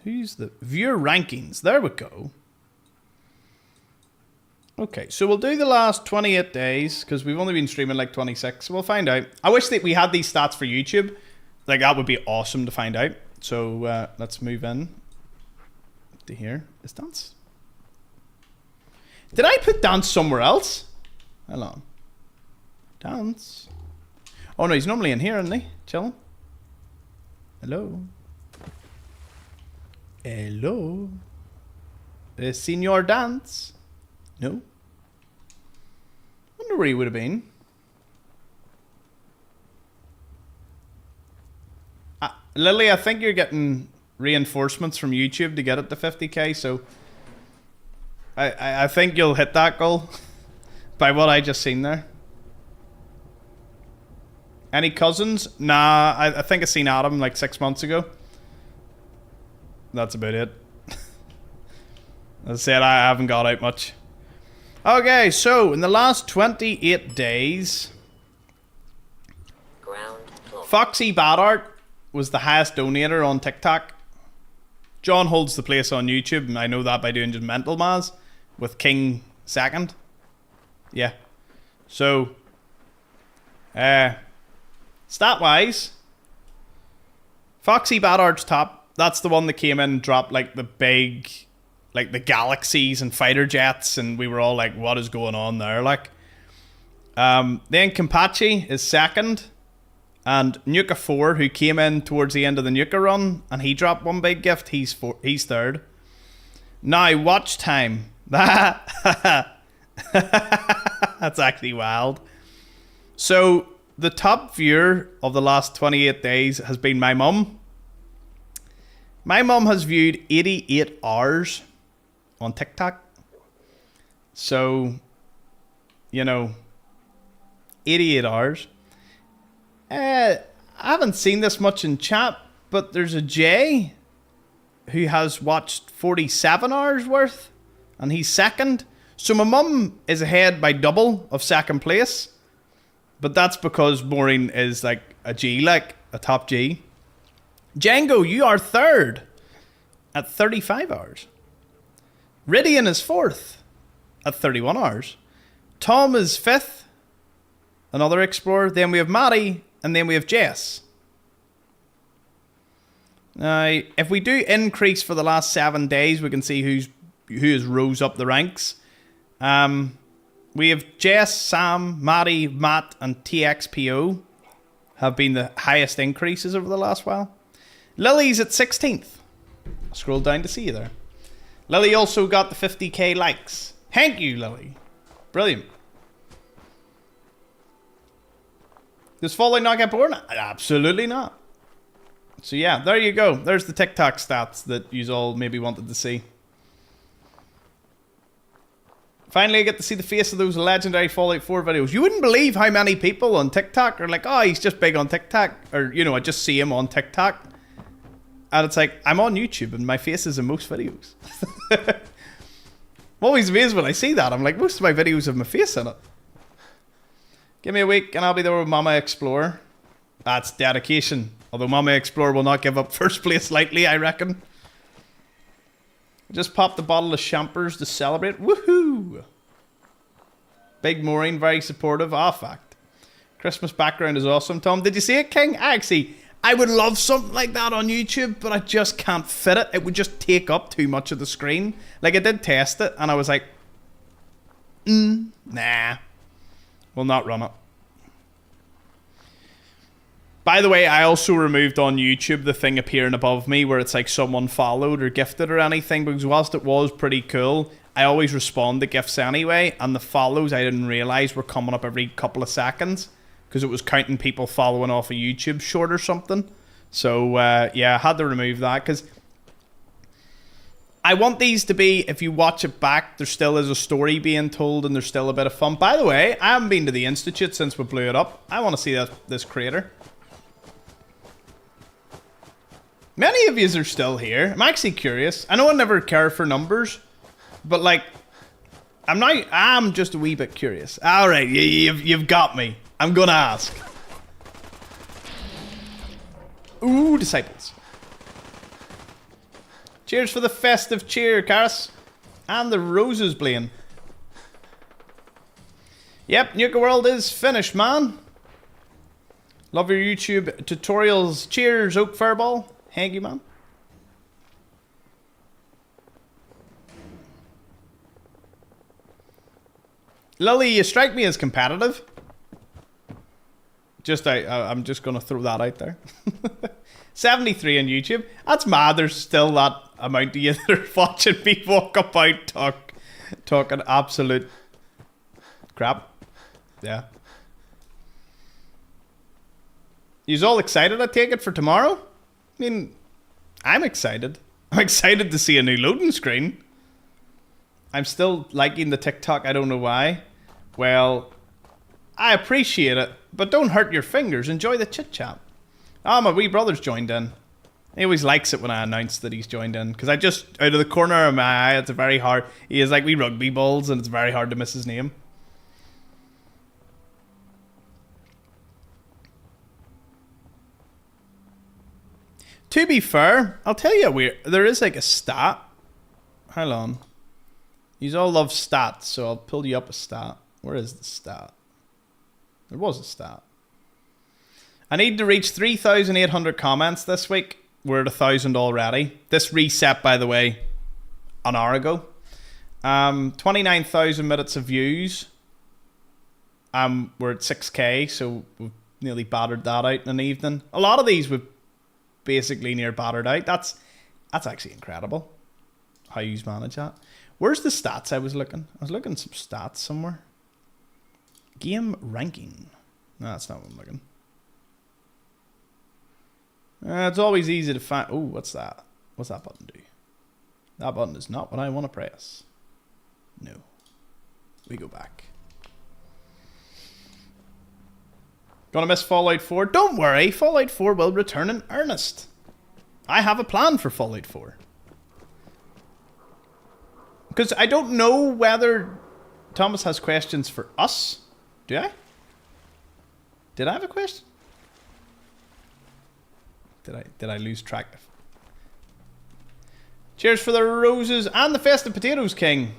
Who's the viewer rankings? There we go. Okay, so we'll do the last 28 days, because we've only been streaming like 26, so we'll find out. I wish that we had these stats for YouTube. Like, that would be awesome to find out. So, let's move in to here. Is dance? Did I put dance somewhere else? Hold on. Dance. Oh no, he's normally in here, isn't he? Chilling. Hello. Hello. Senor Dance. No. Wonder where he would have been. Lily, I think you're getting reinforcements from YouTube to get it to 50k, so I think you'll hit that goal by what I just seen there. Any cousins? Nah, I think I seen Adam like 6 months ago. That's about it. As I said, I haven't got out much. Okay, so in the last 28 days, Foxy Bad Art was the highest donator on TikTok. John holds the place on YouTube, and I know that by doing just mental maths, with King second. Yeah. So, stat-wise, Foxy Bad Art's top. That's the one that came in and dropped like the big, like the galaxies and fighter jets, and we were all like, what is going on there? Like, then Kimpachi is second, and Nuka 4, who came in towards the end of the Nuka run, and he dropped one big gift, he's third. Now, watch time. That's actually wild. So, the top viewer of the last 28 days has been my mum. My mum has viewed 88 hours on TikTok. So, you know, 88 hours. I haven't seen this much in chat, but there's a Jay who has watched 47 hours worth, and he's second. So my mum is ahead by double of second place, but that's because Maureen is like a G, like a top G. Django, you are third at 35 hours. Ridian is fourth at 31 hours. Tom is fifth, another explorer. Then we have Maddie, and then we have Jess. Now, if we do increase for the last 7 days, we can see who has rose up the ranks. We have Jess, Sam, Maddie, Matt, and TXPO have been the highest increases over the last while. Lily's at 16th. Scroll down to see you there. Lily also got the 50k likes. Thank you, Lily. Brilliant. Does Fallout not get bored? Absolutely not. So yeah, there you go. There's the TikTok stats that you all maybe wanted to see. Finally, I get to see the face of those legendary Fallout 4 videos. You wouldn't believe how many people on TikTok are like, oh, he's just big on TikTok. Or, you know, I just see him on TikTok. And it's like, I'm on YouTube and my face is in most videos. I'm always amazed when I see that. I'm like, most of my videos have my face in it. Give me a week and I'll be there with Mama Explorer. That's dedication. Although Mama Explorer will not give up first place lightly, I reckon. Just popped a bottle of champers to celebrate. Woohoo! Big Maureen, very supportive. Ah, fact. Christmas background is awesome, Tom. Did you see it, King? I would love something like that on YouTube, but I just can't fit it. It would just take up too much of the screen. Like, I did test it, and I was like, nah. Will not run it. By the way, I also removed on YouTube the thing appearing above me where it's like someone followed or gifted or anything, because whilst it was pretty cool, I always respond to gifts anyway, and the follows I didn't realise were coming up every couple of seconds because it was counting people following off a YouTube short or something. So, yeah, I had to remove that because I want these to be, if you watch it back, there still is a story being told and there's still a bit of fun. By the way, I haven't been to the Institute since we blew it up. I want to see this crater. Many of you are still here. I'm actually curious. I know I never care for numbers, but like, I'm just a wee bit curious. All right, you've got me. I'm gonna ask. Ooh, disciples. Cheers for the festive cheer, Karis. And the roses, Blaine. Yep, Nuka World is finished, man. Love your YouTube tutorials. Cheers, Oak Fireball. Thank you, man. Lily, you strike me as competitive. I'm just gonna throw that out there. 73 on YouTube. That's mad. There's still that amount of you that are watching me walk about talking absolute crap. Yeah. You's all excited, I take it, for tomorrow? I mean, I'm excited. I'm excited to see a new loading screen. I'm still liking the TikTok, I don't know why. Well, I appreciate it, but don't hurt your fingers. Enjoy the chit-chat. Oh, my wee brother's joined in. He always likes it when I announce that he's joined in, because I just, out of the corner of my eye, it's very hard. He has like wee rugby balls, and it's very hard to miss his name. To be fair, I'll tell you there is like a stat. Hold on. You all love stats, so I'll pull you up a stat. Where is the stat? There was a stat. I need to reach 3,800 comments this week. We're at 1,000 already. This reset, by the way, an hour ago. 29,000 minutes of views. We're at 6k, so we've nearly battered that out in an evening. A lot of these we've basically near battered out. That's actually incredible how you manage that. Where's the stats I was looking? I was looking at some stats somewhere. Game ranking. No, that's not what I'm looking. It's always easy to find. Oh, what's that? What's that button do? That button is not what I want to press. No. We go back. Gonna miss Fallout 4? Don't worry, Fallout 4 will return in earnest. I have a plan for Fallout 4. Because I don't know whether Thomas has questions for us. Do I? Did I have a question? Did I lose track of? Cheers for the roses and the festive potatoes, King.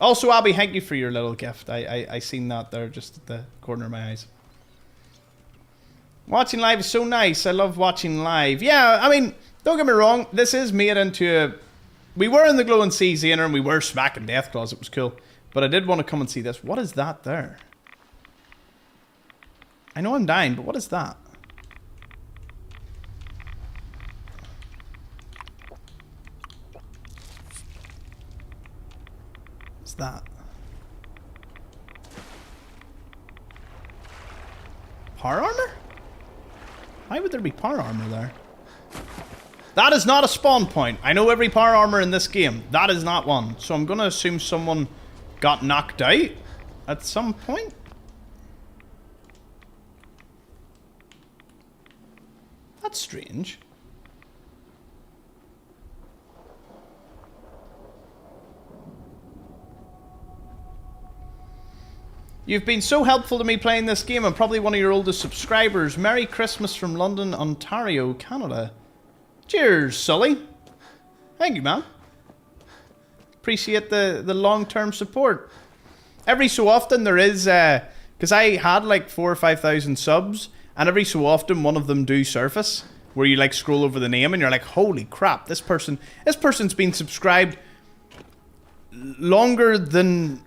Also, Abby, thank you for your little gift. I seen that there just at the corner of my eyes. Watching live is so nice. I love watching live. Yeah, I mean, don't get me wrong. This is made into a... We were in the Glowing Sea Xener and we were smacking Deathclaws. It was cool. But I did want to come and see this. What is that there? I know I'm dying, but what is that? What's that? Power armor? Why would there be power armor there? That is not a spawn point. I know every power armor in this game. That is not one. So I'm going to assume someone got knocked out at some point. That's strange. You've been so helpful to me playing this game. I'm probably one of your oldest subscribers. Merry Christmas from London, Ontario, Canada. Cheers, Sully. Thank you, man. Appreciate the long-term support. Every so often there is... Because I had like 4,000 or 5,000 subs. And every so often one of them do surface. Where you like scroll over the name and you're like, holy crap, this person's been subscribed longer than...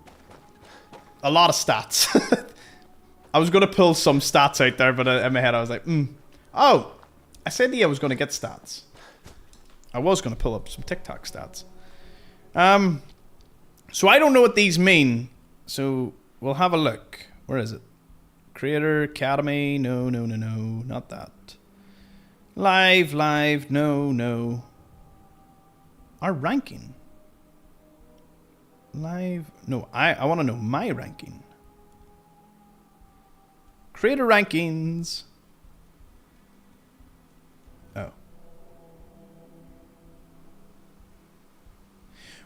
a lot of stats. I was going to pull some stats out there, but in my head I was like, Oh, I said I was going to get stats. I was going to pull up some TikTok stats. So I don't know what these mean. So we'll have a look. Where is it? Creator Academy. No, not that. Live, no. Our ranking. Live. No, I want to know my ranking. Creator rankings. Oh.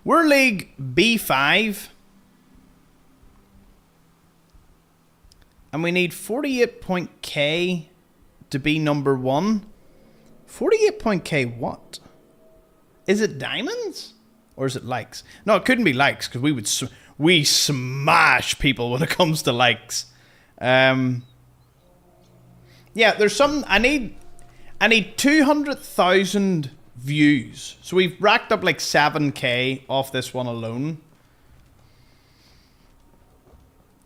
We're League B5. And we need 48.k to be number 1. 48.k what? Is it diamonds? Or is it likes? No, it couldn't be likes because we smash people when it comes to likes. Yeah, there's some. I need 200,000 views. So we've racked up like 7k off this one alone.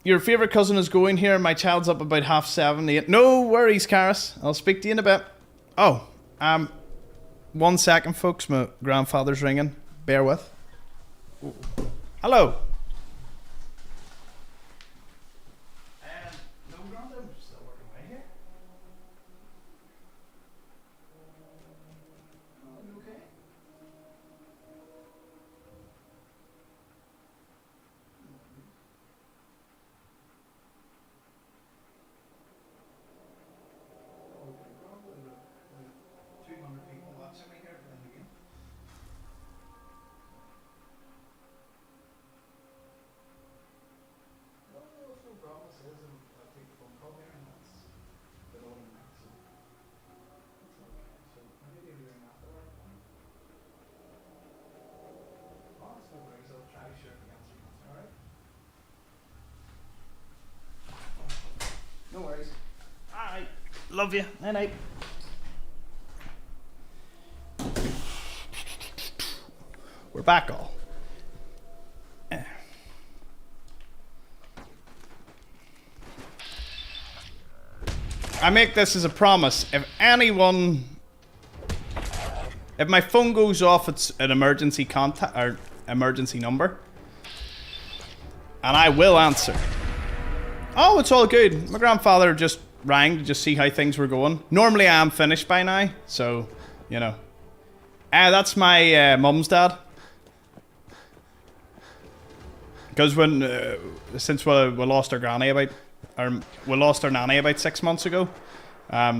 Your favourite cousin is going here. My child's up about 7:30, 8. No worries, Karis. I'll speak to you in a bit. Oh, 1 second, folks. My grandfather's ringing. Bear with. Ooh. Hello. No, Grandad, I'm still working away here. Oh, you okay? 200 people watching me here playing the game. No, it's no problem. It says I'll take the phone call here, and that's the all in that, so that's okay. So maybe they'll be ring after work. Oh, it's no worries. I'll try to share the answer. Alright? No worries. Alright. Love you. Night night. We're back all. I make this as a promise. If my phone goes off, it's an emergency contact or emergency number, and I will answer. Oh, it's all good. My grandfather just rang to just see how things were going. Normally I am finished by now, so you know. That's my mum's dad. Because since we lost our granny we lost our nanny about 6 months ago,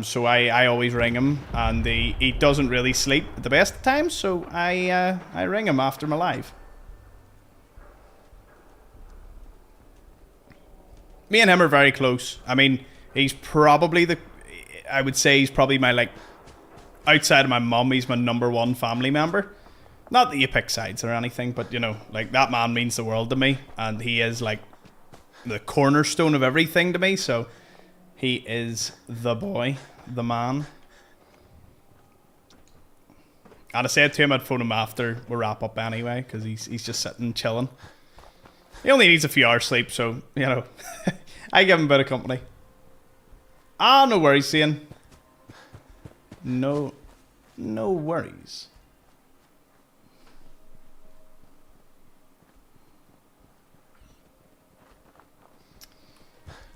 so I always ring him, and he doesn't really sleep at the best of times, so I ring him after my live. Me and him are very close. I mean, he's probably I would say he's probably my, like, outside of my mum, he's my #1 family member. Not that you pick sides or anything, but you know, like, that man means the world to me, and he is like the cornerstone of everything to me, so he is the boy, the man. And I said to him I'd phone him after we wrap up anyway, because he's just sitting chilling. He only needs a few hours sleep, so, you know, I give him a bit of company. Ah, no worries, Ian. No worries.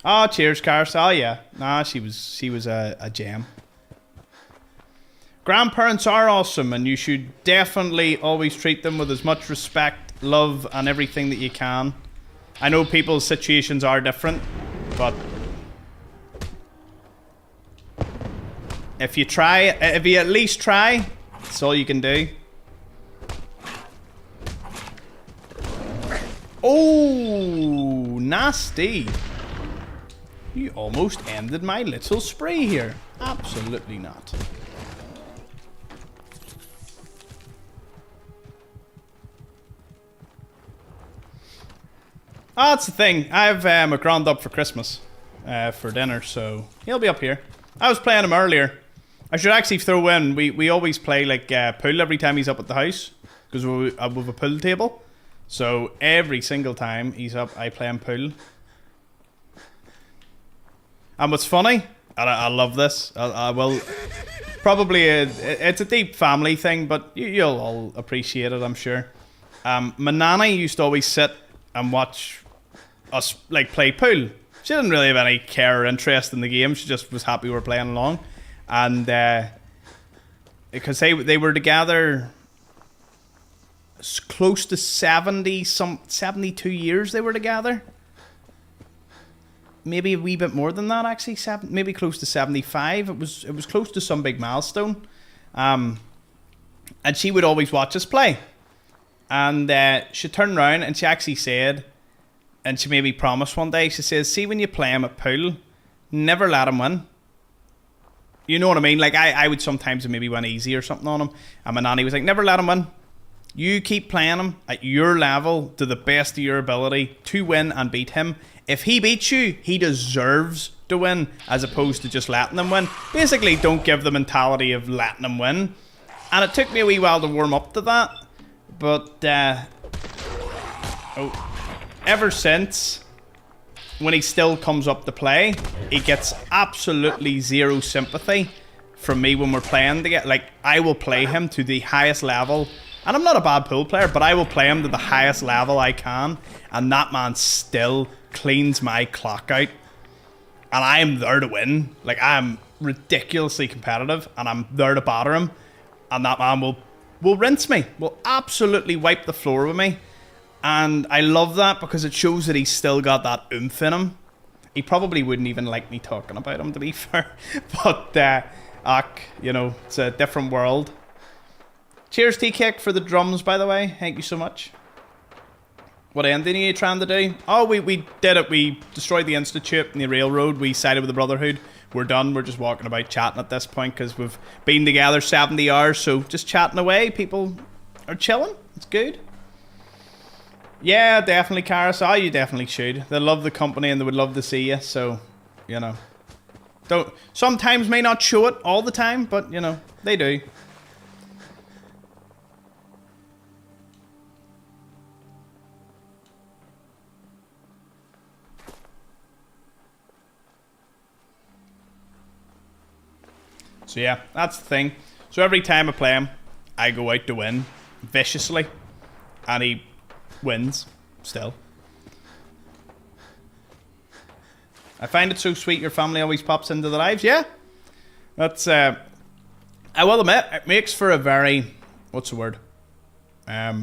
Oh, cheers, Cars. Oh, yeah. Nah, she was a gem. Grandparents are awesome, and you should definitely always treat them with as much respect, love, and everything that you can. I know people's situations are different, but if you at least try, that's all you can do. Oh, nasty. You almost ended my little spree here. Absolutely not. Oh, that's the thing. I have a grand up for Christmas for dinner, so he'll be up here. I was playing him earlier. I should actually throw in, we always play like pool every time he's up at the house, because we have a pool table. So every single time he's up, I play him pool. And what's funny, and I love this, I will probably, it's a deep family thing, but you'll all appreciate it, I'm sure. My nanny used to always sit and watch us like play pool. She didn't really have any care or interest in the game, she just was happy we were playing along. And because they were together close to 72 years they were together. Maybe a wee bit more than that, actually. Maybe close to 75. It was close to some big milestone. And she would always watch us play. And she turned around and she actually said, and she made me promise one day, she says, see, when you play him at pool, never let him win. You know what I mean? Like, I would sometimes maybe win easy or something on him. And my nanny was like, never let him win. You keep playing him at your level to the best of your ability to win and beat him. If he beats you, he deserves to win, as opposed to just letting them win. Basically, don't give the mentality of letting them win. And it took me a wee while to warm up to that. But, ever since, when he still comes up to play, he gets absolutely zero sympathy from me when we're playing together. Like, I will play him to the highest level. And I'm not a bad pool player, but I will play him to the highest level I can. And that man still cleans my clock out. And I am there to win. Like, I am ridiculously competitive. And I'm there to batter him. And that man will rinse me. Will absolutely wipe the floor with me. And I love that because it shows that he's still got that oomph in him. He probably wouldn't even like me talking about him, to be fair. But, you know, it's a different world. Cheers, T-Cake, for the drums, by the way. Thank you so much. What ending are you trying to do? Oh, we did it. We destroyed the Institute and the railroad. We sided with the Brotherhood. We're done. We're just walking about chatting at this point because we've been together 70 hours. So just chatting away. People are chilling. It's good. Yeah, definitely, Karis. Oh, you definitely should. They love the company and they would love to see you. So, you know. Don't sometimes may not show it all the time, but, you know, they do. So yeah, that's the thing. So every time I play him, I go out to win viciously, and he wins still. I find it so sweet your family always pops into the lives. Yeah, that's I will admit it makes for a very, what's the word? I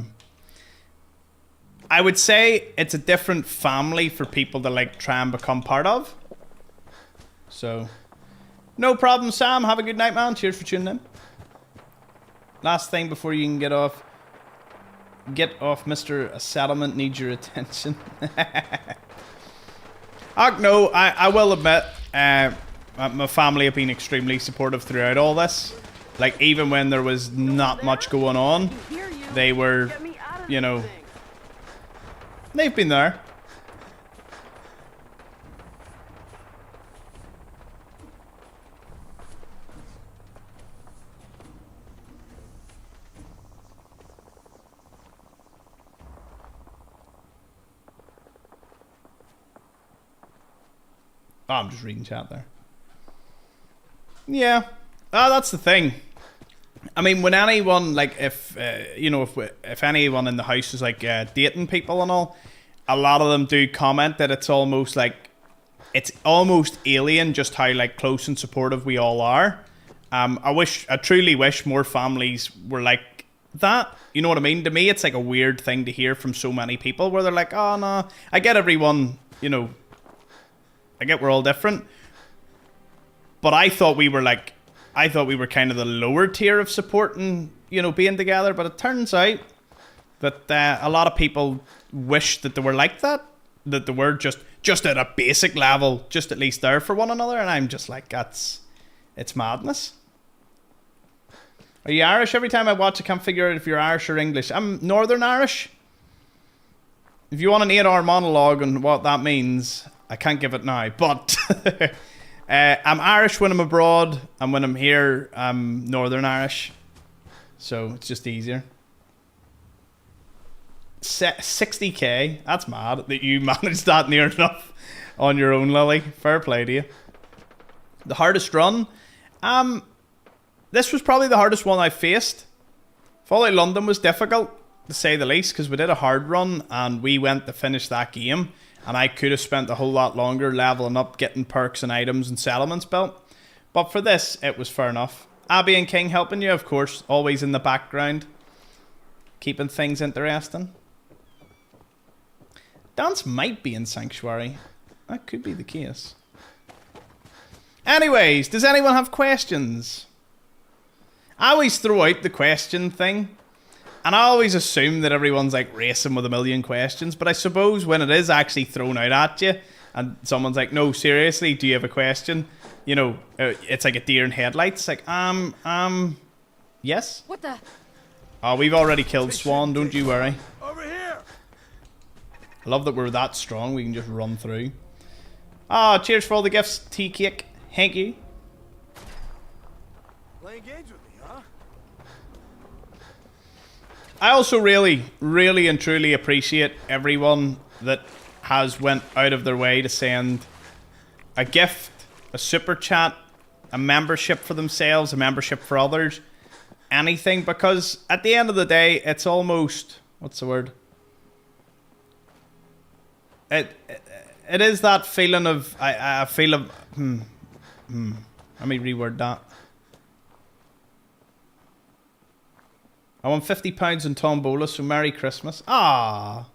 would say it's a different family for people to like try and become part of. So. No problem, Sam. Have a good night, man. Cheers for tuning in. Last thing before you can get off. Get off, Mr. A settlement needs your attention. No, I will admit, my family have been extremely supportive throughout all this. Like, even when there was not much going on, they were, you know, they've been there. Oh, I'm just reading chat there. Yeah. That's the thing. I mean, when anyone, like, if, you know, if anyone in the house is, like, dating people and all, a lot of them do comment that it's almost, like, it's almost alien just how, like, close and supportive we all are. I truly wish more families were like that. You know what I mean? To me, it's, like, a weird thing to hear from so many people where they're like, oh, no, I get everyone, you know, I get we're all different, but I thought we were kind of the lower tier of support and, you know, being together. But it turns out that a lot of people wish that they were like that they were just at a basic level, just at least there for one another. And I'm just like, it's madness. Are you Irish? Every time I watch, I can't figure out if you're Irish or English. I'm Northern Irish. If you want an 8-hour monologue on what that means, I can't give it now, but I'm Irish when I'm abroad, and when I'm here, I'm Northern Irish. So it's just easier. 60k, that's mad that you managed that near enough on your own, Lily. Fair play to you. The hardest run? This was probably the hardest one I faced. Fallout London was difficult, to say the least, because we did a hard run, and we went to finish that game. And I could have spent a whole lot longer leveling up, getting perks and items and settlements built. But for this, it was fair enough. Abby and King helping you, of course. Always in the background. Keeping things interesting. Dance might be in Sanctuary. That could be the case. Anyways, does anyone have questions? I always throw out the question thing. And I always assume that everyone's like racing with a million questions, but I suppose when it is actually thrown out at you and someone's like, no, seriously, do you have a question? You know, it's like a deer in headlights. Like, yes. What the? Oh, we've already killed Swan, don't you worry. Over here. I love that we're that strong, we can just run through. Ah, cheers for all the gifts, tea cake. Thank you. Playing games with me, huh? I also really, really and truly appreciate everyone that has went out of their way to send a gift, a super chat, a membership for themselves, a membership for others, anything, because at the end of the day, it's almost, what's the word? It is that feeling of, I feel of, let me reword that. I won £50 in Tombola, so Merry Christmas. Ah,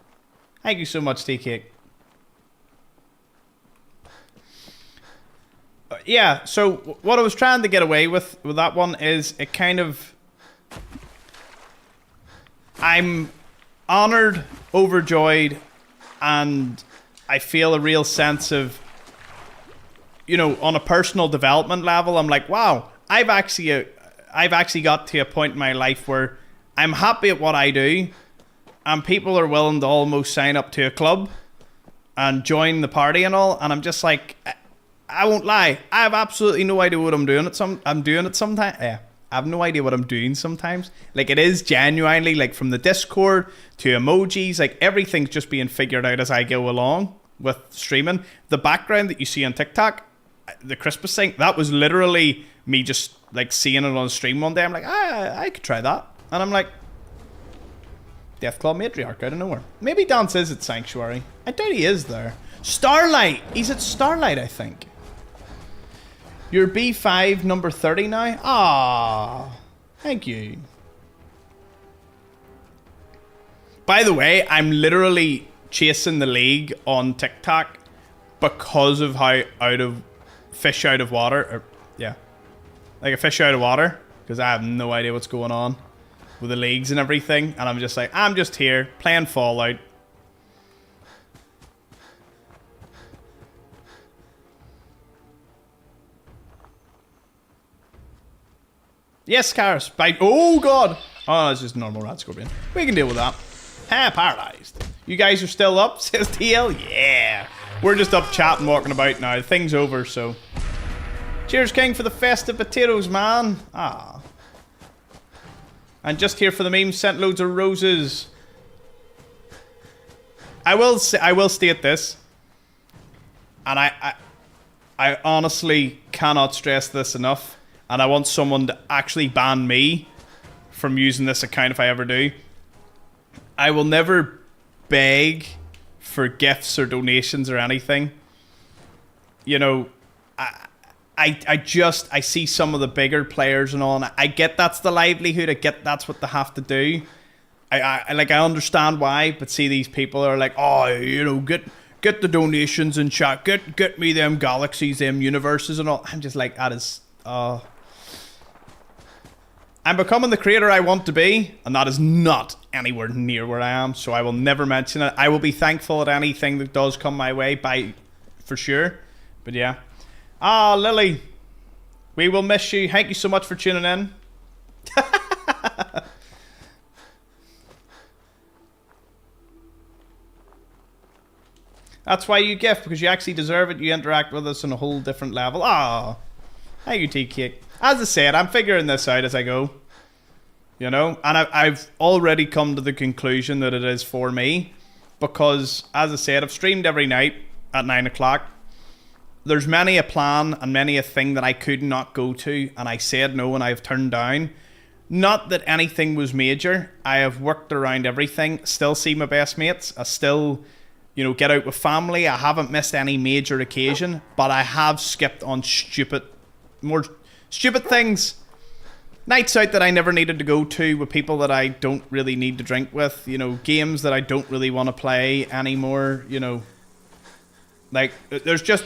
thank you so much, TK. Yeah, so what I was trying to get away with that one is it kind of... I'm honoured, overjoyed, and I feel a real sense of, you know, on a personal development level, I'm like, wow, I've actually got to a point in my life where I'm happy at what I do, and people are willing to almost sign up to a club and join the party and all, and I'm just like, I won't lie, I have absolutely no idea what I'm doing. Sometimes. Yeah, I have no idea what I'm doing sometimes. Like, it is genuinely, like, from the Discord to emojis, like, everything's just being figured out as I go along with streaming. The background that you see on TikTok, the Christmas thing, that was literally me just, like, seeing it on stream one day. I'm like, I could try that. And I'm like, Deathclaw Matriarch out of nowhere. Maybe Dance is at Sanctuary. I doubt he is there. Starlight! He's at Starlight, I think. You're B5 number 30 now? Ah, thank you. By the way, I'm literally chasing the league on TikTok because of how fish out of water, or, yeah, like a fish out of water, because I have no idea what's going on with the leagues and everything, and I'm just like, I'm just here playing Fallout. Yes, Karis. Oh, God. Oh, that's just normal rat scorpion. We can deal with that. Paralyzed. You guys are still up, says TL? Yeah. We're just up chatting, walking about now. The thing's over, so. Cheers, King, for the festive potatoes, man. Ah. And just here for the memes, sent loads of roses. I will state this. And I honestly cannot stress this enough. And I want someone to actually ban me from using this account if I ever do. I will never beg for gifts or donations or anything. You know, I see some of the bigger players and all, and I get that's the livelihood. I get that's what they have to do. I understand why, but see, these people are like, oh, you know, get the donations and chat, get me them galaxies, them universes and all. I'm just like, that is, I'm becoming the creator I want to be, and that is not anywhere near where I am, so I will never mention it. I will be thankful at anything that does come my way, for sure. But yeah. Ah, Lily. We will miss you. Thank you so much for tuning in. That's why you gift, because you actually deserve it. You interact with us on a whole different level. Ah. Thank you, T-Cake. As I said, I'm figuring this out as I go. You know? And I've already come to the conclusion that it is for me. Because, as I said, I've streamed every night at 9 o'clock. There's many a plan and many a thing that I could not go to. And I said no and I've turned down. Not that anything was major. I have worked around everything. Still see my best mates. I still, you know, get out with family. I haven't missed any major occasion. But I have skipped on more stupid things. Nights out that I never needed to go to with people that I don't really need to drink with. You know, games that I don't really want to play anymore. You know, like, there's just...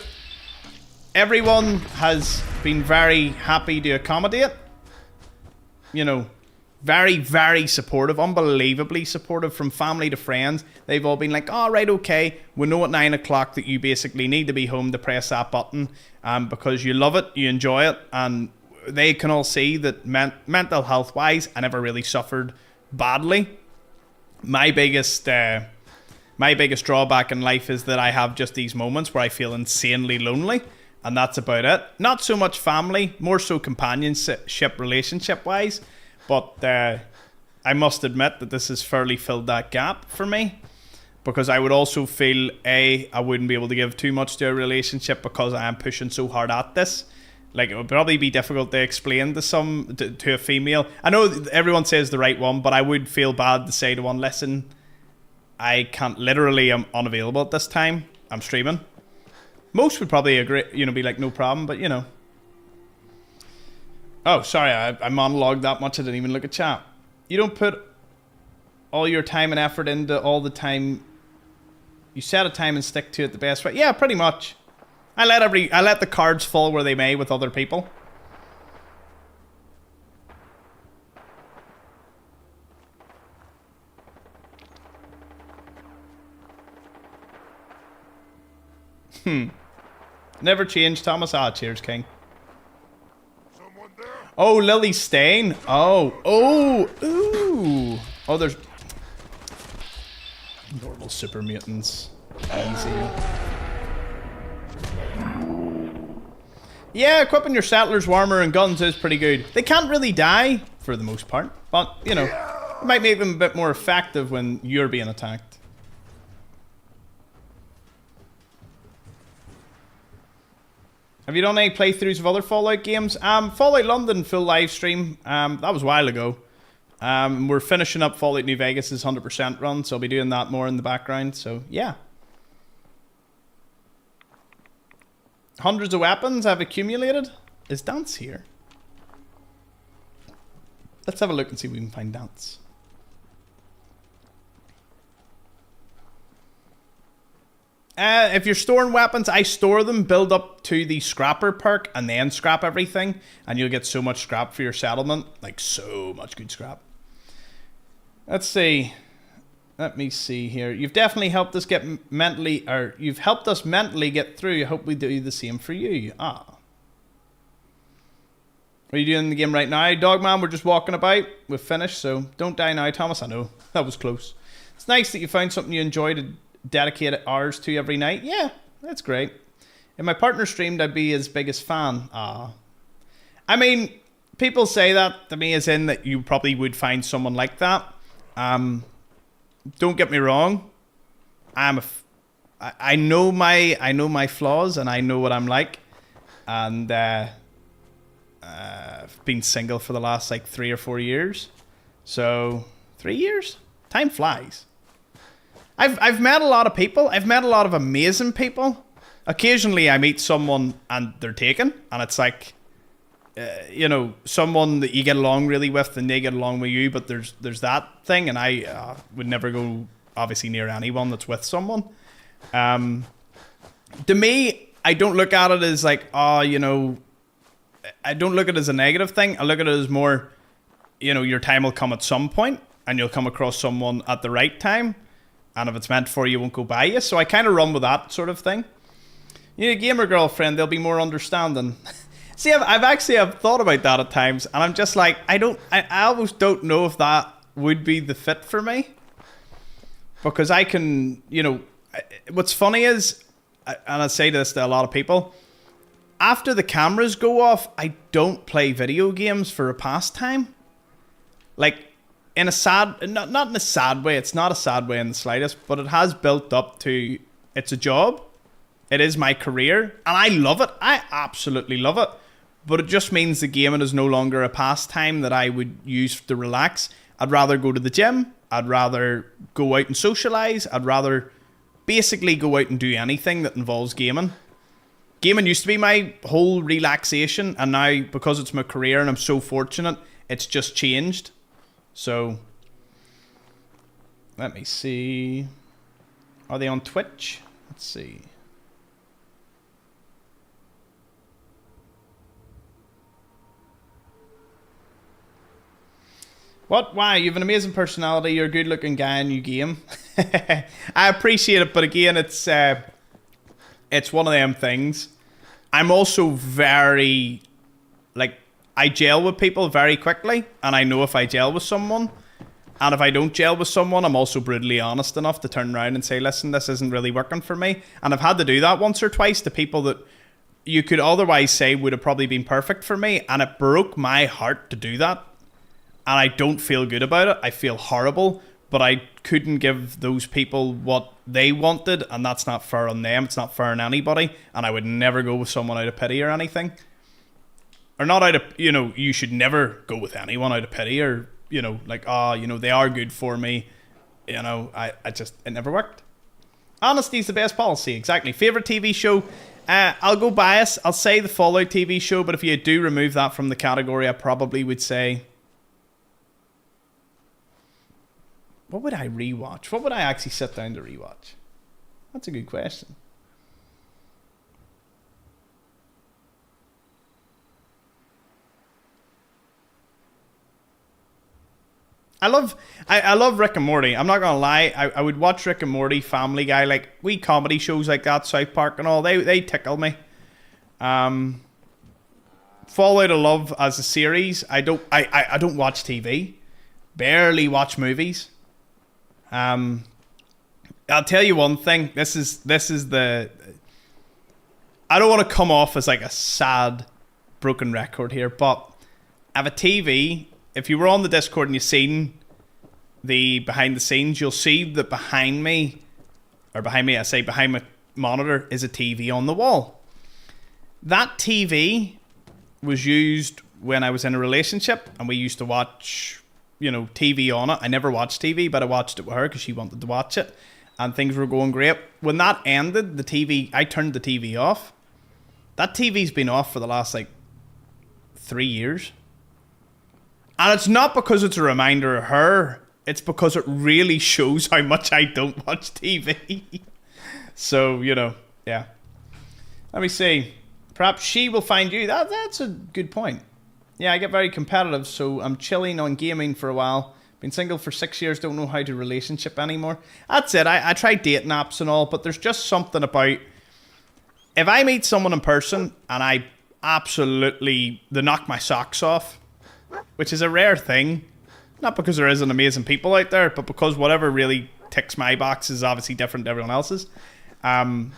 Everyone has been very happy to accommodate. You know, very, very supportive. Unbelievably supportive from family to friends. They've all been like, oh, right, okay. We know at 9 o'clock that you basically need to be home to press that button. Because you love it, you enjoy it. And they can all see that mental health-wise, I never really suffered badly. My biggest drawback in life is that I have just these moments where I feel insanely lonely, and that's about it. Not so much family, more so companionship, relationship-wise, but I must admit that this has fairly filled that gap for me, because I would also feel, I wouldn't be able to give too much to a relationship because I am pushing so hard at this. Like, it would probably be difficult to explain to a female. I know everyone says the right one, but I would feel bad to say to one, listen, I can't, literally, I'm unavailable at this time. I'm streaming. Most would probably agree, be like, no problem, but Oh, sorry, I monologued that much, I didn't even look at chat. You don't put all your time and effort into all the time. You set a time and stick to it the best way. Yeah, pretty much. I let the cards fall where they may with other people. Never change, Thomas. Ah, cheers, King. Oh, Lily Stain. Oh, ooh. Oh, there's normal super mutants. Easy. Yeah, equipping your settlers, armor, and guns is pretty good. They can't really die, for the most part. But, it might make them a bit more effective when you're being attacked. Have you done any playthroughs of other Fallout games? Fallout London full live stream. That was a while ago. We're finishing up Fallout New Vegas' 100% run, so I'll be doing that more in the background. So, yeah. Hundreds of weapons I've accumulated. Is Dance here? Let's have a look and see if we can find Dance. If you're storing weapons, I store them, build up to the scrapper perk, and then scrap everything. And you'll get so much scrap for your settlement. Like, so much good scrap. Let's see. Let me see here. You've definitely helped us get you've helped us mentally get through. I hope we do the same for you. Ah. What are you doing in the game right now? Dogman, we're just walking about. We've finished, so don't die now, Thomas. I know. That was close. It's nice that you found something you enjoy to dedicate hours to every night. Yeah, that's great. If my partner streamed, I'd be his biggest fan. Ah. I mean, people say that to me as in that you probably would find someone like that. Don't get me wrong. I know my flaws and I know what I'm like, and I've been single for the last like 3 or 4 years. So 3 years? Time flies. I've met a lot of people. I've met a lot of amazing people. Occasionally I meet someone and they're taken, and it's like, someone that you get along really with and they get along with you, but there's that thing, and I would never go obviously near anyone that's with someone. To me, I don't look at it as like, I don't look at it as a negative thing. I look at it as more, your time will come at some point and you'll come across someone at the right time, and if it's meant for you, it won't go by you. So I kind of run with that sort of thing. You need a gamer girlfriend, they'll be more understanding. See, I've thought about that at times, and I'm just like, I almost don't know if that would be the fit for me. Because I can, what's funny is, and I say this to a lot of people, after the cameras go off, I don't play video games for a pastime. Like, in a sad, not in a sad way, it's not a sad way in the slightest, but it has built up to, it's a job. It is my career, and I love it. I absolutely love it. But it just means the gaming is no longer a pastime that I would use to relax. I'd rather go to the gym. I'd rather go out and socialise. I'd rather basically go out and do anything that involves gaming. Gaming used to be my whole relaxation, and now, because it's my career and I'm so fortunate, it's just changed. So, let me see. Are they on Twitch? Let's see. What? Why? You have an amazing personality. You're a good-looking guy and you game. I appreciate it, but again, it's one of them things. I'm also very, I gel with people very quickly, and I know if I gel with someone. And if I don't gel with someone, I'm also brutally honest enough to turn around and say, listen, this isn't really working for me. And I've had to do that once or twice to people that you could otherwise say would have probably been perfect for me. And it broke my heart to do that. And I don't feel good about it. I feel horrible. But I couldn't give those people what they wanted. And that's not fair on them. It's not fair on anybody. And I would never go with someone out of pity or anything. Or not out of, you know, you should never go with anyone out of pity or, you know, like, oh, you know, they are good for me. You know, it never worked. Honesty is the best policy. Exactly. Favorite TV show? I'll go bias. I'll say the Fallout TV show, but if you do remove that from the category, I probably would say... What would I rewatch? What would I actually sit down to rewatch? That's a good question. I love Rick and Morty. I'm not gonna lie. I would watch Rick and Morty, Family Guy, like wee comedy shows like that, South Park and all. They tickle me. Fallout I love as a series. I don't watch TV. Barely watch movies. I'll tell you one thing. This is the. I don't want to come off as like a sad, broken record here, but I have a TV. If you were on the Discord and you've seen the behind the scenes, you'll see that behind my monitor is a TV on the wall. That TV was used when I was in a relationship and we used to watch, you know, TV on it. I never watched TV, but I watched it with her because she wanted to watch it and things were going great. When that ended, I turned the TV off. That TV's been off for the last like 3 years. And it's not because it's a reminder of her. It's because it really shows how much I don't watch TV. So, you know, yeah. Let me see. Perhaps she will find you. That's a good point. Yeah, I get very competitive, so I'm chilling on gaming for a while. Been single for 6 years, don't know how to relationship anymore. That's it. I tried dating apps and all, but there's just something about... If I meet someone in person and they knock my socks off, which is a rare thing. Not because there isn't amazing people out there, but because whatever really ticks my box is obviously different to everyone else's. I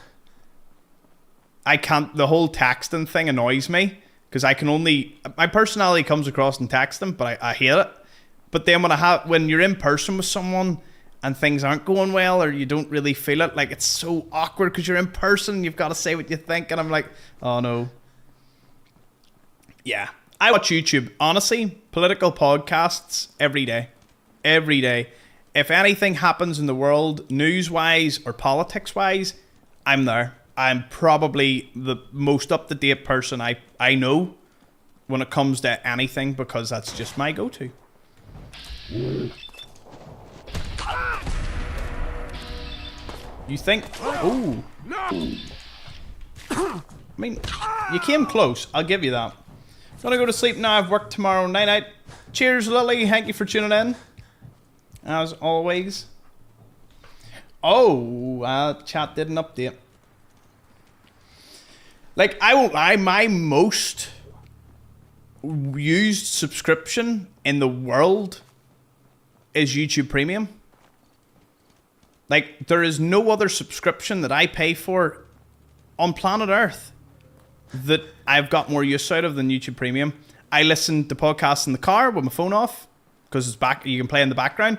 can't... The whole texting thing annoys me because I can only... My personality comes across in texting, but I hate it. But then when you're in person with someone and things aren't going well or you don't really feel it, like it's so awkward because you're in person, you've got to say what you think, and I'm like, oh no. Yeah. I watch YouTube. Honestly, political podcasts every day. Every day. If anything happens in the world, news-wise or politics-wise, I'm there. I'm probably the most up-to-date person I know when it comes to anything because that's just my go-to. You think... Ooh. I mean, you came close. I'll give you that. Gonna go to sleep now. I've work tomorrow night. Cheers, Lily. Thank you for tuning in. As always. Oh, chat didn't update. Like, I won't lie, my most used subscription in the world is YouTube Premium. Like, there is no other subscription that I pay for on planet Earth that I've got more use out of than YouTube Premium. I listen to podcasts in the car with my phone off because it's you can play in the background.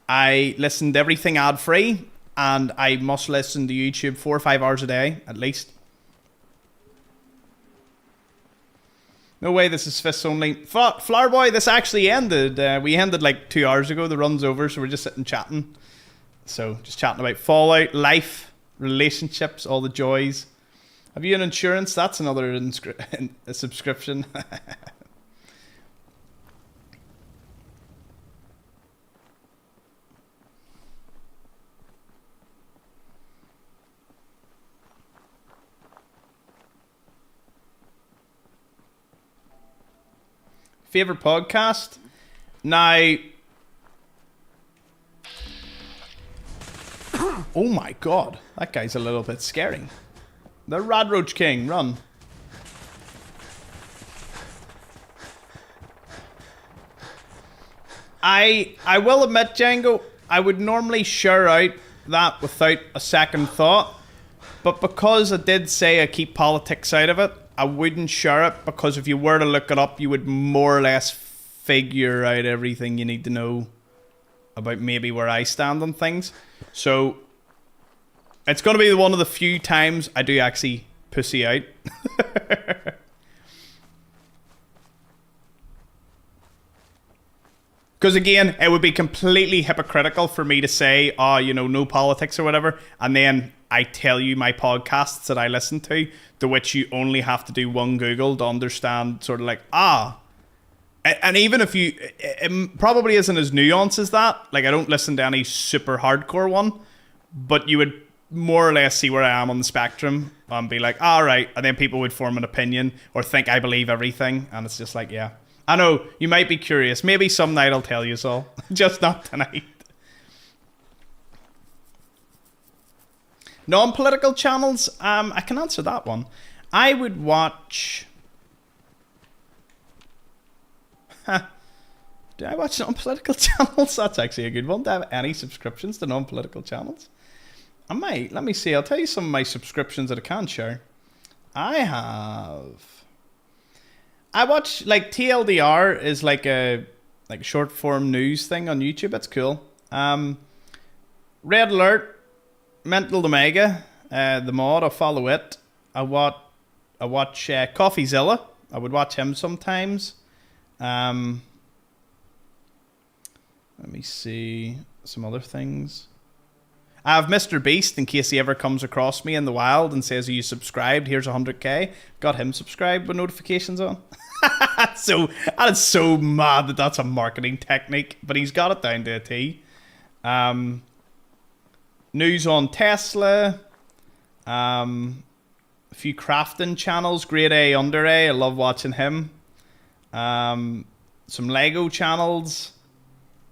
I listen to everything ad free, and I must listen to YouTube 4 or 5 hours a day at least. No way, this is fists only. Flower Boy, this actually ended. We ended like 2 hours ago. The run's over, so we're just sitting chatting. So just chatting about Fallout, life, relationships, all the joys. Have you an insurance? That's another a subscription. Favorite podcast? Now... Oh my god, that guy's a little bit scary. The Radroach King, run. I will admit, Django, I would normally share out that without a second thought, but because I did say I keep politics out of it, I wouldn't share it, because if you were to look it up, you would more or less figure out everything you need to know about maybe where I stand on things. So it's going to be one of the few times I do actually pussy out. Because again, it would be completely hypocritical for me to say, oh, you know, no politics or whatever, and then I tell you my podcasts that I listen to which you only have to do one Google to understand, sort of like, and even if you, it probably isn't as nuanced as that. Like, I don't listen to any super hardcore one, but you would more or less see where I am on the spectrum and be like, all right, and then people would form an opinion or think I believe everything, and it's just like, yeah. I know, you might be curious. Maybe some night I'll tell you all. Just not tonight. Non-political channels? I can answer that one. I would watch... Do I watch non-political channels? That's actually a good one. Do I have any subscriptions to non-political channels? I might. Let me see. I'll tell you some of my subscriptions that I can share. I watch, like, TLDR is like a short form news thing on YouTube. It's cool. Red Alert, Mental Omega, the mod, I follow it. I watch Coffeezilla. I would watch him sometimes. Let me see some other things. I have Mr. Beast in case he ever comes across me in the wild and says, are you subscribed? Here's 100k. Got him subscribed with notifications on. That is so mad that that's a marketing technique, but he's got it down to a T. News on Tesla. A few crafting channels. Grade A, Under A. I love watching him. Some Lego channels.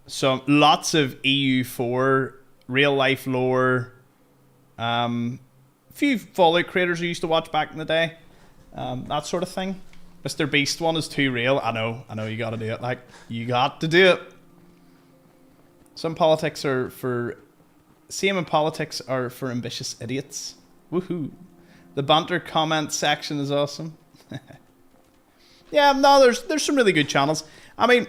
Lots of EU4 real life lore. A few Fallout creators I used to watch back in the day. That sort of thing. Mr. Beast one is too real. I know, you gotta do it. Like, you got to do it. Some politics are for... Same in politics are for ambitious idiots. Woohoo. The banter comment section is awesome. Yeah, no, there's some really good channels. I mean,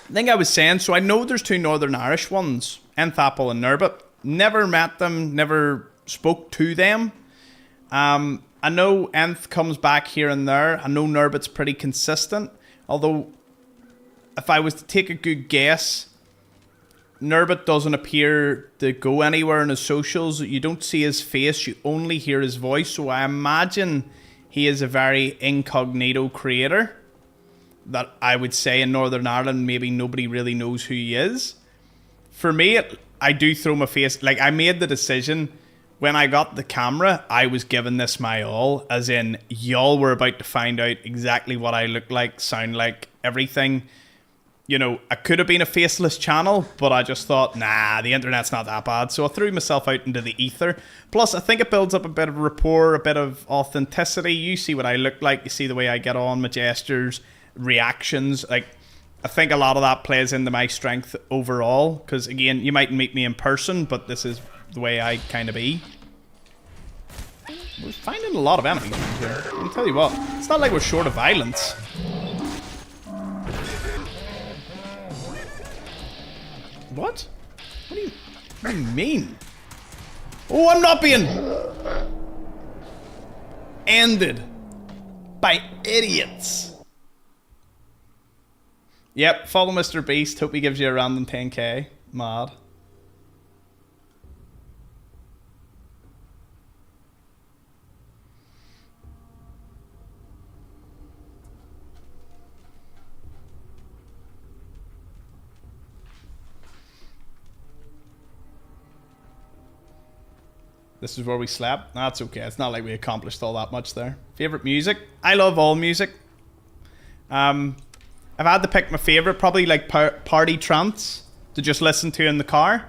I think I was saying, so I know there's two Northern Irish ones, Nth Apple and Nurbit. Never met them, never spoke to them. I know Nth comes back here and there. I know Nurbit's pretty consistent. Although, if I was to take a good guess, Nurbit doesn't appear to go anywhere in his socials. You don't see his face, you only hear his voice. So I imagine he is a very incognito creator. That I would say in Northern Ireland, maybe nobody really knows who he is. For me, I do throw my face. Like, I made the decision when I got the camera, I was giving this my all. As in, y'all were about to find out exactly what I look like, sound like, everything. You know, I could have been a faceless channel, but I just thought, nah, the internet's not that bad. So I threw myself out into the ether. Plus, I think it builds up a bit of rapport, a bit of authenticity. You see what I look like. You see the way I get on, my gestures, reactions. Like, I think a lot of that plays into my strength overall. Because, again, you might meet me in person, but this is the way I kind of be. We're finding a lot of enemies here. I'll tell you what, it's not like we're short of violence. What? What do you mean? Oh, I'm not being ended by idiots. Yep, follow Mr. Beast. Hope he gives you a random 10k. Mad. This is where we slept. That's okay. It's not like we accomplished all that much there. Favorite music? I love all music. I've had to pick my favorite, probably like party trance to just listen to in the car.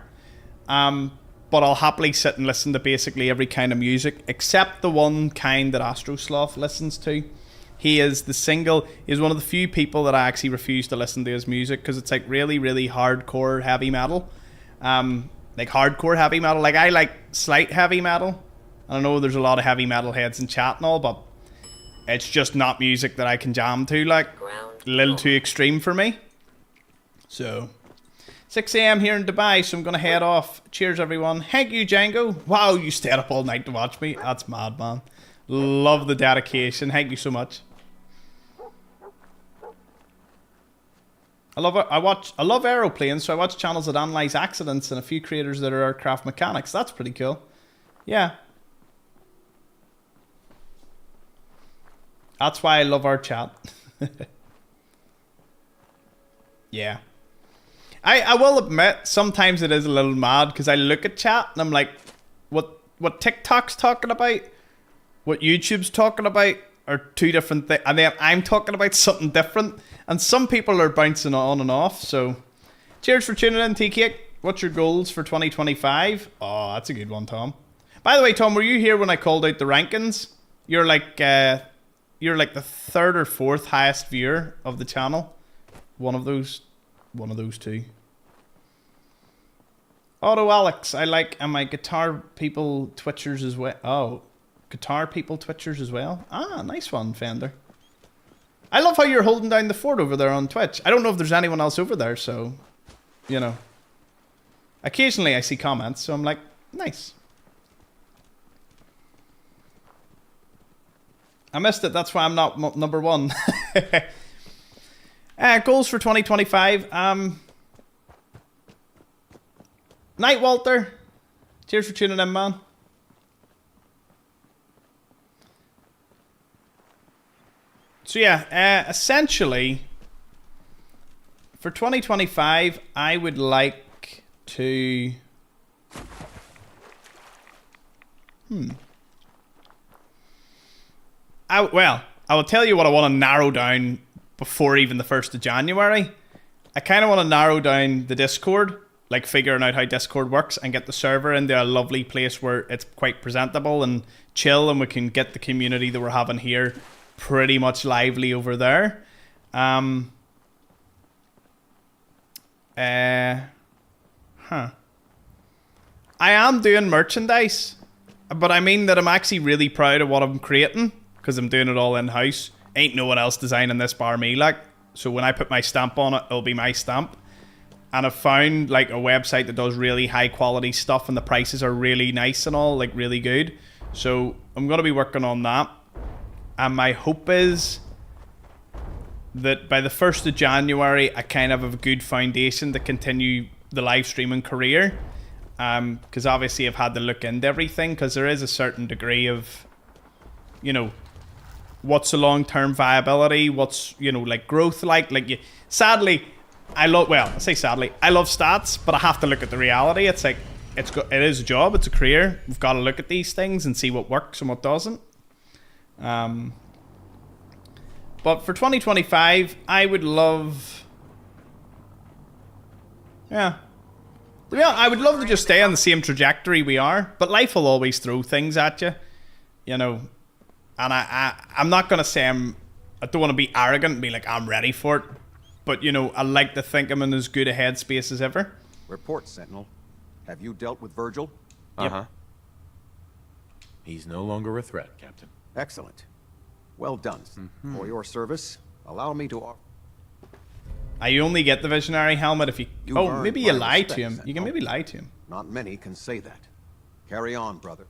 But I'll happily sit and listen to basically every kind of music except the one kind that Astrosloth listens to. He's one of the few people that I actually refuse to listen to his music because it's like really, really hardcore heavy metal. Like hardcore heavy metal. Like I like slight heavy metal. I know there's a lot of heavy metal heads in chat and all, but it's just not music that I can jam to. Like a little too extreme for me. So 6 a.m. here in Dubai, so I'm gonna head off. Cheers, everyone. Thank you, Django. Wow, you stayed up all night to watch me. That's mad, man. Love the dedication. Thank you so much. I love aeroplanes, so I watch channels that analyze accidents and a few creators that are aircraft mechanics. That's pretty cool. Yeah. That's why I love our chat. Yeah. I will admit, sometimes it is a little mad because I look at chat and I'm like, what TikTok's talking about, what YouTube's talking about are two different things. And then I'm talking about something different. And some people are bouncing on and off. So, cheers for tuning in, T-Cake. What's your goals for 2025? Oh, that's a good one, Tom. By the way, Tom, were you here when I called out the rankings? You're like the third or fourth highest viewer of the channel. One of those two. Auto Alex, I like, and my guitar people Twitchers as well. Oh, guitar people Twitchers as well. Ah, nice one, Fender. I love how you're holding down the fort over there on Twitch. I don't know if there's anyone else over there, so, you know. Occasionally I see comments, so I'm like, nice. I missed it, that's why I'm not number one. Goals for 2025. Night, Walter. Cheers for tuning in, man. So yeah, essentially, for 2025, I would like to... I will tell you what I want to narrow down before even the 1st of January. I kind of want to narrow down the Discord, like figuring out how Discord works and get the server into a lovely place where it's quite presentable and chill and we can get the community that we're having here pretty much lively over there. I am doing merchandise, but I mean that I'm actually really proud of what I'm creating because I'm doing it all in-house. Ain't no one else designing this bar me, like. So when I put my stamp on it, it'll be my stamp. And I've found like a website that does really high quality stuff and the prices are really nice and all, like really good. So I'm going to be working on that. And my hope is that by the 1st of January, I kind of have a good foundation to continue the live streaming career. Because obviously I've had to look into everything because there is a certain degree of, you know, what's the long-term viability, what's, you know, like growth like sadly, I love stats, but I have to look at the reality. It's like, it is a job, it's a career. We've got to look at these things and see what works and what doesn't. But for 2025, I would love... Yeah. I would love to just stay on the same trajectory we are, but life will always throw things at you, you know. And I'm not going to say I don't want to be arrogant and be like, I'm ready for it. But, you know, I like to think I'm in as good a headspace as ever. Report, Sentinel. Have you dealt with Virgil? Uh-huh. He's no longer a threat, Captain. Excellent. Well done. For your service, allow me to offer... I only get the Visionary helmet if you... maybe you lie to him. You can maybe lie to him. Not many can say that. Carry on, brother.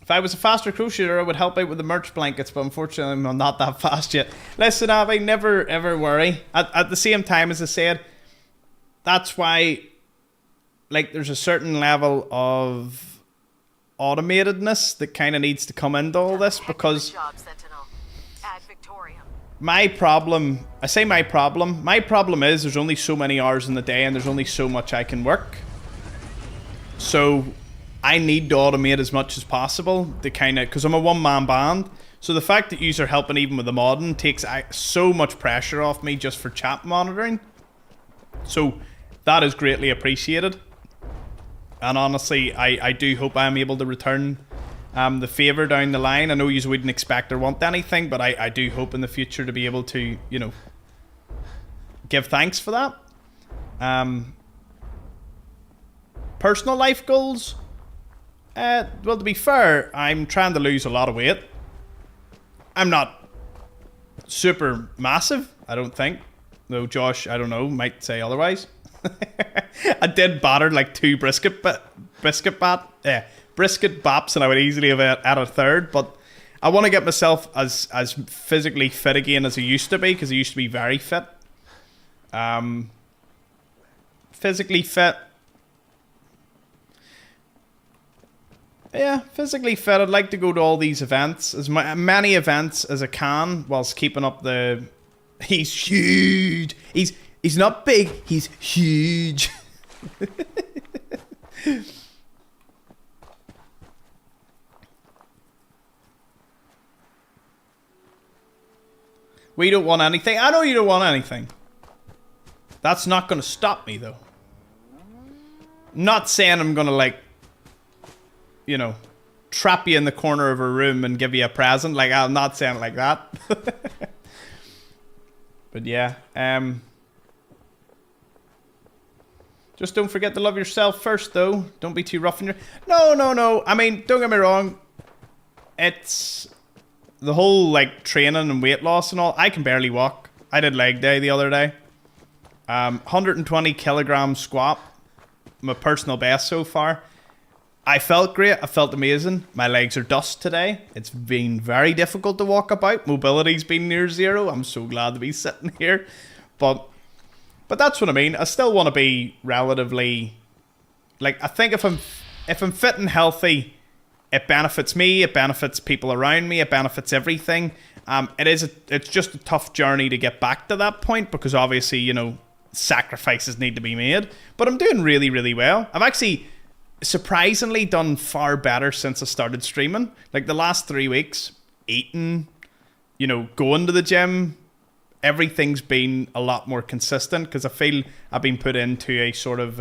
If I was a faster crew shooter, I would help out with the merch blankets, but unfortunately I'm not that fast yet. Listen, Abby, never ever worry. At the same time, as I said, that's why, like, there's a certain level of automatedness that kind of needs to come into all this, because my problem is there's only so many hours in the day and there's only so much I can work. So I need to automate as much as possible to kind of, because I'm a one-man band. So the fact that yous are helping even with the modding takes so much pressure off me just for chat monitoring. So that is greatly appreciated. And honestly, I do hope I'm able to return the favour down the line. I know you wouldn't expect or want anything, but I do hope in the future to be able to, you know, give thanks for that. Personal life goals. Well, to be fair, I'm trying to lose a lot of weight. I'm not super massive, I don't think. Though Josh, I don't know, might say otherwise. I did batter like 2 brisket baps, and I would easily have had a third. But I want to get myself as physically fit again as I used to be, because I used to be very fit. Physically fit. Yeah, physically fit. I'd like to go to all these events, as many events as I can, whilst keeping up the. He's huge. He's not big. He's huge. We don't want anything. I know you don't want anything. That's not going to stop me, though. Not saying I'm going to, like, you know, trap you in the corner of a room and give you a present. Like, I'm not saying it like that. But yeah, just don't forget to love yourself first, though. Don't be too rough in your... No. I mean, don't get me wrong. It's the whole, like, training and weight loss and all. I can barely walk. I did leg day the other day. 120 kilogram squat. My personal best so far. I felt great. I felt amazing. My legs are dust today. It's been very difficult to walk about. Mobility's been near zero. I'm so glad to be sitting here. But that's what I mean. I still want to be relatively... Like, I think if I'm fit and healthy, it benefits me. It benefits people around me. It benefits everything. It's just a tough journey to get back to that point, because obviously, you know, sacrifices need to be made. But I'm doing really, really well. I've actually... surprisingly done far better since I started streaming. Like the last 3 weeks, eating, you know, going to the gym, everything's been a lot more consistent, because I feel I've been put into a sort of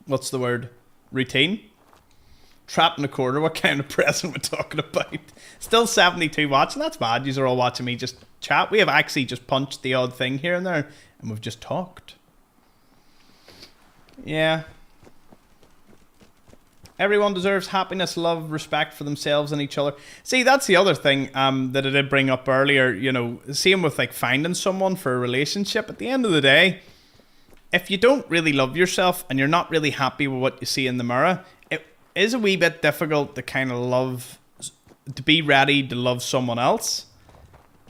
what's the word, routine. Trapped in a corner. What kind of present we're talking about? Still 72 watching. That's bad. You're all watching me just chat. We have actually just punched the odd thing here and there, and we've just talked. Yeah. Everyone deserves happiness, love, respect for themselves and each other. See, that's the other thing that I did bring up earlier. You know, same with like finding someone for a relationship. At the end of the day, if you don't really love yourself and you're not really happy with what you see in the mirror, it is a wee bit difficult to kind of to be ready to love someone else.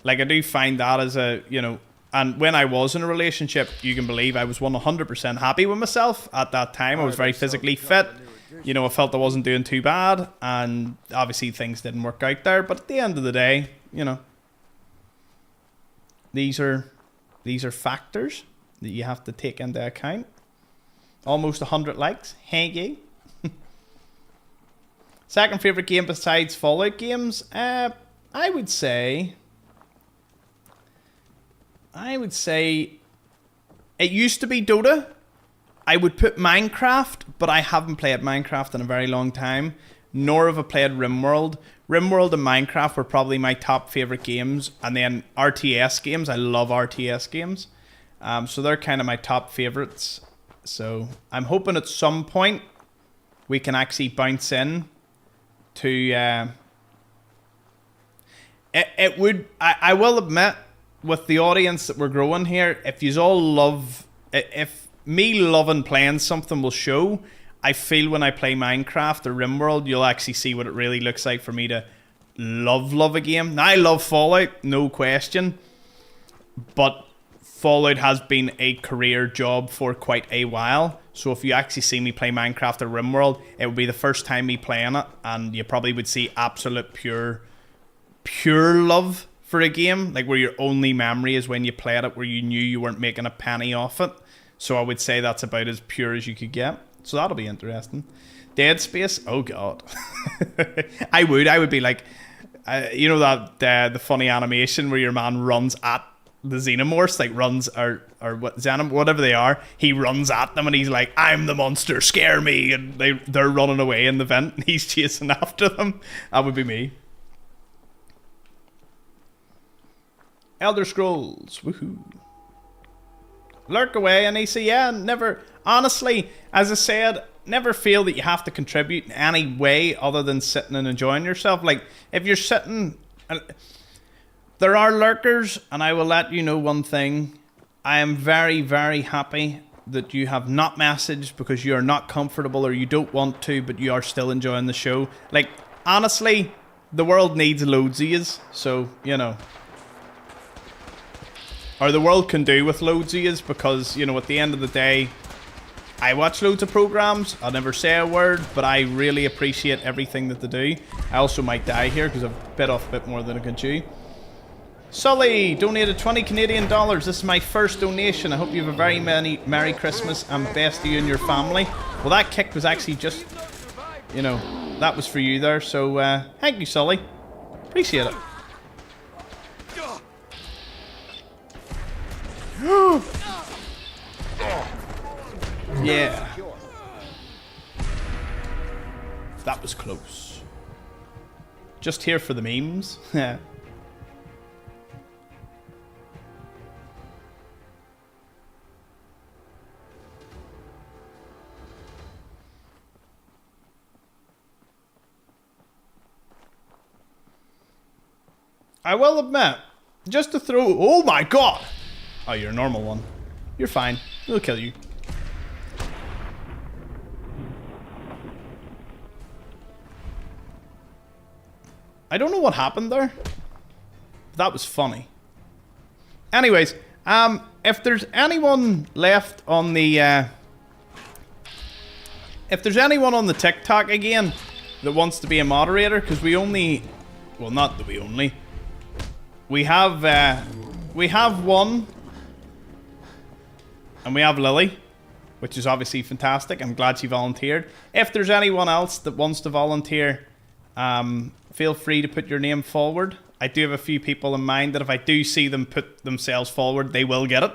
Like, I do find that as a, you know, and when I was in a relationship, you can believe I was 100% happy with myself at that time. I was very physically fit. You know, I felt I wasn't doing too bad, and obviously things didn't work out there. But at the end of the day, you know, these are factors that you have to take into account. Almost 100 likes. Hey, you. Second favorite game besides Fallout games, I would say it used to be Dota. I would put Minecraft, but I haven't played Minecraft in a very long time. Nor have I played RimWorld. RimWorld and Minecraft were probably my top favorite games. And then RTS games. I love RTS games. So they're kind of my top favorites. So I'm hoping at some point we can actually bounce in to... I will admit, with the audience that we're growing here, if you all love... If me loving playing something will show, I feel when I play Minecraft or RimWorld, you'll actually see what it really looks like for me to love a game. Now, I love Fallout, no question, but Fallout has been a career job for quite a while. So if you actually see me play Minecraft or RimWorld, it would be the first time me playing it, and you probably would see absolute pure love for a game, like where your only memory is when you played it, where you knew you weren't making a penny off it. So I would say that's about as pure as you could get. So that'll be interesting. Dead Space, oh god. I would be like, you know that the funny animation where your man runs at the xenomorphs like runs or what whatever they are, he runs at them and he's like, I'm the monster, scare me, and they're running away in the vent and he's chasing after them. That would be me. Elder Scrolls, woohoo. Lurk away, and he said, yeah, never, honestly, as I said, never feel that you have to contribute in any way other than sitting and enjoying yourself. Like, if you're sitting, there are lurkers, and I will let you know one thing. I am very, very happy that you have not messaged because you are not comfortable or you don't want to, but you are still enjoying the show. Like, honestly, the world needs loads of yous, so, you know. Or the world can do with loads of yous because, you know, at the end of the day, I watch loads of programs. I'll never say a word, but I really appreciate everything that they do. I also might die here because I've bit off a bit more than I can chew. Sully donated 20 Canadian dollars. This is my first donation. I hope you have a very Merry Christmas and best to you and your family. Well, that kick was actually just, you know, that was for you there. So, thank you, Sully. Appreciate it. Yeah. That was close. Just here for the memes. Yeah. I will admit, just to throw... Oh my god! Oh, you're a normal one. You're fine. We'll kill you. I don't know what happened there. That was funny. Anyways, if there's anyone left on the... if there's anyone on the TikTok again that wants to be a moderator, because we only... Well, not that we only... We have one... And we have Lily, which is obviously fantastic. I'm glad she volunteered. If there's anyone else that wants to volunteer, feel free to put your name forward. I do have a few people in mind that if I do see them put themselves forward, they will get it.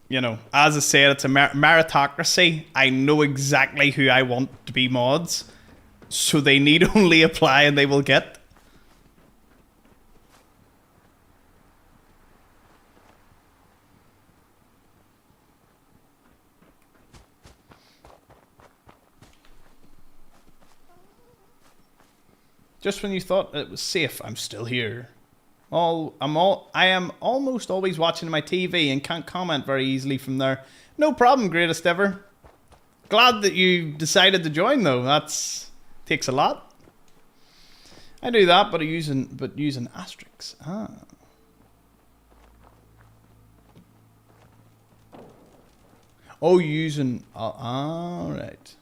You know, as I said, it's a meritocracy. I know exactly who I want to be mods. So they need only apply and they will get. Just when you thought it was safe, I'm still here. I am almost always watching my TV and can't comment very easily from there. No problem, greatest ever. Glad that you decided to join though. That's takes a lot. I do that, but using asterisks. Ah. Oh, using. All right.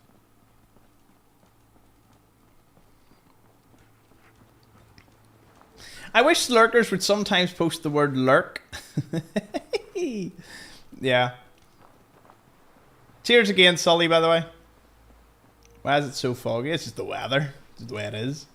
I wish lurkers would sometimes post the word lurk. Yeah. Cheers again, Sully, by the way. Why is it so foggy? It's just the weather. It's the way it is.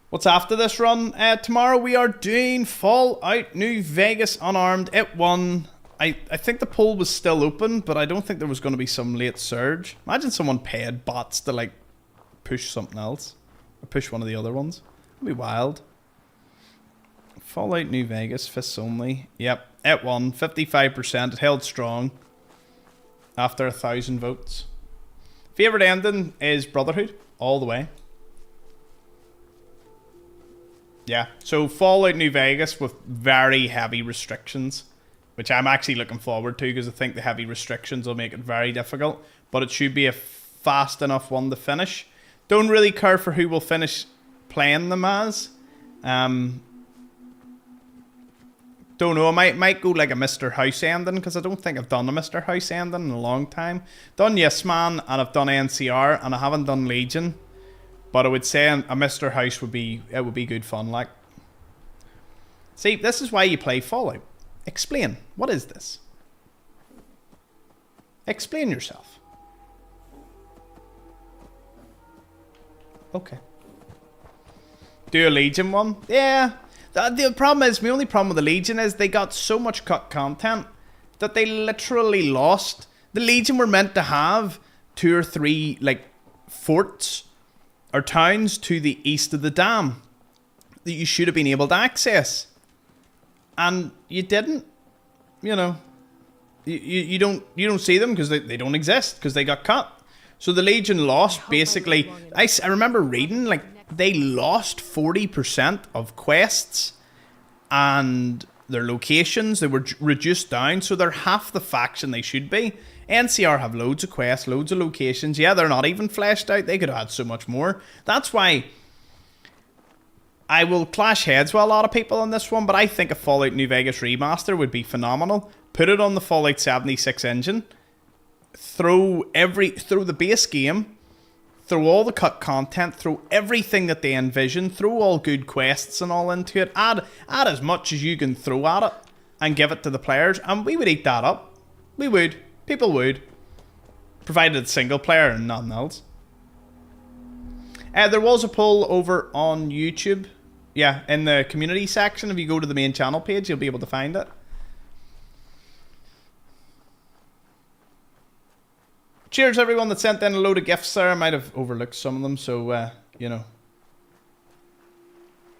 What's after this run? Tomorrow we are doing Fallout New Vegas Unarmed. It won. I think the poll was still open, but I don't think there was going to be some late surge. Imagine someone paid bots to like push something else. Or push one of the other ones. It'd be wild. Fallout New Vegas, fists only. Yep, it won. 55%. It held strong after 1,000 votes. Favorite ending is Brotherhood, all the way. Yeah, so Fallout New Vegas with very heavy restrictions, which I'm actually looking forward to because I think the heavy restrictions will make it very difficult. But it should be a fast enough one to finish. Don't really care for who will finish playing them as. Don't know, I might go like a Mr. House ending because I don't think I've done a Mr. House ending in a long time. Done Yes Man and I've done NCR and I haven't done Legion. But I would say a Mr. House would be good fun, like. See, this is why you play Fallout. Explain. What is this? Explain yourself. Okay. Do a Legion one? Yeah. The problem is, my only problem with the Legion is they got so much cut content that they literally lost. The Legion were meant to have 2 or 3 like forts or towns to the east of the dam that you should have been able to access, and you didn't. You know, you don't see them because they don't exist because they got cut. So the Legion lost basically. I remember reading like they lost 40% of quests and their locations. They were reduced down, so they're half the faction they should be. NCR have loads of quests, loads of locations. Yeah, they're not even fleshed out. They could have had so much more. That's why I will clash heads with a lot of people on this one, but I think a Fallout New Vegas remaster would be phenomenal. Put it on the Fallout 76 engine. Throw the base game, throw all the cut content, throw everything that they envision, throw all good quests and all into it. Add as much as you can throw at it and give it to the players, and we would eat that up. We would. People would. Provided it's single player and nothing else. There was a poll over on YouTube. Yeah, in the community section. If you go to the main channel page, you'll be able to find it. Cheers everyone that sent in a load of gifts there. I might have overlooked some of them, so, you know.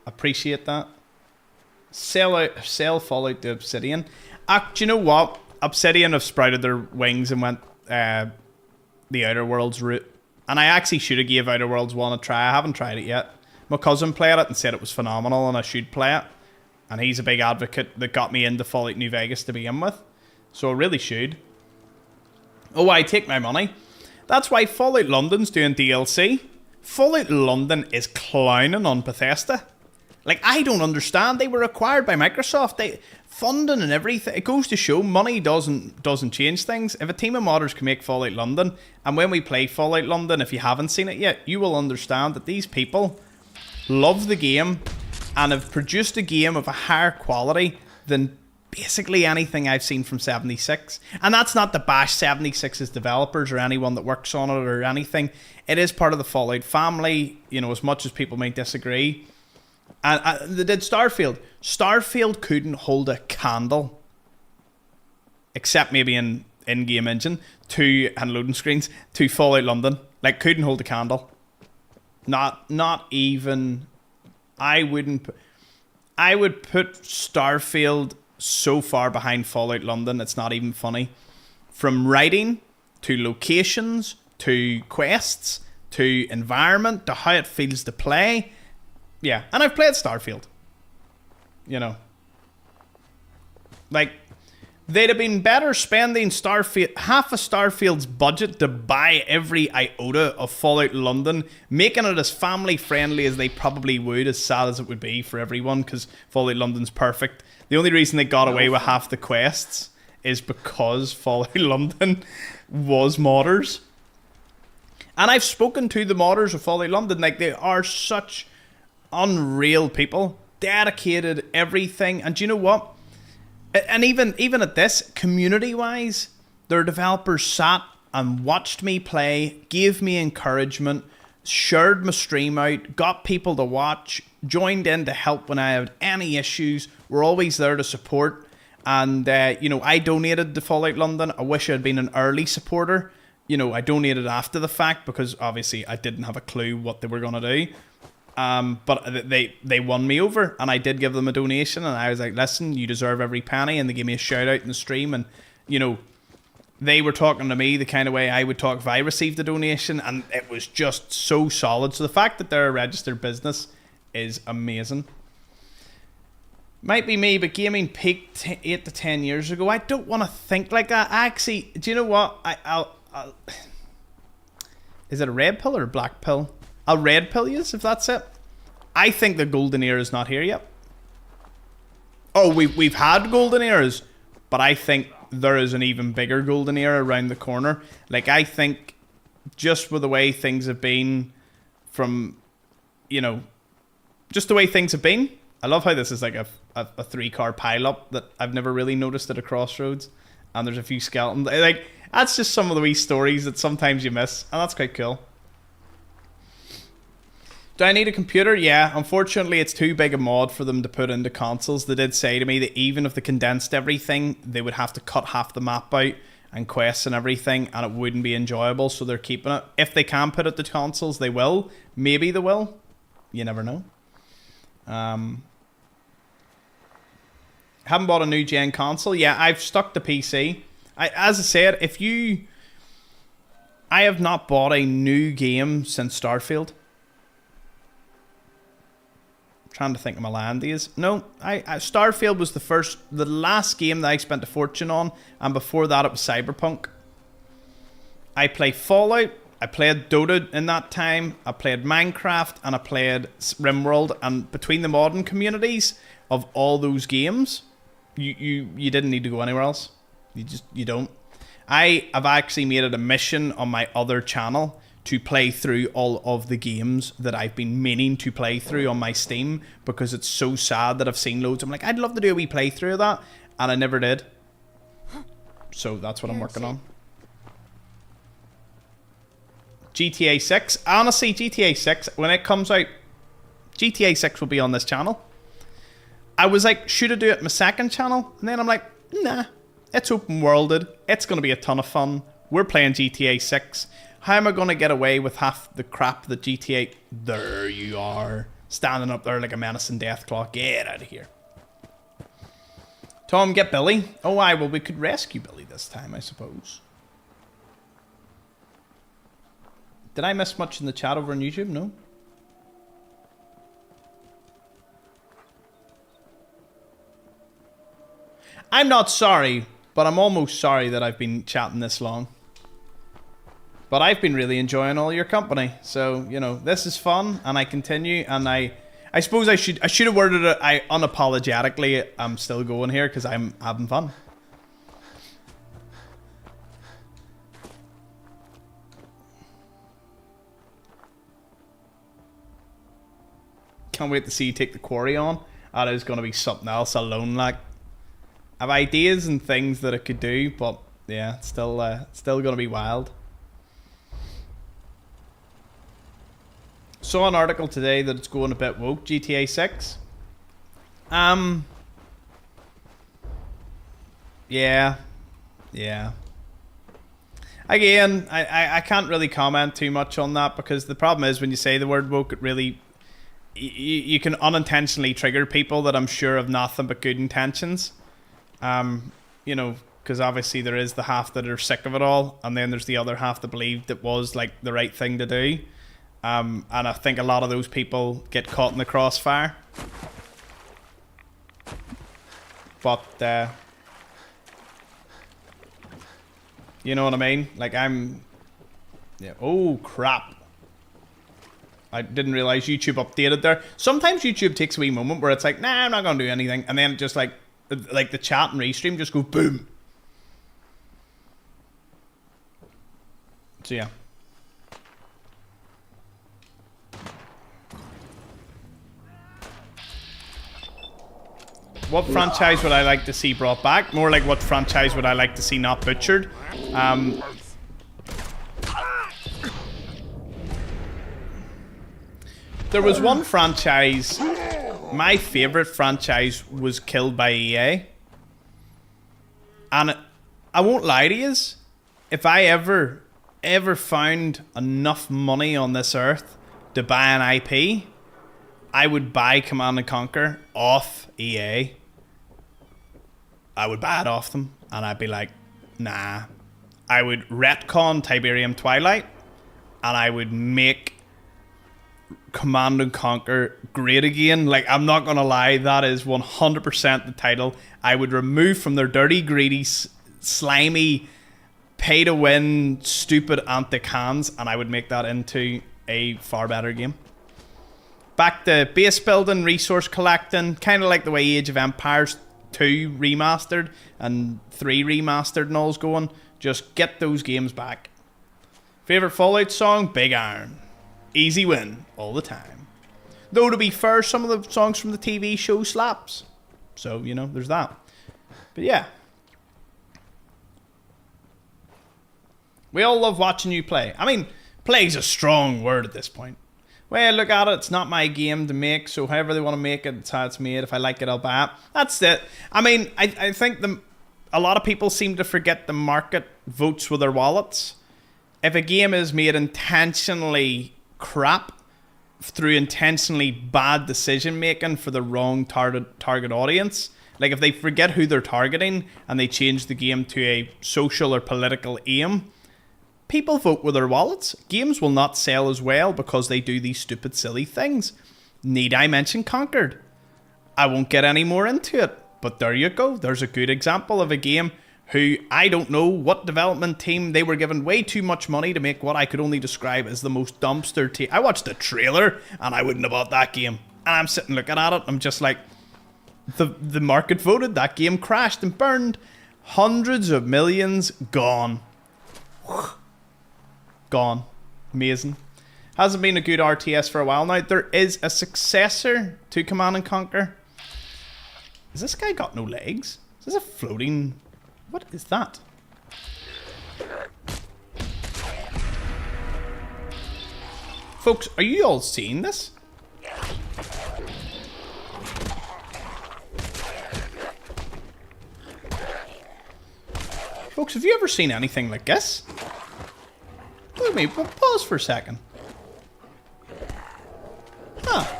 Appreciate that. Sell Fallout to Obsidian. Do you know what? Obsidian have sprouted their wings and went the Outer Worlds route. And I actually should have gave Outer Worlds 1 a try. I haven't tried it yet. My cousin played it and said it was phenomenal and I should play it. And he's a big advocate that got me into Fallout New Vegas to begin with. So I really should. Oh, I take my money. That's why Fallout London's doing DLC. Fallout London is clowning on Bethesda. Like, I don't understand. They were acquired by Microsoft. Funding and everything. It goes to show money doesn't change things. If a team of modders can make Fallout London, and when we play Fallout London, if you haven't seen it yet, you will understand that these people love the game and have produced a game of a higher quality than basically anything I've seen from 76. And that's not to bash 76's developers or anyone that works on it or anything. It is part of the Fallout family, you know, as much as people might disagree. And they did Starfield. Starfield couldn't hold a candle, except maybe in in-game engine, and loading screens, to Fallout London. Like, couldn't hold a candle. Not even... I would put Starfield so far behind Fallout London, it's not even funny. From writing, to locations, to quests, to environment, to how it feels to play. Yeah, and I've played Starfield. You know. Like, they'd have been better spending half of Starfield's budget to buy every iota of Fallout London, making it as family friendly as they probably would, as sad as it would be for everyone, because Fallout London's perfect. The only reason they got away with half the quests is because Fallout London was modders. And I've spoken to the modders of Fallout London. Like, they are such unreal people. Dedicated, everything. And do you know what? And even at this, community-wise, their developers sat and watched me play, gave me encouragement, shared my stream out, got people to watch, joined in to help when I had any issues. We're always there to support. And, you know, I donated to Fallout London. I wish I'd been an early supporter. You know, I donated after the fact because obviously I didn't have a clue what they were going to do. But they won me over, and I did give them a donation, and I was like, listen, you deserve every penny, and they gave me a shout out in the stream, and, you know, they were talking to me the kind of way I would talk if I received a donation, and it was just so solid. So the fact that they're a registered business is amazing. Might be me, but gaming peaked 8 to 10 years ago. I don't want to think like that. Actually, do you know what? I'll is it a red pill or a black pill? I'll red pill you, if that's it. I think the golden era is not here yet. Oh, we've had golden eras, but I think there is an even bigger golden era around the corner. Like, I think just with the way things have been from, you know, just the way things have been. I love how this is like a 3-car pile-up that I've never really noticed at a crossroads. And there's a few skeletons. Like, that's just some of the wee stories that sometimes you miss. And that's quite cool. Do I need a computer? Yeah, unfortunately it's too big a mod for them to put into consoles. They did say to me that even if they condensed everything, they would have to cut half the map out and quests and everything, and it wouldn't be enjoyable, so they're keeping it. If they can put it to consoles, they will. Maybe they will. You never know. Haven't bought a new gen console. Yeah, I've stuck to PC. As I said, I have not bought a new game since Starfield. Trying to think of my land days. No, Starfield was the last game that I spent a fortune on, and before that it was Cyberpunk. I play Fallout, I played Dota in that time, I played Minecraft, and I played RimWorld, and between the modern communities of all those games, you didn't need to go anywhere else. You don't. I have actually made it a mission on my other channel to play through all of the games that I've been meaning to play through on my Steam, because it's so sad that I've seen loads. I'm like, I'd love to do a wee playthrough of that, and I never did. So that's what I'm working on. GTA 6. Honestly, GTA 6, when it comes out, GTA 6 will be on this channel. I was like, should I do it on my second channel? And then I'm like, nah, it's open worlded. It's going to be a ton of fun. We're playing GTA 6. How am I going to get away with half the crap that GTA... There you are. Standing up there like a menacing death claw. Get out of here. Tom, get Billy. Oh, well, we could rescue Billy this time, I suppose. Did I miss much in the chat over on YouTube? No. I'm not sorry, but I'm almost sorry that I've been chatting this long. But I've been really enjoying all your company. So, you know, this is fun, and I continue, and I suppose I should have worded it, I unapologetically I'm still going here because I'm having fun. Can't wait to see you take the quarry on. That is going to be something else alone, like. I have ideas and things that it could do, but yeah, it's still going to be wild. Saw an article today that it's going a bit woke, GTA 6. Yeah. Again, I can't really comment too much on that, because the problem is when you say the word woke, it really... You can unintentionally trigger people that I'm sure have nothing but good intentions. You know, because obviously there is the half that are sick of it all, and then there's the other half that believed it was like the right thing to do. And I think a lot of those people get caught in the crossfire. But you know what I mean? Like yeah. Oh crap. I didn't realize YouTube updated there. Sometimes YouTube takes a wee moment where it's like, nah, I'm not gonna do anything, and then it just like the chat and restream just go boom. So yeah. What franchise would I like to see brought back? More like what franchise would I like to see not butchered? There was one franchise, my favorite franchise was killed by EA. And I won't lie to you, if I ever found enough money on this earth to buy an IP, I would buy Command & Conquer off EA. I would buy it off them, and I'd be like, nah. I would retcon Tiberium Twilight, and I would make Command & Conquer great again. Like, I'm not gonna lie, that is 100% the title. I would remove from their dirty, greedy, slimy, pay-to-win, stupid antic hands, and I would make that into a far better game. Back to base building, resource collecting, kind of like the way Age of Empires 2 remastered and 3 remastered and all's going. Just get those games back. Favorite Fallout song? Big Iron. Easy win all the time. Though to be fair, some of the songs from the TV show slaps. So, you know, there's that. But yeah. We all love watching you play. I mean, play is a strong word at this point. well, look at it, it's not my game to make, so however they want to make it, it's how it's made. If I like it, I'll buy it. That's it. I mean, I think a lot of people seem to forget the market votes with their wallets. If a game is made intentionally crap through intentionally bad decision making for the wrong target audience, like if they forget who they're targeting and they change the game to a social or political aim, people vote with their wallets. Games will not sell as well because they do these stupid, silly things. Need I mention Conquered? I won't get any more into it, but there you go. There's a good example of a game who I don't know what development team, they were given way too much money to make what I could only describe as the most dumpster team. I watched the trailer and I wouldn't have bought that game. And I'm sitting looking at it, I'm just like, the market voted, that game crashed and burned. Hundreds of millions gone. Gone. Amazing. Hasn't been a good RTS for a while now. There is a successor to Command & Conquer. Has this guy got no legs? Is this a floating... What is that? Folks, are you all seeing this? Folks, have you ever seen anything like this? Let me pause for a second. Huh.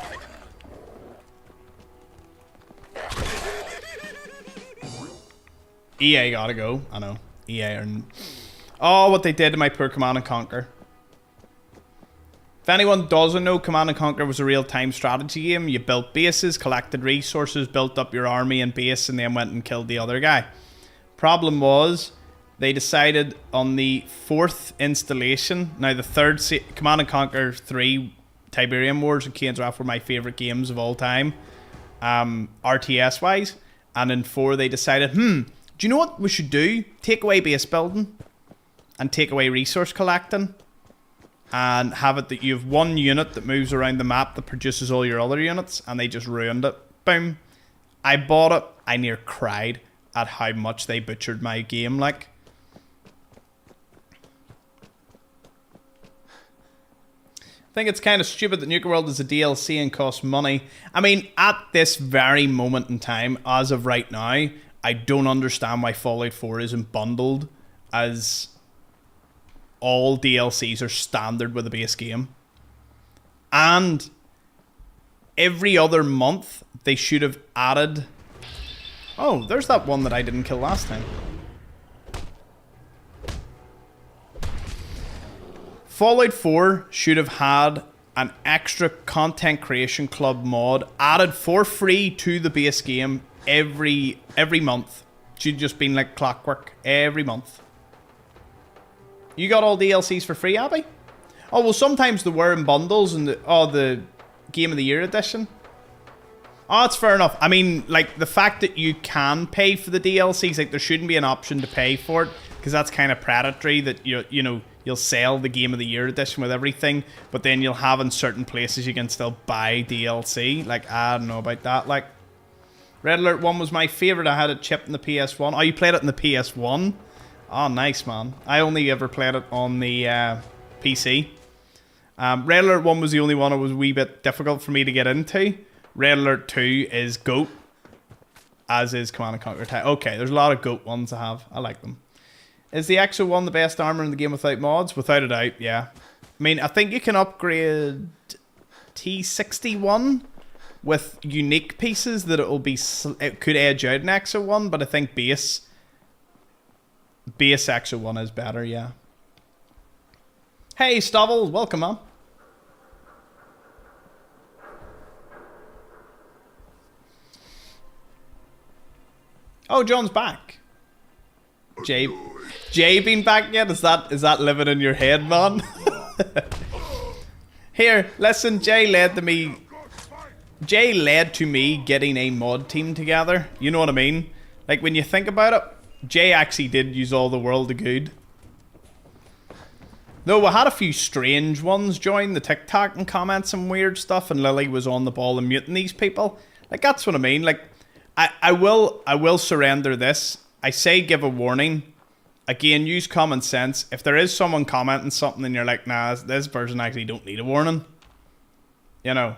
EA gotta go. I know. EA are... Oh, what they did to my poor Command & Conquer. If anyone doesn't know, Command & Conquer was a real-time strategy game. You built bases, collected resources, built up your army and base, and then went and killed the other guy. Problem was, they decided on the 4th installation... Now, the 3rd... Command & Conquer 3, Tiberium Wars, and Kane's Wrath were my favourite games of all time. RTS-wise. And in 4, they decided, do you know what we should do? Take away base building and take away resource collecting and have it that you have one unit that moves around the map that produces all your other units, and they just ruined it. Boom. I bought it. I near cried at how much they butchered my game, like. I think it's kind of stupid that Nuka World is a DLC and costs money. I mean, at this very moment in time, as of right now, I don't understand why Fallout 4 isn't bundled as all DLCs are standard with the base game. And every other month, they should have added... Oh, there's that one that I didn't kill last time. Fallout 4 should have had an extra content creation club mod added for free to the base game every month. Should just been like clockwork every month. You got all DLCs for free, Abby? Oh, well, sometimes there were in bundles and the Game of the Year edition. Oh, that's fair enough. I mean, like, the fact that you can pay for the DLCs, like, there shouldn't be an option to pay for it, because that's kind of predatory that, you know, you'll sell the Game of the Year edition with everything, but then you'll have in certain places you can still buy DLC. Like, I don't know about that. Like, Red Alert 1 was my favourite. I had it chipped in the PS1. Oh, you played it in the PS1? Oh, nice, man. I only ever played it on the PC. Red Alert 1 was the only one that was a wee bit difficult for me to get into. Red Alert 2 is GOAT, as is Command & Conquer. Okay, there's a lot of GOAT ones I have. I like them. Is the Exo 1 the best armor in the game without mods? Without a doubt, yeah. I mean, I think you can upgrade T61 with unique pieces that it could edge out an Exo 1, but I think base Exo 1 is better, yeah. Hey, Stubble, welcome on. Oh, John's back. Jay been back yet? Is that living in your head, man? Here, listen, Jay led to me getting a mod team together. You know what I mean? Like, when you think about it, Jay actually did use all the world of good. Though we had a few strange ones join the TikTok and comment some weird stuff, and Lily was on the ball and muting these people. Like, that's what I mean. Like, I will surrender this. I say give a warning. Again, use common sense. If there is someone commenting something and you're like, nah, this version actually don't need a warning, You know,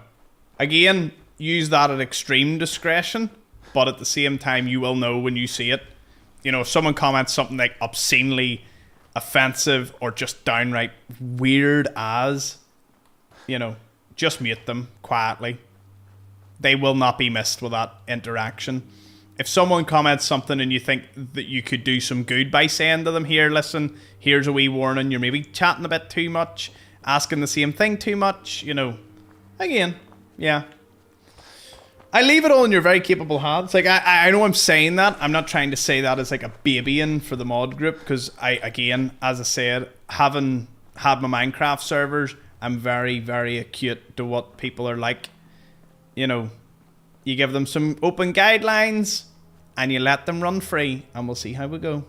again, use that at extreme discretion, but at the same time, you will know when you see it. You know, if someone comments something like obscenely offensive or just downright weird as, you know, just mute them quietly. They will not be missed with that interaction. If someone comments something and you think that you could do some good by saying to them, here, listen, here's a wee warning, you're maybe chatting a bit too much, asking the same thing too much, you know, again, yeah. I leave it all in your very capable hands. Like, I know I'm saying that. I'm not trying to say that as like a babying for the mod group, because again, as I said, having had my Minecraft servers, I'm very, very acute to what people are like. You know, you give them some open guidelines and you let them run free and we'll see how we go.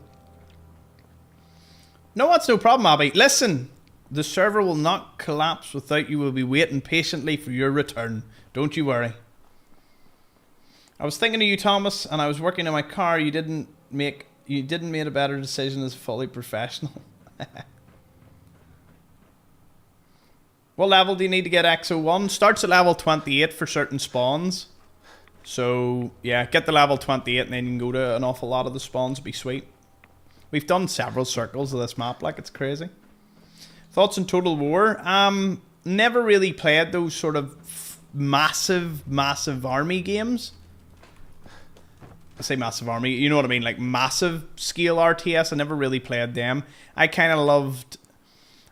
No, that's no problem, Abby. Listen, the server will not collapse without you. Will be waiting patiently for your return. Don't you worry. I was thinking of you, Thomas, and I was working in my car. You didn't make a better decision as fully professional. What level do you need to get XO1? Starts at level 28 for certain spawns. So, yeah, get the level 28 and then you can go to an awful lot of the spawns. It'd be sweet. We've done several circles of this map, like, it's crazy. Thoughts on Total War? Never really played those sort of massive army games. I say massive army, you know what I mean, like massive scale RTS. I never really played them. I kind of loved...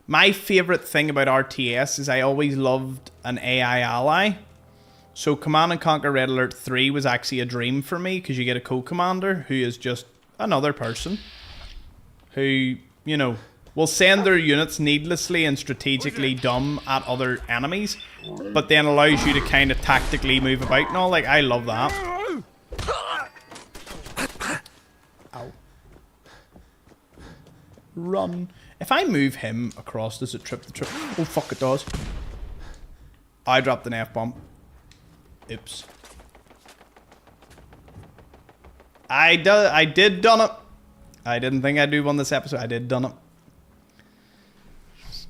My favourite thing about RTS is I always loved an AI ally. So Command & Conquer Red Alert 3 was actually a dream for me, because you get a co-commander who is just another person who, you know, will send their units needlessly and strategically dumb at other enemies, but then allows you to kind of tactically move about and all. Like, I love that. Ow. Run. If I move him across, does it trip the trip? Oh, fuck, it does. I dropped an F-bomb. Oops. I did done it. I didn't think I'd do one this episode. I did done it.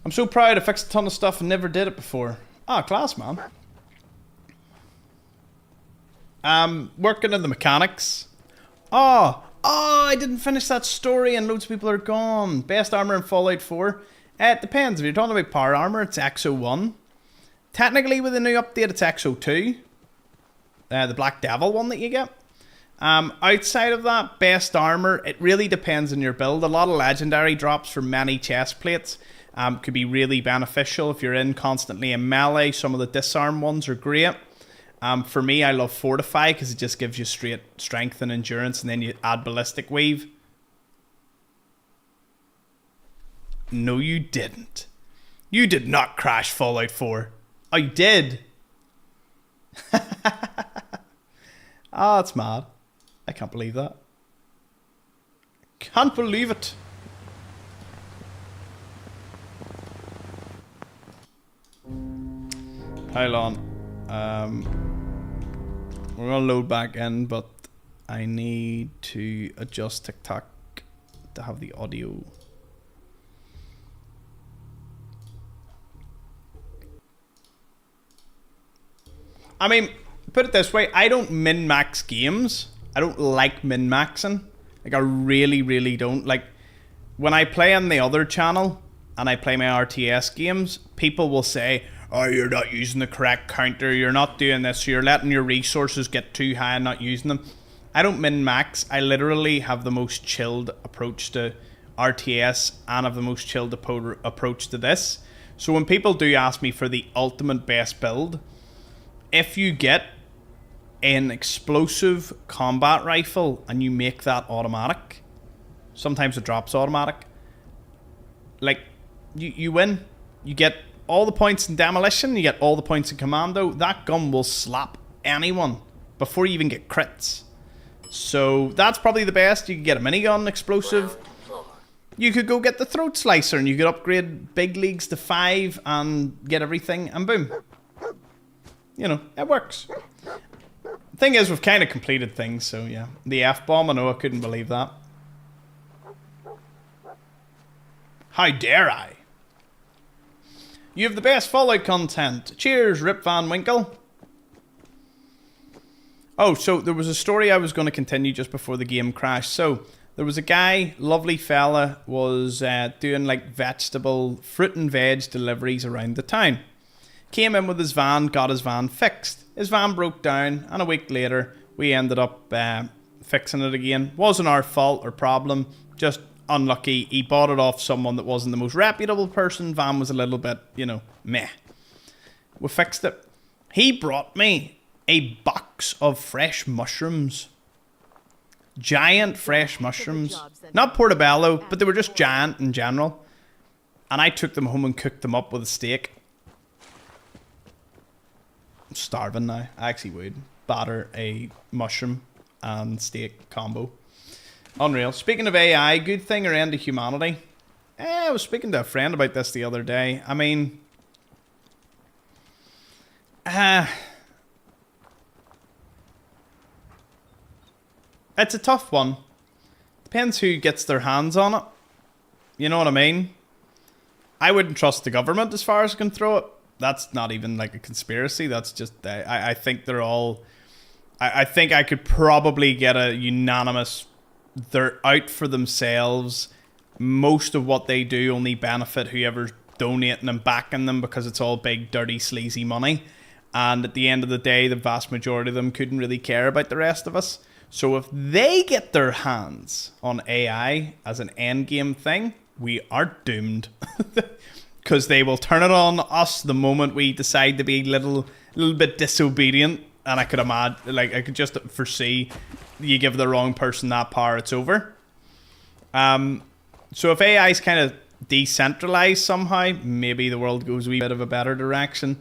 I'm so proud. I fixed a ton of stuff and never did it before. Ah, class, man. Working on the mechanics. Oh, I didn't finish that story and loads of people are gone. Best armor in Fallout 4. It depends. If you're talking about power armor, it's XO1. Technically, with the new update, it's XO2. The Black Devil one that you get. Outside of that, best armor, it really depends on your build. A lot of legendary drops for many chest plates could be really beneficial if you're in constantly in melee. Some of the disarm ones are great. For me, I love Fortify because it just gives you straight strength and endurance, and then you add Ballistic Weave. No, you didn't. You did not crash Fallout 4. Oh, you did? Ah, that's mad. I can't believe that. Can't believe it. Hold on. We're gonna load back in, but I need to adjust TikTok to have the audio. I mean, put it this way, I don't min-max games. I don't like min-maxing. Like, I really, really don't. Like, when I play on the other channel and I play my RTS games, people will say, oh, you're not using the correct counter, you're not doing this, you're letting your resources get too high and not using them. I don't min-max. I literally have the most chilled approach to RTS and have the most chilled approach to this. So when people do ask me for the ultimate best build, if you get an explosive combat rifle and you make that automatic, sometimes it drops automatic, like, you win. You get all the points in demolition, you get all the points in commando. That gun will slap anyone before you even get crits. So that's probably the best. You could get a minigun explosive. You could go get the throat slicer and you could upgrade big leagues to 5 and get everything and boom. You know, it works. Thing is, we've kind of completed things, so yeah. The F-bomb, I know, I couldn't believe that. How dare I? You have the best Fallout content. Cheers, Rip Van Winkle. Oh, so there was a story I was going to continue just before the game crashed. So there was a guy, lovely fella, was doing like vegetable, fruit and veg deliveries around the town. Came in with his van, got his van fixed. His van broke down, and a week later, we ended up fixing it again. Wasn't our fault or problem, just unlucky. He bought it off someone that wasn't the most reputable person. Van was a little bit, you know, meh. We fixed it. He brought me a box of fresh mushrooms. Giant fresh mushrooms. Not portobello, but they were just giant in general. And I took them home and cooked them up with a steak. I'm starving now. I actually would batter a mushroom and steak combo. Unreal. Speaking of AI, good thing or end of humanity? I was speaking to a friend about this the other day. I mean, it's a tough one. Depends who gets their hands on it. You know what I mean? I wouldn't trust the government as far as I can throw it. That's not even like a conspiracy. That's just, I think they're all... I think I could probably get a unanimous... They're out for themselves. Most of what they do only benefit whoever's donating and backing them because it's all big, dirty, sleazy money. And at the end of the day, the vast majority of them couldn't really care about the rest of us. So if they get their hands on AI as an endgame thing, we are doomed. Because they will turn it on us the moment we decide to be a little bit disobedient. And I could imagine, like, I could just foresee you give the wrong person that power, it's over. So if AI is kind of decentralized somehow, maybe the world goes a wee bit of a better direction.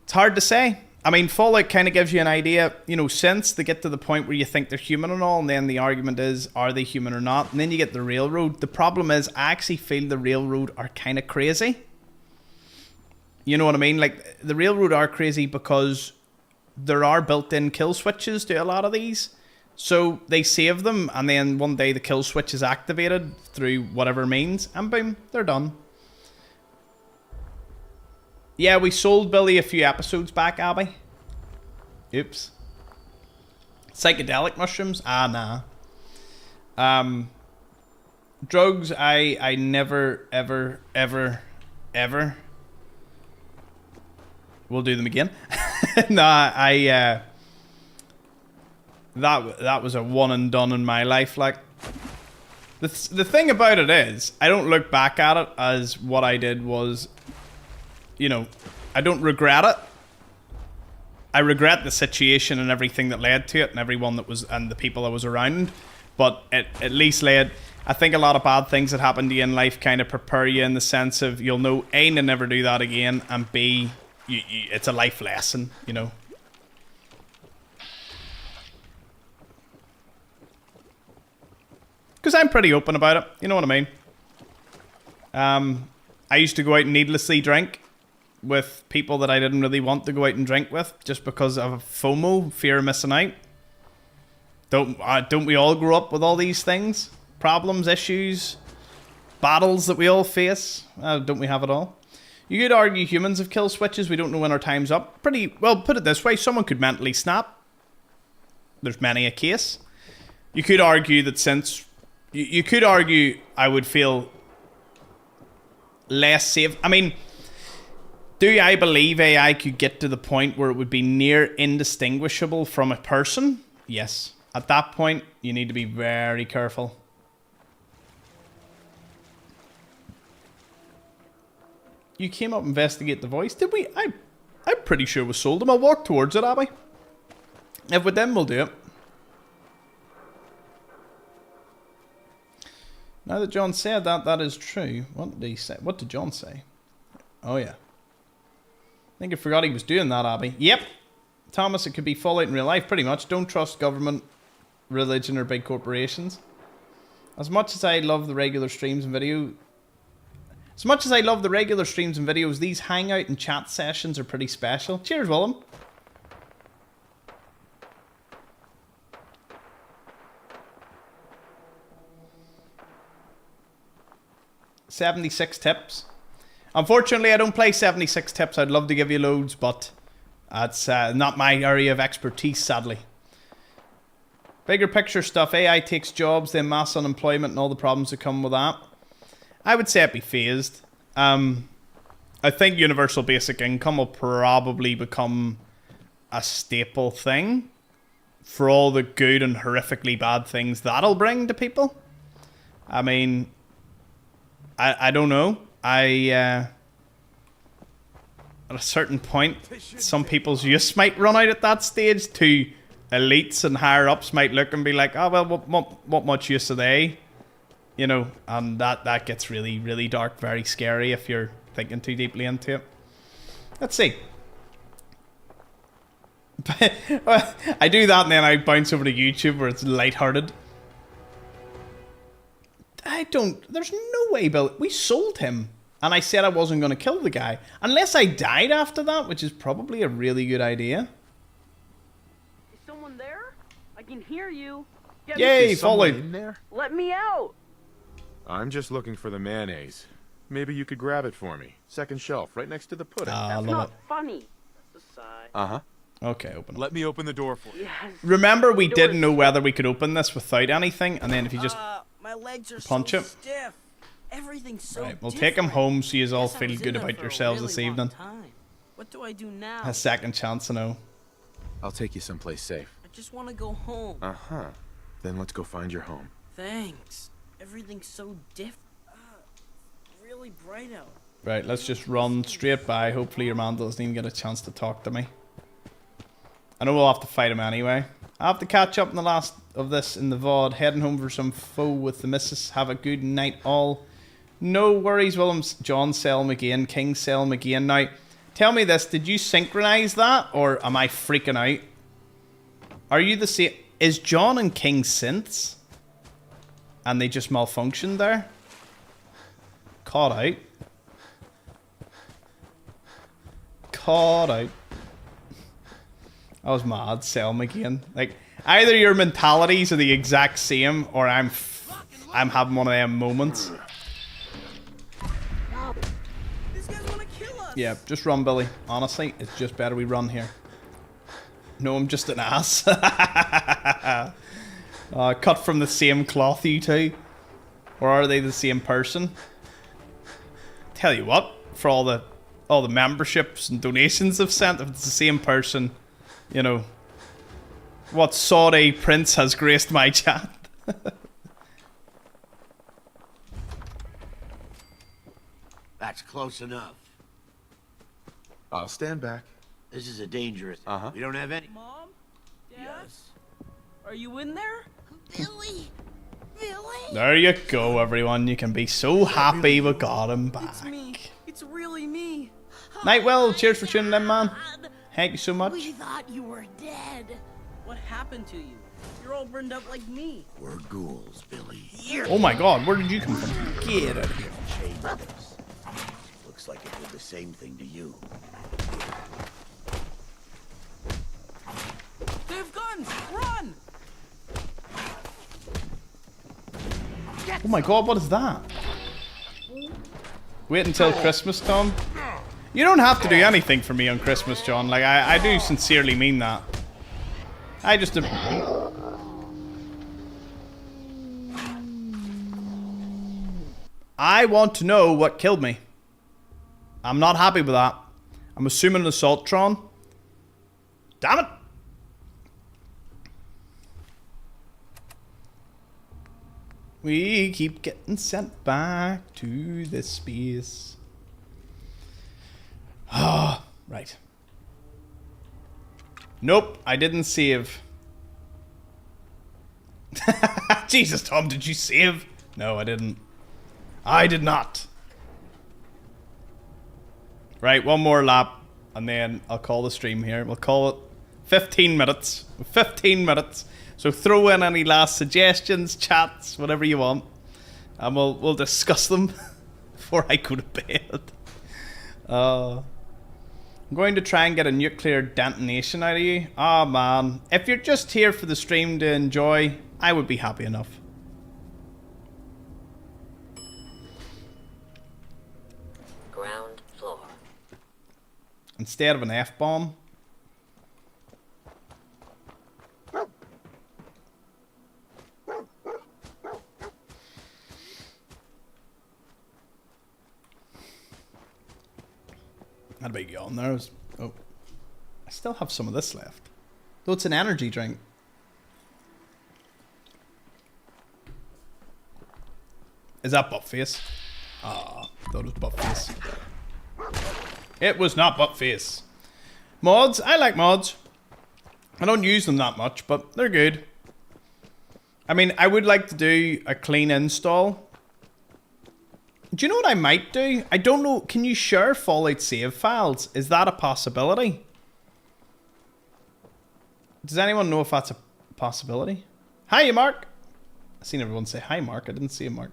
It's hard to say. I mean, Fallout kind of gives you an idea, you know, since they get to the point where you think they're human and all, and then the argument is, are they human or not? And then you get the Railroad. The problem is, I actually feel the Railroad are kind of crazy. You know what I mean? Like, the Railroad are crazy because there are built-in kill switches to a lot of these. So they save them, and then one day the kill switch is activated through whatever means, and boom, they're done. Yeah, we sold Billy a few episodes back, Abby. Oops. Psychedelic mushrooms? Ah, nah. Drugs, I never, ever, ever, ever will do them again. Nah, that was a one and done in my life. Like, the thing about it is, I don't look back at it as what I did was, you know, I don't regret it. I regret the situation and everything that led to it, and everyone that was, and the people I was around. But it at least led. I think a lot of bad things that happen to you in life kind of prepare you in the sense of you'll know A, to never do that again, and B, it's a life lesson, you know. Because I'm pretty open about it, you know what I mean? I used to go out and needlessly drink with people that I didn't really want to go out and drink with, just because of FOMO, fear of missing out. Don't we all grow up with all these things? Problems, issues, battles that we all face? Don't we have it all? You could argue humans have kill switches. We don't know when our time's up. Pretty well, put it this way, someone could mentally snap. There's many a case. You could argue that since... You could argue I would feel less safe. I mean, do I believe AI could get to the point where it would be near indistinguishable from a person? Yes. At that point, you need to be very careful. You came up investigate the voice, did we? I'm pretty sure we sold them. I'll walk towards it, Abby. If with them, we'll do it. Now that John said that, that is true. What did he say? What did John say? Oh, yeah. I think I forgot he was doing that, Abby. Yep. Thomas, it could be Fallout in real life, pretty much. Don't trust government, religion, or big corporations. As much as I love the regular streams and videos, these hangout and chat sessions are pretty special. Cheers, Willem. $76 tips. Unfortunately, I don't play 76 tips. I'd love to give you loads, but that's not my area of expertise, sadly. Bigger picture stuff. AI takes jobs, then mass unemployment and all the problems that come with that. I would say it'd be phased. I think universal basic income will probably become a staple thing for all the good and horrifically bad things that'll bring to people. I mean, I don't know. At a certain point, some people's use might run out at that stage. To elites and higher ups might look and be like, oh well, what much use are they? You know, and that gets really, really dark, very scary if you're thinking too deeply into it. Let's see. I do that and then I bounce over to YouTube where it's lighthearted. There's no way, Bill. We sold him. And I said I wasn't going to kill the guy. Unless I died after that, which is probably a really good idea. Is someone there? I can hear you. Yay, Fallout. in there? Let me out. I'm just looking for the mayonnaise. Maybe you could grab it for me. Second shelf, right next to the pudding. That's not funny. That's a sigh. Uh-huh. Okay, open it. Let me open the door for you. Yes. Remember, we didn't know whether we could open this without anything, and then if you just my legs are punch so it. stiff. Everything's so Right, we'll take him home so you all feel good about yourselves this evening. What do I do now? A second chance, I know. I'll take you someplace safe. I just want to go home. Uh-huh. Then let's go find your home. Thanks. Everything's so different. Really bright out. Right, let's just run straight by. Hopefully your man doesn't even get a chance to talk to me. I know we'll have to fight him anyway. I have to catch up in the last of this in the VOD. Heading home for some foe with the missus. Have a good night all. No worries, Williams. John Selm again. King Selm again. Now, tell me this. Did you synchronize that? Or am I freaking out? Are you the same? Is John and King synths? And they just malfunctioned there? Caught out. Caught out. I was mad. Selm again. Like, either your mentalities are the exact same, or I'm having one of them moments. Yeah, just run, Billy. Honestly, it's just better we run here. No, I'm just an ass. Cut from the same cloth, you two. Or are they the same person? Tell you what, for all the memberships and donations I've sent, if it's the same person, you know, what Saudi prince has graced my chat? That's close enough. I'll stand back. This is a dangerous... We don't have any... Mom? Dad? Yes. Are you in there? Billy? Billy? There you go, everyone. You can be so happy we got him back. It's me. It's really me. Nightwell, cheers for tuning in, man. Thank you so much. We thought you were dead. What happened to you? You're all burned up like me. We're ghouls, Billy. Oh my god, where did you come from? Get out of here. Looks like it did the same thing to you. They have guns! Run! Oh my god, what is that? Wait until Christmas, Tom. You don't have to do anything for me on Christmas, John. Like, I do sincerely mean that. I just... I want to know what killed me. I'm not happy with that. I'm assuming an Assaultron. Damn it! We keep getting sent back to this space. Ah, right. Nope, I didn't save. Jesus, Tom, did you save? No, I didn't. I did not. Right, one more lap, and then I'll call the stream here. We'll call it 15 minutes. 15 minutes. So throw in any last suggestions, chats, whatever you want, and we'll discuss them before I go to bed. I'm going to try and get a nuclear detonation out of you. Oh man, if you're just here for the stream to enjoy, I would be happy enough. Ground instead of an F-bomb. Had a big yawn there. Oh, I still have some of this left. Though it's an energy drink. Is that Buttface? Ah, thought it was Buttface. It was not Buttface. Mods, I like mods. I don't use them that much, but they're good. I mean, I would like to do a clean install. Do you know what I might do? I don't know. Can you share Fallout save files? Is that a possibility? Does anyone know if that's a possibility? Hi, Mark. I've seen everyone say hi, Mark. I didn't see him, Mark.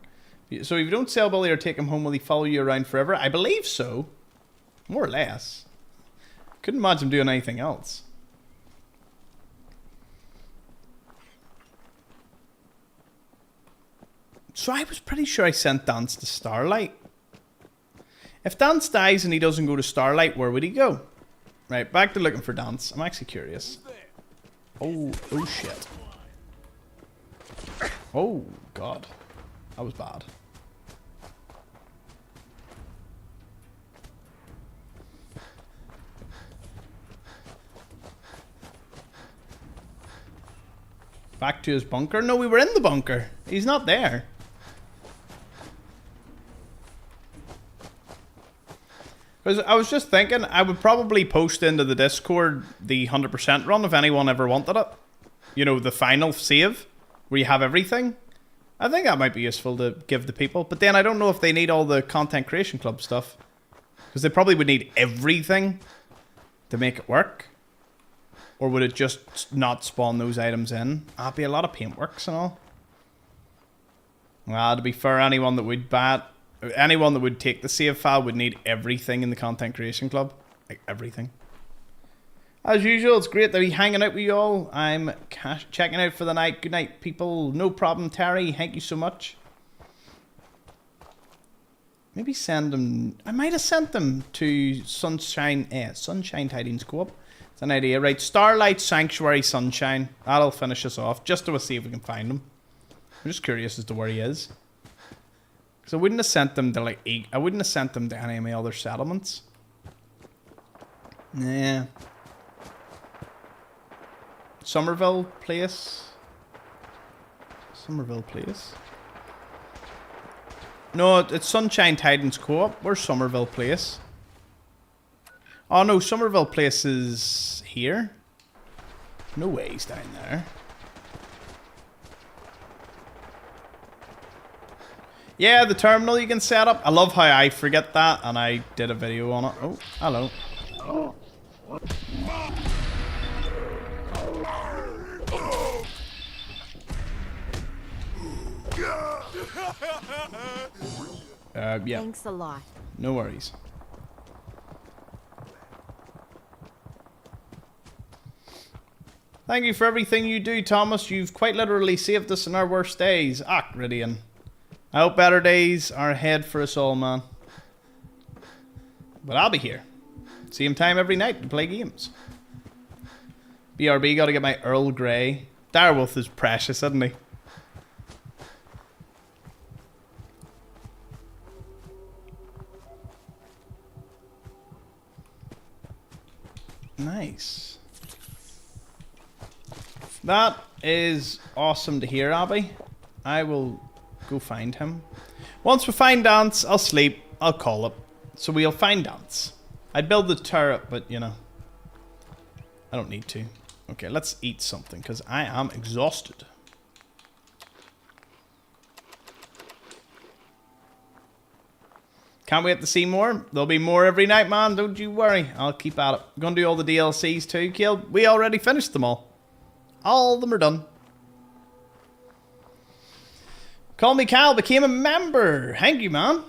So if you don't sell Billy or take him home, will he follow you around forever? I believe so. More or less. Couldn't imagine him doing anything else. So I was pretty sure I sent Dance to Starlight. If Dance dies and he doesn't go to Starlight, where would he go? Right, back to looking for Dance. I'm actually curious. Oh shit. Oh, God. That was bad. Back to his bunker? No, we were in the bunker. He's not there. Because I was just thinking, I would probably post into the Discord the 100% run if anyone ever wanted it. You know, the final save, where you have everything. I think that might be useful to give to people. But then I don't know if they need all the Content Creation Club stuff. Because they probably would need everything to make it work. Or would it just not spawn those items in? That'd be a lot of paintworks and all. Well, to be fair, anyone that would take the save file would need everything in the Content Creation Club. Like, everything. As usual, it's great to be hanging out with you all. I'm checking out for the night. Good night, people. No problem, Terry. Thank you so much. Maybe send them... I might have sent them to Sunshine Tidings Co-op. It's an idea. Right, Starlight, Sanctuary, Sunshine. That'll finish us off. Just to see if we can find him. I'm just curious as to where he is. Because I wouldn't have sent them to, like, I wouldn't have sent them to any of my other settlements. Nah. Somerville Place. Somerville Place. No, it's Sunshine Tidings Co-op. Where's Somerville Place? Oh no, Somerville Place is here. No way he's down there. Yeah, the terminal you can set up. I love how I forget that and I did a video on it. Oh, hello. Oh. Yeah. Thanks a lot. No worries. Thank you for everything you do, Thomas. You've quite literally saved us in our worst days. Ah, Ridian. I hope better days are ahead for us all, man. But I'll be here. Same time every night to play games. BRB, gotta get my Earl Grey. Direwolf is precious, isn't he? Nice. That is awesome to hear, Abby. I will go find him. Once we find Dance, I'll sleep. I'll call it. So we'll find Dance. I'd build the turret, but you know, I don't need to. Okay, let's eat something because I am exhausted. Can't wait to see more. There'll be more every night, man. Don't you worry. I'll keep at it. I'm going to do all the DLCs too, Kiel. We already finished them all. All of them are done. Call Me Cal became a member. Thank you, man.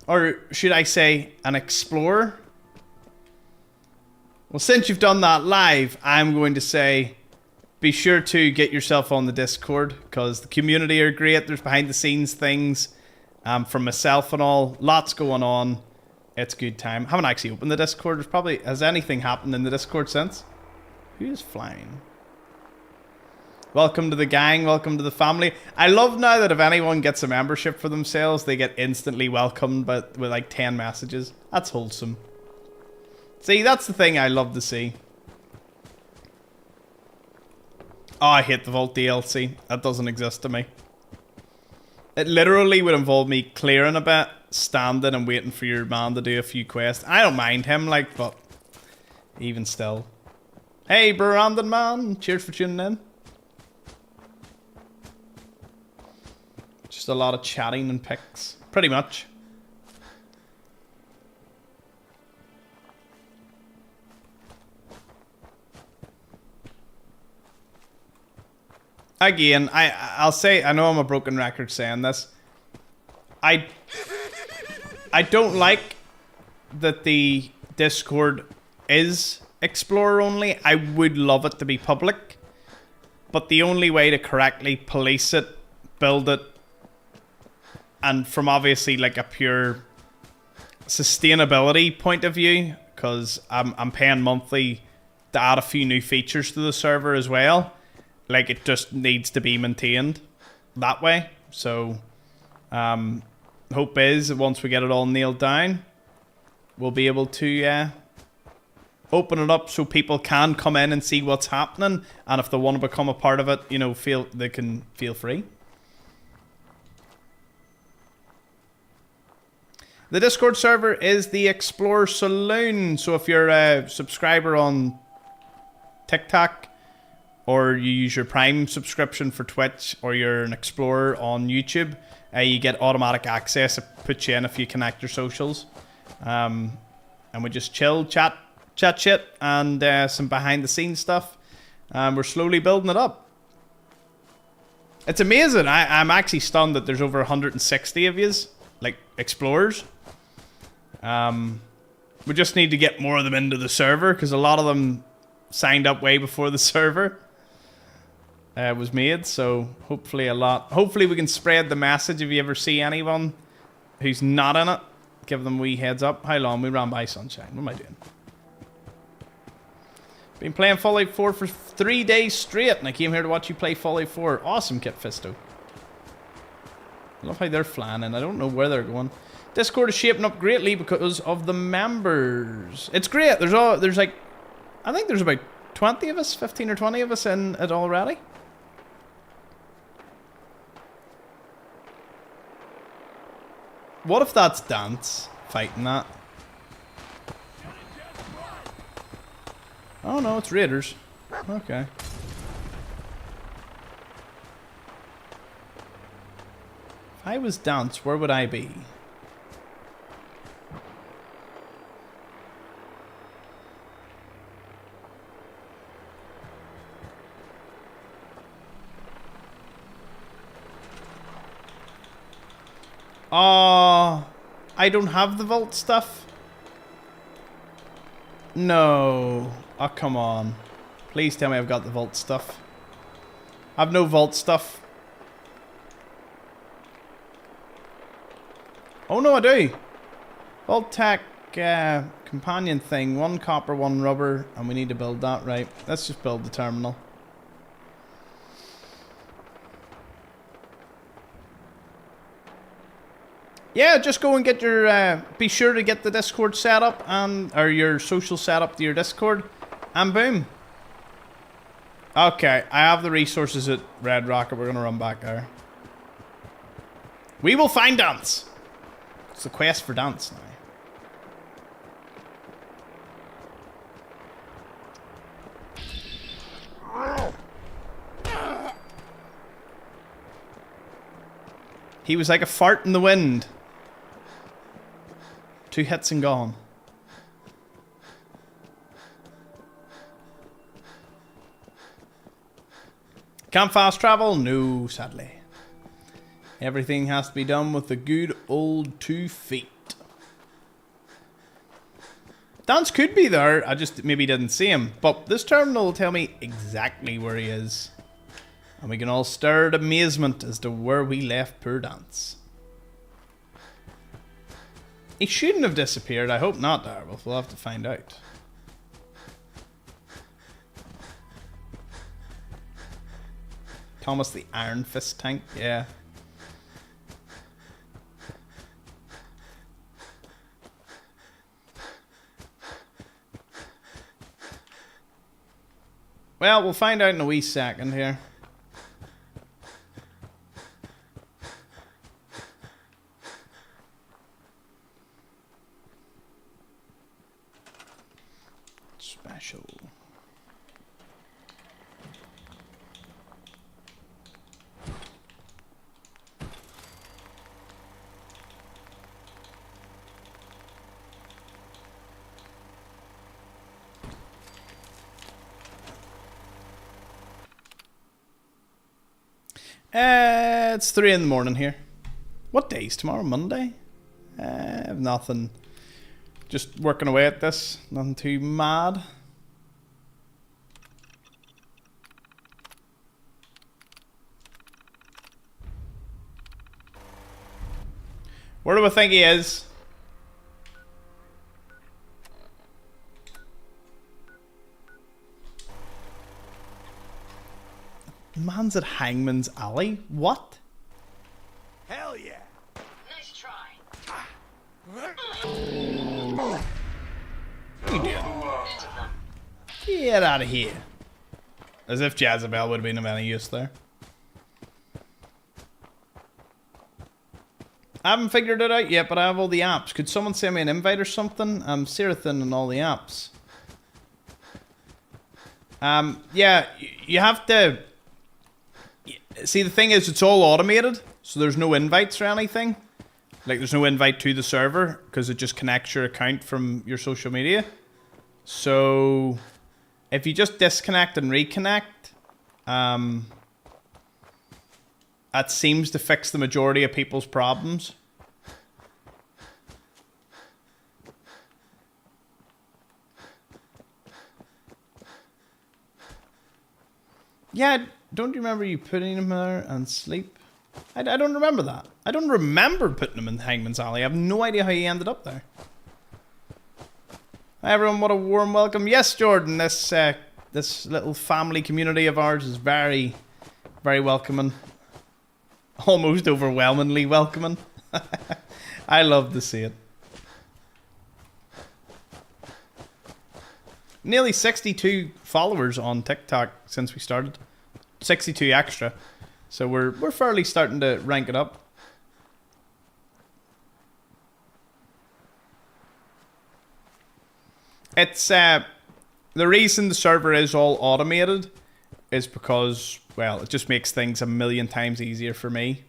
Or should I say an explorer? Well, since you've done that live, I'm going to say be sure to get yourself on the Discord because the community are great. There's behind the scenes things from myself and all. Lots going on. It's good time. Haven't actually opened the Discord. There's probably... Has anything happened in the Discord since? Who is flying? Welcome to the gang. Welcome to the family. I love now that if anyone gets a membership for themselves, they get instantly welcomed but with like 10 messages. That's wholesome. See, that's the thing I love to see. Oh, I hate the Vault DLC. That doesn't exist to me. It literally would involve me clearing a bit, standing and waiting for your man to do a few quests. I don't mind him, like, but even still. Hey, Brandon man. Cheers for tuning in. Just a lot of chatting and pics. Pretty much. Again, I'll say, I know I'm a broken record saying this. I don't like that the Discord is Explorer only. I would love it to be public. But the only way to correctly police it, build it, and from obviously like a pure sustainability point of view, because I'm paying monthly to add a few new features to the server as well. Like, it just needs to be maintained that way. So, hope is that once we get it all nailed down, we'll be able to open it up so people can come in and see what's happening. And if they want to become a part of it, you know, they can feel free. The Discord server is the Explorer Saloon. So if you're a subscriber on TikTok, or you use your Prime subscription for Twitch, or you're an Explorer on YouTube, you get automatic access. It puts you in if you connect your socials. And we just chill, chat shit, and some behind the scenes stuff. We're slowly building it up. It's amazing. I'm actually stunned that there's over 160 of yous, like Explorers. We just need to get more of them into the server, because a lot of them signed up way before the server was made, so hopefully we can spread the message. If you ever see anyone who's not in it, give them a wee heads up. How long? We ran by Sunshine. What am I doing? Been playing Fallout 4 for 3 days straight, and I came here to watch you play Fallout 4. Awesome, Kit Fisto. I love how they're flying, and I don't know where they're going. Discord is shaping up greatly because of the members. It's great. There's like, I think there's about 20 of us, 15 or 20 of us in it already. What if that's Dance fighting that? Oh no, it's Raiders. Okay. If I was Dance, where would I be? Oh, I don't have the vault stuff. No. Oh, come on. Please tell me I've got the vault stuff. I've no vault stuff. Oh no, I do. Vault Tech companion thing. 1 copper, 1 rubber, and we need to build that, right? Let's just build the terminal. Yeah, just go and get your, be sure to get the Discord set up, or your social set up to your Discord, and boom. Okay, I have the resources at Red Rocket. We're going to run back there. We will find Dance. It's the quest for Dance now. He was like a fart in the wind. 2 hits and gone. Can't fast travel? No, sadly. Everything has to be done with the good old 2 feet. Dance could be there, I just maybe didn't see him. But this terminal will tell me exactly where he is. And we can all stare at amazement as to where we left poor Dance. He shouldn't have disappeared. I hope not, Direwolf. We'll have to find out. Thomas the Iron Fist tank, yeah. Well, we'll find out in a wee second here. Special. It's 3 in the morning here. What day is tomorrow? Monday? I have nothing. Just working away at this. Nothing too mad. Where do I think he is? Man's at Hangman's Alley? What? Hell yeah! Nice try. What are you doing? Get out of here. As if Jezebel would have been of any use there. I haven't figured it out yet, but I have all the apps. Could someone send me an invite or something? I'm Serathin and all the apps. Yeah, you have to... See, the thing is, it's all automated, so there's no invites or anything. Like, there's no invite to the server, because it just connects your account from your social media. So, if you just disconnect and reconnect, that seems to fix the majority of people's problems. Yeah, don't you remember you putting him there and sleep? I don't remember that. I don't remember putting him in Hangman's Alley. I have no idea how he ended up there. Hi everyone, what a warm welcome. Yes, Jordan, this little family community of ours is very, very welcoming. Almost overwhelmingly welcoming. I love to see it. Nearly 62 followers on TikTok since we started. 62 extra. So we're fairly starting to rank it up. It's the reason the server is all automated is because, well, it just makes things a million times easier for me.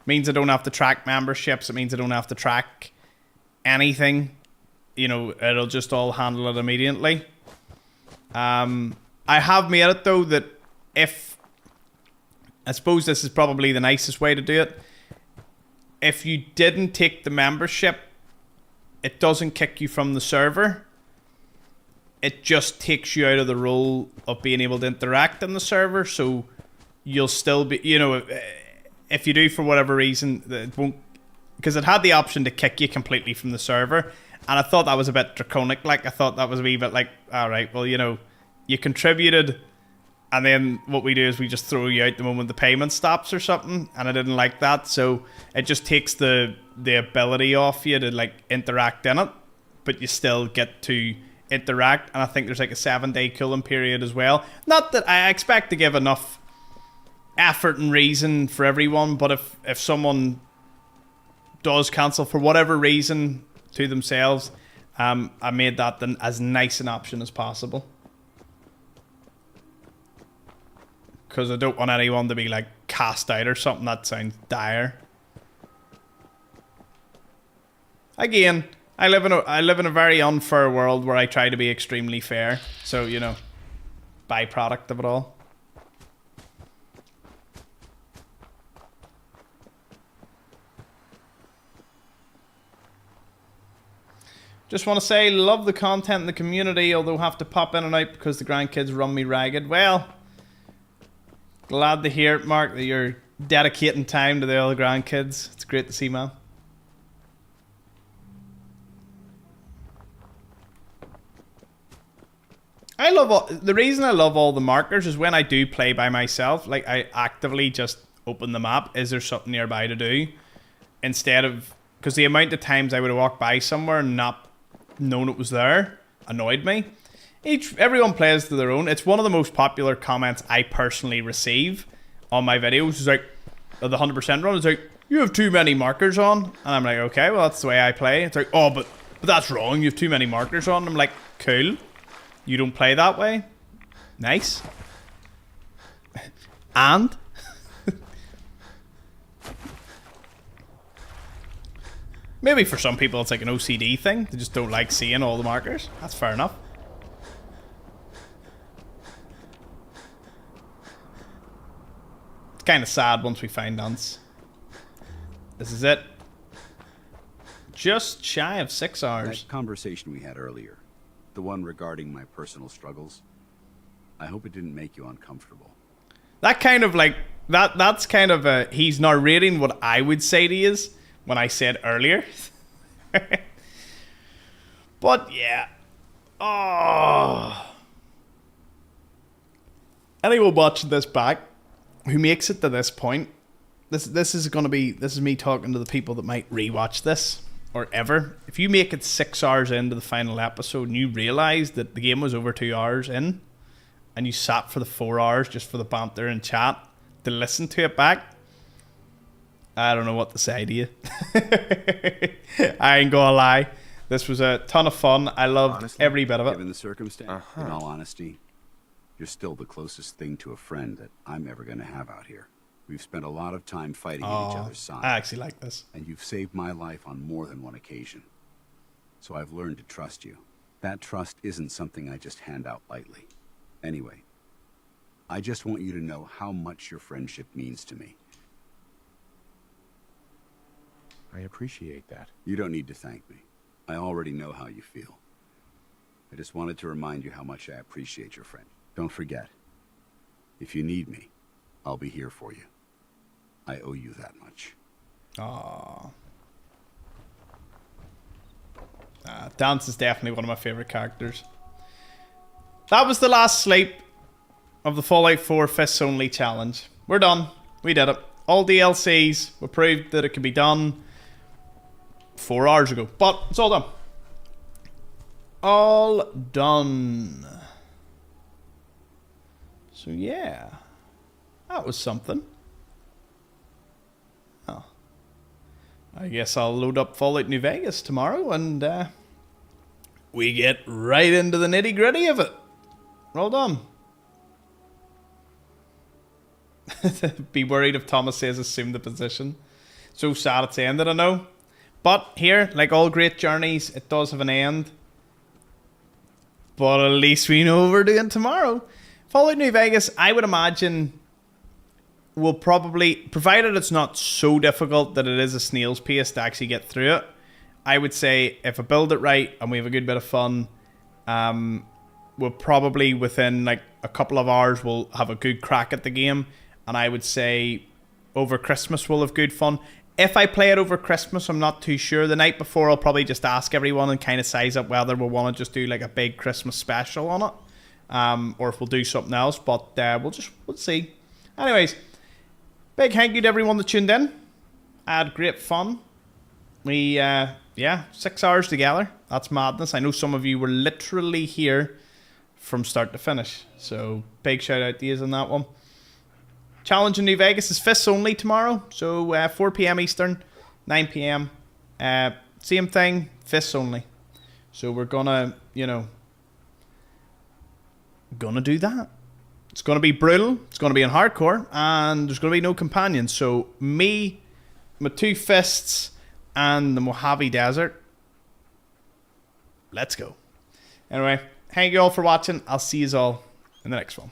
It means I don't have to track memberships. It means I don't have to track anything. You know, it'll just all handle it immediately. I have made it though that if, I suppose this is probably the nicest way to do it. If you didn't take the membership, it doesn't kick you from the server. It just takes you out of the role of being able to interact in the server. So you'll still be, you know, if you do for whatever reason, it won't, because it had the option to kick you completely from the server. And I thought that was a bit draconic. Like, I thought that was a wee bit like, all right, well, you know, you contributed, and then what we do is we just throw you out the moment the payment stops or something. And I didn't like that. So it just takes the ability off you to, like, interact in it. But you still get to interact. And I think there's, like, a 7-day cooling period as well. Not that I expect to give enough effort and reason for everyone. But if someone does cancel for whatever reason to themselves, I made that as nice an option as possible, because I don't want anyone to be like cast out or something. That sounds dire. Again, I live in a very unfair world where I try to be extremely fair, so, you know, byproduct of it all. Just want to say, love the content in the community, although have to pop in and out because the grandkids run me ragged. Well, glad to hear it, Mark, that you're dedicating time to the other grandkids. It's great to see, man. the reason I love all the markers is when I do play by myself, like I actively just open the map. Is there something nearby to do? Instead of, because the amount of times I would have walked by somewhere and not known it was there annoyed me. Everyone plays to their own. It's one of the most popular comments I personally receive on my videos. It's like, the 100% run, it's like, you have too many markers on. And I'm like, okay, well, that's the way I play. It's like, oh, but that's wrong. You have too many markers on. I'm like, cool. You don't play that way? Nice. And? Maybe for some people it's like an OCD thing. They just don't like seeing all the markers. That's fair enough. It's kind of sad once we find Dance. This is it. Just shy of 6 hours. That conversation we had earlier, the one regarding my personal struggles, I hope it didn't make you uncomfortable. That kind of like, that's kind of a, he's narrating what I would say to you when I said earlier. But yeah. Oh. Anyone watching this back who makes it to this point, this is going to be, this is me talking to the people that might rewatch this or ever. If you make it 6 hours into the final episode and you realize that the game was over 2 hours in and you sat for the 4 hours just for the banter and chat to listen to it back, I don't know what to say to you. I ain't gonna lie. This was a ton of fun. I loved Honestly, every bit of it. Given the circumstance, in all honesty, you're still the closest thing to a friend that I'm ever going to have out here. We've spent a lot of time fighting at each other's side. I actually like this. And you've saved my life on more than one occasion. So I've learned to trust you. That trust isn't something I just hand out lightly. Anyway, I just want you to know how much your friendship means to me. I appreciate that. You don't need to thank me. I already know how you feel. I just wanted to remind you how much I appreciate your friend. Don't forget, if you need me, I'll be here for you. I owe you that much. Aww. Dance is definitely one of my favorite characters. That was the last sleep of the Fallout 4 Fists Only challenge. We're done. We did it. All DLCs. We proved that it could be done 4 hours ago. But it's all done. All done. So yeah. That was something. Oh. I guess I'll load up Fallout New Vegas tomorrow and we get right into the nitty gritty of it. Well done. Be worried if Thomas says assume the position. So sad it's ended, I know. But here, like all great journeys, it does have an end. But at least we know what we're doing tomorrow. Fallout New Vegas, I would imagine, will probably, provided it's not so difficult that it is a snail's pace to actually get through it, I would say if I build it right and we have a good bit of fun, we'll probably within like a couple of hours we'll have a good crack at the game. And I would say over Christmas we'll have good fun. If I play it over Christmas, I'm not too sure. The night before, I'll probably just ask everyone and kind of size up whether we'll want to just do like a big Christmas special on it. Or if we'll do something else. But we'll see. Anyways, big thank you to everyone that tuned in. I had great fun. We, 6 hours together. That's madness. I know some of you were literally here from start to finish. So, big shout out to you on that one. Challenge in New Vegas is Fists Only tomorrow. So 4 PM Eastern, 9 PM. Same thing, Fists Only. So we're gonna, gonna do that. It's gonna be brutal. It's gonna be in hardcore. And there's gonna be no companions. So me, my 2 fists, and the Mojave Desert. Let's go. Anyway, thank you all for watching. I'll see you all in the next one.